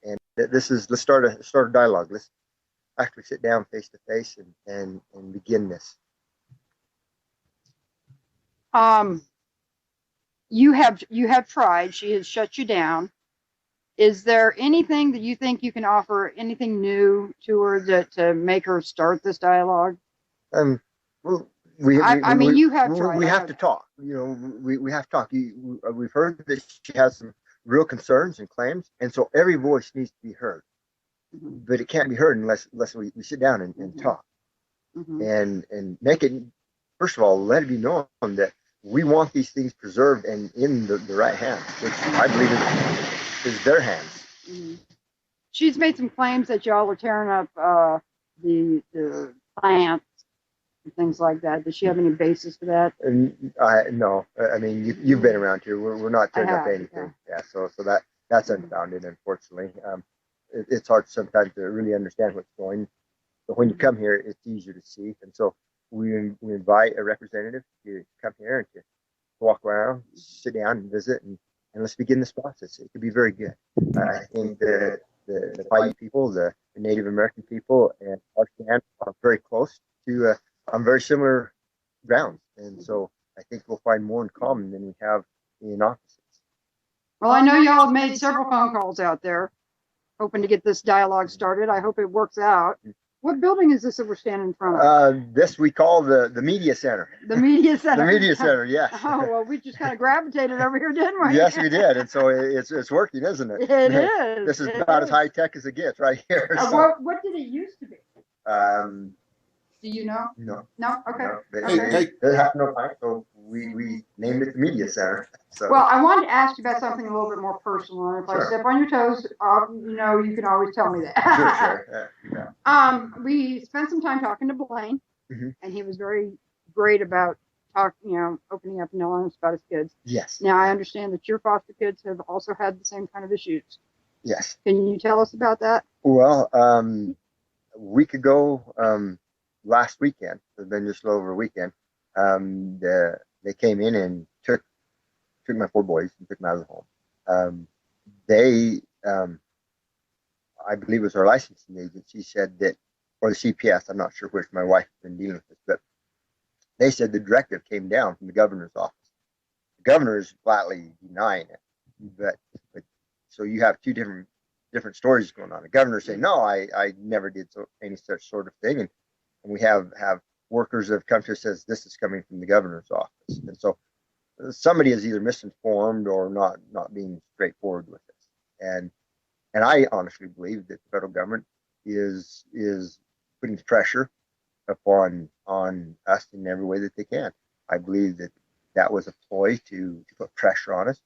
And this is let's start a dialogue. Let's actually sit down face to face and begin this. You have tried. She has shut you down. Is there anything that you think you can offer, anything new to her to make her start this dialogue? Well, you have tried. We have to talk. We have to talk. We've heard that she has some real concerns and claims, and so every voice needs to be heard. Mm-hmm. But it can't be heard unless we sit down and talk, and make it. First of all, let it be known that we want these things preserved and in the right hands, which I believe is their hands. Mm-hmm. She's made some claims that y'all are tearing up the plants and things like that. Does she have any basis for that? No. I mean, you've been around here. We're not tearing up anything. Yeah. So that's unfounded, unfortunately. It's hard sometimes to really understand what's going. But when you come here, it's easier to see. And so we invite a representative to come here and to walk around, sit down and visit, and let's begin this process. It could be very good. I think the Paiute people, the Native American people, and our stand are very close to on very similar grounds. And so I think we'll find more in common than we have in opposites. Well, I know y'all have made several phone calls out there, hoping to get this dialogue started. I hope it works out. What building is this that we're standing in front of? This we call the media center. The media center. The media center, yes. Oh, well, we just kind of gravitated over here, didn't we? Yes, we did. And so it's working, isn't it? It is. This is about as high tech as it gets right here. What did it used to be? Do you know? No. No? Okay. No, they have no time, so we named it the media center. So. Well, I wanted to ask you about something a little bit more personal. And if I step on your toes, you can always tell me that. Sure. Yeah. We spent some time talking to Blaine, and he was very great about opening up and telling us about his kids. Yes. Now, I understand that your foster kids have also had the same kind of issues. Yes. Can you tell us about that? Well, a week ago, last weekend, it's been just a little over a weekend, they came in and took my 4 boys and took them out of the home. I believe it was our licensing agency, said that, or the CPS, I'm not sure which, my wife has been dealing with this, but they said the directive came down from the governor's office. The governor is flatly denying it, but so you have two different stories going on. The governor saying, no, I never did any such sort of thing, and we have workers that have come to us says this is coming from the governor's office, and so somebody is either misinformed or not being straightforward with this, and I honestly believe that the federal government is putting pressure upon us in every way that they can. I believe that was a ploy to put pressure on us.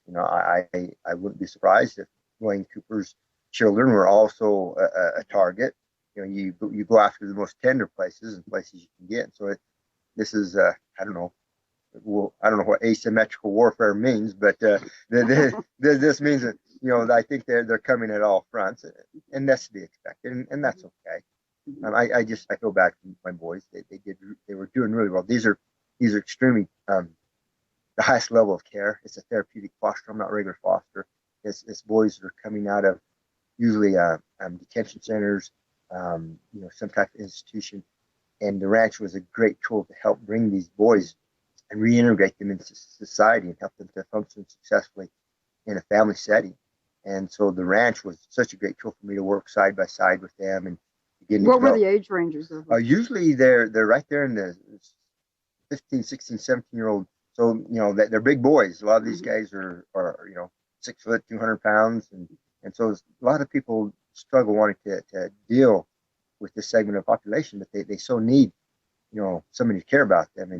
You know, I wouldn't be surprised if Wayne Cooper's children were also a target. You know, you go after the most tender places and places you can get. So this is I don't know. Well, I don't know what asymmetrical warfare means, but this means that, you know, I think they're coming at all fronts, and that's to be expected, and that's okay. I feel bad for my boys. They were doing really well. These are extremely the highest level of care. It's a therapeutic foster. I'm not regular foster. It's boys that are coming out of usually detention centers, you know, some type of institution, and the ranch was a great tool to help bring these boys and reintegrate them into society and help them to function successfully in a family setting. And so the ranch was such a great tool for me to work side by side with them and begin to What were the age ranges of them? usually they're right there in the 15, 16, 17-year-old. So, you know, they're big boys. A lot of these guys are you know, 6 foot, 200 pounds. And so a lot of people struggle wanting to deal with this segment of the population, but they so need, you know, somebody to care about them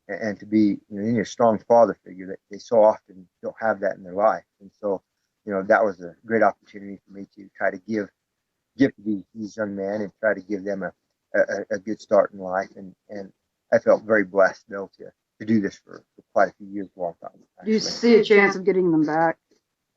and to be, you know, in a strong father figure that they so often don't have that in their life. And so, you know, that was a great opportunity for me to try to give these young men and try to give them a good start in life. And I felt very blessed to be able to do this for quite a few years, long time. Do you see a chance of getting them back?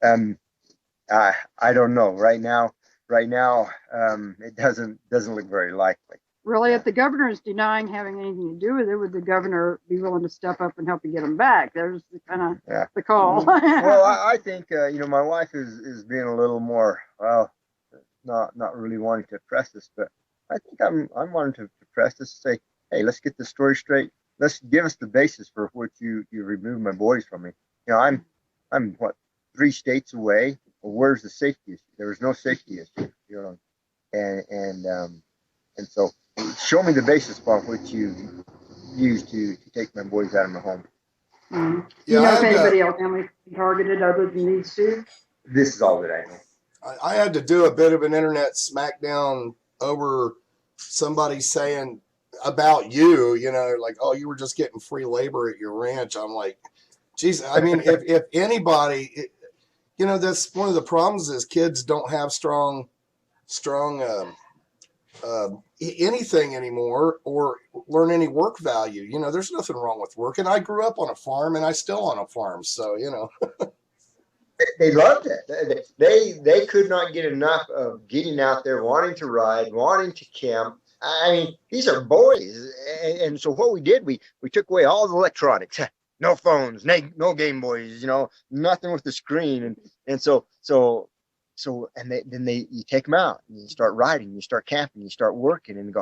I don't know. Right now, it doesn't look very likely. Really, if the governor is denying having anything to do with it, would the governor be willing to step up and help you get them back? There's the kind of the call. Well, I think you know, my wife is being a little more, well, not really wanting to press this, but I think I'm wanting to press this and say, hey, let's get the story straight. Let's give us the basis for which you removed my boys from me. You know, I'm what, 3 states away. Well, where's the safety issue? There was no safety issue, you know, and so show me the basis upon which you used to take my boys out of my home. Mm-hmm. Do you know if anybody else family targeted other than these two? This is all that I know. I had to do a bit of an internet smackdown over somebody saying about you, you know, like, oh, you were just getting free labor at your ranch. I'm like, geez, I mean, if anybody, you know, that's one of the problems is kids don't have strong anything anymore or learn any work value. You know, there's nothing wrong with work. And I grew up on a farm and I still on a farm. So, you know. They loved it. They could not get enough of getting out there, wanting to ride, wanting to camp. I mean, these are boys. And so what we did, we took away all the electronics. No phones, no Game Boys, you know, nothing with the screen. And so you take them out and you start riding, you start camping, you start working and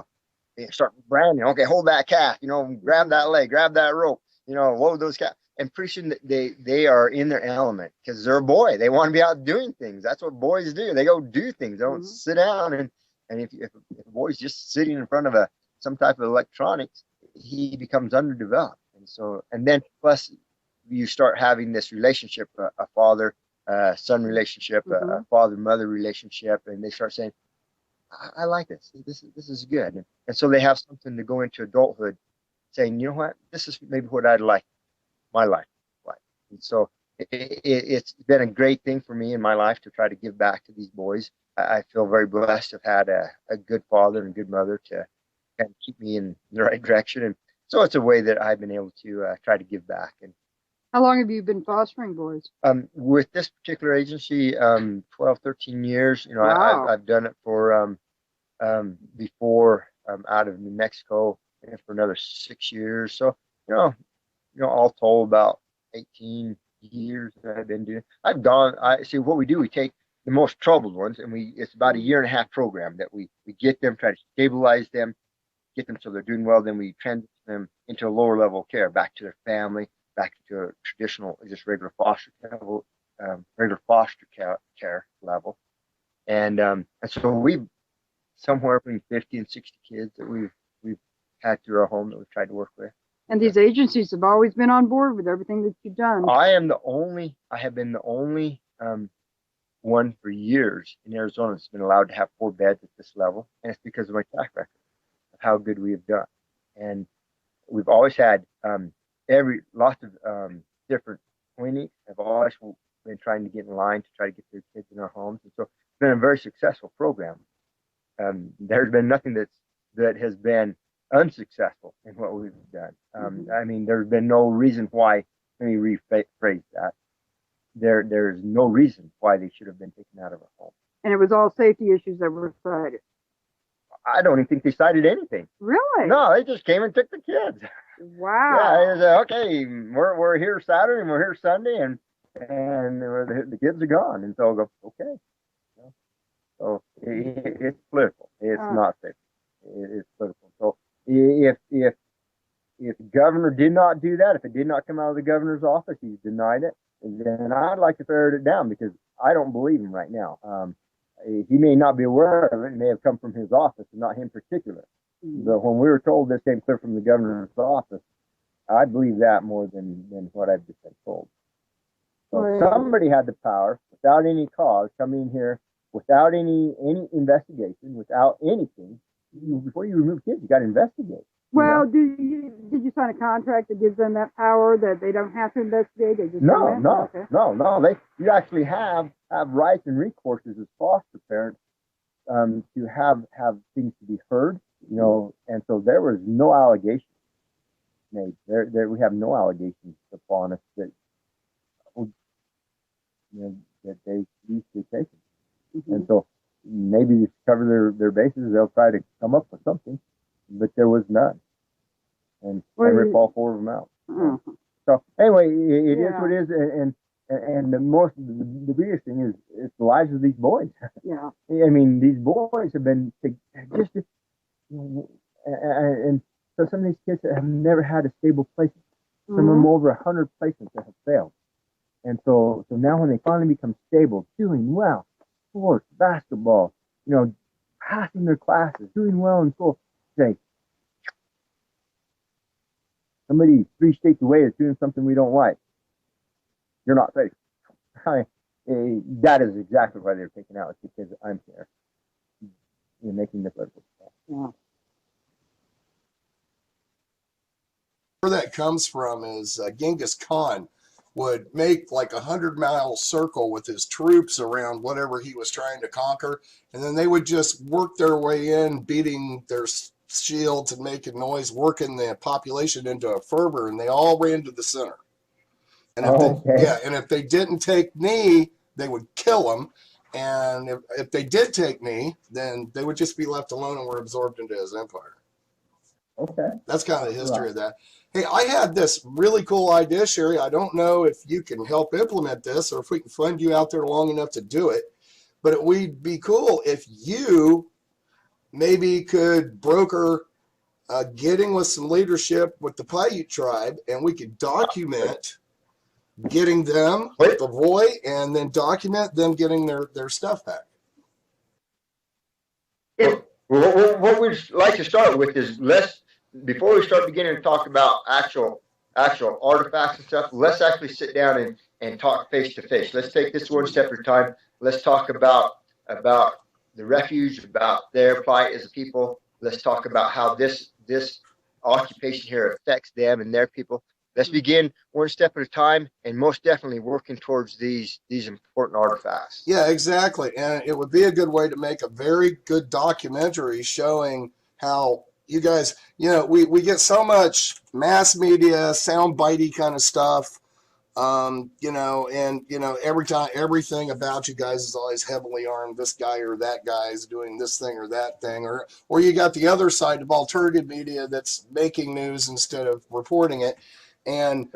you start branding. Okay, hold that calf, you know, grab that leg, grab that rope, you know, load those calves. And pretty soon they are in their element because they're a boy. They want to be out doing things. That's what boys do. They go do things. They don't sit down. And if a boy's just sitting in front of some type of electronics, he becomes underdeveloped. And then plus you start having this relationship, a father son relationship, a father-mother relationship, and they start saying, I like this. This is good. And so they have something to go into adulthood saying, you know what, this is maybe what I'd like my life like. And so it's been a great thing for me in my life to try to give back to these boys. I feel very blessed to have had a good father and good mother to kind of keep me in the right direction. And so it's a way that I've been able to try to give back. And how long have you been fostering boys? With this particular agency, 12, 13 years. You know, wow. I've done it for before out of New Mexico for another 6 years. So, you know, all told about 18 years that I've been doing. I see what we do. We take the most troubled ones, and it's about a 1.5-year program that we get them, try to stabilize them, get them so they're doing well, then we transition them into a lower level of care, back to their family, back to a traditional, just regular foster care level. And so we've somewhere between 50 and 60 kids that we've had through our home that we've tried to work with. And these agencies have always been on board with everything that you've done. I have been the only one for years in Arizona that's been allowed to have 4 beds at this level. And it's because of my track record of how good we have done. And we've always had lots of different clinics have always been trying to get in line to try to get their kids in our homes. And so it's been a very successful program. There's been nothing that has been unsuccessful in what we've done. I mean, there's been no reason why, let me rephrase that. There's no reason why they should have been taken out of our home. And it was all safety issues that were cited. I don't even think they cited anything. Really? No, they just came and took the kids. Wow. Yeah, they said, okay, we're here Saturday and we're here Sunday, and the kids are gone. And so I go, okay. So it's political. It's not safe. It's political. So if the governor did not do that, if it did not come out of the governor's office, he's denied it, then I'd like to ferret it down, because I don't believe him right now. He may not be aware of it. It may have come from his office and not him particular. But when we were told this came clear from the governor's office, I believe that more than what I've just been told. So somebody had the power, without any cause, come in here, without any investigation, without anything. Before you remove kids, you got to investigate. Well, did you sign a contract that gives them that power, that they don't have to investigate? They just No. Okay. You actually have rights and recourses as foster parents to have things to be heard, and so there was no allegation made. There we have no allegations upon us that that they used to take it. And so maybe to cover their bases, they'll try to come up with something, but there was none. And I rip all 4 of them out. So anyway, it is what it is, and the biggest thing is it's the lives of these boys. Yeah. I mean, these boys have been and so some of these kids have never had a stable placement. Some of them over 100 placements that have failed. And so now when they finally become stable, doing well, sports, basketball, passing their classes, doing well in school, say, somebody 3 states away is doing something we don't like. You're not safe. That is exactly why they're taken out, because I'm here. You're making the political stuff. Yeah. Where that comes from is Genghis Khan would make like 100-mile circle with his troops around whatever he was trying to conquer, and then they would just work their way in, beating their shields and making noise, working the population into a fervor, and they all ran to the center. And if they didn't take knee, they would kill them. And if they did take knee, then they would just be left alone and were absorbed into his empire. Okay. That's kind of the history of that. Hey, I had this really cool idea, Sherry. I don't know if you can help implement this or if we can fund you out there long enough to do it, but it would be cool if you maybe could broker getting with some leadership with the Paiute tribe, and we could document getting them the boy, and then document them getting their stuff back. Well, what we'd like to start with is before we start beginning to talk about actual artifacts and stuff, let's actually sit down and talk face to face. Let's take this one step at a time. Let's talk about the refuge, about their plight as a people. Let's talk about how this occupation here affects them and their people. Let's begin one step at a time, and most definitely working towards these important artifacts. Yeah, exactly. And it would be a good way to make a very good documentary showing how you guys, we get so much mass media, soundbitey kind of stuff, every time everything about you guys is always heavily armed. This guy or that guy is doing this thing or that thing, or you got the other side of alternative media that's making news instead of reporting it. And,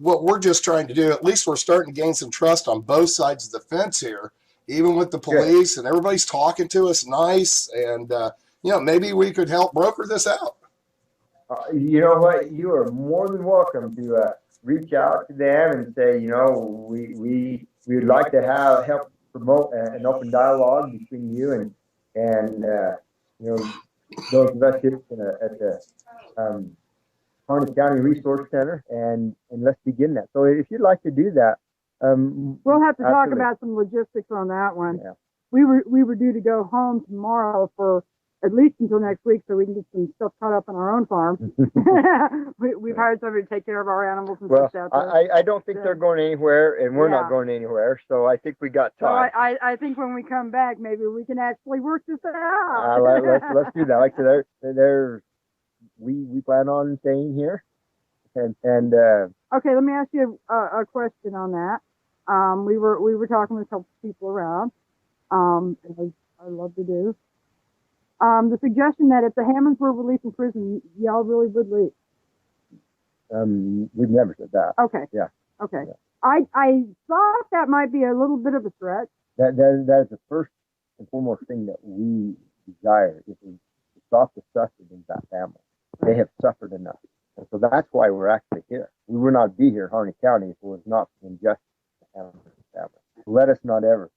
what we're just trying to do, at least we're starting to gain some trust on both sides of the fence here, even with the police, and everybody's talking to us nice. And, maybe we could help broker this out. You know what? You are more than welcome to reach out to them and say, we would like to help promote an open dialogue between you and those of us here at the Harness County Resource Center, and let's begin that. So if you'd like to do that, we'll have to talk absolutely. about some logistics on that one. Yeah. We were due to go home tomorrow for at least until next week, so we can get some stuff caught up on our own farm. We've hired somebody to take care of our animals and Well, stuff out there. I don't think they're going anywhere, and we're not going anywhere. So I think we got So time. I think when we come back, maybe we can actually work this out. Let's do that. Like I said, we plan on staying here, and Okay, let me ask you a question on that. We were talking with a couple people around, as I love to do. The suggestion that if the Hammonds were released from prison, y'all really would leave. we've never said that. Okay. Yeah. Okay. Yeah. I thought that might be a little bit of a stretch. That is the first and foremost thing that we desire is to stop the suffering in that family. They have suffered enough. And so that's why we're actually here. We would not be here in Harney County if it was not for injustice to the Hammonds family. Let us not ever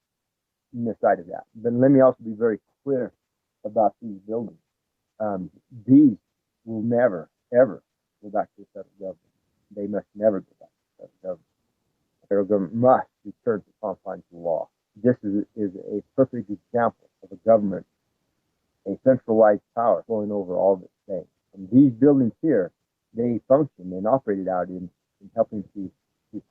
miss sight of that. But let me also be very clear about these buildings. These will never, ever go back to the federal government. They must never go back to the federal government. The federal government must return to the confines of the law. This is a perfect example of a government, a centralized power flowing over all of its things. And these buildings here, they function and operated out in helping to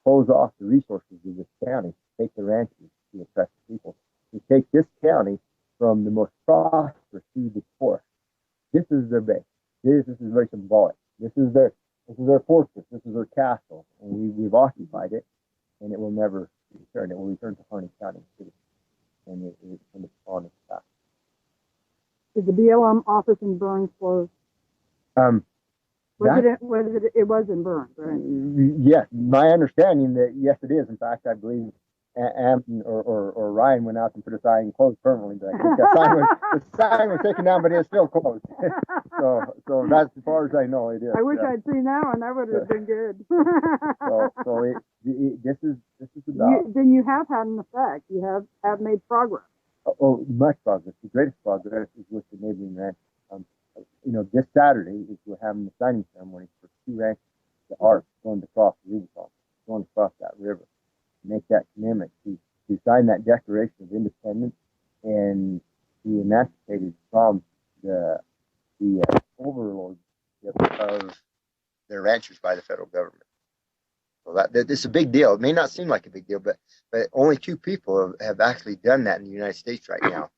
close off the resources of this county, take the ranches to oppress the people, to take this county from the most prosperous to the poorest. This is their base. This is very symbolic. This is their fortress. This is their castle, and we've occupied it, and it will never return. It will return to Harney County City, and it's on its path. Is the BLM office in Burns closed? It was in Burns, right? Yes, my understanding that yes, it is. In fact, I believe Ampton or Ryan went out and put a sign closed permanently. But I think the sign was taken down, but it's still closed. so that's as far as I know. It is. I wish I'd seen that one. That would have been good. This is about. Then you have had an effect. You have made progress. Oh, much progress. The greatest progress is with the neighboring ranch. This Saturday we're having the signing ceremony for 2 ranches that are going to cross the Rubicon, going to cross that river, make that commitment to sign that Declaration of Independence and be emancipated from the overlordship of their ranchers by the federal government. So it's a big deal. It may not seem like a big deal, but only 2 people have actually done that in the United States right now.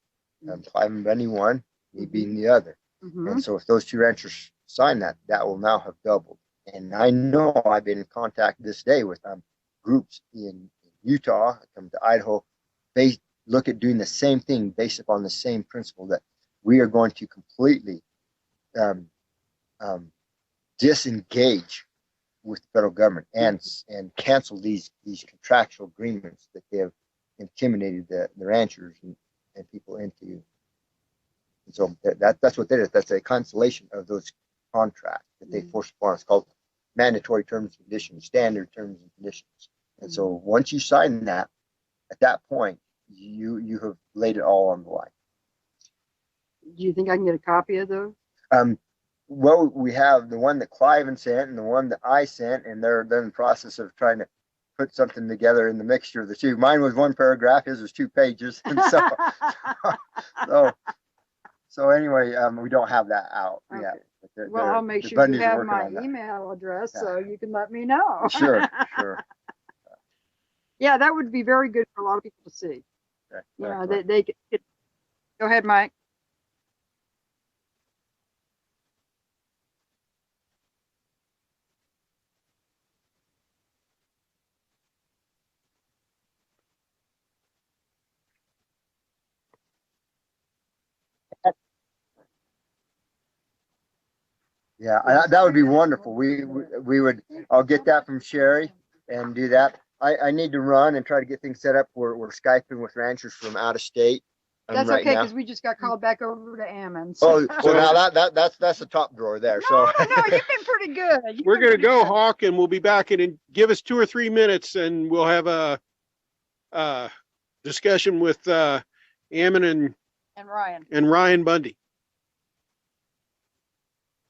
Clive and Bundy one, me being the other. Mm-hmm. And so if those 2 ranchers sign that will now have doubled. And I know I've been in contact this day with groups in Utah, come to Idaho. They look at doing the same thing based upon the same principle that we are going to completely disengage with the federal government and cancel these contractual agreements that they have intimidated the ranchers and people into. And so that's what that is. That's a cancellation of those contracts that they force upon us, called mandatory terms and conditions, standard terms and conditions. And so once you sign that, at that point, you have laid it all on the line. Do you think I can get a copy of those? Well, we have the one that Cliven sent and the one that I sent, and they're in the process of trying to put something together in the mixture of the 2. Mine was 1 paragraph, his was 2 pages. And so anyway, we don't have that out yet. Well, I'll make sure you have my email address so you can let me know. Sure. Yeah, that would be very good for a lot of people to see. Okay. They could. Go ahead, Mike. Yeah, that would be wonderful. We would. I'll get that from Sherry and do that. I need to run and try to get things set up. We're Skyping with ranchers from out of state. That's right okay, now. because we just got called back over to Ammon. Oh, well, now that's the top drawer there. So No, you've been pretty good. We're going to go, Hawk, and we'll be back in. Give us 2 or 3 minutes, and we'll have a discussion with Ammon and Ryan Bundy.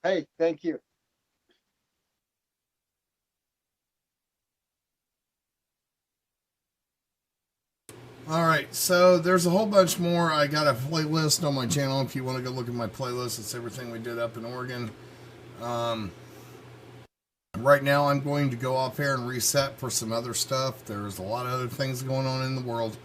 Hey, thank you. All right, so there's a whole bunch more. I got a playlist on my channel. If you want to go look at my playlist, it's everything we did up in Oregon. Right now, I'm going to go off air and reset for some other stuff. There's a lot of other things going on in the world,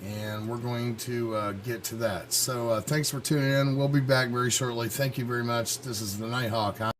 and we're going to get to that. So thanks for tuning in. We'll be back very shortly. Thank you very much. This is the Nighthawk.